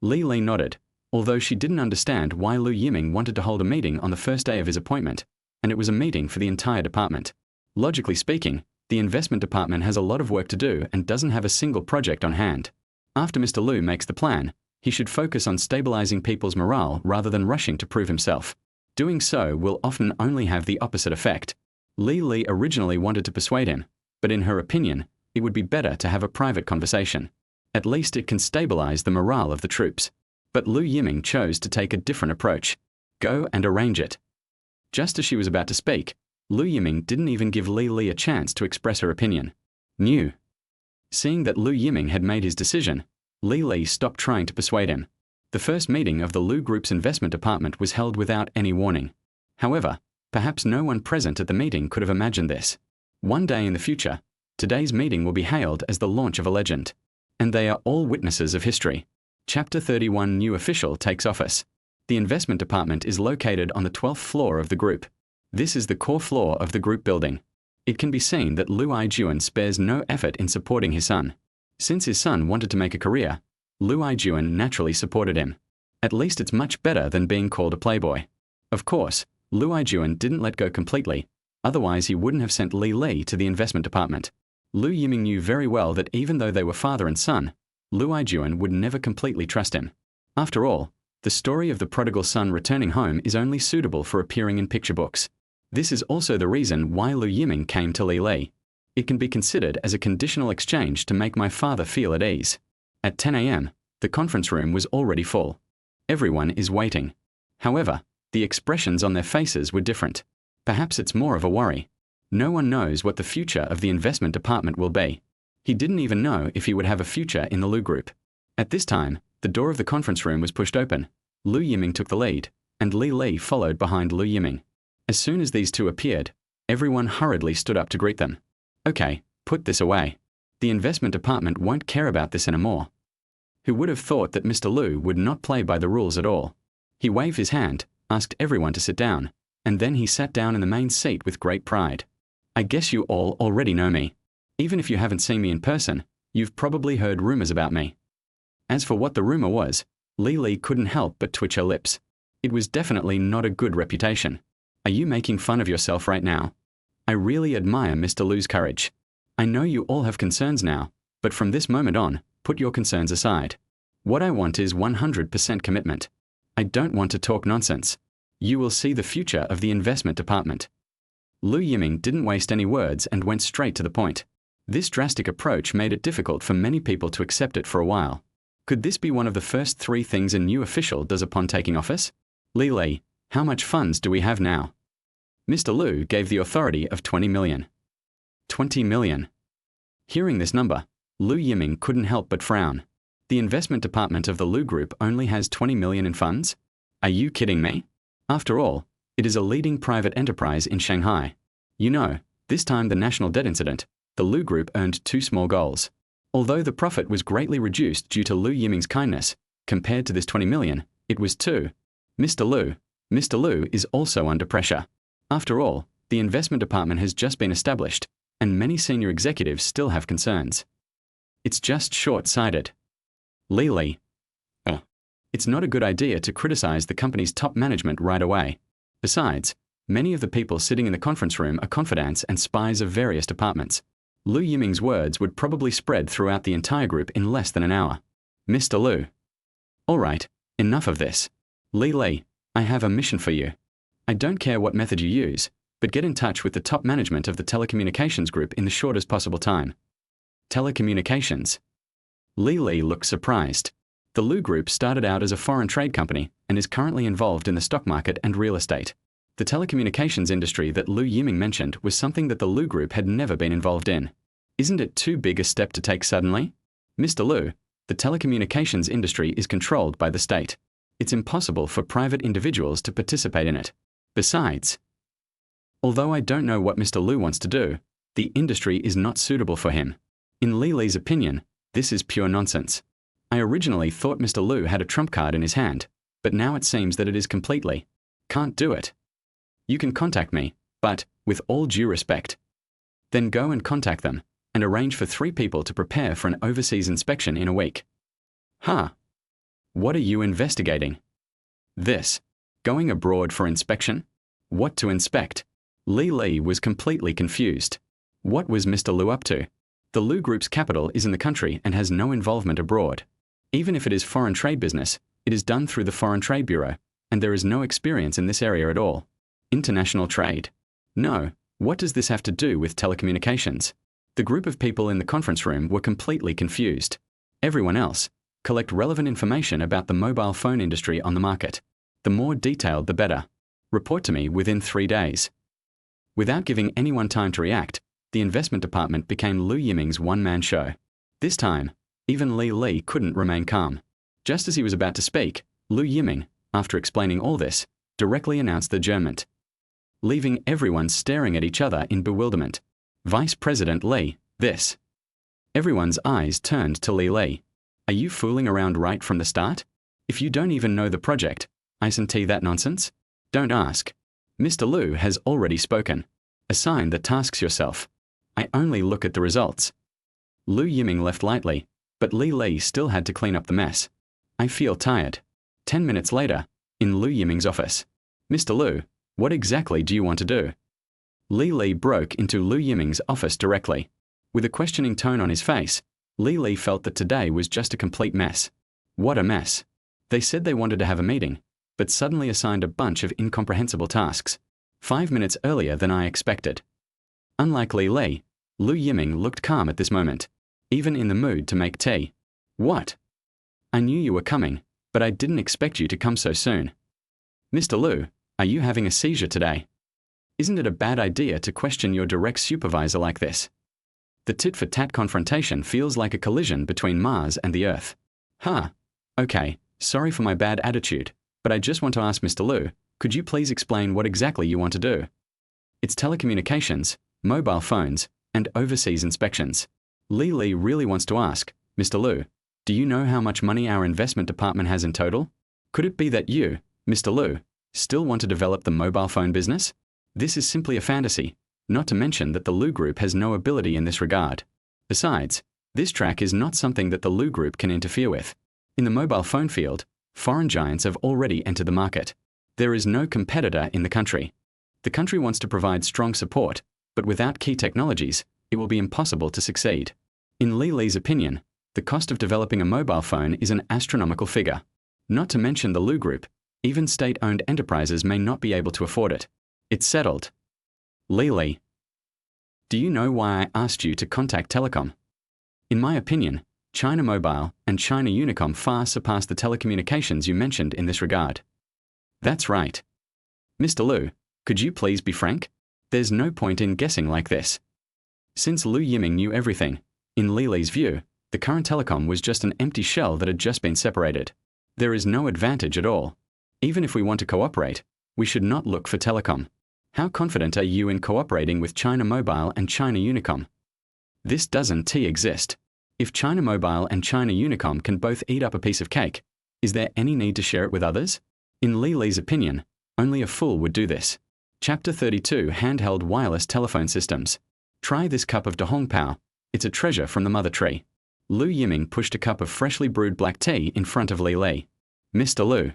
Li nodded, although she didn't understand why Lu Yiming wanted to hold a meeting on the first day of his appointment, and it was a meeting for the entire department. Logically speaking, the investment department has a lot of work to do and doesn't have a single project on hand. After Mr. Lu makes the plan, he should focus on stabilizing people's morale rather than rushing to prove himself. Doing so will often only have the opposite effect. Li originally wanted to persuade him, but in her opinion, it would be better to have a private conversation. At least it can stabilize the morale of the troops. But Lu Yiming chose to take a different approach. Go and arrange it. Just as she was about to speak, Lu Yiming didn't even give Li a chance to express her opinion. New. Seeing that Lu Yiming had made his decision, Li stopped trying to persuade him. The first meeting of the Lu Group's investment department was held without any warning. However, perhaps no one present at the meeting could have imagined this. One day in the future, today's meeting will be hailed as the launch of a legend. And they are all witnesses of history. Chapter 31 New official takes office. The investment department is located on the 12th floor of the group. This is the core floor of the group building. It can be seen that Lu Yiming spares no effort in supporting his son. Since his son wanted to make a career, Lu Yiming naturally supported him. At least it's much better than being called a playboy. Of course, Lu Yiming didn't let go completely, otherwise he wouldn't have sent Li to the investment department. Lu Yiming knew very well that even though they were father and son, Lu Yiming would never completely trust him. After all, the story of the prodigal son returning home is only suitable for appearing in picture books. This is also the reason why Lu Yiming came to Li. It can be considered as a conditional exchange to make my father feel at ease. At 10 a.m., the conference room was already full. Everyone is waiting. However, the expressions on their faces were different. Perhaps it's more of a worry. No one knows what the future of the investment department will be. He didn't even know if he would have a future in the Lu group. At this time, the door of the conference room was pushed open. Lu Yiming took the lead, and Li followed behind Lu Yiming. As soon as these two appeared, everyone hurriedly stood up to greet them. Okay, put this away. The investment department won't care about this anymore. Who would have thought that Mr. Lu would not play by the rules at all? He waved his hand, asked everyone to sit down, and then he sat down in the main seat with great pride. I guess you all already know me. Even if you haven't seen me in person, you've probably heard rumors about me. As for what the rumor was, Li couldn't help but twitch her lips. It was definitely not a good reputation. Are you making fun of yourself right now? I really admire Mr. Lu's courage. I know you all have concerns now, but from this moment on, put your concerns aside. What I want is 100% commitment. I don't want to talk nonsense. You will see the future of the investment department. Lu Yiming didn't waste any words and went straight to the point. This drastic approach made it difficult for many people to accept it for a while. Could this be one of the first 3 things a new official does upon taking office? Li, how much funds do we have now? Mr. Lu gave the authority of 20 million. 20 million. Hearing this number, Lu Yiming couldn't help but frown. The investment department of the Lu Group only has 20 million in funds? Are you kidding me? After all, it is a leading private enterprise in Shanghai. You know, this time the national debt incident, the Lu Group earned 2 small goals. Although the profit was greatly reduced due to Lu Yiming's kindness, compared to this 20 million, it was 2. Mr. Lu is also under pressure. After all, the investment department has just been established, and many senior executives still have concerns. It's just short-sighted. Li. It's not a good idea to criticize the company's top management right away. Besides, many of the people sitting in the conference room are confidants and spies of various departments. Lu Yiming's words would probably spread throughout the entire group in less than an hour. Mr. Lu. All right, enough of this. Li, I have a mission for you. I don't care what method you use, but get in touch with the top management of the telecommunications group in the shortest possible time. Telecommunications. Li looked surprised. The Lu Group started out as a foreign trade company and is currently involved in the stock market and real estate. The telecommunications industry that Lu Yiming mentioned was something that the Lu Group had never been involved in. Isn't it too big a step to take suddenly? Mr. Lu, the telecommunications industry is controlled by the state. It's impossible for private individuals to participate in it. Besides, although I don't know what Mr. Lu wants to do, the industry is not suitable for him. In Li's opinion, this is pure nonsense. I originally thought Mr. Lu had a trump card in his hand, but now it seems that it is completely. Can't do it. You can contact me, but, with all due respect. Then go and contact them, and arrange for 3 people to prepare for an overseas inspection in a week. Huh? What are you investigating? This. Going abroad for inspection? What to inspect? Li was completely confused. What was Mr. Lu up to? The Lu Group's capital is in the country and has no involvement abroad. Even if it is foreign trade business, it is done through the Foreign Trade Bureau, and there is no experience in this area at all. International trade. No, what does this have to do with telecommunications? The group of people in the conference room were completely confused. Everyone else, collect relevant information about the mobile phone industry on the market. The more detailed, the better. Report to me within 3 days. Without giving anyone time to react, the investment department became Lu Yiming's one-man show. This time, even Li couldn't remain calm. Just as he was about to speak, Lu Yiming, after explaining all this, directly announced the adjournment, leaving everyone staring at each other in bewilderment. Vice President Li, this. Everyone's eyes turned to Li. Are you fooling around right from the start? If you don't even know the project, isn't that nonsense? Don't ask. Mr. Lu has already spoken. A sign that tasks yourself. I only look at the results. Lu Yiming left lightly, but Li still had to clean up the mess. I feel tired. 10 minutes later, in Lu Yiming's office. Mr. Lu, what exactly do you want to do? Li broke into Lu Yiming's office directly. With a questioning tone on his face, Li felt that today was just a complete mess. What a mess. They said they wanted to have a meeting, but suddenly assigned a bunch of incomprehensible tasks. 5 minutes earlier than I expected. Unlike Li, Lu Yiming looked calm at this moment, even in the mood to make tea. What? I knew you were coming, but I didn't expect you to come so soon. Mr. Lu, are you having a seizure today? Isn't it a bad idea to question your direct supervisor like this? The tit-for-tat confrontation feels like a collision between Mars and the Earth. Okay, sorry for my bad attitude, but I just want to ask Mr. Lu, could you please explain what exactly you want to do? It's telecommunications, mobile phones, and overseas inspections. Li really wants to ask, Mr. Lu, do you know how much money our investment department has in total? Could it be that you, Mr. Lu, still want to develop the mobile phone business? This is simply a fantasy, not to mention that the Lu Group has no ability in this regard. Besides, this track is not something that the Lu Group can interfere with. In the mobile phone field, foreign giants have already entered the market. There is no competitor in the country. The country wants to provide strong support, but without key technologies, it will be impossible to succeed. In Li's opinion, the cost of developing a mobile phone is an astronomical figure. Not to mention the Lu Group, even state-owned enterprises may not be able to afford it. It's settled. Li, do you know why I asked you to contact Telecom? In my opinion, China Mobile and China Unicom far surpass the telecommunications you mentioned in this regard. That's right. Mr. Lu, could you please be frank? There's no point in guessing like this. Since Lu Yiming knew everything, in Li's view, the current telecom was just an empty shell that had just been separated. There is no advantage at all. Even if we want to cooperate, we should not look for telecom. How confident are you in cooperating with China Mobile and China Unicom? This doesn't exist. If China Mobile and China Unicom can both eat up a piece of cake, is there any need to share it with others? In Li's opinion, only a fool would do this. Chapter 32 Handheld Wireless Telephone Systems. Try this cup of Dahongpao. It's a treasure from the mother tree. Lu Yiming pushed a cup of freshly brewed black tea in front of Li. Mr. Lu.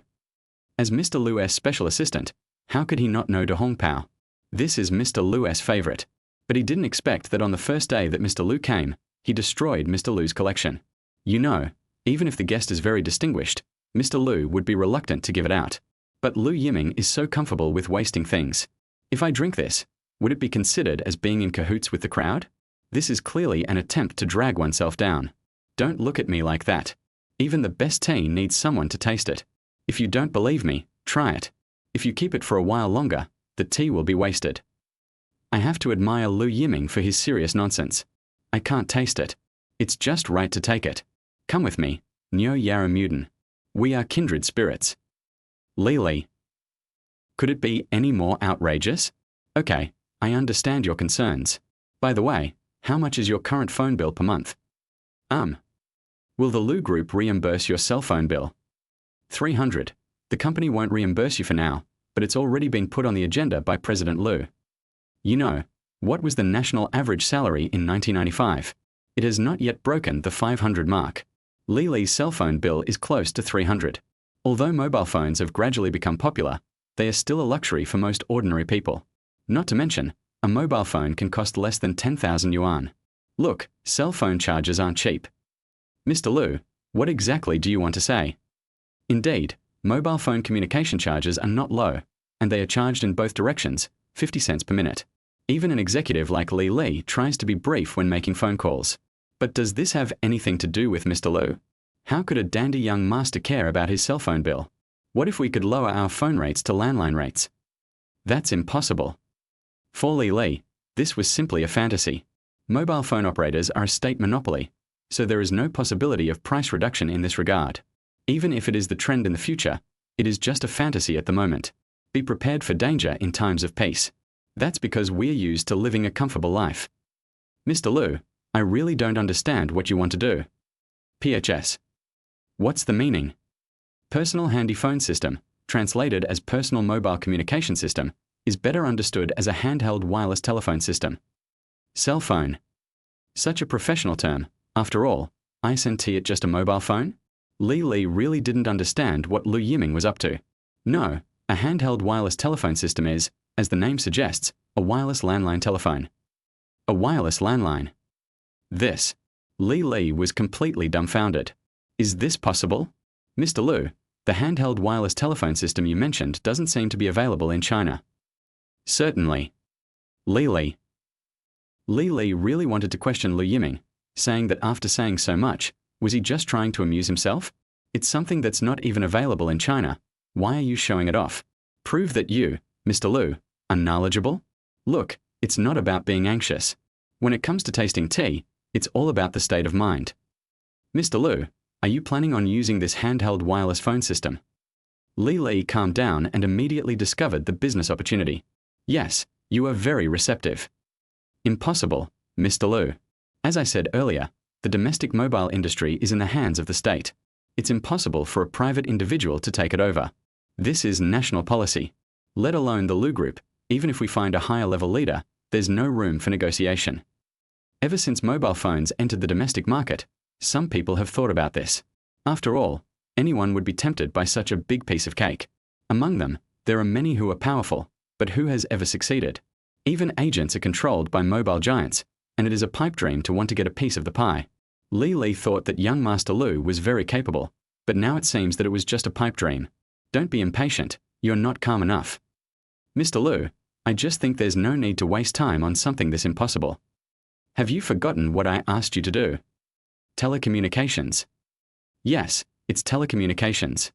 As Mr. Lu's special assistant, how could he not know Dahongpao? This is Mr. Lu's favorite. But he didn't expect that on the first day that Mr. Lu came, he destroyed Mr. Lu's collection. You know, even if the guest is very distinguished, Mr. Lu would be reluctant to give it out. But Lu Yiming is so comfortable with wasting things. If I drink this, would it be considered as being in cahoots with the crowd? This is clearly an attempt to drag oneself down. Don't look at me like that. Even the best tea needs someone to taste it. If you don't believe me, try it. If you keep it for a while longer, the tea will be wasted. I have to admire Lu Yiming for his serious nonsense. I can't taste it. It's just right to take it. Come with me, Nyo Yara Muden. We are kindred spirits. Li. Could it be any more outrageous? Okay, I understand your concerns. By the way, how much is your current phone bill per month? Will the Lu Group reimburse your cell phone bill? 300. The company won't reimburse you for now, but it's already been put on the agenda by President Lu. You know, what was the national average salary in 1995? It has not yet broken the 500 mark. Li's cell phone bill is close to 300. Although mobile phones have gradually become popular, they are still a luxury for most ordinary people. Not to mention, a mobile phone can cost less than 10,000 yuan. Look, cell phone charges aren't cheap. Mr. Lu, what exactly do you want to say? Indeed, mobile phone communication charges are not low, and they are charged in both directions, 50 cents per minute. Even an executive like Li tries to be brief when making phone calls. But does this have anything to do with Mr. Lu? How could a dandy young master care about his cell phone bill? What if we could lower our phone rates to landline rates? That's impossible. For Li, this was simply a fantasy. Mobile phone operators are a state monopoly, so there is no possibility of price reduction in this regard. Even if it is the trend in the future, it is just a fantasy at the moment. Be prepared for danger in times of peace. That's because we're used to living a comfortable life. Mr. Lu, I really don't understand what you want to do. PHS. What's the meaning? Personal Handy Phone System, translated as Personal Mobile Communication System, is better understood as a handheld wireless telephone system. Cell phone. Such a professional term. After all, isn't it just a mobile phone? Li really didn't understand what Lu Yiming was up to. No, a handheld wireless telephone system is, as the name suggests, a wireless landline telephone. A wireless landline. This. Li was completely dumbfounded. Is this possible? Mr. Lu, the handheld wireless telephone system you mentioned doesn't seem to be available in China. Certainly. Li really wanted to question Lu Yiming, saying that after saying so much, was he just trying to amuse himself? It's something that's not even available in China. Why are you showing it off? Prove that you, Mr. Lu, are knowledgeable? Look, it's not about being anxious. When it comes to tasting tea, it's all about the state of mind. Mr. Lu, are you planning on using this handheld wireless phone system? Li calmed down and immediately discovered the business opportunity. Yes, you are very receptive. Impossible, Mr. Lu. As I said earlier, the domestic mobile industry is in the hands of the state. It's impossible for a private individual to take it over. This is national policy. Let alone the Lu Group, even if we find a higher level leader, there's no room for negotiation. Ever since mobile phones entered the domestic market, some people have thought about this. After all, anyone would be tempted by such a big piece of cake. Among them, there are many who are powerful, but who has ever succeeded? Even agents are controlled by mobile giants, and it is a pipe dream to want to get a piece of the pie. Li thought that young Master Lu was very capable, but now it seems that it was just a pipe dream. Don't be impatient, you're not calm enough. Mr. Lu, I just think there's no need to waste time on something this impossible. Have you forgotten what I asked you to do? Telecommunications. Yes, it's telecommunications.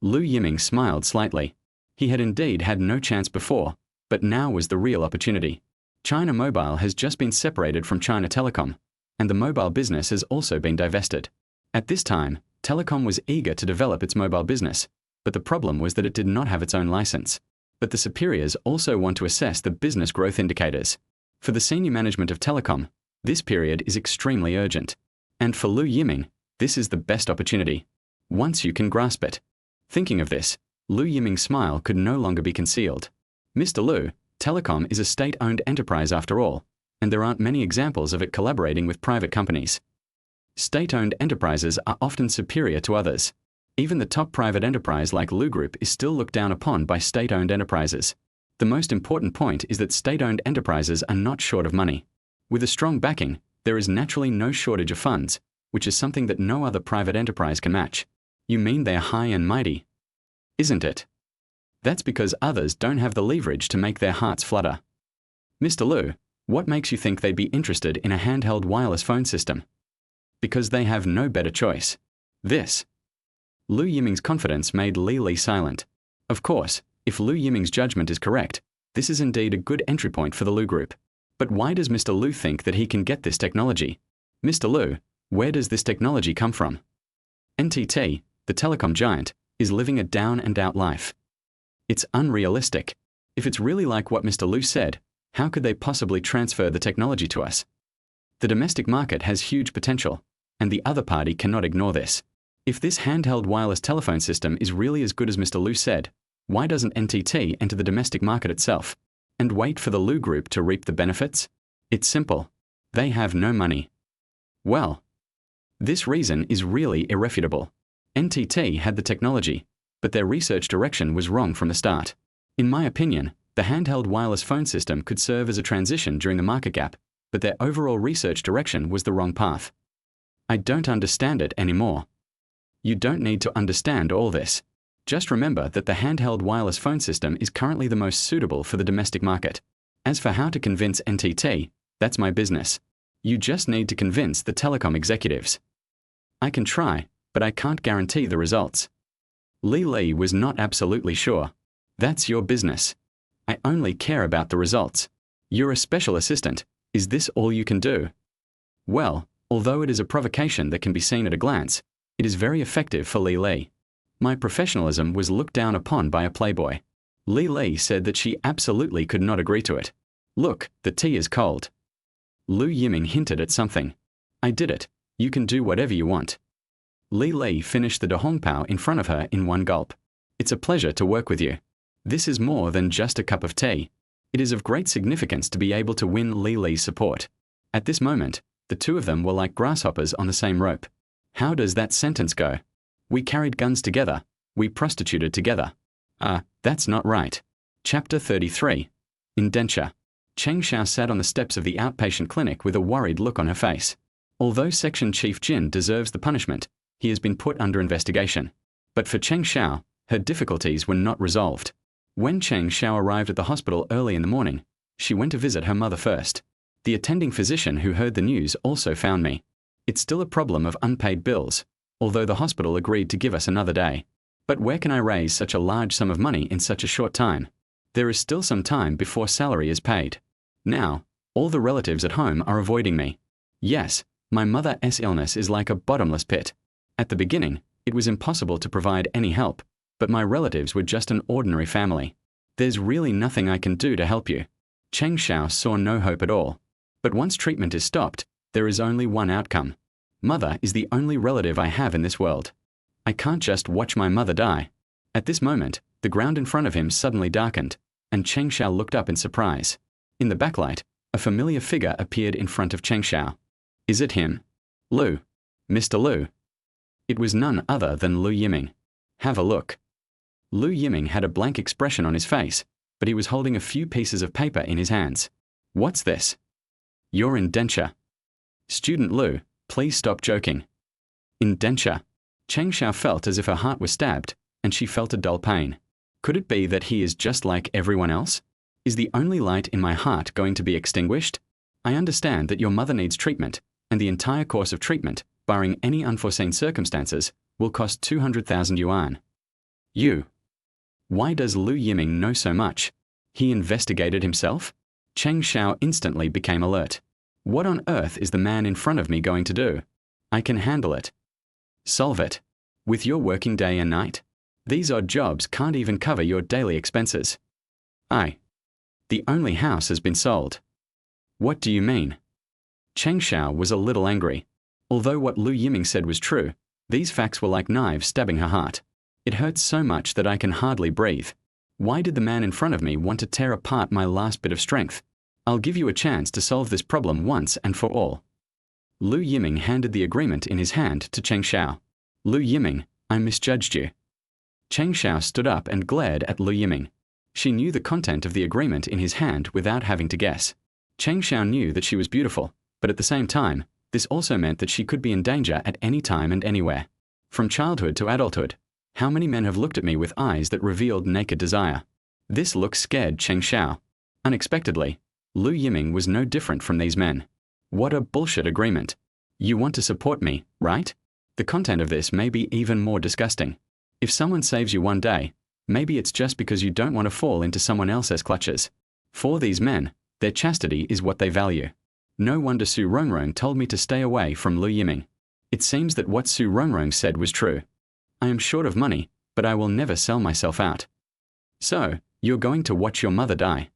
Lu Yiming smiled slightly. He had indeed had no chance before, but now was the real opportunity. China Mobile has just been separated from China Telecom, and the mobile business has also been divested. At this time, Telecom was eager to develop its mobile business, but the problem was that it did not have its own license. But the superiors also want to assess the business growth indicators. For the senior management of telecom, this period is extremely urgent. And for Lu Yiming, this is the best opportunity. Once you can grasp it. Thinking of this, Lu Yiming's smile could no longer be concealed. Mr. Lu, telecom is a state-owned enterprise after all, and there aren't many examples of it collaborating with private companies. State-owned enterprises are often superior to others. Even the top private enterprise like Lu Group is still looked down upon by state-owned enterprises. The most important point is that state-owned enterprises are not short of money. With a strong backing, there is naturally no shortage of funds, which is something that no other private enterprise can match. You mean they're high and mighty? Isn't it? That's because others don't have the leverage to make their hearts flutter. Mr. Lu, what makes you think they'd be interested in a handheld wireless phone system? Because they have no better choice. This. Lu Yiming's confidence made Li silent. Of course, if Lu Yiming's judgment is correct, this is indeed a good entry point for the Lu Group. But why does Mr. Lu think that he can get this technology? Mr. Lu, where does this technology come from? NTT, the telecom giant, is living a down-and-out life. It's unrealistic. If it's really like what Mr. Lu said, how could they possibly transfer the technology to us? The domestic market has huge potential, and the other party cannot ignore this. If this handheld wireless telephone system is really as good as Mr. Lu said, why doesn't NTT enter the domestic market itself and wait for the Lu Group to reap the benefits? It's simple. They have no money. Well, this reason is really irrefutable. NTT had the technology, but their research direction was wrong from the start. In my opinion, the handheld wireless phone system could serve as a transition during the market gap, but their overall research direction was the wrong path. I don't understand it anymore. You don't need to understand all this. Just remember that the handheld wireless phone system is currently the most suitable for the domestic market. As for how to convince NTT, that's my business. You just need to convince the telecom executives. I can try, but I can't guarantee the results. Li was not absolutely sure. That's your business. I only care about the results. You're a special assistant. Is this all you can do? Well, although it is a provocation that can be seen at a glance, it is very effective for Li. My professionalism was looked down upon by a playboy. Li said that she absolutely could not agree to it. Look, the tea is cold. Lu Yiming hinted at something. I did it. You can do whatever you want. Li finished the dahongpao in front of her in one gulp. It's a pleasure to work with you. This is more than just a cup of tea. It is of great significance to be able to win Li's support. At this moment, the two of them were like grasshoppers on the same rope. How does that sentence go? We carried guns together. We prostituted together. That's not right. Chapter 33. Indenture. Cheng Xiao sat on the steps of the outpatient clinic with a worried look on her face. Although Section Chief Jin deserves the punishment, he has been put under investigation. But for Cheng Xiao, her difficulties were not resolved. When Cheng Xiao arrived at the hospital early in the morning, she went to visit her mother first. The attending physician who heard the news also found me. It's still a problem of unpaid bills, although the hospital agreed to give us another day. But where can I raise such a large sum of money in such a short time? There is still some time before salary is paid. Now, all the relatives at home are avoiding me. Yes, my mother's illness is like a bottomless pit. At the beginning, it was impossible to provide any help, but my relatives were just an ordinary family. There's really nothing I can do to help you. Cheng Xiao saw no hope at all. But once treatment is stopped, there is only one outcome. Mother is the only relative I have in this world. I can't just watch my mother die. At this moment, the ground in front of him suddenly darkened, and Cheng Xiao looked up in surprise. In the backlight, a familiar figure appeared in front of Cheng Xiao. Is it him? Lu. Mr. Lu. It was none other than Lu Yiming. Have a look. Lu Yiming had a blank expression on his face, but he was holding a few pieces of paper in his hands. What's this? Your indenture. Student Lu, please stop joking. Indenture. Cheng Xiao felt as if her heart was stabbed, and she felt a dull pain. Could it be that he is just like everyone else? Is the only light in my heart going to be extinguished? I understand that your mother needs treatment, and the entire course of treatment, barring any unforeseen circumstances, will cost 200,000 yuan. You. Why does Lu Yiming know so much? He investigated himself? Cheng Xiao instantly became alert. What on earth is the man in front of me going to do? I can handle it. Solve it. With your working day and night? These odd jobs can't even cover your daily expenses. The only house has been sold. What do you mean? Cheng Xiao was a little angry. Although what Lu Yiming said was true, these facts were like knives stabbing her heart. It hurts so much that I can hardly breathe. Why did the man in front of me want to tear apart my last bit of strength? I'll give you a chance to solve this problem once and for all. Lu Yiming handed the agreement in his hand to Cheng Xiao. Lu Yiming, I misjudged you. Cheng Xiao stood up and glared at Lu Yiming. She knew the content of the agreement in his hand without having to guess. Cheng Xiao knew that she was beautiful, but at the same time, this also meant that she could be in danger at any time and anywhere. From childhood to adulthood, how many men have looked at me with eyes that revealed naked desire? This look scared Cheng Xiao. Unexpectedly, Lu Yiming was no different from these men. What a bullshit agreement. You want to support me, right? The content of this may be even more disgusting. If someone saves you one day, maybe it's just because you don't want to fall into someone else's clutches. For these men, their chastity is what they value. No wonder Su Rongrong told me to stay away from Lu Yiming. It seems that what Su Rongrong said was true. I am short of money, but I will never sell myself out. So, you're going to watch your mother die.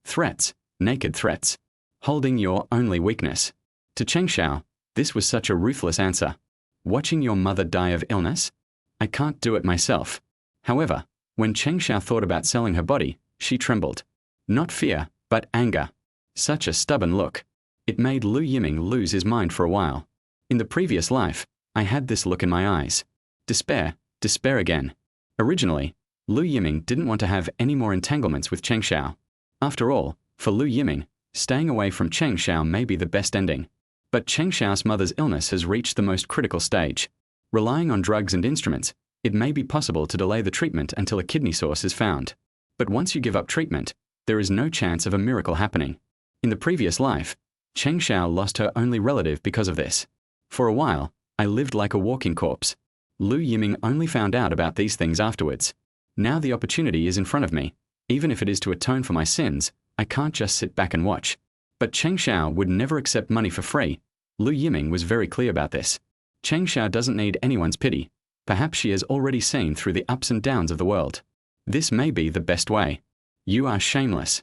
Threats, naked threats. Holding your only weakness. To Cheng Xiao, this was such a ruthless answer. Watching your mother die of illness? I can't do it myself. However, when Cheng Xiao thought about selling her body, she trembled. Not fear, but anger. Such a stubborn look. It made Lu Yiming lose his mind for a while. In the previous life, I had this look in my eyes. Despair, despair again. Originally, Lu Yiming didn't want to have any more entanglements with Cheng Xiao. After all, for Lu Yiming, staying away from Cheng Xiao may be the best ending. But Cheng Xiao's mother's illness has reached the most critical stage. Relying on drugs and instruments, it may be possible to delay the treatment until a kidney source is found. But once you give up treatment, there is no chance of a miracle happening. In the previous life, Cheng Xiao lost her only relative because of this. For a while, I lived like a walking corpse. Lu Yiming only found out about these things afterwards. Now the opportunity is in front of me. Even if it is to atone for my sins, I can't just sit back and watch. But Cheng Xiao would never accept money for free. Lu Yiming was very clear about this. Cheng Xiao doesn't need anyone's pity. Perhaps she has already seen through the ups and downs of the world. This may be the best way. You are shameless.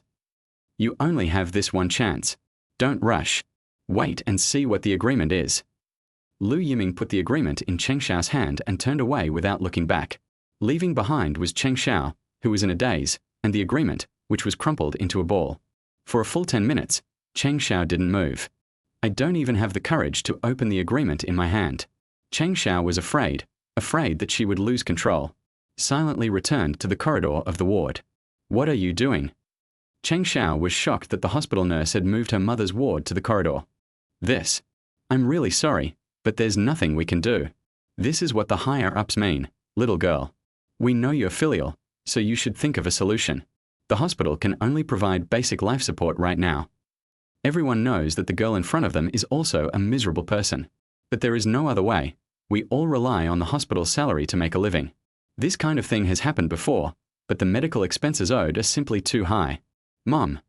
You only have this one chance. Don't rush. Wait and see what the agreement is. Lu Yiming put the agreement in Cheng Xiao's hand and turned away without looking back. Leaving behind was Cheng Xiao, who was in a daze, and the agreement, which was crumpled into a ball. For a full 10 minutes, Cheng Xiao didn't move. I don't even have the courage to open the agreement in my hand. Cheng Xiao was afraid that she would lose control. Silently returned to the corridor of the ward. What are you doing? Cheng Xiao was shocked that the hospital nurse had moved her mother's ward to the corridor. I'm really sorry, but there's nothing we can do. This is what the higher-ups mean, little girl. We know you're filial, so you should think of a solution. The hospital can only provide basic life support right now. Everyone knows that the girl in front of them is also a miserable person. But there is no other way. We all rely on the hospital's salary to make a living. This kind of thing has happened before, but the medical expenses owed are simply too high. Mom.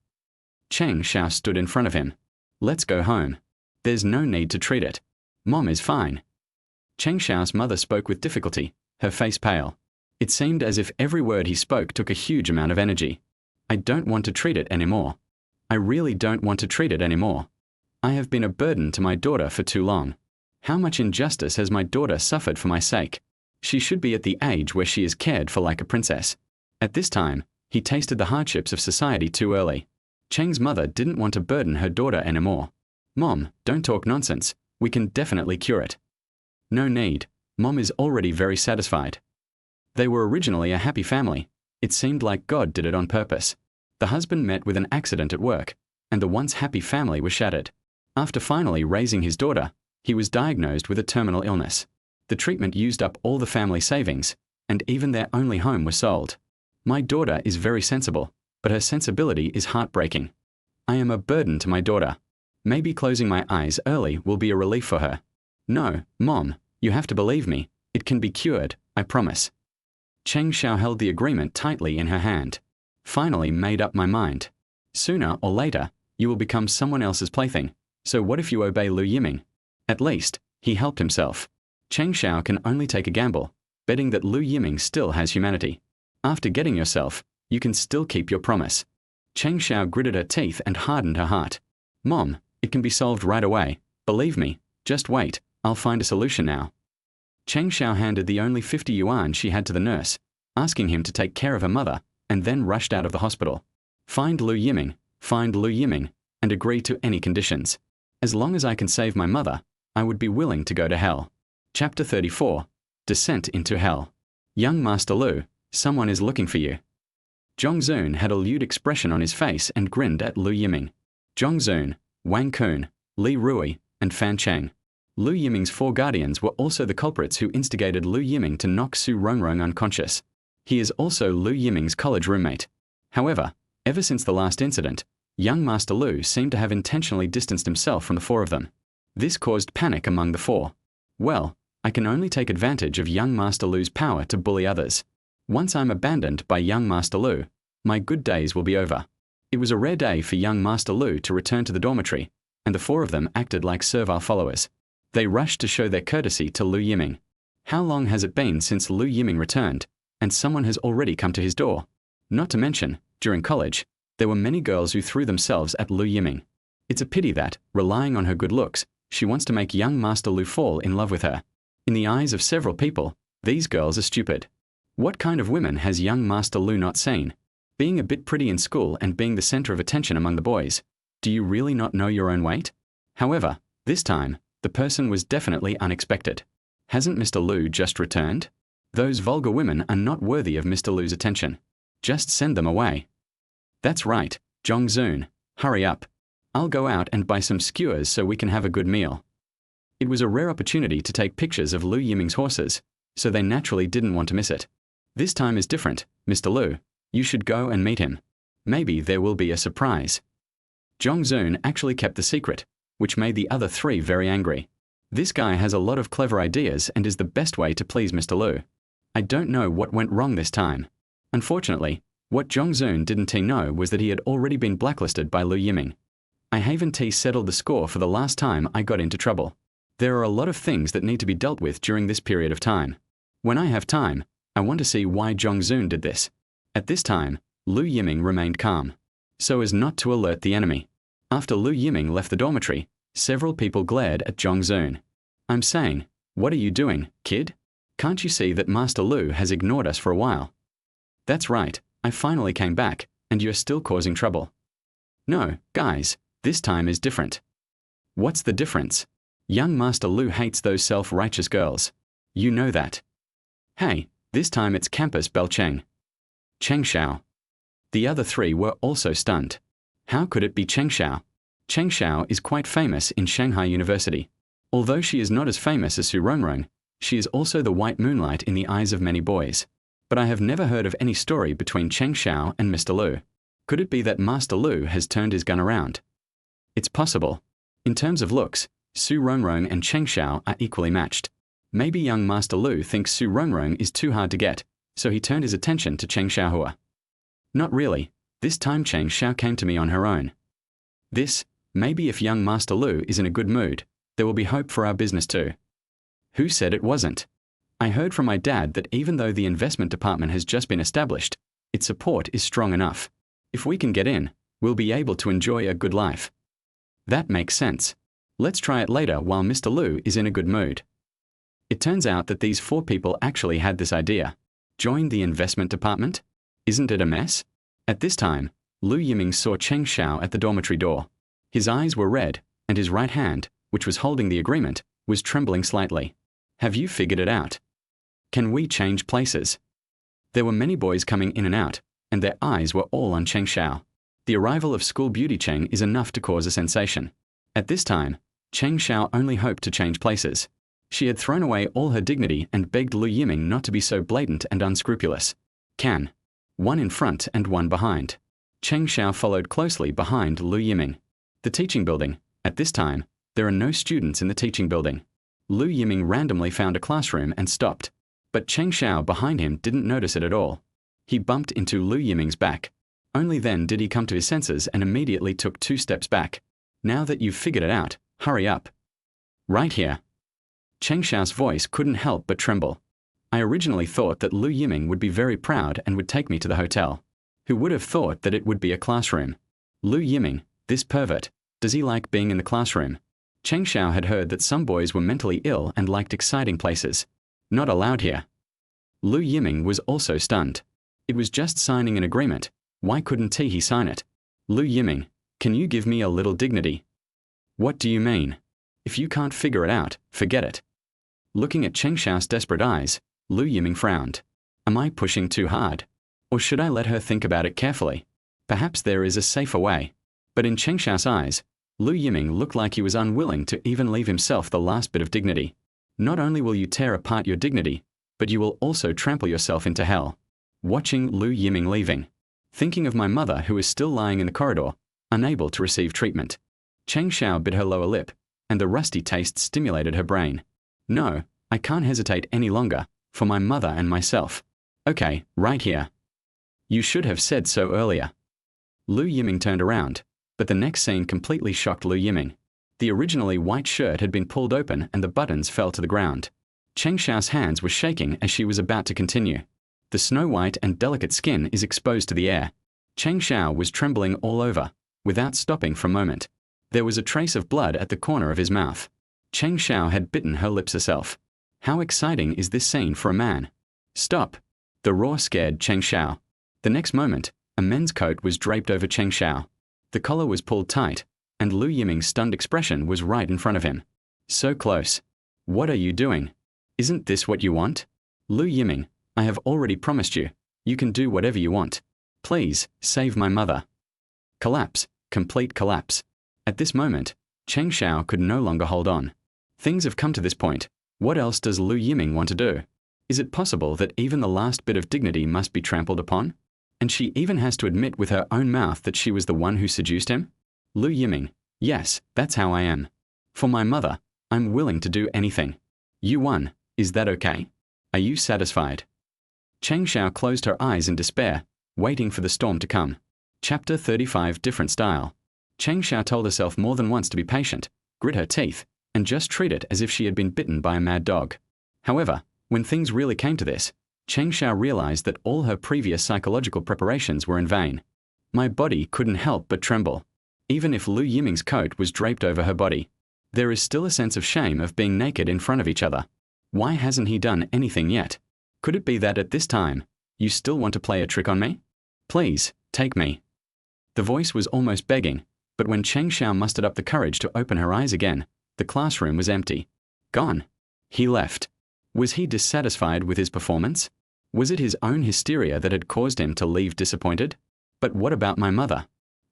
Cheng Xiao stood in front of him. Let's go home. There's no need to treat it. Mom is fine. Cheng Xiao's mother spoke with difficulty, her face pale. It seemed as if every word he spoke took a huge amount of energy. I don't want to treat it anymore. I really don't want to treat it anymore. I have been a burden to my daughter for too long. How much injustice has my daughter suffered for my sake? She should be at the age where she is cared for like a princess. At this time, he tasted the hardships of society too early. Cheng's mother didn't want to burden her daughter anymore. Mom, don't talk nonsense. We can definitely cure it. No need. Mom is already very satisfied. They were originally a happy family. It seemed like God did it on purpose. The husband met with an accident at work, and the once happy family was shattered. After finally raising his daughter, he was diagnosed with a terminal illness. The treatment used up all the family savings, and even their only home was sold. My daughter is very sensible, but her sensibility is heartbreaking. I am a burden to my daughter. Maybe closing my eyes early will be a relief for her. No, Mom, you have to believe me. It can be cured, I promise. Cheng Xiao held the agreement tightly in her hand. Finally made up my mind. Sooner or later, you will become someone else's plaything, so what if you obey Lu Yiming? At least, he helped himself. Cheng Xiao can only take a gamble, betting that Lu Yiming still has humanity. After getting yourself, you can still keep your promise. Cheng Xiao gritted her teeth and hardened her heart. Mom, it can be solved right away. Believe me, just wait, I'll find a solution now. Cheng Xiao handed the only 50 yuan she had to the nurse, asking him to take care of her mother, and then rushed out of the hospital. Find Lu Yiming, and agree to any conditions. As long as I can save my mother, I would be willing to go to hell. Chapter 34. Descent into Hell. Young Master Lu, someone is looking for you. Zhongzun had a lewd expression on his face and grinned at Lu Yiming. Zhongzun, Wang Kun, Li Rui, and Fan Cheng. Lu Yiming's 4 guardians were also the culprits who instigated Lu Yiming to knock Su Rongrong unconscious. He is also Lu Yiming's college roommate. However, ever since the last incident, young Master Lu seemed to have intentionally distanced himself from the 4 of them. This caused panic among the 4. Well, I can only take advantage of young Master Lu's power to bully others. Once I'm abandoned by young Master Lu, my good days will be over. It was a rare day for young Master Lu to return to the dormitory, and the 4 of them acted like servile followers. They rushed to show their courtesy to Lu Yiming. How long has it been since Lu Yiming returned, and someone has already come to his door? Not to mention, during college, there were many girls who threw themselves at Lu Yiming. It's a pity that, relying on her good looks, she wants to make young Master Lu fall in love with her. In the eyes of several people, these girls are stupid. What kind of women has young Master Lu not seen? Being a bit pretty in school and being the center of attention among the boys. Do you really not know your own weight? However, this time, the person was definitely unexpected. Hasn't Mr. Lu just returned? Those vulgar women are not worthy of Mr. Lu's attention. Just send them away. That's right, Zhongzun, hurry up. I'll go out and buy some skewers so we can have a good meal. It was a rare opportunity to take pictures of Lu Yiming's horses, so they naturally didn't want to miss it. This time is different, Mr. Lu. You should go and meet him. Maybe there will be a surprise. Zhongzun actually kept the secret, which made the other 3 very angry. This guy has a lot of clever ideas and is the best way to please Mr. Lu. I don't know what went wrong this time. Unfortunately, what Zhongzun didn't know was that he had already been blacklisted by Lu Yiming. I haven't settled the score for the last time I got into trouble. There are a lot of things that need to be dealt with during this period of time. When I have time, I want to see why Zhongzun did this. At this time, Lu Yiming remained calm, so as not to alert the enemy. After Lu Yiming left the dormitory, several people glared at Zhongzun. I'm saying, what are you doing, kid? Can't you see that Master Lu has ignored us for a while? That's right, I finally came back, and you're still causing trouble. No, guys, this time is different. What's the difference? Young Master Lu hates those self-righteous girls. You know that. Hey, this time it's campus Belle Cheng. Cheng Xiao. The other 3 were also stunned. How could it be Cheng Xiao? Cheng Xiao is quite famous in Shanghai University. Although she is not as famous as Su Rongrong, she is also the white moonlight in the eyes of many boys. But I have never heard of any story between Cheng Xiao and Mr. Lu. Could it be that Master Lu has turned his gun around? It's possible. In terms of looks, Su Rongrong and Cheng Xiao are equally matched. Maybe young Master Lu thinks Su Rongrong is too hard to get, so he turned his attention to Cheng Xiaohua. Not really. This time Cheng Xiao came to me on her own. Maybe if young Master Lu is in a good mood, there will be hope for our business too. Who said it wasn't? I heard from my dad that even though the investment department has just been established, its support is strong enough. If we can get in, we'll be able to enjoy a good life. That makes sense. Let's try it later while Mr. Lu is in a good mood. It turns out that these 4 people actually had this idea. Join the investment department? Isn't it a mess? At this time, Lu Yiming saw Cheng Xiao at the dormitory door. His eyes were red, and his right hand, which was holding the agreement, was trembling slightly. Have you figured it out? Can we change places? There were many boys coming in and out, and their eyes were all on Cheng Xiao. The arrival of school beauty Cheng is enough to cause a sensation. At this time, Cheng Xiao only hoped to change places. She had thrown away all her dignity and begged Lu Yiming not to be so blatant and unscrupulous. One in front and one behind. Cheng Xiao followed closely behind Lu Yiming. The teaching building. At this time, there are no students in the teaching building. Lu Yiming randomly found a classroom and stopped. But Cheng Xiao behind him didn't notice it at all. He bumped into Lu Yiming's back. Only then did he come to his senses and immediately took 2 steps back. Now that you've figured it out, hurry up. Right here. Cheng Xiao's voice couldn't help but tremble. I originally thought that Lu Yiming would be very proud and would take me to the hotel. Who would have thought that it would be a classroom? Lu Yiming, this pervert, does he like being in the classroom? Cheng Xiao had heard that some boys were mentally ill and liked exciting places. Not allowed here. Lu Yiming was also stunned. It was just signing an agreement. Why couldn't he sign it? Lu Yiming, can you give me a little dignity? What do you mean? If you can't figure it out, forget it. Looking at Cheng Xiao's desperate eyes, Lu Yiming frowned. Am I pushing too hard? Or should I let her think about it carefully? Perhaps there is a safer way. But in Cheng Xiao's eyes, Lu Yiming looked like he was unwilling to even leave himself the last bit of dignity. Not only will you tear apart your dignity, but you will also trample yourself into hell. Watching Lu Yiming leaving. Thinking of my mother who is still lying in the corridor, unable to receive treatment. Cheng Xiao bit her lower lip, and the rusty taste stimulated her brain. No, I can't hesitate any longer, for my mother and myself. Okay, right here. You should have said so earlier. Lu Yiming turned around, but the next scene completely shocked Lu Yiming. The originally white shirt had been pulled open and the buttons fell to the ground. Cheng Xiao's hands were shaking as she was about to continue. The snow-white and delicate skin is exposed to the air. Cheng Xiao was trembling all over, without stopping for a moment. There was a trace of blood at the corner of his mouth. Cheng Xiao had bitten her lips herself. How exciting is this scene for a man? Stop! The roar scared Cheng Xiao. The next moment, a men's coat was draped over Cheng Xiao. The collar was pulled tight, and Lu Yiming's stunned expression was right in front of him. So close. What are you doing? Isn't this what you want? Lu Yiming, I have already promised you. You can do whatever you want. Please, save my mother. Collapse. Complete collapse. At this moment, Cheng Xiao could no longer hold on. Things have come to this point. What else does Lu Yiming want to do? Is it possible that even the last bit of dignity must be trampled upon? And she even has to admit with her own mouth that she was the one who seduced him? Lu Yiming, yes, that's how I am. For my mother, I'm willing to do anything. You won, is that okay? Are you satisfied? Cheng Xiao closed her eyes in despair, waiting for the storm to come. Chapter 35 Different Style. Cheng Xiao told herself more than once to be patient, grit her teeth, and just treat it as if she had been bitten by a mad dog. However, when things really came to this, Cheng Xiao realized that all her previous psychological preparations were in vain. My body couldn't help but tremble. Even if Lu Yiming's coat was draped over her body, there is still a sense of shame of being naked in front of each other. Why hasn't he done anything yet? Could it be that at this time, you still want to play a trick on me? Please, take me. The voice was almost begging, but when Cheng Xiao mustered up the courage to open her eyes again, the classroom was empty. Gone. He left. Was he dissatisfied with his performance? Was it his own hysteria that had caused him to leave disappointed? But what about my mother?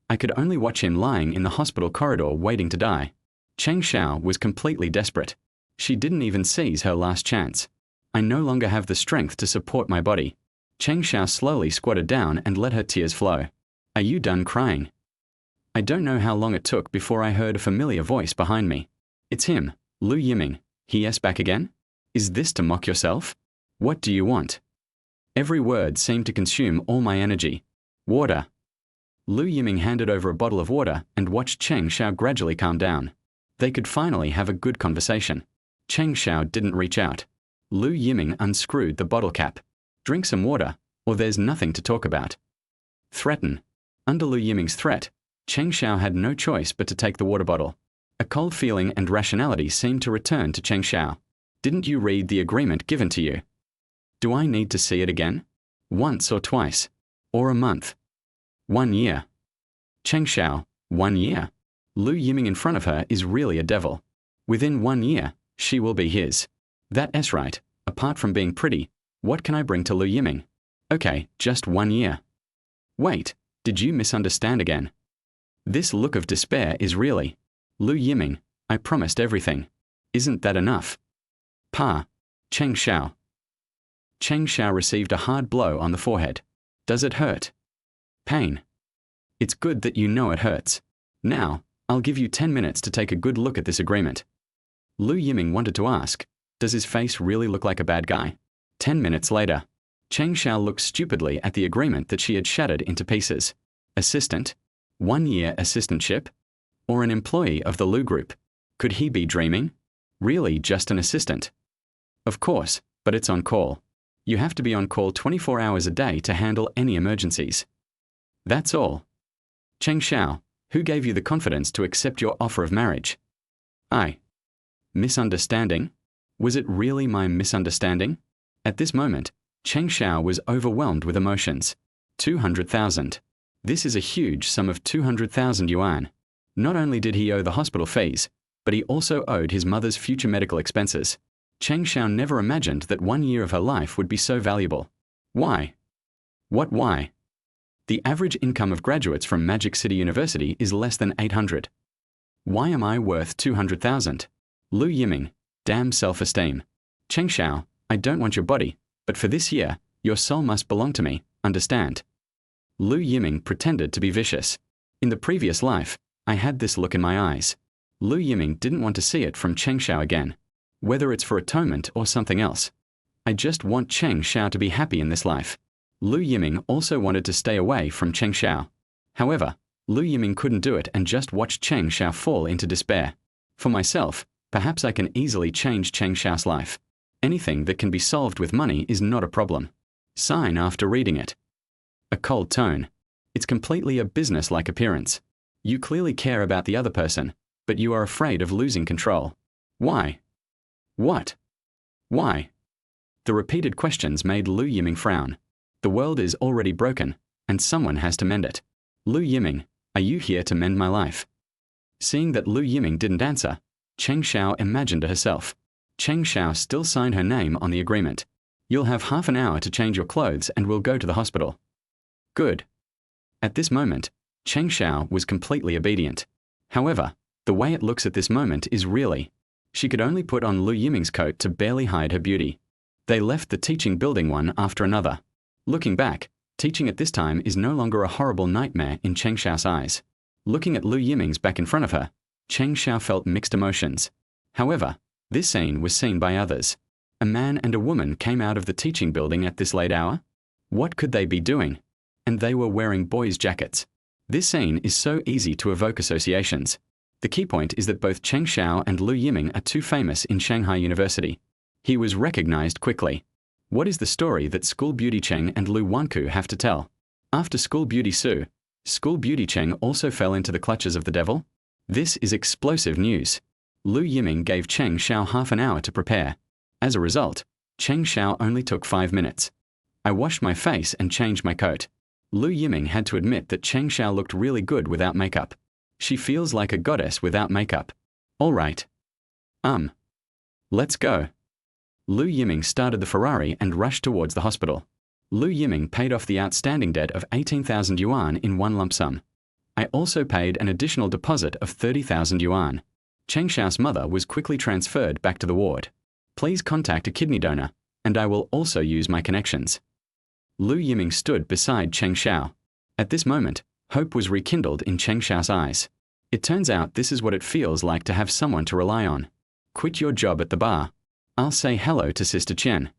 I could only watch him lying in the hospital corridor waiting to die. Cheng Xiao was completely desperate. She didn't even seize her last chance. I no longer have the strength to support my body. Cheng Xiao slowly squatted down and let her tears flow. Are you done crying? I don't know how long it took before I heard a familiar voice behind me. It's him, Lu Yiming. Yes, back again? Is this to mock yourself? What do you want? Every word seemed to consume all my energy. Water. Lu Yiming handed over a bottle of water and watched Cheng Xiao gradually calm down. They could finally have a good conversation. Cheng Xiao didn't reach out. Lu Yiming unscrewed the bottle cap. Drink some water, or there's nothing to talk about. Threaten. Under Lu Yiming's threat, Cheng Xiao had no choice but to take the water bottle. A cold feeling and rationality seemed to return to Cheng Xiao. Didn't you read the agreement given to you? Do I need to see it again? Once or twice? Or a month? 1 year. Cheng Xiao, 1 year. Lu Yiming in front of her is really a devil. Within 1 year, she will be his. That's right. Apart from being pretty, what can I bring to Lu Yiming? Okay, just 1 year. Wait, did you misunderstand again? This look of despair is really... Lu Yiming, I promised everything. Isn't that enough? Pa. Cheng Xiao. Cheng Xiao received a hard blow on the forehead. Does it hurt? Pain. It's good that you know it hurts. Now, I'll give you 10 minutes to take a good look at this agreement. Lu Yiming wanted to ask, does his face really look like a bad guy? 10 minutes later, Cheng Xiao looked stupidly at the agreement that she had shattered into pieces. Assistant? 1 year assistantship? Or an employee of the Lu Group? Could he be dreaming? Really just an assistant? Of course, but it's on call. You have to be on call 24 hours a day to handle any emergencies. That's all. Cheng Xiao, who gave you the confidence to accept your offer of marriage? Misunderstanding? Was it really my misunderstanding? At this moment, Cheng Xiao was overwhelmed with emotions. 200,000. This is a huge sum of 200,000 yuan. Not only did he owe the hospital fees, but he also owed his mother's future medical expenses. Cheng Xiao never imagined that 1 year of her life would be so valuable. Why? What why? The average income of graduates from Magic City University is less than 800. Why am I worth 200,000? Lu Yiming, damn self-esteem. Cheng Xiao, I don't want your body, but for this year, your soul must belong to me, understand? Lu Yiming pretended to be vicious. In the previous life, I had this look in my eyes. Lu Yiming didn't want to see it from Cheng Xiao again. Whether it's for atonement or something else. I just want Cheng Xiao to be happy in this life. Lu Yiming also wanted to stay away from Cheng Xiao. However, Lu Yiming couldn't do it and just watched Cheng Xiao fall into despair. For myself, perhaps I can easily change Cheng Xiao's life. Anything that can be solved with money is not a problem. Sign after reading it. A cold tone. It's completely a business-like appearance. You clearly care about the other person, but you are afraid of losing control. Why? What? Why? The repeated questions made Lu Yiming frown. The world is already broken, and someone has to mend it. Lu Yiming, are you here to mend my life? Seeing that Lu Yiming didn't answer, Cheng Xiao imagined to herself. Cheng Xiao still signed her name on the agreement. You'll have half an hour to change your clothes and we'll go to the hospital. Good. At this moment, Cheng Xiao was completely obedient. However, the way it looks at this moment is really. She could only put on Lu Yiming's coat to barely hide her beauty. They left the teaching building one after another. Looking back, teaching at this time is no longer a horrible nightmare in Cheng Xiao's eyes. Looking at Lu Yiming's back in front of her, Cheng Xiao felt mixed emotions. However, this scene was seen by others. A man and a woman came out of the teaching building at this late hour. What could they be doing? And they were wearing boys' jackets. This scene is so easy to evoke associations. The key point is that both Cheng Xiao and Lu Yiming are too famous in Shanghai University. He was recognized quickly. What is the story that School Beauty Cheng and Lu Wanku have to tell? After School Beauty Su, School Beauty Cheng also fell into the clutches of the devil? This is explosive news. Lu Yiming gave Cheng Xiao half an hour to prepare. As a result, Cheng Xiao only took 5 minutes. I washed my face and changed my coat. Lu Yiming had to admit that Cheng Xiao looked really good without makeup. She feels like a goddess without makeup. All right. Let's go. Lu Yiming started the Ferrari and rushed towards the hospital. Lu Yiming paid off the outstanding debt of 18,000 yuan in one lump sum. I also paid an additional deposit of 30,000 yuan. Cheng Xiao's mother was quickly transferred back to the ward. Please contact a kidney donor, and I will also use my connections. Lu Yiming stood beside Cheng Xiao. At this moment, hope was rekindled in Cheng Xiao's eyes. It turns out this is what it feels like to have someone to rely on. Quit your job at the bar. I'll say hello to Sister Chen.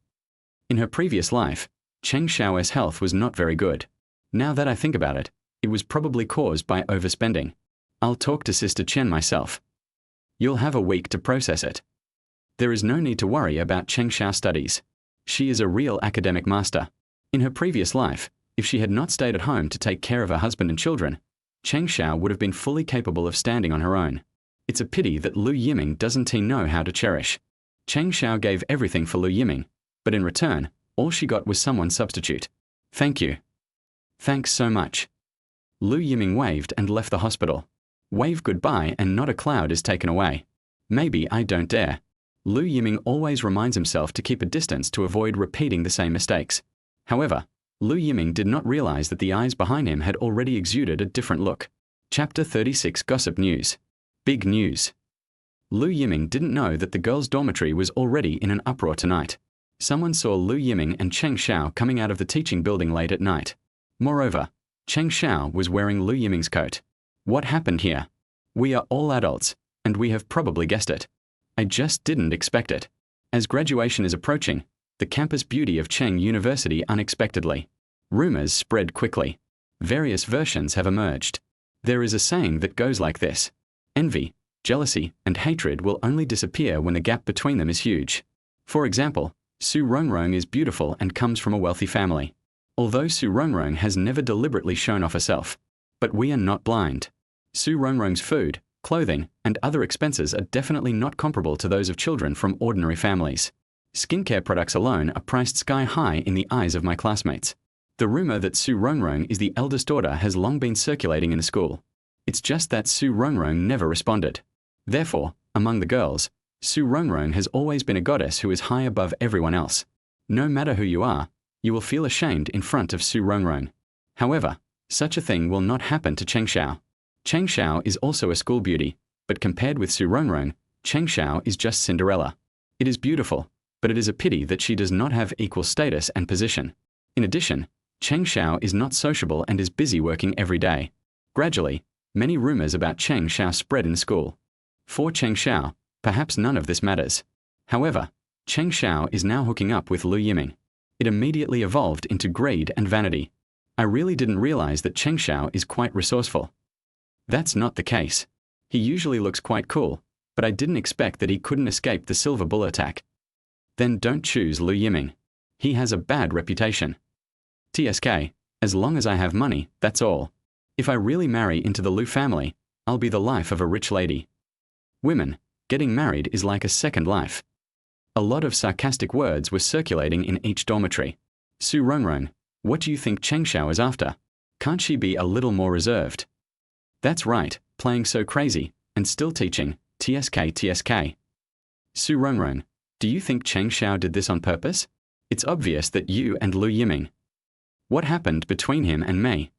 In her previous life, Cheng Xiao's health was not very good. Now that I think about it, it was probably caused by overspending. I'll talk to Sister Chen myself. You'll have a week to process it. There is no need to worry about Cheng Xiao's studies. She is a real academic master. In her previous life, if she had not stayed at home to take care of her husband and children, Cheng Xiao would have been fully capable of standing on her own. It's a pity that Lu Yiming doesn't know how to cherish. Cheng Xiao gave everything for Lu Yiming, but in return, all she got was someone's substitute. Thank you. Thanks so much. Lu Yiming waved and left the hospital. Wave goodbye and not a cloud is taken away. Maybe I don't dare. Lu Yiming always reminds himself to keep a distance to avoid repeating the same mistakes. However, Lu Yiming did not realize that the eyes behind him had already exuded a different look. Chapter 36 Gossip News. Big news. Lu Yiming didn't know that the girls' dormitory was already in an uproar tonight. Someone saw Lu Yiming and Cheng Xiao coming out of the teaching building late at night. Moreover, Cheng Xiao was wearing Lu Yiming's coat. What happened here? We are all adults, and we have probably guessed it. I just didn't expect it. As graduation is approaching, the campus beauty of Cheng University unexpectedly. Rumors spread quickly. Various versions have emerged. There is a saying that goes like this: envy, jealousy, and hatred will only disappear when the gap between them is huge. For example, Su Rongrong is beautiful and comes from a wealthy family. Although Su Rongrong has never deliberately shown off herself. But we are not blind. Su Rongrong's food, clothing, and other expenses are definitely not comparable to those of children from ordinary families. Skincare products alone are priced sky high in the eyes of my classmates. The rumor that Su Rongrong is the eldest daughter has long been circulating in the school. It's just that Su Rongrong never responded. Therefore, among the girls, Su Rongrong has always been a goddess who is high above everyone else. No matter who you are, you will feel ashamed in front of Su Rongrong. However, such a thing will not happen to Cheng Xiao. Cheng Xiao is also a school beauty, but compared with Su Rongrong, Cheng Xiao is just Cinderella. It is beautiful, but it is a pity that she does not have equal status and position. In addition, Cheng Xiao is not sociable and is busy working every day. Gradually, many rumors about Cheng Xiao spread in the school. For Cheng Xiao, perhaps none of this matters. However, Cheng Xiao is now hooking up with Lu Yiming. It immediately evolved into greed and vanity. I really didn't realize that Cheng Xiao is quite resourceful. That's not the case. He usually looks quite cool, but I didn't expect that he couldn't escape the silver bullet attack. Then don't choose Lu Yiming. He has a bad reputation. TSK, as long as I have money, that's all. If I really marry into the Lu family, I'll be the life of a rich lady. Women, getting married is like a second life. A lot of sarcastic words were circulating in each dormitory. Su Rongrong, what do you think Cheng Xiao is after? Can't she be a little more reserved? That's right, playing so crazy, and still teaching, TSK. Su Rongrong, do you think Cheng Xiao did this on purpose? It's obvious that you and Lu Yiming. What happened between him and me?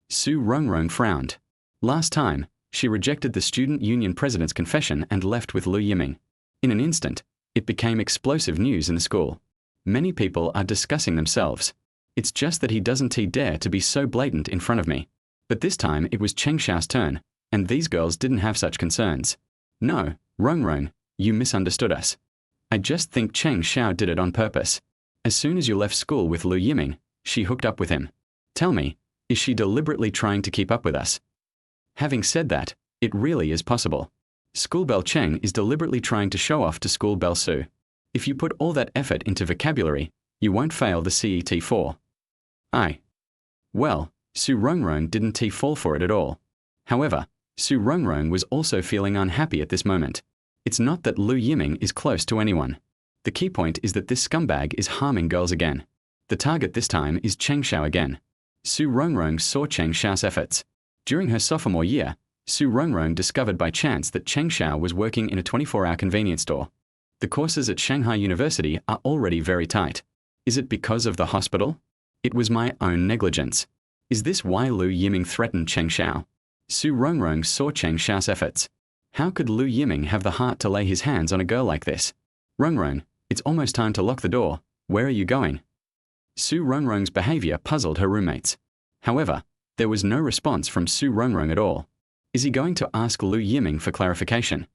Su Rongrong frowned. Last time, she rejected the student union president's confession and left with Lu Yiming. In an instant, it became explosive news in the school. Many people are discussing themselves. It's just that he doesn't dare to be so blatant in front of me. But this time it was Cheng Xiao's turn, and these girls didn't have such concerns. No, Rongrong, you misunderstood us. I just think Cheng Xiao did it on purpose. As soon as you left school with Lu Yiming, she hooked up with him. Tell me, is she deliberately trying to keep up with us? Having said that, it really is possible. School Belle Cheng is deliberately trying to show off to School Belle Su. If you put all that effort into vocabulary, you won't fail the CET4. Well, Su Rongrong didn't fall for it at all. However, Su Rongrong was also feeling unhappy at this moment. It's not that Lu Yiming is close to anyone. The key point is that this scumbag is harming girls again. The target this time is Cheng Xiao again. Su Rongrong saw Cheng Xiao's efforts. During her sophomore year, Su Rongrong discovered by chance that Cheng Xiao was working in a 24-hour convenience store. The courses at Shanghai University are already very tight. Is it because of the hospital? It was my own negligence. Is this why Lu Yiming threatened Cheng Xiao? Su Rongrong saw Cheng Xiao's efforts. How could Lu Yiming have the heart to lay his hands on a girl like this? Rongrong, it's almost time to lock the door. Where are you going? Su Rongrong's behavior puzzled her roommates. However, there was no response from Su Rongrong at all. Is he going to ask Lu Yiming for clarification?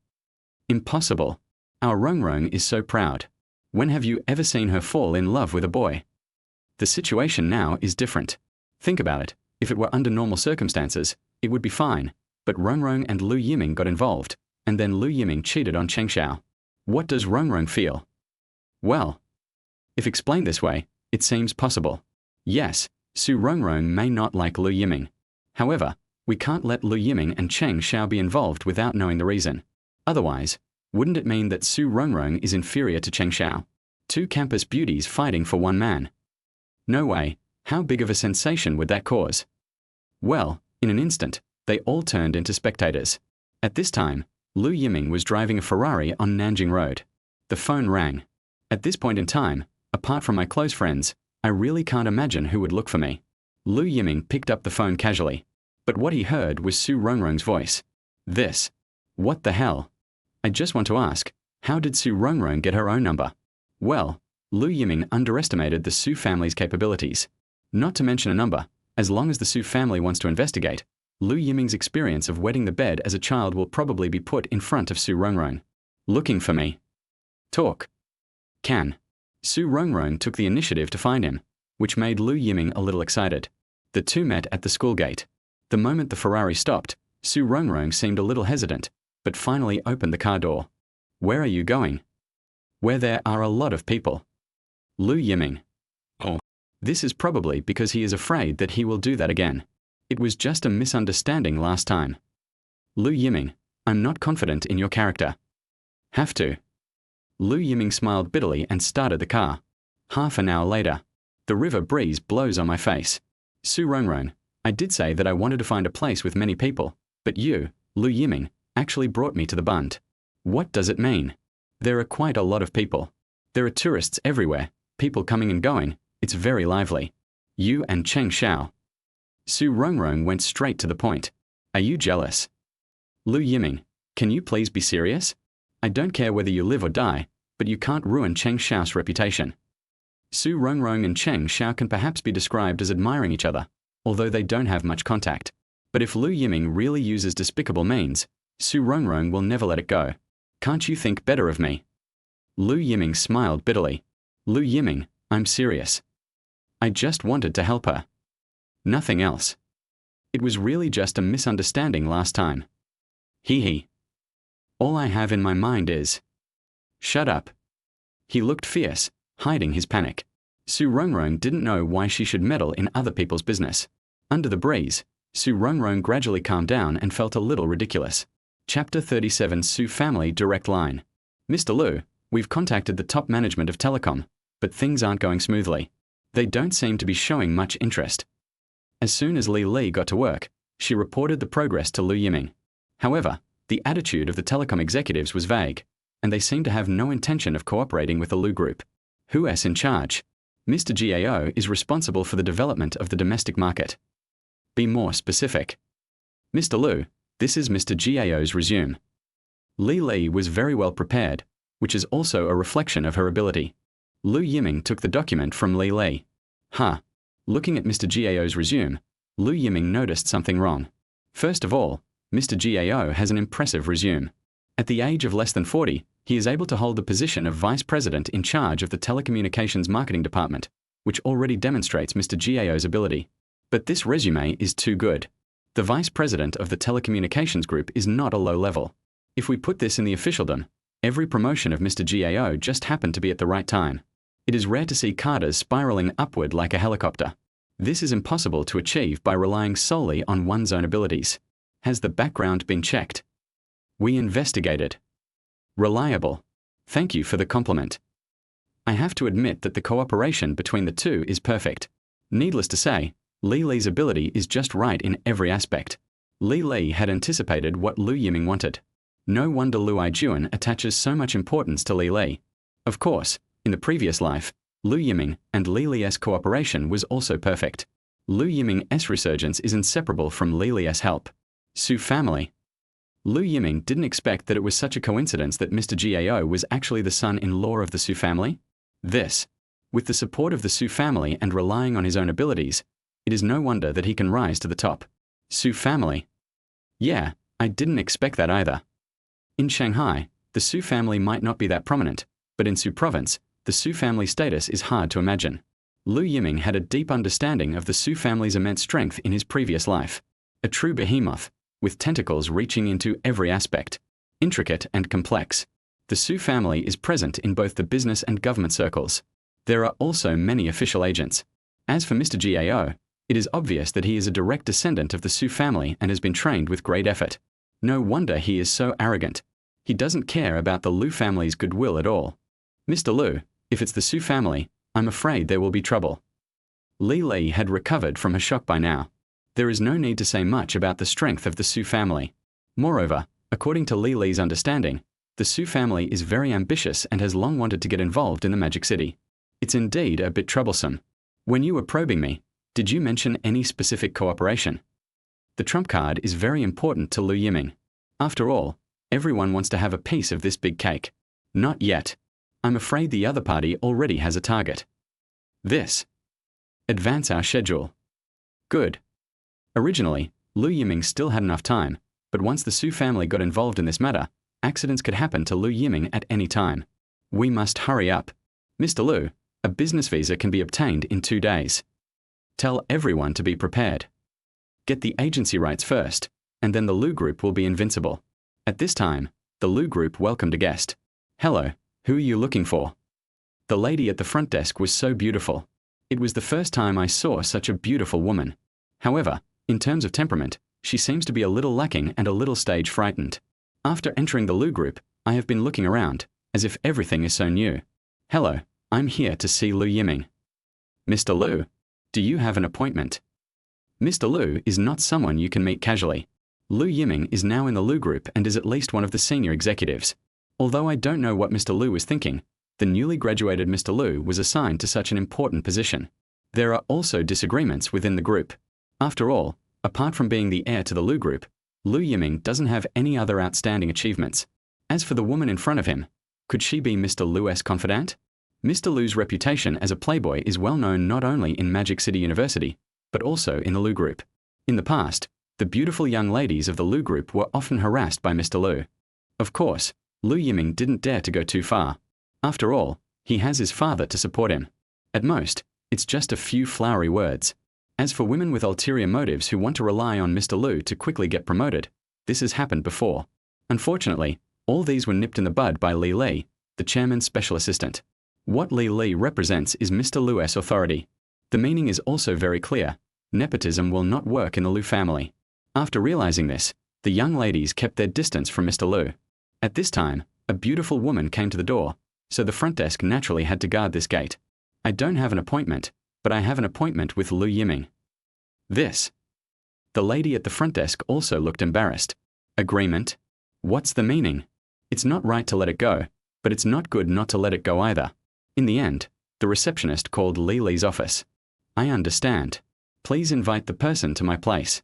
Impossible. Our Rongrong is so proud. When have you ever seen her fall in love with a boy? The situation now is different. Think about it. If it were under normal circumstances, it would be fine. But Rongrong and Lu Yiming got involved, and then Lu Yiming cheated on Cheng Xiao. What does Rongrong feel? Well, if explained this way, it seems possible. Yes, Su Rongrong may not like Lu Yiming. However, we can't let Lu Yiming and Cheng Xiao be involved without knowing the reason. Otherwise, wouldn't it mean that Su Rongrong is inferior to Cheng Xiao? Two campus beauties fighting for one man. No way. How big of a sensation would that cause? Well, in an instant, they all turned into spectators. At this time, Lu Yiming was driving a Ferrari on Nanjing Road. The phone rang. At this point in time, apart from my close friends, I really can't imagine who would look for me. Lu Yiming picked up the phone casually. But what he heard was Su Rongrong's voice. This. What the hell? I just want to ask, how did Su Rongrong get her own number? Well, Lu Yiming underestimated the Su family's capabilities. Not to mention a number, as long as the Su family wants to investigate, Lu Yiming's experience of wetting the bed as a child will probably be put in front of Su Rongrong. Looking for me. Talk. Can. Su Rongrong took the initiative to find him, which made Lu Yiming a little excited. The two met at the school gate. The moment the Ferrari stopped, Su Rongrong seemed a little hesitant, but finally opened the car door. Where are you going? Where there are a lot of people. Lu Yiming. Oh. This is probably because he is afraid that he will do that again. It was just a misunderstanding last time. Lu Yiming, I'm not confident in your character. Have to. Lu Yiming smiled bitterly and started the car. Half an hour later. The river breeze blows on my face. Su Rongrong, I did say that I wanted to find a place with many people, but you, Lu Yiming, actually brought me to the Bund. What does it mean? There are quite a lot of people. There are tourists everywhere, people coming and going, it's very lively. You and Cheng Xiao. Su Rongrong went straight to the point. Are you jealous? Lu Yiming, can you please be serious? I don't care whether you live or die, but you can't ruin Cheng Xiao's reputation. Su Rongrong and Cheng Xiao can perhaps be described as admiring each other, although they don't have much contact. But if Lu Yiming really uses despicable means, Su Rongrong will never let it go. Can't you think better of me? Lu Yiming smiled bitterly. Lu Yiming, I'm serious. I just wanted to help her. Nothing else. It was really just a misunderstanding last time. Hee hee. All I have in my mind is... Shut up. He looked fierce, hiding his panic. Su Rongrong didn't know why she should meddle in other people's business. Under the breeze, Su Rongrong gradually calmed down and felt a little ridiculous. Chapter 37 Su Family Direct Line. Mr. Lu, we've contacted the top management of Telecom, but things aren't going smoothly. They don't seem to be showing much interest. As soon as Li got to work, she reported the progress to Lu Yiming. However, the attitude of the telecom executives was vague, and they seemed to have no intention of cooperating with the Lu Group. Who's in charge? Mr. Gao is responsible for the development of the domestic market. Be more specific. Mr. Lu, this is Mr. Gao's resume. Li was very well prepared, which is also a reflection of her ability. Lu Yiming took the document from Li. Looking at Mr. Gao's resume, Lu Yiming noticed something wrong. First of all, Mr. Gao has an impressive resume. At the age of less than 40, he is able to hold the position of Vice President in charge of the Telecommunications Marketing Department, which already demonstrates Mr. Gao's ability. But this resume is too good. The Vice President of the Telecommunications Group is not a low level. If we put this in the officialdom, every promotion of Mr. Gao just happened to be at the right time. It is rare to see cadres spiraling upward like a helicopter. This is impossible to achieve by relying solely on one's own abilities. Has the background been checked? We investigated. Reliable. Thank you for the compliment. I have to admit that the cooperation between the two is perfect. Needless to say, Li's ability is just right in every aspect. Li had anticipated what Lu Yiming wanted. No wonder Lu Ijuan attaches so much importance to Li. Of course, in the previous life, Lu Yiming and Li's cooperation was also perfect. Lu Yiming's resurgence is inseparable from Li's help. Su Family. Lu Yiming didn't expect that it was such a coincidence that Mr. Gao was actually the son-in-law of the Su family. With the support of the Su family and relying on his own abilities, it is no wonder that he can rise to the top. Su family. Yeah, I didn't expect that either. In Shanghai, the Su family might not be that prominent, but in Su province, the Su family status is hard to imagine. Lu Yiming had a deep understanding of the Su family's immense strength in his previous life. A true behemoth, with tentacles reaching into every aspect. Intricate and complex. The Su family is present in both the business and government circles. There are also many official agents. As for Mr. Gao, it is obvious that he is a direct descendant of the Su family and has been trained with great effort. No wonder he is so arrogant. He doesn't care about the Lu family's goodwill at all. Mr. Lu, if it's the Su family, I'm afraid there will be trouble. Li had recovered from her shock by now. There is no need to say much about the strength of the Su family. Moreover, according to Li's understanding, the Su family is very ambitious and has long wanted to get involved in the Magic City. It's indeed a bit troublesome. When you were probing me, did you mention any specific cooperation? The trump card is very important to Lu Yiming. After all, everyone wants to have a piece of this big cake. Not yet. I'm afraid the other party already has a target. Advance our schedule. Good. Originally, Lu Yiming still had enough time, but once the Su family got involved in this matter, accidents could happen to Lu Yiming at any time. We must hurry up. Mr. Lu, a business visa can be obtained in 2 days. Tell everyone to be prepared. Get the agency rights first, and then the Lu Group will be invincible. At this time, the Lu Group welcomed a guest. Hello, who are you looking for? The lady at the front desk was so beautiful. It was the first time I saw such a beautiful woman. However, in terms of temperament, she seems to be a little lacking and a little stage frightened. After entering the Lu group, I have been looking around, as if everything is so new. Hello, I'm here to see Lu Yiming. Mr. Lu, do you have an appointment? Mr. Lu is not someone you can meet casually. Lu Yiming is now in the Lu group and is at least one of the senior executives. Although I don't know what Mr. Lu was thinking, the newly graduated Mr. Lu was assigned to such an important position. There are also disagreements within the group. After all, apart from being the heir to the Lu group, Lu Yiming doesn't have any other outstanding achievements. As for the woman in front of him, could she be Mr. Lu's confidant? Mr. Lu's reputation as a playboy is well known not only in Magic City University, but also in the Lu group. In the past, the beautiful young ladies of the Lu group were often harassed by Mr. Lu. Of course, Lu Yiming didn't dare to go too far. After all, he has his father to support him. At most, it's just a few flowery words. As for women with ulterior motives who want to rely on Mr. Lu to quickly get promoted, this has happened before. Unfortunately, all these were nipped in the bud by Li Li, the chairman's special assistant. What Li Li represents is Mr. Lu's authority. The meaning is also very clear. Nepotism will not work in the Lu family. After realizing this, the young ladies kept their distance from Mr. Lu. At this time, a beautiful woman came to the door, so the front desk naturally had to guard this gate. I don't have an appointment, but I have an appointment with Lu Yiming. This. The lady at the front desk also looked embarrassed. Agreement? What's the meaning? It's not right to let it go, but it's not good not to let it go either. In the end, the receptionist called Li Li's office. I understand. Please invite the person to my place.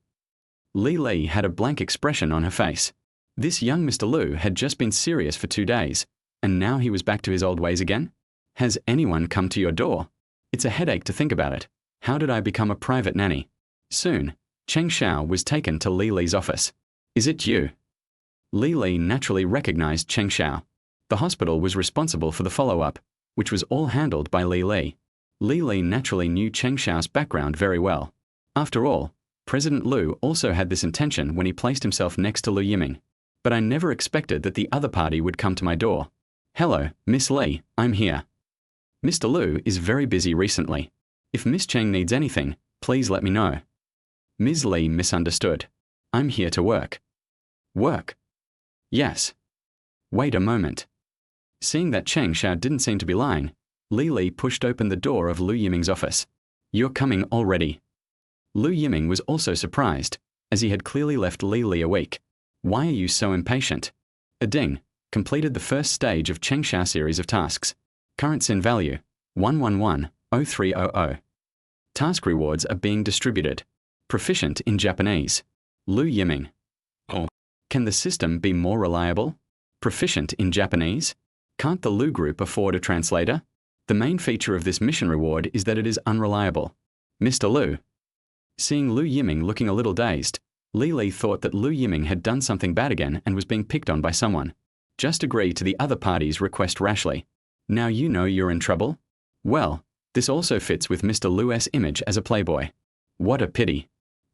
Li Li had a blank expression on her face. This young Mr. Lu had just been serious for 2 days, and now he was back to his old ways again? Has anyone come to your door? It's a headache to think about it. How did I become a private nanny? Soon, Cheng Xiao was taken to Li Li's office. Is it you? Li Li naturally recognized Cheng Xiao. The hospital was responsible for the follow-up, which was all handled by Li Li. Li Li naturally knew Cheng Xiao's background very well. After all, President Lu also had this intention when he placed himself next to Lu Yiming. But I never expected that the other party would come to my door. Hello, Miss Li, I'm here. Mr. Lu is very busy recently. If Miss Cheng needs anything, please let me know. Ms. Li misunderstood. I'm here to work. Work? Yes. Wait a moment. Seeing that Cheng Xiao didn't seem to be lying, Li Li pushed open the door of Lu Yiming's office. You're coming already. Lu Yiming was also surprised, as he had clearly left Li Li a week. Why are you so impatient? A ding. Completed the first stage of Cheng Xiao series of tasks. Current SIN value, 1110300. Task rewards are being distributed. Proficient in Japanese. Lu Yiming. Oh. Can the system be more reliable? Proficient in Japanese? Can't the Lu group afford a translator? The main feature of this mission reward is that it is unreliable. Mr. Lu. Seeing Lu Yiming looking a little dazed, Li Li thought that Lu Yiming had done something bad again and was being picked on by someone. Just agree to the other party's request rashly. Now you know you're in trouble? Well, this also fits with Mr. Lu's image as a playboy. What a pity.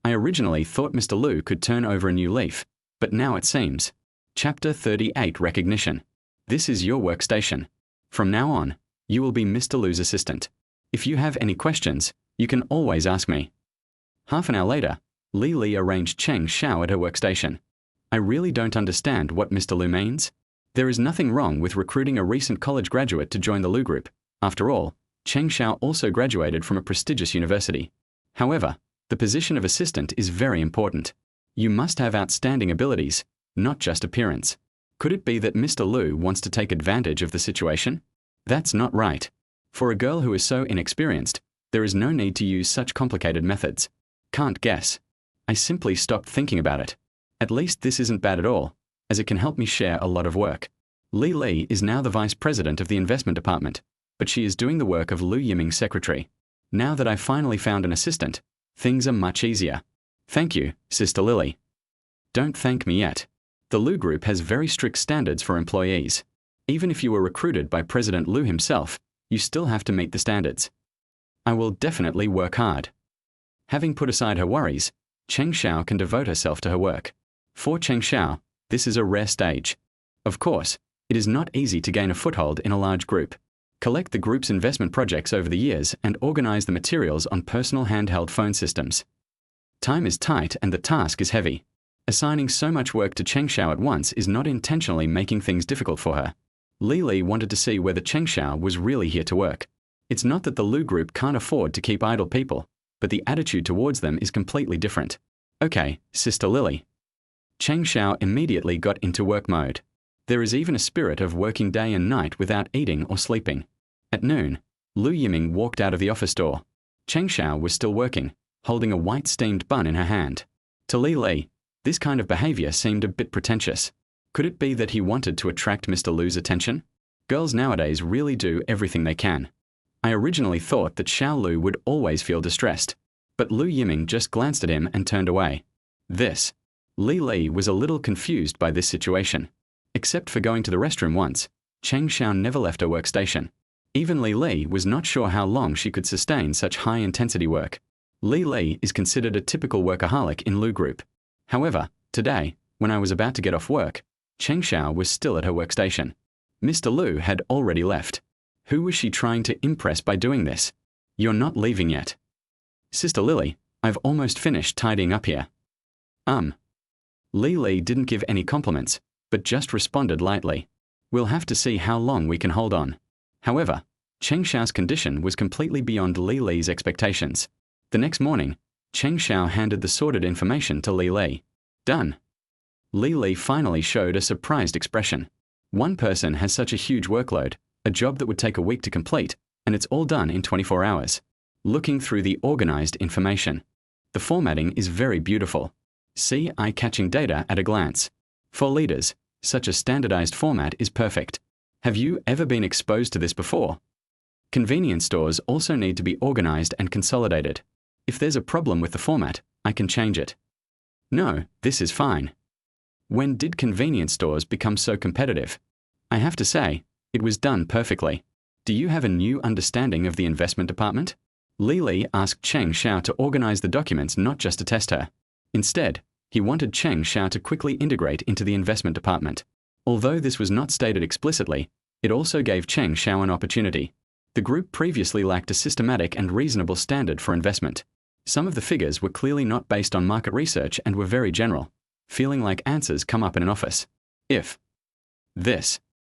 I originally thought Mr. Lu could turn over a new leaf, but now it seems. Chapter 38 Recognition. This is your workstation. From now on, you will be Mr. Lu's assistant. If you have any questions, you can always ask me. Half an hour later, Li Li arranged Cheng Xiao at her workstation. I really don't understand what Mr. Lu means. There is nothing wrong with recruiting a recent college graduate to join the Lu group. After all, Cheng Xiao also graduated from a prestigious university. However, the position of assistant is very important. You must have outstanding abilities, not just appearance. Could it be that Mr. Lu wants to take advantage of the situation? That's not right. For a girl who is so inexperienced, there is no need to use such complicated methods. Can't guess. I simply stopped thinking about it. At least this isn't bad at all, as it can help me share a lot of work. Li Li is now the vice president of the investment department, but she is doing the work of Lu Yiming's secretary. Now that I finally found an assistant, things are much easier. Thank you, Sister Lily. Don't thank me yet. The Lu group has very strict standards for employees. Even if you were recruited by President Lu himself, you still have to meet the standards. I will definitely work hard. Having put aside her worries, Cheng Xiao can devote herself to her work. For Cheng Xiao, this is a rare stage. Of course, it is not easy to gain a foothold in a large group. Collect the group's investment projects over the years and organize the materials on personal handheld phone systems. Time is tight and the task is heavy. Assigning so much work to Cheng Xiao at once is not intentionally making things difficult for her. Li wanted to see whether Cheng Xiao was really here to work. It's not that the Lu group can't afford to keep idle people, but the attitude towards them is completely different. Okay, Sister Lily. Cheng Xiao immediately got into work mode. There is even a spirit of working day and night without eating or sleeping. At noon, Lu Yiming walked out of the office door. Cheng Xiao was still working, holding a white steamed bun in her hand. To Li, this kind of behavior seemed a bit pretentious. Could it be that he wanted to attract Mr. Lu's attention? Girls nowadays really do everything they can. I originally thought that Xiao Lu would always feel distressed, but Lu Yiming just glanced at him and turned away. Li was a little confused by this situation. Except for going to the restroom once, Cheng Xiao never left her workstation. Even Li was not sure how long she could sustain such high-intensity work. Li is considered a typical workaholic in Lu Group. However, today, when I was about to get off work, Cheng Xiao was still at her workstation. Mr. Lu had already left. Who was she trying to impress by doing this? You're not leaving yet. Sister Lily, I've almost finished tidying up here. Li didn't give any compliments, but just responded lightly. We'll have to see how long we can hold on. However, Cheng Xiao's condition was completely beyond Li's expectations. The next morning, Cheng Xiao handed the sorted information to Li. Done. Li finally showed a surprised expression. One person has such a huge workload, a job that would take a week to complete, and it's all done in 24 hours. Looking through the organized information. The formatting is very beautiful. See eye-catching data at a glance. For leaders, such a standardized format is perfect. Have you ever been exposed to this before? Convenience stores also need to be organized and consolidated. If there's a problem with the format, I can change it. No, this is fine. When did convenience stores become so competitive? I have to say, it was done perfectly. Do you have a new understanding of the investment department? Li asked Cheng Xiao to organize the documents not just to test her. Instead, he wanted Cheng Xiao to quickly integrate into the investment department. Although this was not stated explicitly, it also gave Cheng Xiao an opportunity. The group previously lacked a systematic and reasonable standard for investment. Some of the figures were clearly not based on market research and were very general, feeling like answers come up in an office.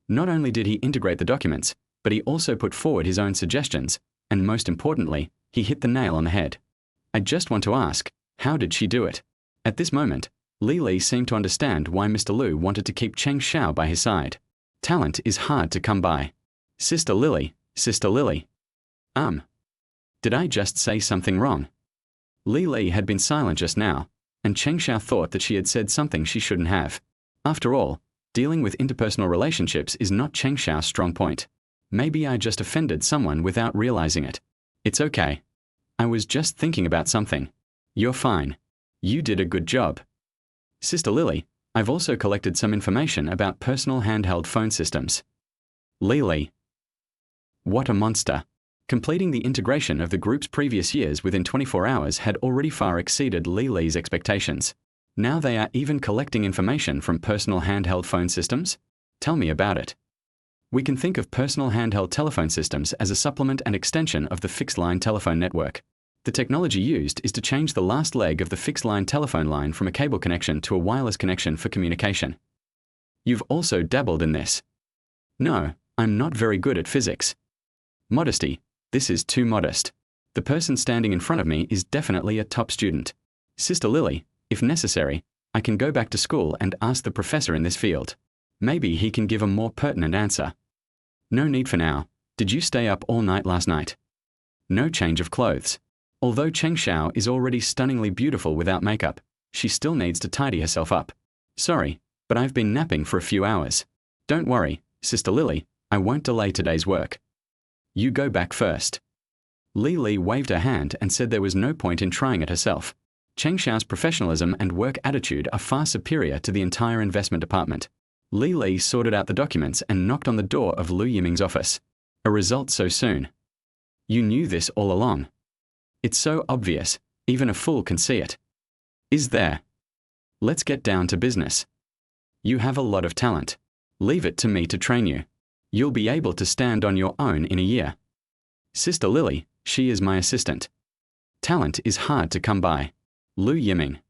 Not only did he integrate the documents, but he also put forward his own suggestions, and most importantly, he hit the nail on the head. I just want to ask, how did she do it? At this moment, Li seemed to understand why Mr. Lu wanted to keep Cheng Xiao by his side. Talent is hard to come by. Sister Lily. Did I just say something wrong? Li had been silent just now, and Cheng Xiao thought that she had said something she shouldn't have. After all, dealing with interpersonal relationships is not Cheng Xiao's strong point. Maybe I just offended someone without realizing it. It's okay. I was just thinking about something. You're fine. You did a good job. Sister Lily, I've also collected some information about personal handheld phone systems. Li. What a monster. Completing the integration of the group's previous years within 24 hours had already far exceeded Li's expectations. Now they are even collecting information from personal handheld phone systems? Tell me about it. We can think of personal handheld telephone systems as a supplement and extension of the fixed-line telephone network. The technology used is to change the last leg of the fixed-line telephone line from a cable connection to a wireless connection for communication. You've also dabbled in this. No, I'm not very good at physics. Modesty. This is too modest. The person standing in front of me is definitely a top student. Sister Lily, if necessary, I can go back to school and ask the professor in this field. Maybe he can give a more pertinent answer. No need for now. Did you stay up all night last night? No change of clothes. Although Cheng Xiao is already stunningly beautiful without makeup, she still needs to tidy herself up. Sorry, but I've been napping for a few hours. Don't worry, Sister Lily, I won't delay today's work. You go back first. Li waved her hand and said there was no point in trying it herself. Cheng Xiao's professionalism and work attitude are far superior to the entire investment department. Li sorted out the documents and knocked on the door of Lu Yiming's office. A result so soon. You knew this all along. It's so obvious, even a fool can see it. Is there? Let's get down to business. You have a lot of talent. Leave it to me to train you. You'll be able to stand on your own in a year. Sister Lily, she is my assistant. Talent is hard to come by. Lu Yiming.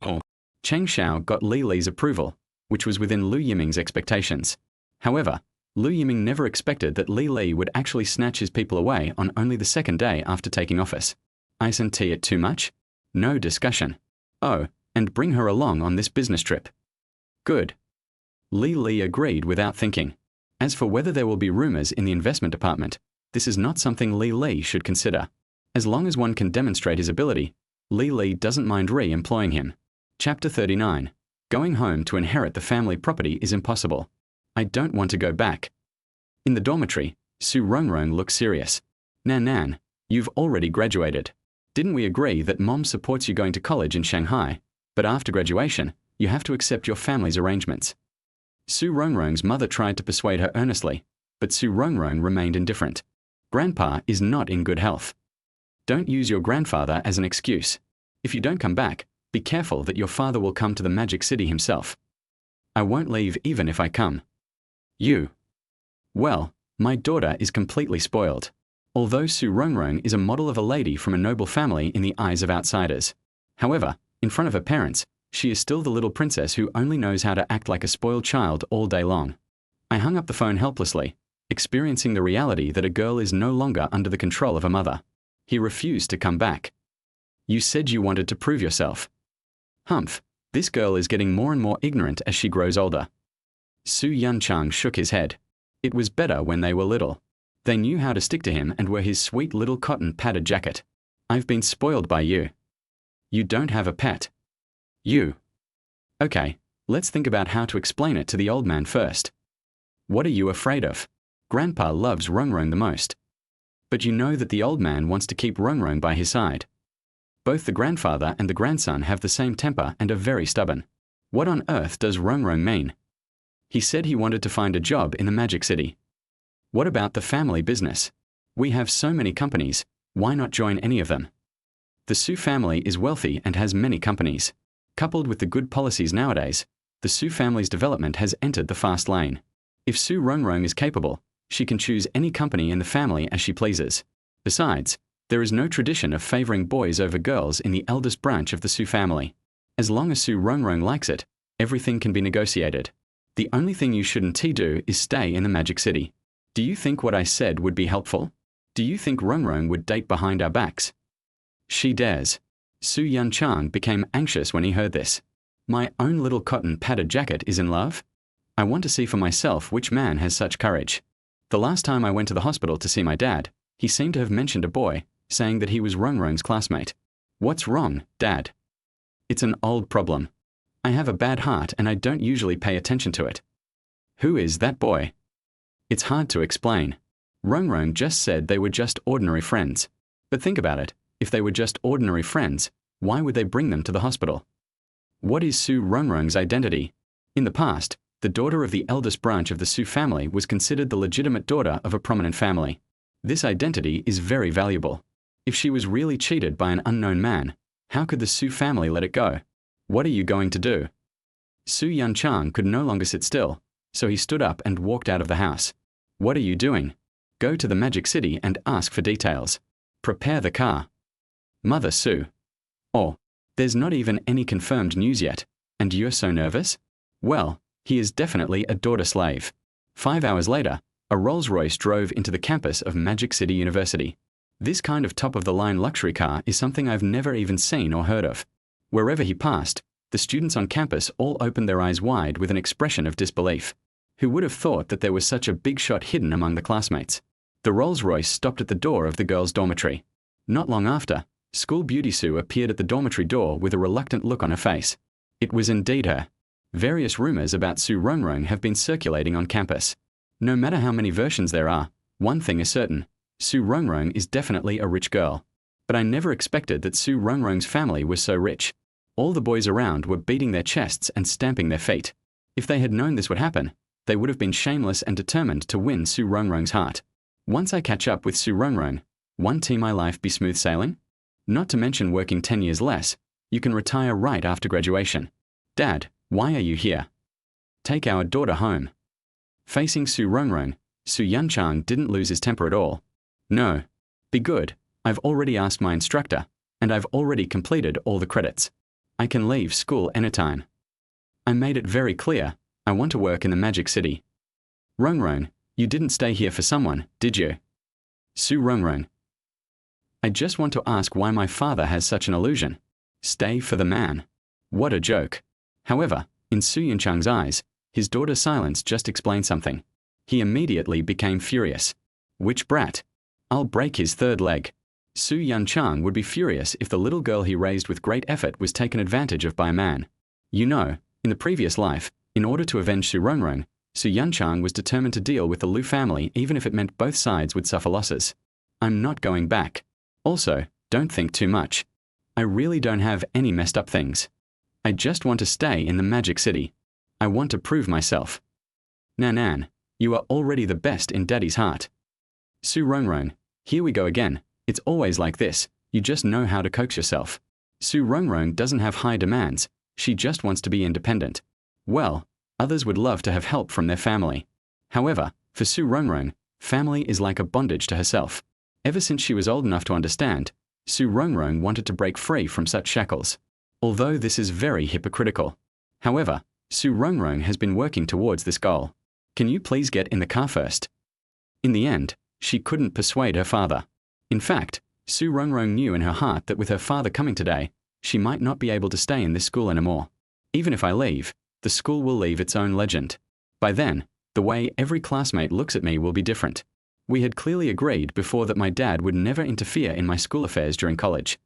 Oh. Cheng Xiao got Li Li's approval, which was within Lu Yiming's expectations. However, Lu Yiming never expected that Li Li would actually snatch his people away on only the second day after taking office. Isn't it too much? No discussion. Oh, and bring her along on this business trip. Good. Li Li agreed without thinking. As for whether there will be rumors in the investment department, this is not something Li Li should consider. As long as one can demonstrate his ability, Li Li doesn't mind re-employing him. Chapter 39. Going home to inherit the family property is impossible. I don't want to go back. In the dormitory, Su Rongrong looks serious. Nan, you've already graduated. Didn't we agree that Mom supports you going to college in Shanghai, but after graduation, you have to accept your family's arrangements? Su Rongrong's mother tried to persuade her earnestly, but Su Rongrong remained indifferent. Grandpa is not in good health. Don't use your grandfather as an excuse. If you don't come back, be careful that your father will come to the Magic City himself. I won't leave even if I come. You. Well, my daughter is completely spoiled. Although Su Rongrong is a model of a lady from a noble family in the eyes of outsiders. However, in front of her parents, she is still the little princess who only knows how to act like a spoiled child all day long. I hung up the phone helplessly, experiencing the reality that a girl is no longer under the control of a mother. He refused to come back. You said you wanted to prove yourself. Humph, this girl is getting more and more ignorant as she grows older. Su Yunchang shook his head. It was better when they were little. They knew how to stick to him and were his sweet little cotton padded jacket. I've been spoiled by you. You don't have a pet. You. Okay, let's think about how to explain it to the old man first. What are you afraid of? Grandpa loves Rongrong the most. But you know that the old man wants to keep Rongrong by his side. Both the grandfather and the grandson have the same temper and are very stubborn. What on earth does Rongrong mean? He said he wanted to find a job in the Magic City. What about the family business? We have so many companies, why not join any of them? The Su family is wealthy and has many companies. Coupled with the good policies nowadays, the Su family's development has entered the fast lane. If Su Rongrong is capable, she can choose any company in the family as she pleases. Besides, there is no tradition of favoring boys over girls in the eldest branch of the Su family. As long as Su Rongrong likes it, everything can be negotiated. The only thing you shouldn't do is stay in the Magic City. Do you think what I said would be helpful? Do you think Rongrong would date behind our backs? She dares. Su Yunchang became anxious when he heard this. My own little cotton padded jacket is in love? I want to see for myself which man has such courage. The last time I went to the hospital to see my dad, he seemed to have mentioned a boy, saying that he was Rongrong's classmate. What's wrong, Dad? It's an old problem. I have a bad heart and I don't usually pay attention to it. Who is that boy? It's hard to explain. Rongrong just said they were just ordinary friends. But think about it. If they were just ordinary friends, why would they bring them to the hospital? What is Su Rongrong's identity? In the past, the daughter of the eldest branch of the Su family was considered the legitimate daughter of a prominent family. This identity is very valuable. If she was really cheated by an unknown man, how could the Su family let it go? What are you going to do? Su Yunchang could no longer sit still, so he stood up and walked out of the house. What are you doing? Go to the Magic City and ask for details. Prepare the car. Mother Su. Oh, there's not even any confirmed news yet, and you're so nervous? Well, he is definitely a daughter slave. 5 hours later, a Rolls-Royce drove into the campus of Magic City University. This kind of top-of-the-line luxury car is something I've never even seen or heard of. Wherever he passed, the students on campus all opened their eyes wide with an expression of disbelief. Who would have thought that there was such a big shot hidden among the classmates? The Rolls-Royce stopped at the door of the girls' dormitory. Not long after, School Beauty Sue appeared at the dormitory door with a reluctant look on her face. It was indeed her. Various rumors about Su Rongrong have been circulating on campus. No matter how many versions there are, one thing is certain. Su Rongrong is definitely a rich girl. But I never expected that Su Rongrong's family was so rich. All the boys around were beating their chests and stamping their feet. If they had known this would happen, they would have been shameless and determined to win Su Rongrong's heart. Once I catch up with Su Rongrong, won't my life be smooth sailing? Not to mention working 10 years less, you can retire right after graduation. Dad, why are you here? Take our daughter home. Facing Su Rongrong, Su Yanchang didn't lose his temper at all. No. Be good. I've already asked my instructor, and I've already completed all the credits. I can leave school anytime. I made it very clear, I want to work in the Magic City. Rongrong, you didn't stay here for someone, did you? Su Rongrong. I just want to ask why my father has such an illusion. Stay for the man. What a joke. However, in Su Yanchang's eyes, his daughter's silence just explained something. He immediately became furious. Which brat? I'll break his third leg. Su Yanchang would be furious if the little girl he raised with great effort was taken advantage of by a man. You know, in the previous life, in order to avenge Su Rongrong, Su Yanchang was determined to deal with the Lu family even if it meant both sides would suffer losses. I'm not going back. Also, don't think too much. I really don't have any messed up things. I just want to stay in the Magic City. I want to prove myself. Nan, you are already the best in Daddy's heart. Su Rongrong, here we go again. It's always like this, you just know how to coax yourself. Su Rongrong doesn't have high demands, she just wants to be independent. Well, others would love to have help from their family. However, for Su Rongrong, family is like a bondage to herself. Ever since she was old enough to understand, Su Rongrong wanted to break free from such shackles. Although this is very hypocritical. However, Su Rongrong has been working towards this goal. Can you please get in the car first? In the end, she couldn't persuade her father. In fact, Su Rongrong knew in her heart that with her father coming today, she might not be able to stay in this school anymore. Even if I leave, the school will leave its own legend. By then, the way every classmate looks at me will be different. We had clearly agreed before that my dad would never interfere in my school affairs during college.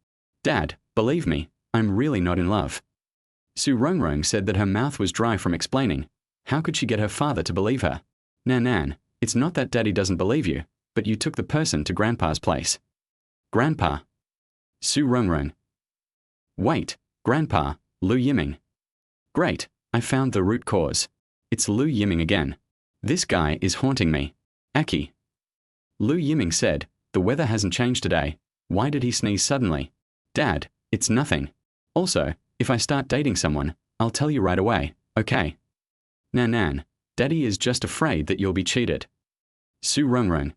Dad, believe me, I'm really not in love. Su Rongrong said that her mouth was dry from explaining. How could she get her father to believe her? Nan, it's not that Daddy doesn't believe you, but you took the person to Grandpa's place. Grandpa. Su Rongrong. Wait, Grandpa, Lu Yiming. Great, I found the root cause. It's Lu Yiming again. This guy is haunting me. Aki. Lu Yiming said, the weather hasn't changed today. Why did he sneeze suddenly? Dad, it's nothing. Also, if I start dating someone, I'll tell you right away, okay? Nan, Daddy is just afraid that you'll be cheated. Su Rongrong.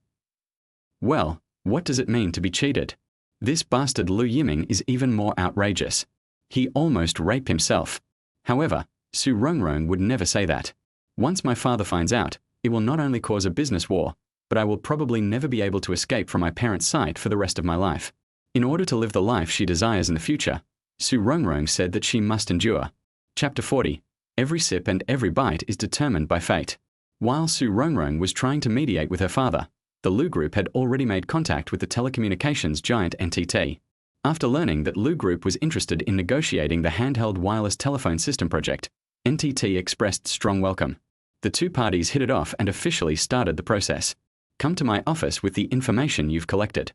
Well, what does it mean to be cheated? This bastard Lu Yiming is even more outrageous. He almost raped himself. However, Su Rongrong would never say that. Once my father finds out, it will not only cause a business war, but I will probably never be able to escape from my parents' sight for the rest of my life. In order to live the life she desires in the future, Su Rongrong said that she must endure. Chapter 40. Every sip and every bite is determined by fate. While Su Rongrong was trying to mediate with her father, the Lu Group had already made contact with the telecommunications giant NTT. After learning that Lu Group was interested in negotiating the handheld wireless telephone system project, NTT expressed strong welcome. The two parties hit it off and officially started the process. Come to my office with the information you've collected.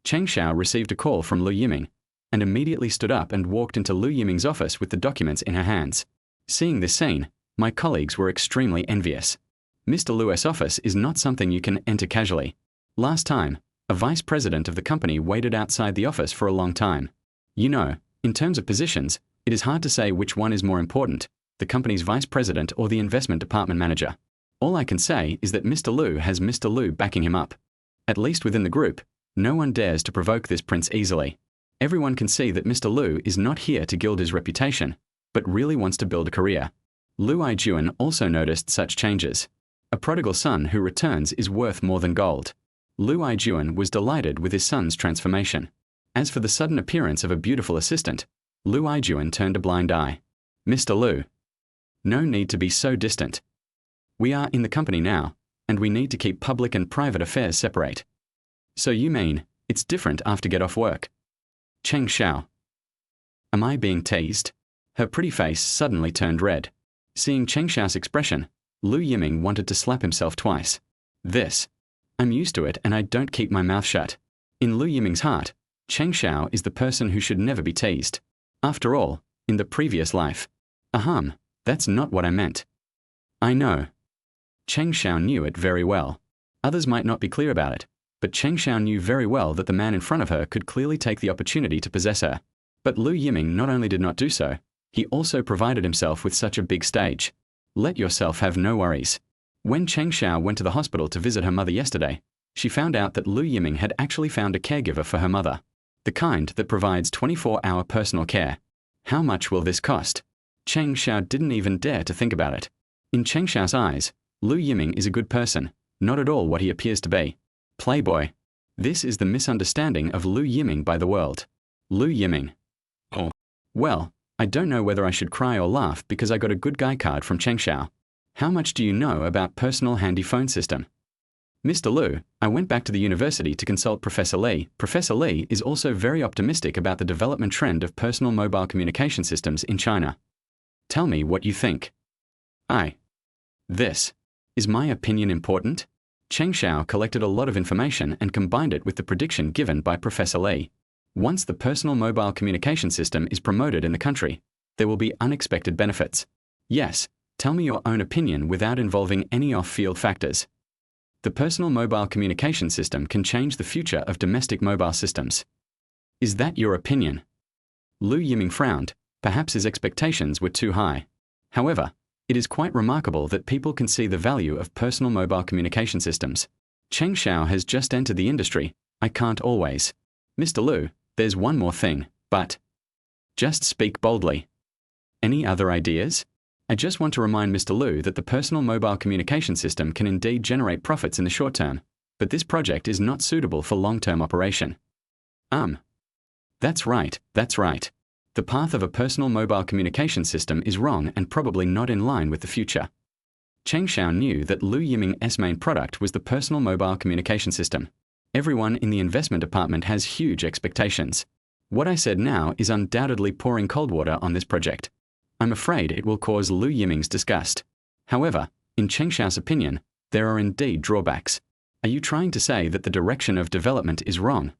Cheng Xiao received a call from Lu Yiming, and immediately stood up and walked into Lu Yiming's office with the documents in her hands. Seeing this scene, my colleagues were extremely envious. Mr. Lu's office is not something you can enter casually. Last time, a vice president of the company waited outside the office for a long time. You know, in terms of positions, it is hard to say which one is more important, the company's vice president or the investment department manager. All I can say is that Mr. Lu has Mr. Lu backing him up. At least within the group, no one dares to provoke this prince easily. Everyone can see that Mr. Lu is not here to gild his reputation, but really wants to build a career. Lu Yijuan also noticed such changes. A prodigal son who returns is worth more than gold. Lu Yijuan was delighted with his son's transformation. As for the sudden appearance of a beautiful assistant, Lu Yijuan turned a blind eye. Mr. Lu. No need to be so distant. We are in the company now, and we need to keep public and private affairs separate. So you mean, it's different after get off work? Cheng Xiao. Am I being teased? Her pretty face suddenly turned red. Seeing Cheng Xiao's expression, Lu Yiming wanted to slap himself twice. I'm used to it and I don't keep my mouth shut. In Lu Yiming's heart, Cheng Xiao is the person who should never be teased. After all, in the previous life. That's not what I meant. I know. Cheng Xiao knew it very well. Others might not be clear about it, but Cheng Xiao knew very well that the man in front of her could clearly take the opportunity to possess her. But Lu Yiming not only did not do so, he also provided himself with such a big stage. Let yourself have no worries. When Cheng Xiao went to the hospital to visit her mother yesterday, she found out that Lu Yiming had actually found a caregiver for her mother. The kind that provides 24-hour personal care. How much will this cost? Cheng Xiao didn't even dare to think about it. In Cheng Xiao's eyes, Lu Yiming is a good person, not at all what he appears to be. Playboy. This is the misunderstanding of Lu Yiming by the world. Lu Yiming. Oh. Well, I don't know whether I should cry or laugh because I got a good guy card from Cheng Xiao. How much do you know about personal handy phone system? Mr. Lu, I went back to the university to consult Professor Li. Professor Li is also very optimistic about the development trend of personal mobile communication systems in China. Tell me what you think. This. Is my opinion important? Cheng Xiao collected a lot of information and combined it with the prediction given by Professor Li. Once the personal mobile communication system is promoted in the country, there will be unexpected benefits. Yes, tell me your own opinion without involving any off-field factors. The personal mobile communication system can change the future of domestic mobile systems. Is that your opinion? Lu Yiming frowned. Perhaps his expectations were too high. However, it is quite remarkable that people can see the value of personal mobile communication systems. Cheng Xiao has just entered the industry. I can't always. Mr. Lu, there's one more thing, but just speak boldly. Any other ideas? I just want to remind Mr. Lu that the personal mobile communication system can indeed generate profits in the short term, but this project is not suitable for long-term operation. That's right. The path of a personal mobile communication system is wrong and probably not in line with the future. Cheng Xiao knew that Lu Yiming's main product was the personal mobile communication system. Everyone in the investment department has huge expectations. What I said now is undoubtedly pouring cold water on this project. I'm afraid it will cause Lu Yiming's disgust. However, in Cheng Xiao's opinion, there are indeed drawbacks. Are you trying to say that the direction of development is wrong?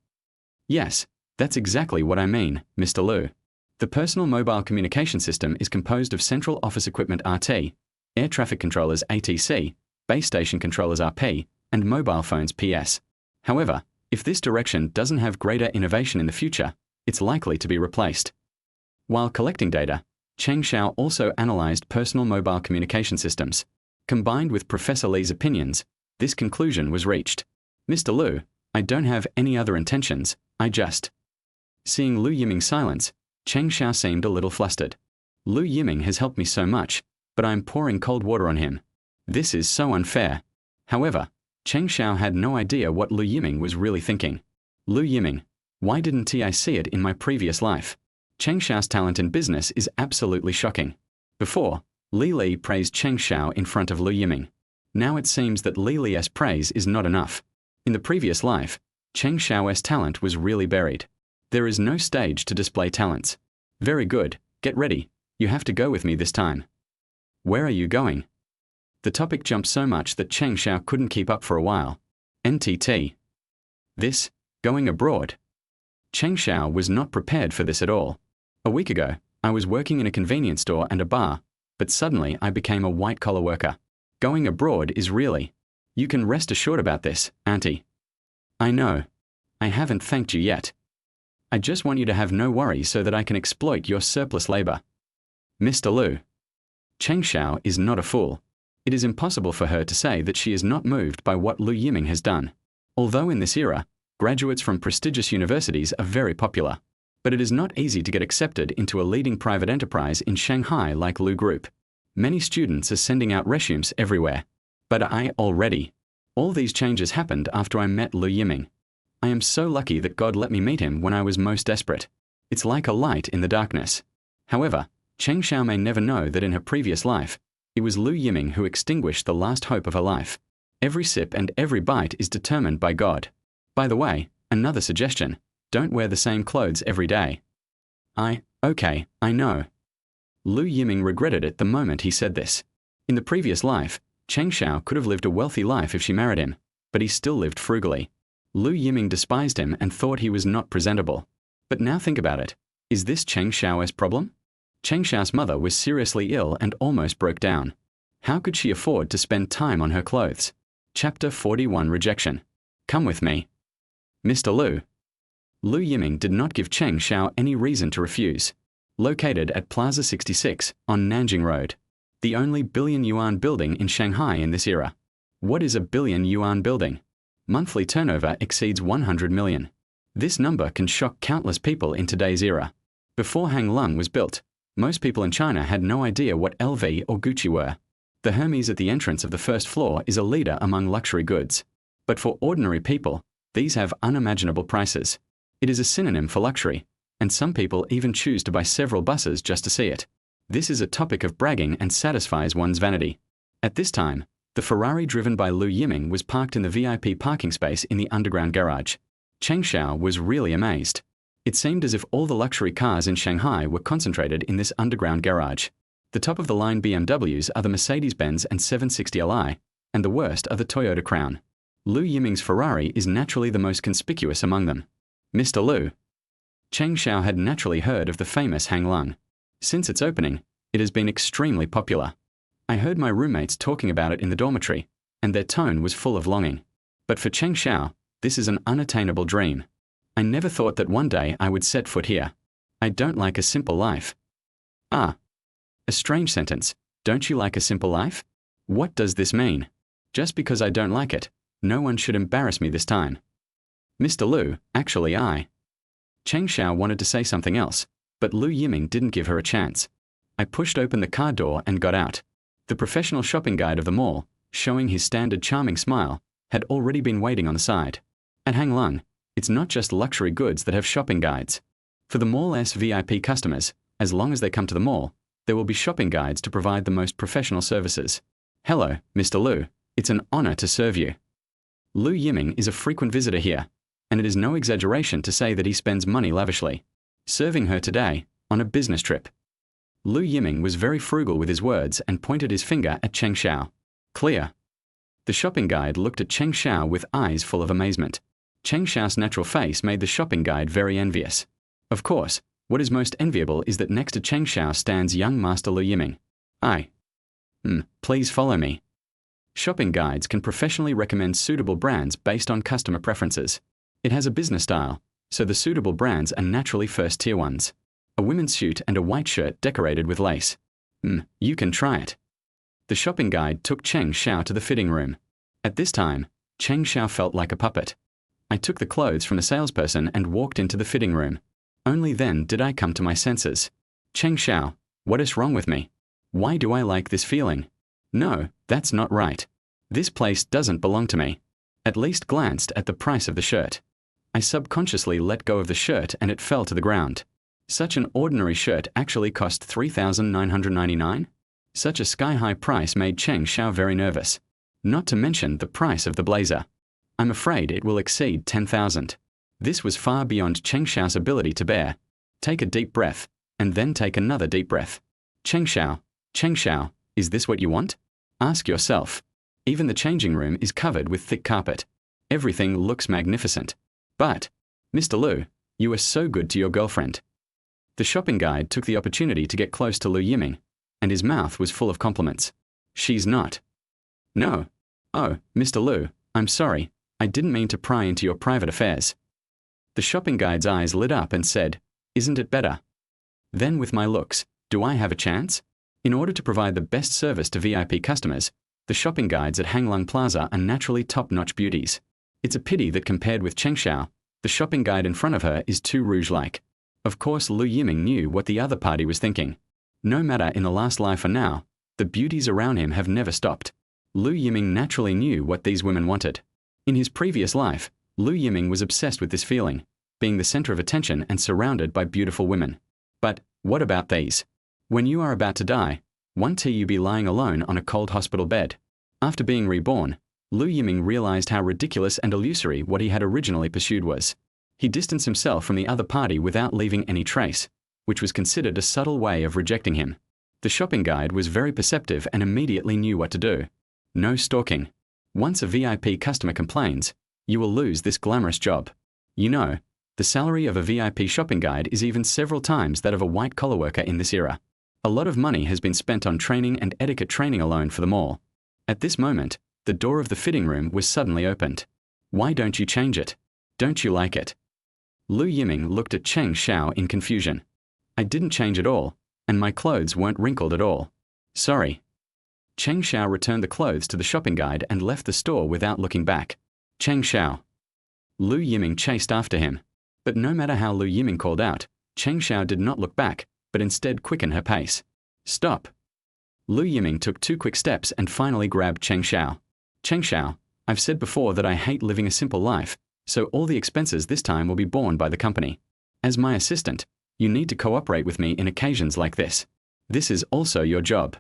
Yes, that's exactly what I mean, Mr. Lu. The personal mobile communication system is composed of central office equipment RT, air traffic controllers ATC, base station controllers RP, and mobile phones PS. However, if this direction doesn't have greater innovation in the future, it's likely to be replaced. While collecting data, Cheng Xiao also analyzed personal mobile communication systems. Combined with Professor Li's opinions, this conclusion was reached. Mr. Lu, I don't have any other intentions, I just... Seeing Lu Yiming's silence, Cheng Xiao seemed a little flustered. Lu Yiming has helped me so much, but I am pouring cold water on him. This is so unfair. However, Cheng Xiao had no idea what Lu Yiming was really thinking. Lu Yiming, why didn't I see it in my previous life? Cheng Xiao's talent in business is absolutely shocking. Before, Li praised Cheng Xiao in front of Lu Yiming. Now it seems that Li's praise is not enough. In the previous life, Cheng Xiao's talent was really buried. There is no stage to display talents. Very good, get ready. You have to go with me this time. Where are you going? The topic jumped so much that Cheng Xiao couldn't keep up for a while. NTT. This, going abroad. Cheng Xiao was not prepared for this at all. A week ago, I was working in a convenience store and a bar, but suddenly I became a white-collar worker. Going abroad is really... You can rest assured about this, Auntie. I know. I haven't thanked you yet. I just want you to have no worries so that I can exploit your surplus labor. Mr. Lu. Cheng Xiao is not a fool. It is impossible for her to say that she is not moved by what Lu Yiming has done. Although in this era, graduates from prestigious universities are very popular, but it is not easy to get accepted into a leading private enterprise in Shanghai like Lu Group. Many students are sending out resumes everywhere. But all these changes happened after I met Lu Yiming. I am so lucky that God let me meet him when I was most desperate. It's like a light in the darkness. However, Cheng Xiao may never know that in her previous life, it was Lu Yiming who extinguished the last hope of her life. Every sip and every bite is determined by God. By the way, another suggestion, don't wear the same clothes every day. Okay, I know. Lu Yiming regretted it the moment he said this. In the previous life, Cheng Xiao could have lived a wealthy life if she married him, but he still lived frugally. Lu Yiming despised him and thought he was not presentable. But now think about it. Is this Cheng Xiao's problem? Cheng Xiao's mother was seriously ill and almost broke down. How could she afford to spend time on her clothes? Chapter 41 Rejection. Come with me. Mr. Lu. Lu Yiming did not give Cheng Xiao any reason to refuse. Located at Plaza 66 on Nanjing Road, The only billion yuan building in Shanghai in this era. What is a billion yuan building? Monthly turnover exceeds 100 million. This number can shock countless people in today's era. Before Hang Lung was built, most people in China had no idea what LV or Gucci were. The Hermes at the entrance of the first floor is a leader among luxury goods. But for ordinary people, these have unimaginable prices. It is a synonym for luxury, and some people even choose to buy several buses just to see it. This is a topic of bragging and satisfies one's vanity. At this time, the Ferrari driven by Lu Yiming was parked in the VIP parking space in the underground garage. Cheng Xiao was really amazed. It seemed as if all the luxury cars in Shanghai were concentrated in this underground garage. The top-of-the-line BMWs are the Mercedes-Benz and 760 Li, and the worst are the Toyota Crown. Lu Yiming's Ferrari is naturally the most conspicuous among them. Mr. Lu. Cheng Xiao had naturally heard of the famous Hang Lung. Since its opening, it has been extremely popular. I heard my roommates talking about it in the dormitory, and their tone was full of longing. But for Cheng Xiao, this is an unattainable dream. I never thought that one day I would set foot here. I don't like a simple life. Ah. A strange sentence. Don't you like a simple life? What does this mean? Just because I don't like it, no one should embarrass me this time. Mr. Lu, actually I. Cheng Xiao wanted to say something else, but Lu Yiming didn't give her a chance. I pushed open the car door and got out. The professional shopping guide of the mall, showing his standard charming smile, had already been waiting on the side. At Hang Lung, it's not just luxury goods that have shopping guides. For the mall's VIP customers, as long as they come to the mall, there will be shopping guides to provide the most professional services. Hello, Mr. Lu. It's an honor to serve you. Lu Yiming is a frequent visitor here, and it is no exaggeration to say that he spends money lavishly. Serving her today, on a business trip. Lu Yiming was very frugal with his words and pointed his finger at Cheng Xiao. Clear. The shopping guide looked at Cheng Xiao with eyes full of amazement. Cheng Xiao's natural face made the shopping guide very envious. Of course, what is most enviable is that next to Cheng Xiao stands young Master Lu Yiming. Please follow me. Shopping guides can professionally recommend suitable brands based on customer preferences. It has a business style, so the suitable brands are naturally first-tier ones. A women's suit and a white shirt decorated with lace. You can try it. The shopping guide took Cheng Xiao to the fitting room. At this time, Cheng Xiao felt like a puppet. I took the clothes from the salesperson and walked into the fitting room. Only then did I come to my senses. Cheng Xiao, what is wrong with me? Why do I like this feeling? No, that's not right. This place doesn't belong to me. At least glanced at the price of the shirt. I subconsciously let go of the shirt and it fell to the ground. Such an ordinary shirt actually cost 3,999? Such a sky-high price made Cheng Xiao very nervous. Not to mention the price of the blazer. I'm afraid it will exceed 10,000. This was far beyond Cheng Xiao's ability to bear. Take a deep breath, and then take another deep breath. Cheng Xiao, is this what you want? Ask yourself. Even the changing room is covered with thick carpet. Everything looks magnificent. But, Mr. Lu, you are so good to your girlfriend. The shopping guide took the opportunity to get close to Lu Yiming, and his mouth was full of compliments. She's not. No. Oh, Mr. Lu, I'm sorry, I didn't mean to pry into your private affairs. The shopping guide's eyes lit up and said, Isn't it better? Then with my looks, do I have a chance? In order to provide the best service to VIP customers, the shopping guides at Hang Lung Plaza are naturally top-notch beauties. It's a pity that compared with Cheng Xiao, the shopping guide in front of her is too rouge-like. Of course, Lu Yiming knew what the other party was thinking. No matter in the last life or now, the beauties around him have never stopped. Lu Yiming naturally knew what these women wanted. In his previous life, Lu Yiming was obsessed with this feeling, being the center of attention and surrounded by beautiful women. But what about these? When you are about to die, won't you be lying alone on a cold hospital bed? After being reborn, Lu Yiming realized how ridiculous and illusory what he had originally pursued was. He distanced himself from the other party without leaving any trace, which was considered a subtle way of rejecting him. The shopping guide was very perceptive and immediately knew what to do. No stalking. Once a VIP customer complains, you will lose this glamorous job. You know, the salary of a VIP shopping guide is even several times that of a white-collar worker in this era. A lot of money has been spent on training and etiquette training alone for them all. At this moment, the door of the fitting room was suddenly opened. Why don't you change it? Don't you like it? Lu Yiming looked at Cheng Xiao in confusion. I didn't change at all, and my clothes weren't wrinkled at all. Sorry, Cheng Xiao returned the clothes to the shopping guide and left the store without looking back. Cheng Xiao. Lu Yiming chased after him. But no matter how Lu Yiming called out, Cheng Xiao did not look back, but instead quickened her pace. Stop! Lu Yiming took 2 quick steps and finally grabbed Cheng Xiao. Cheng Xiao, I've said before that I hate living a simple life, so all the expenses this time will be borne by the company. As my assistant, you need to cooperate with me in occasions like this. This is also your job.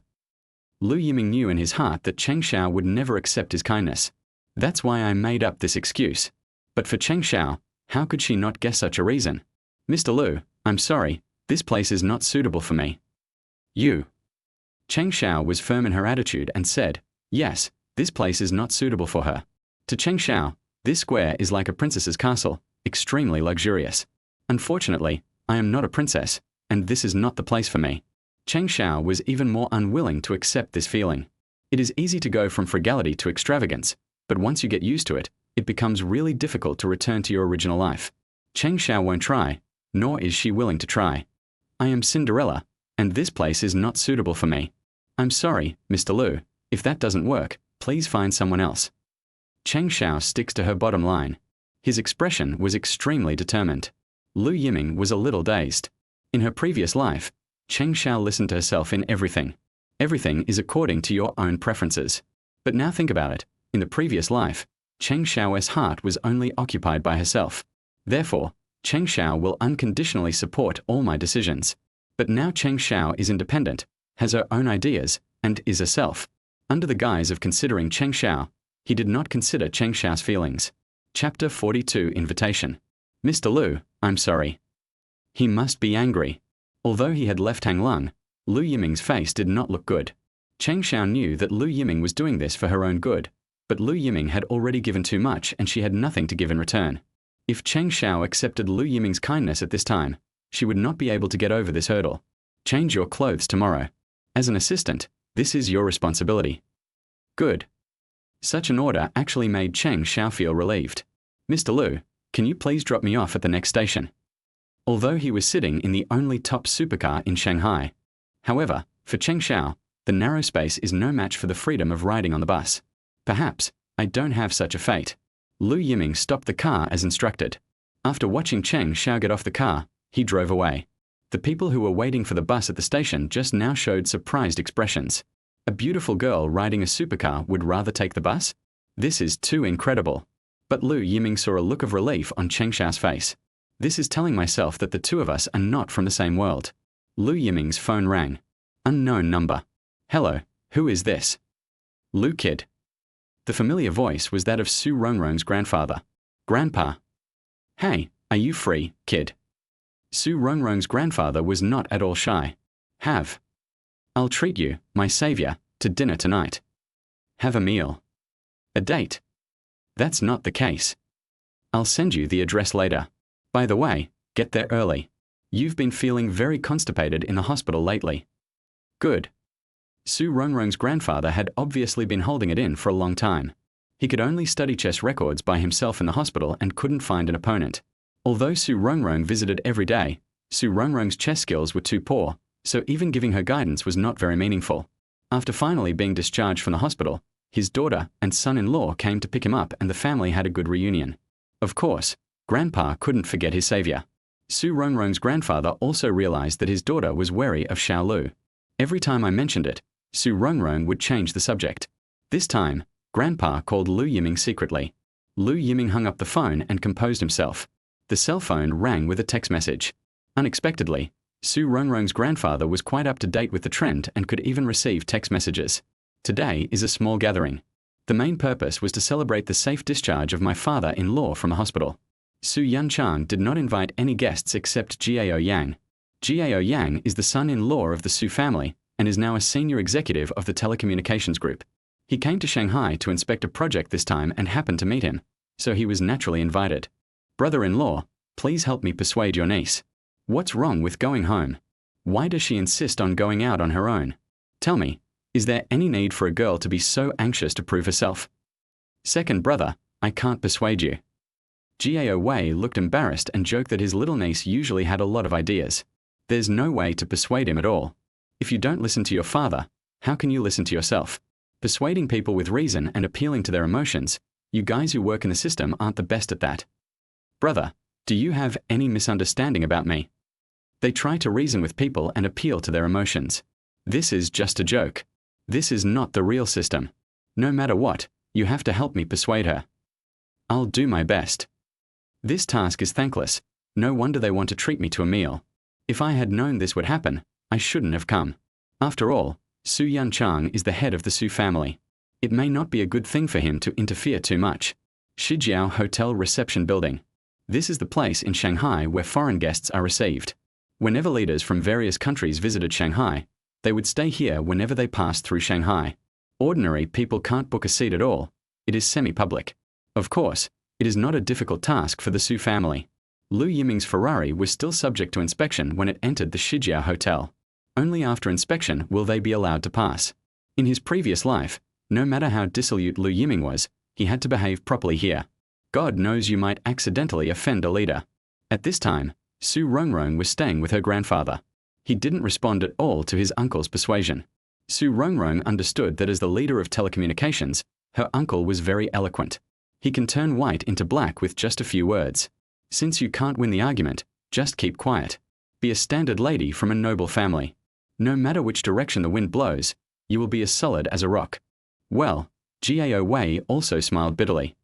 Lu Yiming knew in his heart that Cheng Xiao would never accept his kindness. That's why I made up this excuse. But for Cheng Xiao, how could she not guess such a reason? Mr. Lu, I'm sorry, this place is not suitable for me. You. Cheng Xiao was firm in her attitude and said, yes, this place is not suitable for her. To Cheng Xiao, this square is like a princess's castle, extremely luxurious. Unfortunately, I am not a princess, and this is not the place for me. Cheng Xiao was even more unwilling to accept this feeling. It is easy to go from frugality to extravagance, but once you get used to it, it becomes really difficult to return to your original life. Cheng Xiao won't try, nor is she willing to try. I am Cinderella, and this place is not suitable for me. I'm sorry, Mr. Lu, if that doesn't work, please find someone else. Cheng Xiao sticks to her bottom line. His expression was extremely determined. Lu Yiming was a little dazed. In her previous life, Cheng Xiao listened to herself in everything. Everything is according to your own preferences. But now think about it. In the previous life, Cheng Xiao's heart was only occupied by herself. Therefore, Cheng Xiao will unconditionally support all my decisions. But now Cheng Xiao is independent, has her own ideas, and is a self. Under the guise of considering Cheng Xiao, he did not consider Cheng Xiao's feelings. Chapter 42 Invitation. Mr. Lu, I'm sorry. He must be angry. Although he had left Hanglung, Lu Yiming's face did not look good. Cheng Xiao knew that Lu Yiming was doing this for her own good, but Lu Yiming had already given too much and she had nothing to give in return. If Cheng Xiao accepted Lu Yiming's kindness at this time, she would not be able to get over this hurdle. Change your clothes tomorrow. As an assistant, this is your responsibility. Good. Such an order actually made Cheng Xiao feel relieved. Mr. Lu, can you please drop me off at the next station? Although he was sitting in the only top supercar in Shanghai. However, for Cheng Xiao, the narrow space is no match for the freedom of riding on the bus. Perhaps, I don't have such a fate. Lu Yiming stopped the car as instructed. After watching Cheng Xiao get off the car, he drove away. The people who were waiting for the bus at the station just now showed surprised expressions. A beautiful girl riding a supercar would rather take the bus? This is too incredible. But Lu Yiming saw a look of relief on Cheng Xiao's face. This is telling myself that the two of us are not from the same world. Lu Yiming's phone rang. Unknown number. Hello, who is this? Lu kid. The familiar voice was that of Su Rongrong's grandfather. Grandpa. Hey, are you free, kid? Su Rongrong's grandfather was not at all shy. Have. I'll treat you, my savior, to dinner tonight. Have a meal. A date. That's not the case. I'll send you the address later. By the way, get there early. You've been feeling very constipated in the hospital lately. Good. Su Rongrong's grandfather had obviously been holding it in for a long time. He could only study chess records by himself in the hospital and couldn't find an opponent. Although Su Rongrong visited every day, Su Rongrong's chess skills were too poor, so even giving her guidance was not very meaningful. After finally being discharged from the hospital, his daughter and son-in-law came to pick him up and the family had a good reunion. Of course, Grandpa couldn't forget his savior. Su Rongrong's grandfather also realized that his daughter was wary of Xiao Lu. Every time I mentioned it, Su Rongrong would change the subject. This time, Grandpa called Lu Yiming secretly. Lu Yiming hung up the phone and composed himself. The cell phone rang with a text message. Unexpectedly, Su Rongrong's grandfather was quite up to date with the trend and could even receive text messages. Today is a small gathering. The main purpose was to celebrate the safe discharge of my father-in-law from the hospital. Su Yanchang did not invite any guests except Jiao Yang. Jiao Yang is the son-in-law of the Su family and is now a senior executive of the telecommunications group. He came to Shanghai to inspect a project this time and happened to meet him, so he was naturally invited. Brother-in-law, please help me persuade your niece. What's wrong with going home? Why does she insist on going out on her own? Tell me, is there any need for a girl to be so anxious to prove herself? Second brother, I can't persuade you. Jiao Wei looked embarrassed and joked that his little niece usually had a lot of ideas. There's no way to persuade him at all. If you don't listen to your father, How can you listen to yourself? Persuading people with reason and appealing to their emotions, you guys who work in the system aren't the best at that. Brother, do you have any misunderstanding about me? They try to reason with people and appeal to their emotions. This is just a joke. This is not the real system. No matter what, you have to help me persuade her. I'll do my best. This task is thankless. No wonder they want to treat me to a meal. If I had known this would happen, I shouldn't have come. After all, Su Yanchang is the head of the Su family. It may not be a good thing for him to interfere too much. Shijiao Hotel Reception Building. This is the place in Shanghai where foreign guests are received. Whenever leaders from various countries visited Shanghai, they would stay here whenever they passed through Shanghai. Ordinary people can't book a seat at all. It is semi-public. Of course, it is not a difficult task for the Su family. Lu Yiming's Ferrari was still subject to inspection when it entered the Shijiao Hotel. Only after inspection will they be allowed to pass. In his previous life, no matter how dissolute Lu Yiming was, he had to behave properly here. God knows you might accidentally offend a leader. At this time, Su Rongrong was staying with her grandfather. He didn't respond at all to his uncle's persuasion. Su Rongrong understood that as the leader of telecommunications, her uncle was very eloquent. He can turn white into black with just a few words. Since you can't win the argument, just keep quiet. Be a standard lady from a noble family. No matter which direction the wind blows, you will be as solid as a rock. Well, Gao Wei also smiled bitterly.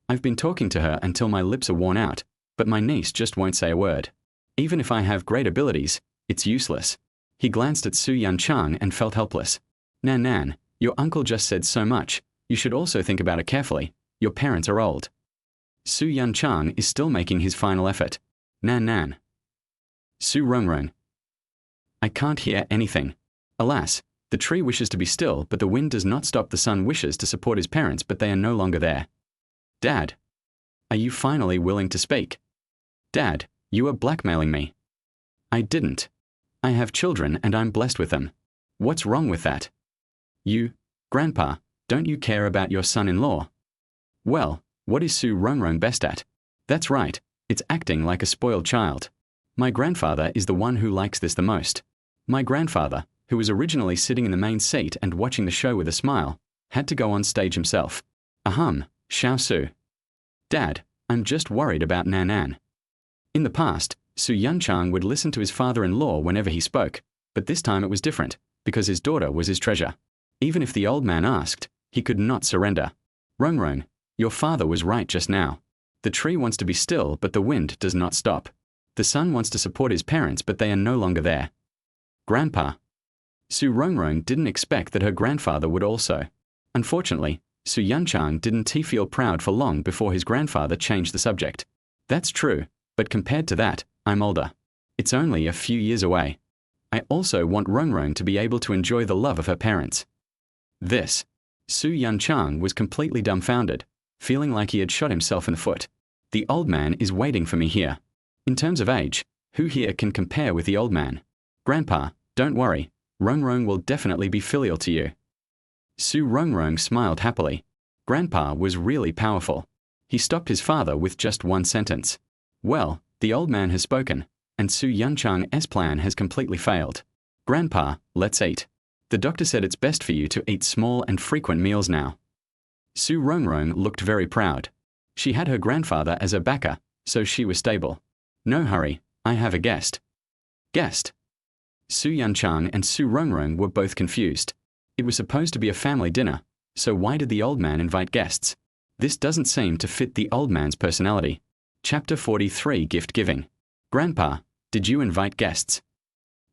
I've been talking to her until my lips are worn out, but my niece just won't say a word. Even if I have great abilities, it's useless. He glanced at Su Yanchang and felt helpless. Nan, your uncle just said so much. You should also think about it carefully. Your parents are old. Su Yanchang is still making his final effort. Nan. Su Rongrong. I can't hear anything. Alas, the tree wishes to be still, but the wind does not stop. The son wishes to support his parents, but they are no longer there. Dad, are you finally willing to speak? Dad, you are blackmailing me. I didn't. I have children and I'm blessed with them. What's wrong with that? You, Grandpa, don't you care about your son-in-law? Well, what is Su Rongrong best at? That's right, it's acting like a spoiled child. My grandfather is the one who likes this the most. My grandfather, who was originally sitting in the main seat and watching the show with a smile, had to go on stage himself. Xiao Su. Dad, I'm just worried about Nan. In the past, Su Yanchang would listen to his father-in-law whenever he spoke, but this time it was different, because his daughter was his treasure. Even if the old man asked, he could not surrender. Rongrong, your father was right just now. The tree wants to be still, but the wind does not stop. The son wants to support his parents, but they are no longer there. Grandpa. Su Rongrong didn't expect that her grandfather would also. Unfortunately, Su Yanchang didn't feel proud for long before his grandfather changed the subject. That's true, but compared to that, I'm older. It's only a few years away. I also want Rongrong to be able to enjoy the love of her parents. This. Su Yanchang was completely dumbfounded, feeling like he had shot himself in the foot. The old man is waiting for me here. In terms of age, who here can compare with the old man? Grandpa, don't worry, Rongrong will definitely be filial to you. Su Rongrong smiled happily. Grandpa was really powerful. He stopped his father with just one sentence. Well, the old man has spoken, and Su Yanchang's plan has completely failed. Grandpa, let's eat. The doctor said it's best for you to eat small and frequent meals now. Su Rongrong looked very proud. She had her grandfather as a backer, so she was stable. No hurry, I have a guest. Guest? Su Yanchang and Su Rongrong were both confused. It was supposed to be a family dinner, so why did the old man invite guests? This doesn't seem to fit the old man's personality. Chapter 43 Gift Giving. Grandpa, did you invite guests?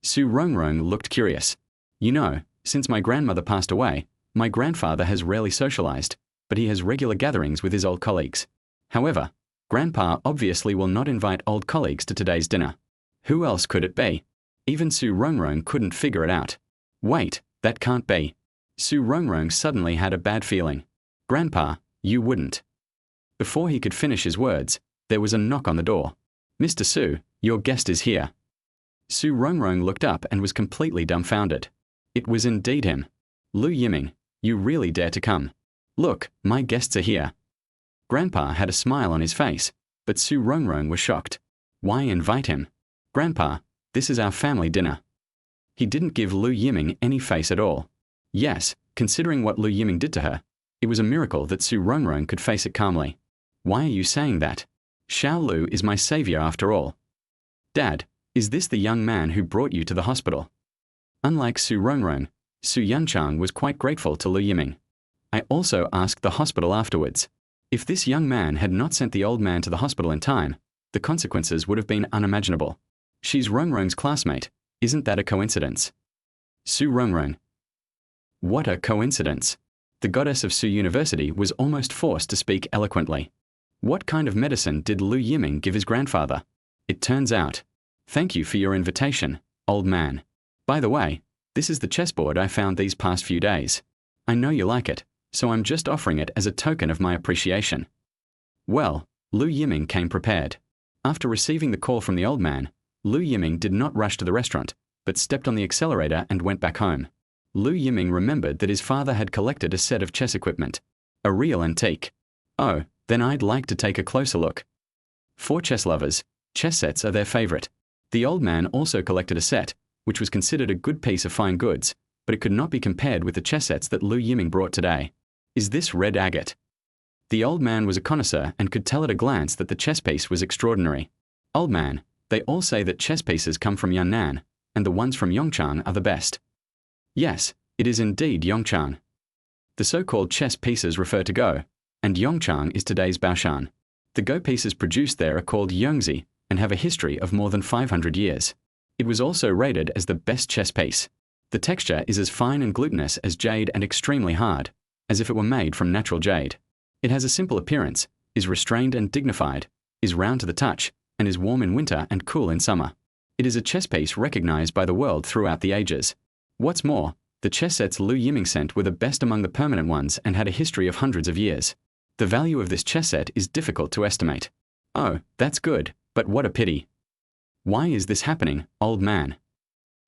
Su Rongrong looked curious. You know, since my grandmother passed away, my grandfather has rarely socialized, but he has regular gatherings with his old colleagues. However, Grandpa obviously will not invite old colleagues to today's dinner. Who else could it be? Even Su Rongrong couldn't figure it out. Wait, that can't be. Su Rongrong suddenly had a bad feeling. Grandpa, you wouldn't. Before he could finish his words, there was a knock on the door. Mr. Su, your guest is here. Su Rongrong looked up and was completely dumbfounded. It was indeed him. Lu Yiming, you really dare to come. Look, my guests are here. Grandpa had a smile on his face, but Su Rongrong was shocked. Why invite him? Grandpa, this is our family dinner. He didn't give Lu Yiming any face at all. Yes, considering what Lu Yiming did to her, it was a miracle that Su Rongrong could face it calmly. Why are you saying that? Xiao Lu is my savior after all. Dad, is this the young man who brought you to the hospital? Unlike Su Rongrong, Su Yunchang was quite grateful to Lu Yiming. I also asked the hospital afterwards. If this young man had not sent the old man to the hospital in time, the consequences would have been unimaginable. She's Rongrong's classmate. Isn't that a coincidence? Su Rongrong. What a coincidence. The goddess of Su University was almost forced to speak eloquently. What kind of medicine did Lu Yiming give his grandfather? It turns out. Thank you for your invitation, old man. By the way, this is the chessboard I found these past few days. I know you like it, so I'm just offering it as a token of my appreciation. Well, Lu Yiming came prepared. After receiving the call from the old man, Lu Yiming did not rush to the restaurant, but stepped on the accelerator and went back home. Lu Yiming remembered that his father had collected a set of chess equipment. A real antique. Oh, then I'd like to take a closer look. For chess lovers, chess sets are their favorite. The old man also collected a set, which was considered a good piece of fine goods, but it could not be compared with the chess sets that Lu Yiming brought today. Is this red agate? The old man was a connoisseur and could tell at a glance that the chess piece was extraordinary. Old man, they all say that chess pieces come from Yunnan, and the ones from Yongchang are the best. Yes, it is indeed Yongchang. The so-called chess pieces refer to Go, and Yongchang is today's Baoshan. The Go pieces produced there are called Yongzi and have a history of more than 500 years. It was also rated as the best chess piece. The texture is as fine and glutinous as jade and extremely hard, as if it were made from natural jade. It has a simple appearance, is restrained and dignified, is round to the touch, and is warm in winter and cool in summer. It is a chess piece recognized by the world throughout the ages. What's more, the chess sets Lu Yiming sent were the best among the permanent ones and had a history of hundreds of years. The value of this chess set is difficult to estimate. Oh, that's good, but what a pity. Why is this happening, old man?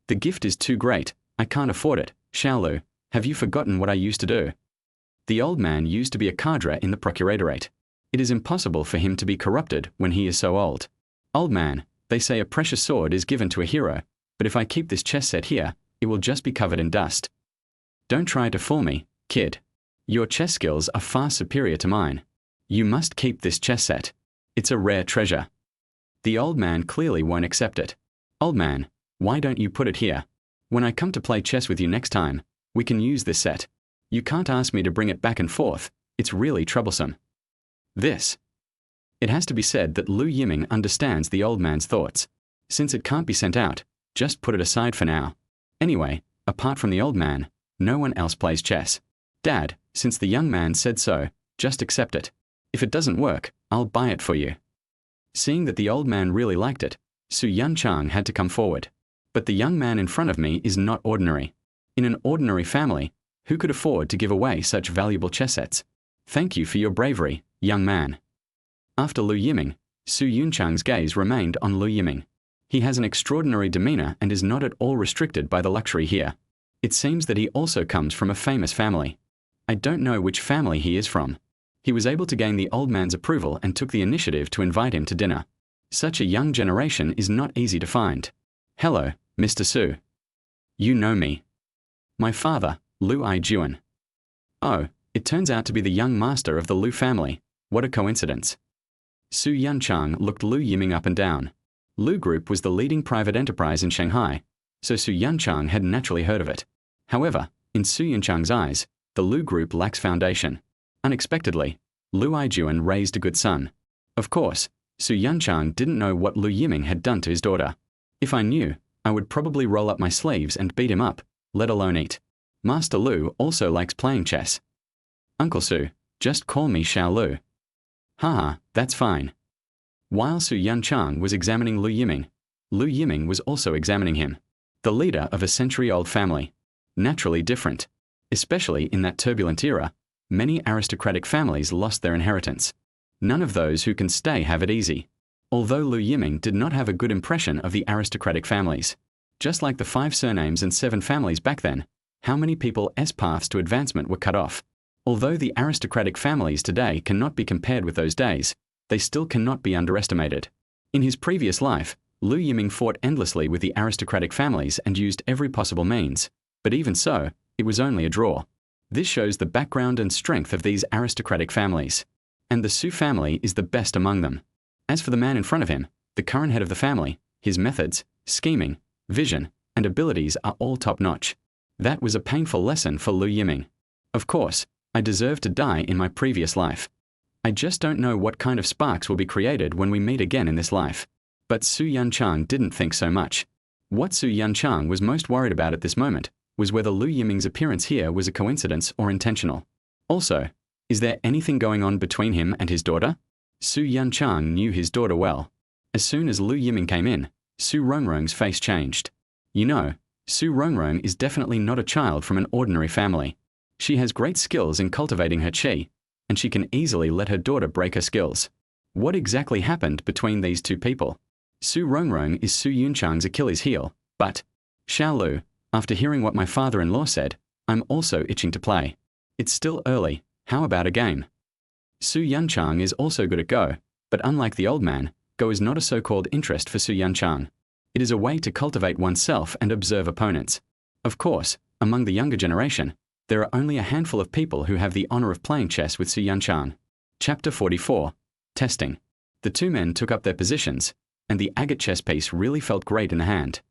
The gift is too great, I can't afford it. Xiaolu, have you forgotten what I used to do? The old man used to be a cadre in the procuratorate. It is impossible for him to be corrupted when he is so old. Old man, they say a precious sword is given to a hero, but if I keep this chess set here, it will just be covered in dust. Don't try to fool me, kid. Your chess skills are far superior to mine. You must keep this chess set. It's a rare treasure. The old man clearly won't accept it. Old man, why don't you put it here? When I come to play chess with you next time, we can use this set. You can't ask me to bring it back and forth. It's really troublesome. This. It has to be said that Lu Yiming understands the old man's thoughts. Since it can't be sent out, just put it aside for now. Anyway, apart from the old man, no one else plays chess. Dad, since the young man said so, just accept it. If it doesn't work, I'll buy it for you. Seeing that the old man really liked it, Su Yunchang had to come forward. But the young man in front of me is not ordinary. In an ordinary family, who could afford to give away such valuable chess sets? Thank you for your bravery, young man. After Lu Yiming, Su Yunchang's gaze remained on Lu Yiming. He has an extraordinary demeanor and is not at all restricted by the luxury here. It seems that he also comes from a famous family. I don't know which family he is from. He was able to gain the old man's approval and took the initiative to invite him to dinner. Such a young generation is not easy to find. Hello, Mr. Su. You know me. My father, Lu Yiming. Oh, it turns out to be the young master of the Lu family. What a coincidence. Su Yunchang looked Lu Yiming up and down. Lu Group was the leading private enterprise in Shanghai, so Su Yunchang had naturally heard of it. However, in Su Yunchang's eyes, the Lu Group lacks foundation. Unexpectedly, Lu Yiming raised a good son. Of course, Su Yunchang didn't know what Lu Yiming had done to his daughter. If I knew, I would probably roll up my sleeves and beat him up, let alone eat. Master Lu also likes playing chess. Uncle Su, just call me Xiao Lu. Haha, that's fine. While Su Yunchang was examining Lu Yiming was also examining him. The leader of a century-old family. Naturally different. Especially in that turbulent era, many aristocratic families lost their inheritance. None of those who can stay have it easy. Although Lu Yiming did not have a good impression of the aristocratic families. Just like the 5 surnames and 7 families back then, how many people's paths to advancement were cut off. Although the aristocratic families today cannot be compared with those days, they still cannot be underestimated. In his previous life, Lu Yiming fought endlessly with the aristocratic families and used every possible means, but even so, It was only a draw. This shows the background and strength of these aristocratic families. And the Su family is the best among them. As for the man in front of him, the current head of the family, his methods, scheming, vision, and abilities are all top-notch. That was a painful lesson for Lu Yiming. Of course, I deserve to die in my previous life. I just don't know what kind of sparks will be created when we meet again in this life. But Su Yanchang didn't think so much. What Su Yanchang was most worried about at this moment was whether Lu Yiming's appearance here was a coincidence or intentional. Also, is there anything going on between him and his daughter? Su Yanchang knew his daughter well. As soon as Lu Yiming came in, Su Rongrong's face changed. You know, Su Rongrong is definitely not a child from an ordinary family. She has great skills in cultivating her qi, and she can easily let her daughter break her skills. What exactly happened between these two people? Su Rongrong is Su Yunchang's Achilles heel, but Xiao Lu, after hearing what my father-in-law said, I'm also itching to play. It's still early, how about a game? Su Yanchang is also good at Go, but unlike the old man, Go is not a so-called interest for Su Yanchang. It is a way to cultivate oneself and observe opponents. Of course, among the younger generation, there are only a handful of people who have the honor of playing chess with Su Yanchang. Chapter 44. Testing. The two men took up their positions, and the agate chess piece really felt great in the hand.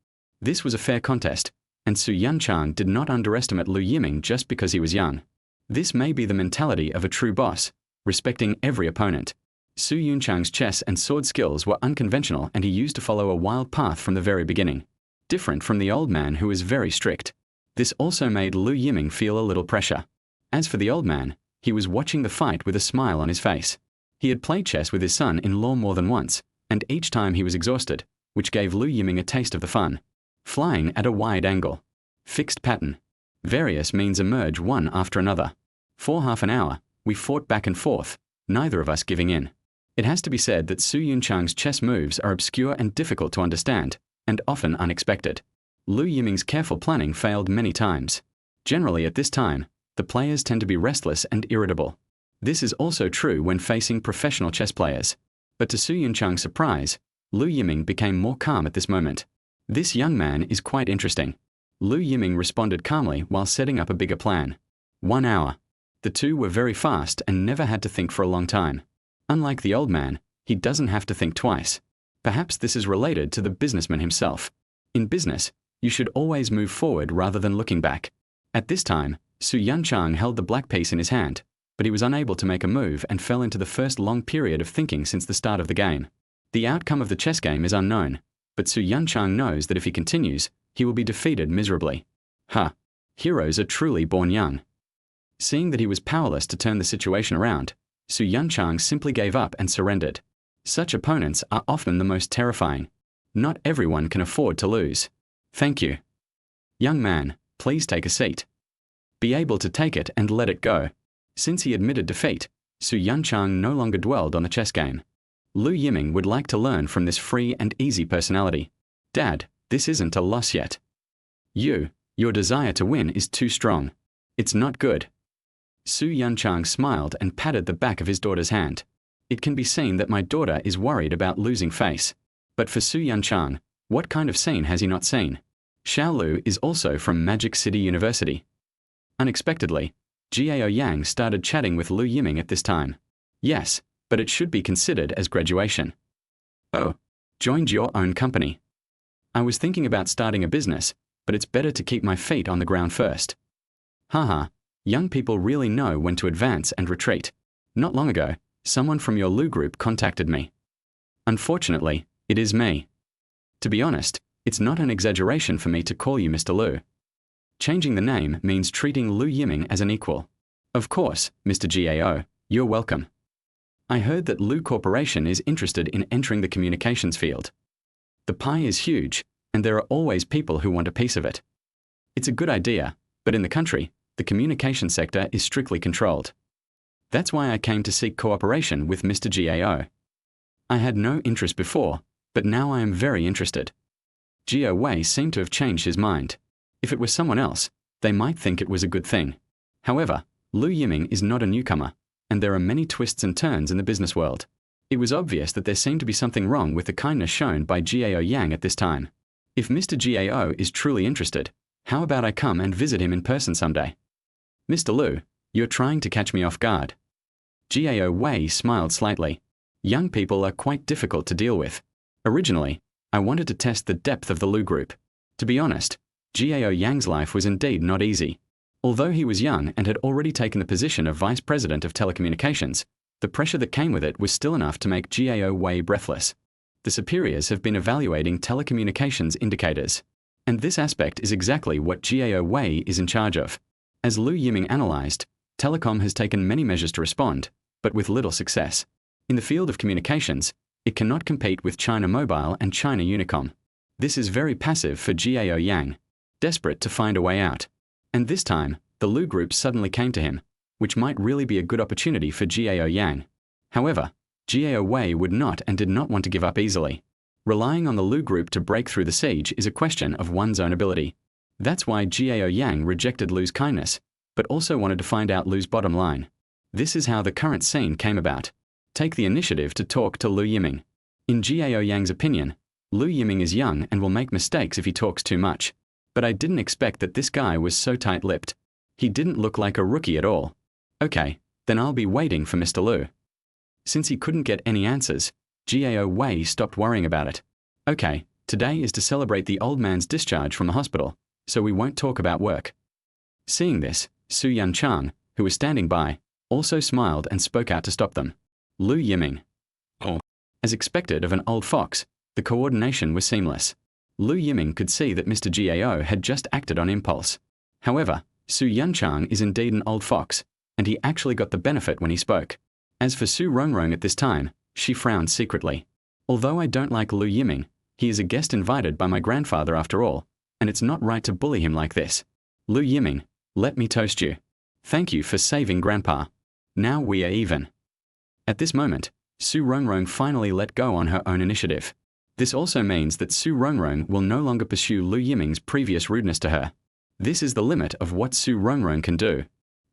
This was a fair contest, and Su Yanchang did not underestimate Lu Yiming just because he was young. This may be the mentality of a true boss, respecting every opponent. Su Yunchang's chess and sword skills were unconventional, and he used to follow a wild path from the very beginning, different from the old man who was very strict. This also made Lu Yiming feel a little pressure. As for the old man, he was watching the fight with a smile on his face. He had played chess with his son-in-law more than once, and each time he was exhausted, which gave Lu Yiming a taste of the fun. Flying at a wide angle. Fixed pattern. Various means emerge one after another. For half an hour, we fought back and forth, neither of us giving in. It has to be said that Su Yunchang's chess moves are obscure and difficult to understand, and often unexpected. Lu Yiming's careful planning failed many times. Generally at this time, the players tend to be restless and irritable. This is also true when facing professional chess players. But to Su Yunchang's surprise, Lu Yiming became more calm at this moment. This young man is quite interesting. Lu Yiming responded calmly while setting up a bigger plan. 1 hour. The two were very fast and never had to think for a long time. Unlike the old man, he doesn't have to think twice. Perhaps this is related to the businessman himself. In business, you should always move forward rather than looking back. At this time, Su Yanchang held the black piece in his hand, but he was unable to make a move and fell into the first long period of thinking since the start of the game. The outcome of the chess game is unknown, but Su Yanchang knows that if he continues, he will be defeated miserably. Heroes are truly born young. Seeing that he was powerless to turn the situation around, Su Yanchang simply gave up and surrendered. Such opponents are often the most terrifying. Not everyone can afford to lose. Thank you. Young man, please take a seat. Be able to take it and let it go. Since he admitted defeat, Su Yanchang no longer dwelled on the chess game. Lu Yiming would like to learn from this free and easy personality. Dad, this isn't a loss yet. Your desire to win is too strong. It's not good. Su Yanchang smiled and patted the back of his daughter's hand. It can be seen that my daughter is worried about losing face. But for Su Yanchang, what kind of scene has he not seen? Xiao Lu is also from Magic City University. Unexpectedly, Jiao Yang started chatting with Lu Yiming at this time. Yes, but it should be considered as graduation. Oh, joined your own company. I was thinking about starting a business, but it's better to keep my feet on the ground first. Haha, young people really know when to advance and retreat. Not long ago, someone from your Lu group contacted me. Unfortunately, it is me. To be honest, it's not an exaggeration for me to call you Mr. Lu. Changing the name means treating Lu Yiming as an equal. Of course, Mr. Gao, you're welcome. I heard that Lu Corporation is interested in entering the communications field. The pie is huge, and there are always people who want a piece of it. It's a good idea, but in the country, the communication sector is strictly controlled. That's why I came to seek cooperation with Mr. Gao. I had no interest before, but now I am very interested. Gao Wei seemed to have changed his mind. If it was someone else, they might think it was a good thing. However, Lu Yiming is not a newcomer, and there are many twists and turns in the business world. It was obvious that there seemed to be something wrong with the kindness shown by Jiao Yang at this time. If Mr. Gao is truly interested, How about I come and visit him in person someday? Mr. Lu, you're trying to catch me off guard. Gao Wei smiled slightly. Young people are quite difficult to deal with. Originally, I wanted to test the depth of the Lu group. To be honest, Gao Yang's life was indeed not easy. Although he was young and had already taken the position of Vice President of Telecommunications, the pressure that came with it was still enough to make Gao Wei breathless. The superiors have been evaluating telecommunications indicators. And this aspect is exactly what Gao Wei is in charge of. As Lu Yiming analyzed, Telecom has taken many measures to respond, but with little success. In the field of communications, it cannot compete with China Mobile and China Unicom. This is very passive for Gao Yang, desperate to find a way out. And this time, the Lu group suddenly came to him, which might really be a good opportunity for Gao Yang. However, Gao Wei would not and did not want to give up easily. Relying on the Lu group to break through the siege is a question of one's own ability. That's why Gao Yang rejected Lu's kindness, but also wanted to find out Lu's bottom line. This is how the current scene came about. Take the initiative to talk to Lu Yiming. In Gao Yang's opinion, Lu Yiming is young and will make mistakes if he talks too much. But I didn't expect that this guy was so tight-lipped. He didn't look like a rookie at all. Okay, then I'll be waiting for Mr. Lu. Since he couldn't get any answers, Gao Wei stopped worrying about it. Okay, today is to celebrate the old man's discharge from the hospital, so we won't talk about work. Seeing this, Su Yanchang, who was standing by, also smiled and spoke out to stop them. Lu Yiming. Oh. As expected of an old fox, the coordination was seamless. Lu Yiming could see that Mr. Gao had just acted on impulse. However, Su Yanchang is indeed an old fox, and he actually got the benefit when he spoke. As for Su Rongrong at this time, she frowned secretly. Although I don't like Lu Yiming, he is a guest invited by my grandfather after all, and it's not right to bully him like this. Lu Yiming, let me toast you. Thank you for saving Grandpa. Now we are even. At this moment, Su Rongrong finally let go on her own initiative. This also means that Su Rongrong will no longer pursue Lu Yiming's previous rudeness to her. This is the limit of what Su Rongrong can do.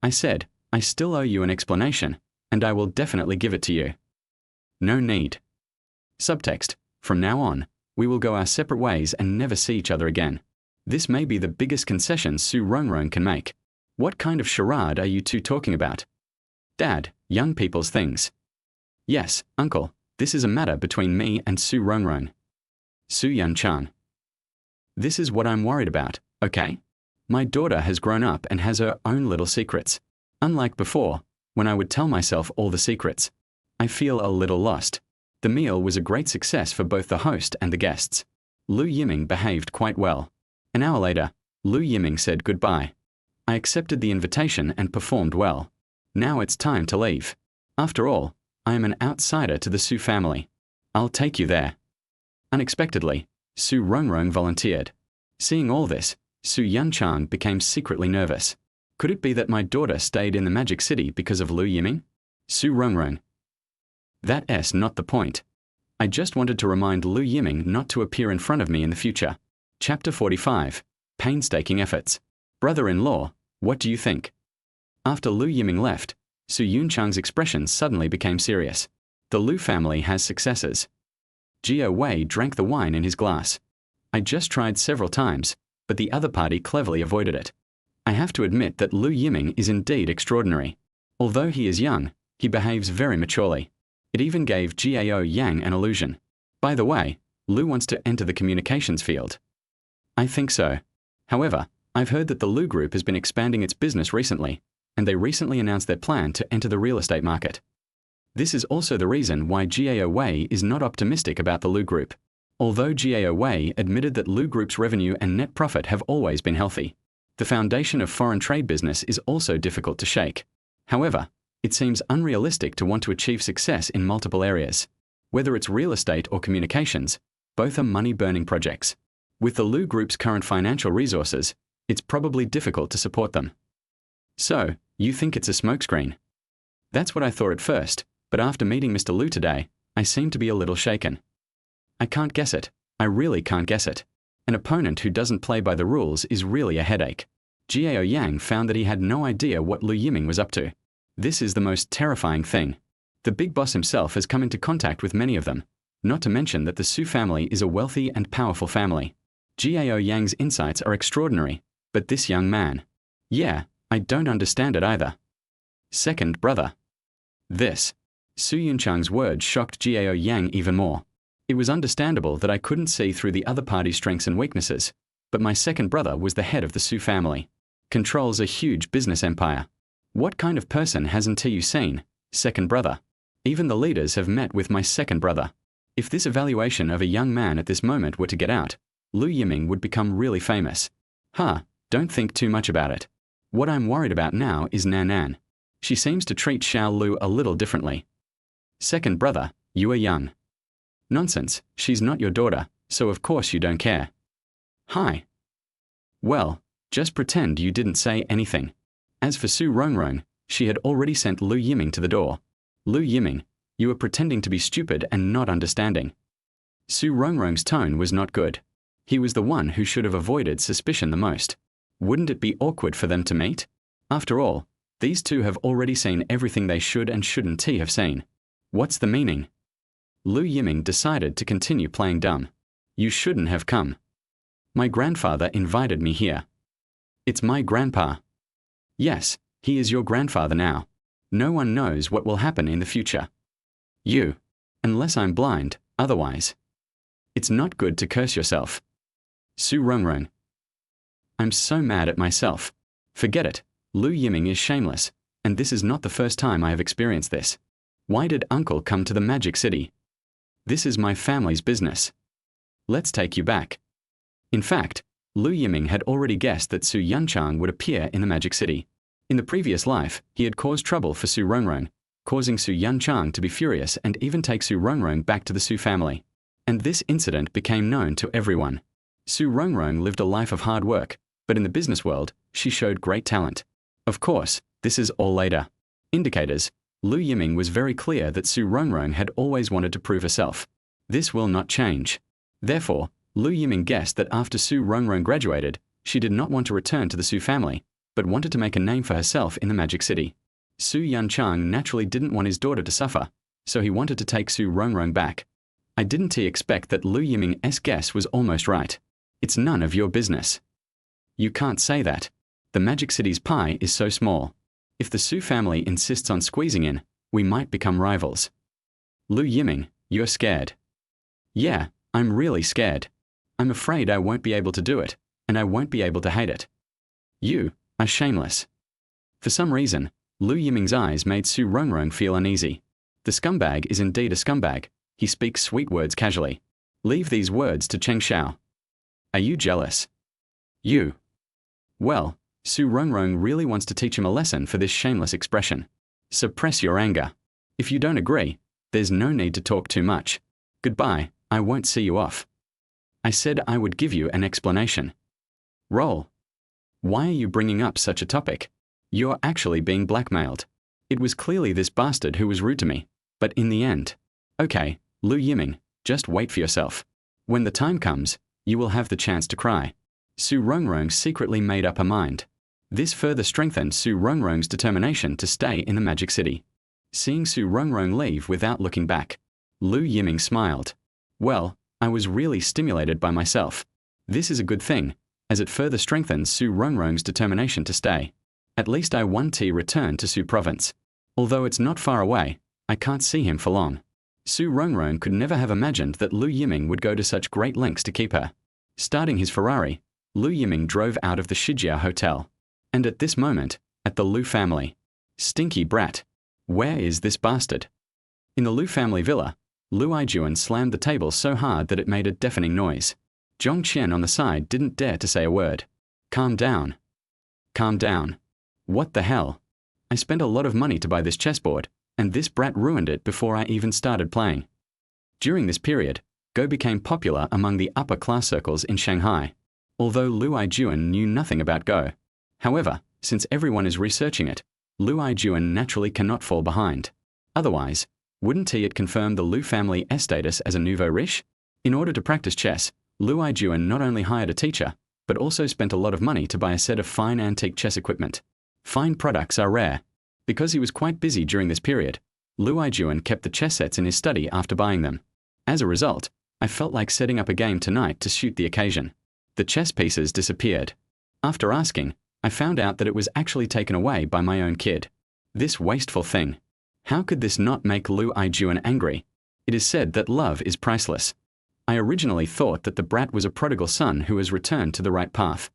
I said, I still owe you an explanation, and I will definitely give it to you. No need. Subtext, from now on, we will go our separate ways and never see each other again. This may be the biggest concession Su Rongrong can make. What kind of charade are you two talking about? Dad, young people's things. Yes, Uncle, this is a matter between me and Su Rongrong. Su Yanchan. This is what I'm worried about, okay? My daughter has grown up and has her own little secrets. Unlike before, when I would tell myself all the secrets. I feel a little lost. The meal was a great success for both the host and the guests. Lu Yiming behaved quite well. An hour later, Lu Yiming said goodbye. I accepted the invitation and performed well. Now it's time to leave. After all, I am an outsider to the Su family. I'll take you there. Unexpectedly, Su Rongrong volunteered. Seeing all this, Su Yanchang became secretly nervous. Could it be that my daughter stayed in the Magic City because of Lu Yiming? Su Rongrong. That's not the point. I just wanted to remind Lu Yiming not to appear in front of me in the future. Chapter 45. Painstaking efforts. Brother-in-law, what do you think? After Lu Yiming left, Su Yunchang's expression suddenly became serious. The Lu family has successors. Gao Wei drank the wine in his glass. I just tried several times, but the other party cleverly avoided it. I have to admit that Lu Yiming is indeed extraordinary. Although he is young, he behaves very maturely. It even gave Gao Yang an illusion. By the way, Lu wants to enter the communications field. I think so. However, I've heard that the Lu Group has been expanding its business recently, and they recently announced their plan to enter the real estate market. This is also the reason why Gao Wei is not optimistic about the Lu Group. Although Gao Wei admitted that Lu Group's revenue and net profit have always been healthy, the foundation of foreign trade business is also difficult to shake. However, it seems unrealistic to want to achieve success in multiple areas. Whether it's real estate or communications, both are money-burning projects. With the Lu Group's current financial resources, it's probably difficult to support them. So, you think it's a smokescreen? That's what I thought at first, but after meeting Mr. Lu today, I seem to be a little shaken. I can't guess it. I really can't guess it. An opponent who doesn't play by the rules is really a headache. Gao Yang found that he had no idea what Lu Yiming was up to. This is the most terrifying thing. The big boss himself has come into contact with many of them, not to mention that the Su family is a wealthy and powerful family. Gao Yang's insights are extraordinary, But this young man. Yeah, I don't understand it either. Second brother. This. Su Yunchang's words shocked Jiao Yang even more. It was understandable that I couldn't see through the other party's strengths and weaknesses, but my second brother was the head of the Su family. Controls a huge business empire. What kind of person hasn't you seen, second brother? Even the leaders have met with my second brother. If this evaluation of a young man at this moment were to get out, Lu Yiming would become really famous. Don't think too much about it. What I'm worried about now is Nan. She seems to treat Xiao Lu a little differently. Second brother, you are young. Nonsense, she's not your daughter, so of course you don't care. Hi. Well, just pretend you didn't say anything. As for Su Rongrong, she had already sent Lu Yiming to the door. Lu Yiming, you are pretending to be stupid and not understanding. Su Rongrong's tone was not good. He was the one who should have avoided suspicion the most. Wouldn't it be awkward for them to meet? After all, these two have already seen everything they should and shouldn't have seen. What's the meaning? Lu Yiming decided to continue playing dumb. You shouldn't have come. My grandfather invited me here. It's my grandpa. Yes, he is your grandfather now. No one knows what will happen in the future. You. Unless I'm blind, otherwise. It's not good to curse yourself. Su Rongrong. I'm so mad at myself. Forget it. Lu Yiming is shameless, and this is not the first time I have experienced this. Why did uncle come to the Magic City? This is my family's business. Let's take you back. In fact, Lu Yiming had already guessed that Su Yunchang would appear in the Magic City. In the previous life, he had caused trouble for Su Rongrong, causing Su Yunchang to be furious and even take Su Rongrong back to the Su family. And this incident became known to everyone. Su Rongrong lived a life of hard work, but in the business world, she showed great talent. Of course, this is all later. Indicators. Lu Yiming was very clear that Su Rongrong had always wanted to prove herself. This will not change. Therefore, Lu Yiming guessed that after Su Rongrong graduated, she did not want to return to the Su family, but wanted to make a name for herself in the Magic City. Su Yunchang naturally didn't want his daughter to suffer, so he wanted to take Su Rongrong back. I didn't expect that Lu Yiming's guess was almost right. It's none of your business. You can't say that. The Magic City's pie is so small. If the Su family insists on squeezing in, we might become rivals. Lu Yiming, you're scared. Yeah, I'm really scared. I'm afraid I won't be able to do it, and I won't be able to hate it. You are shameless. For some reason, Lu Yiming's eyes made Su Rongrong feel uneasy. The scumbag is indeed a scumbag. He speaks sweet words casually. Leave these words to Cheng Xiao. Are you jealous? You. Well, Su Rongrong really wants to teach him a lesson for this shameless expression. Suppress your anger. If you don't agree, there's no need to talk too much. Goodbye, I won't see you off. I said I would give you an explanation. Roll. Why are you bringing up such a topic? You're actually being blackmailed. It was clearly this bastard who was rude to me, but in the end. Okay, Lu Yiming, just wait for yourself. When the time comes, you will have the chance to cry. Su Rongrong secretly made up her mind. This further strengthened Su Rongrong's determination to stay in the Magic City. Seeing Su Rongrong leave without looking back, Lu Yiming smiled. Well, I was really stimulated by myself. This is a good thing, as it further strengthens Su Rongrong's determination to stay. At least I want to return to Su province. Although it's not far away, I can't see him for long. Su Rongrong could never have imagined that Lu Yiming would go to such great lengths to keep her. Starting his Ferrari, Lu Yiming drove out of the Shijia Hotel. And at this moment, at the Lu family. Stinky brat. Where is this bastard? In the Lu family villa, Lu Yijuan slammed the table so hard that it made a deafening noise. Zhong Qian on the side didn't dare to say a word. Calm down. Calm down. What the hell? I spent a lot of money to buy this chessboard, and this brat ruined it before I even started playing. During this period, Go became popular among the upper class circles in Shanghai, although Lu Yijuan knew nothing about Go. However, since everyone is researching it, Lu Yijuan naturally cannot fall behind. Otherwise, wouldn't it confirm the Lu family status as a nouveau riche? In order to practice chess, Lu Yijuan not only hired a teacher, but also spent a lot of money to buy a set of fine antique chess equipment. Fine products are rare. Because he was quite busy during this period, Lu Yijuan kept the chess sets in his study after buying them. As a result, I felt like setting up a game tonight to suit the occasion. The chess pieces disappeared. After asking, I found out that it was actually taken away by my own kid. This wasteful thing. How could this not make Lu Yiming angry? It is said that love is priceless. I originally thought that the brat was a prodigal son who has returned to the right path.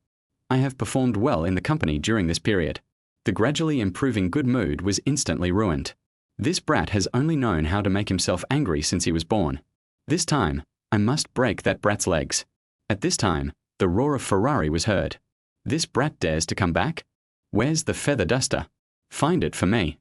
I have performed well in the company during this period. The gradually improving good mood was instantly ruined. This brat has only known how to make himself angry since he was born. This time, I must break that brat's legs. At this time, the roar of Ferrari was heard. This brat dares to come back? Where's the feather duster? Find it for me.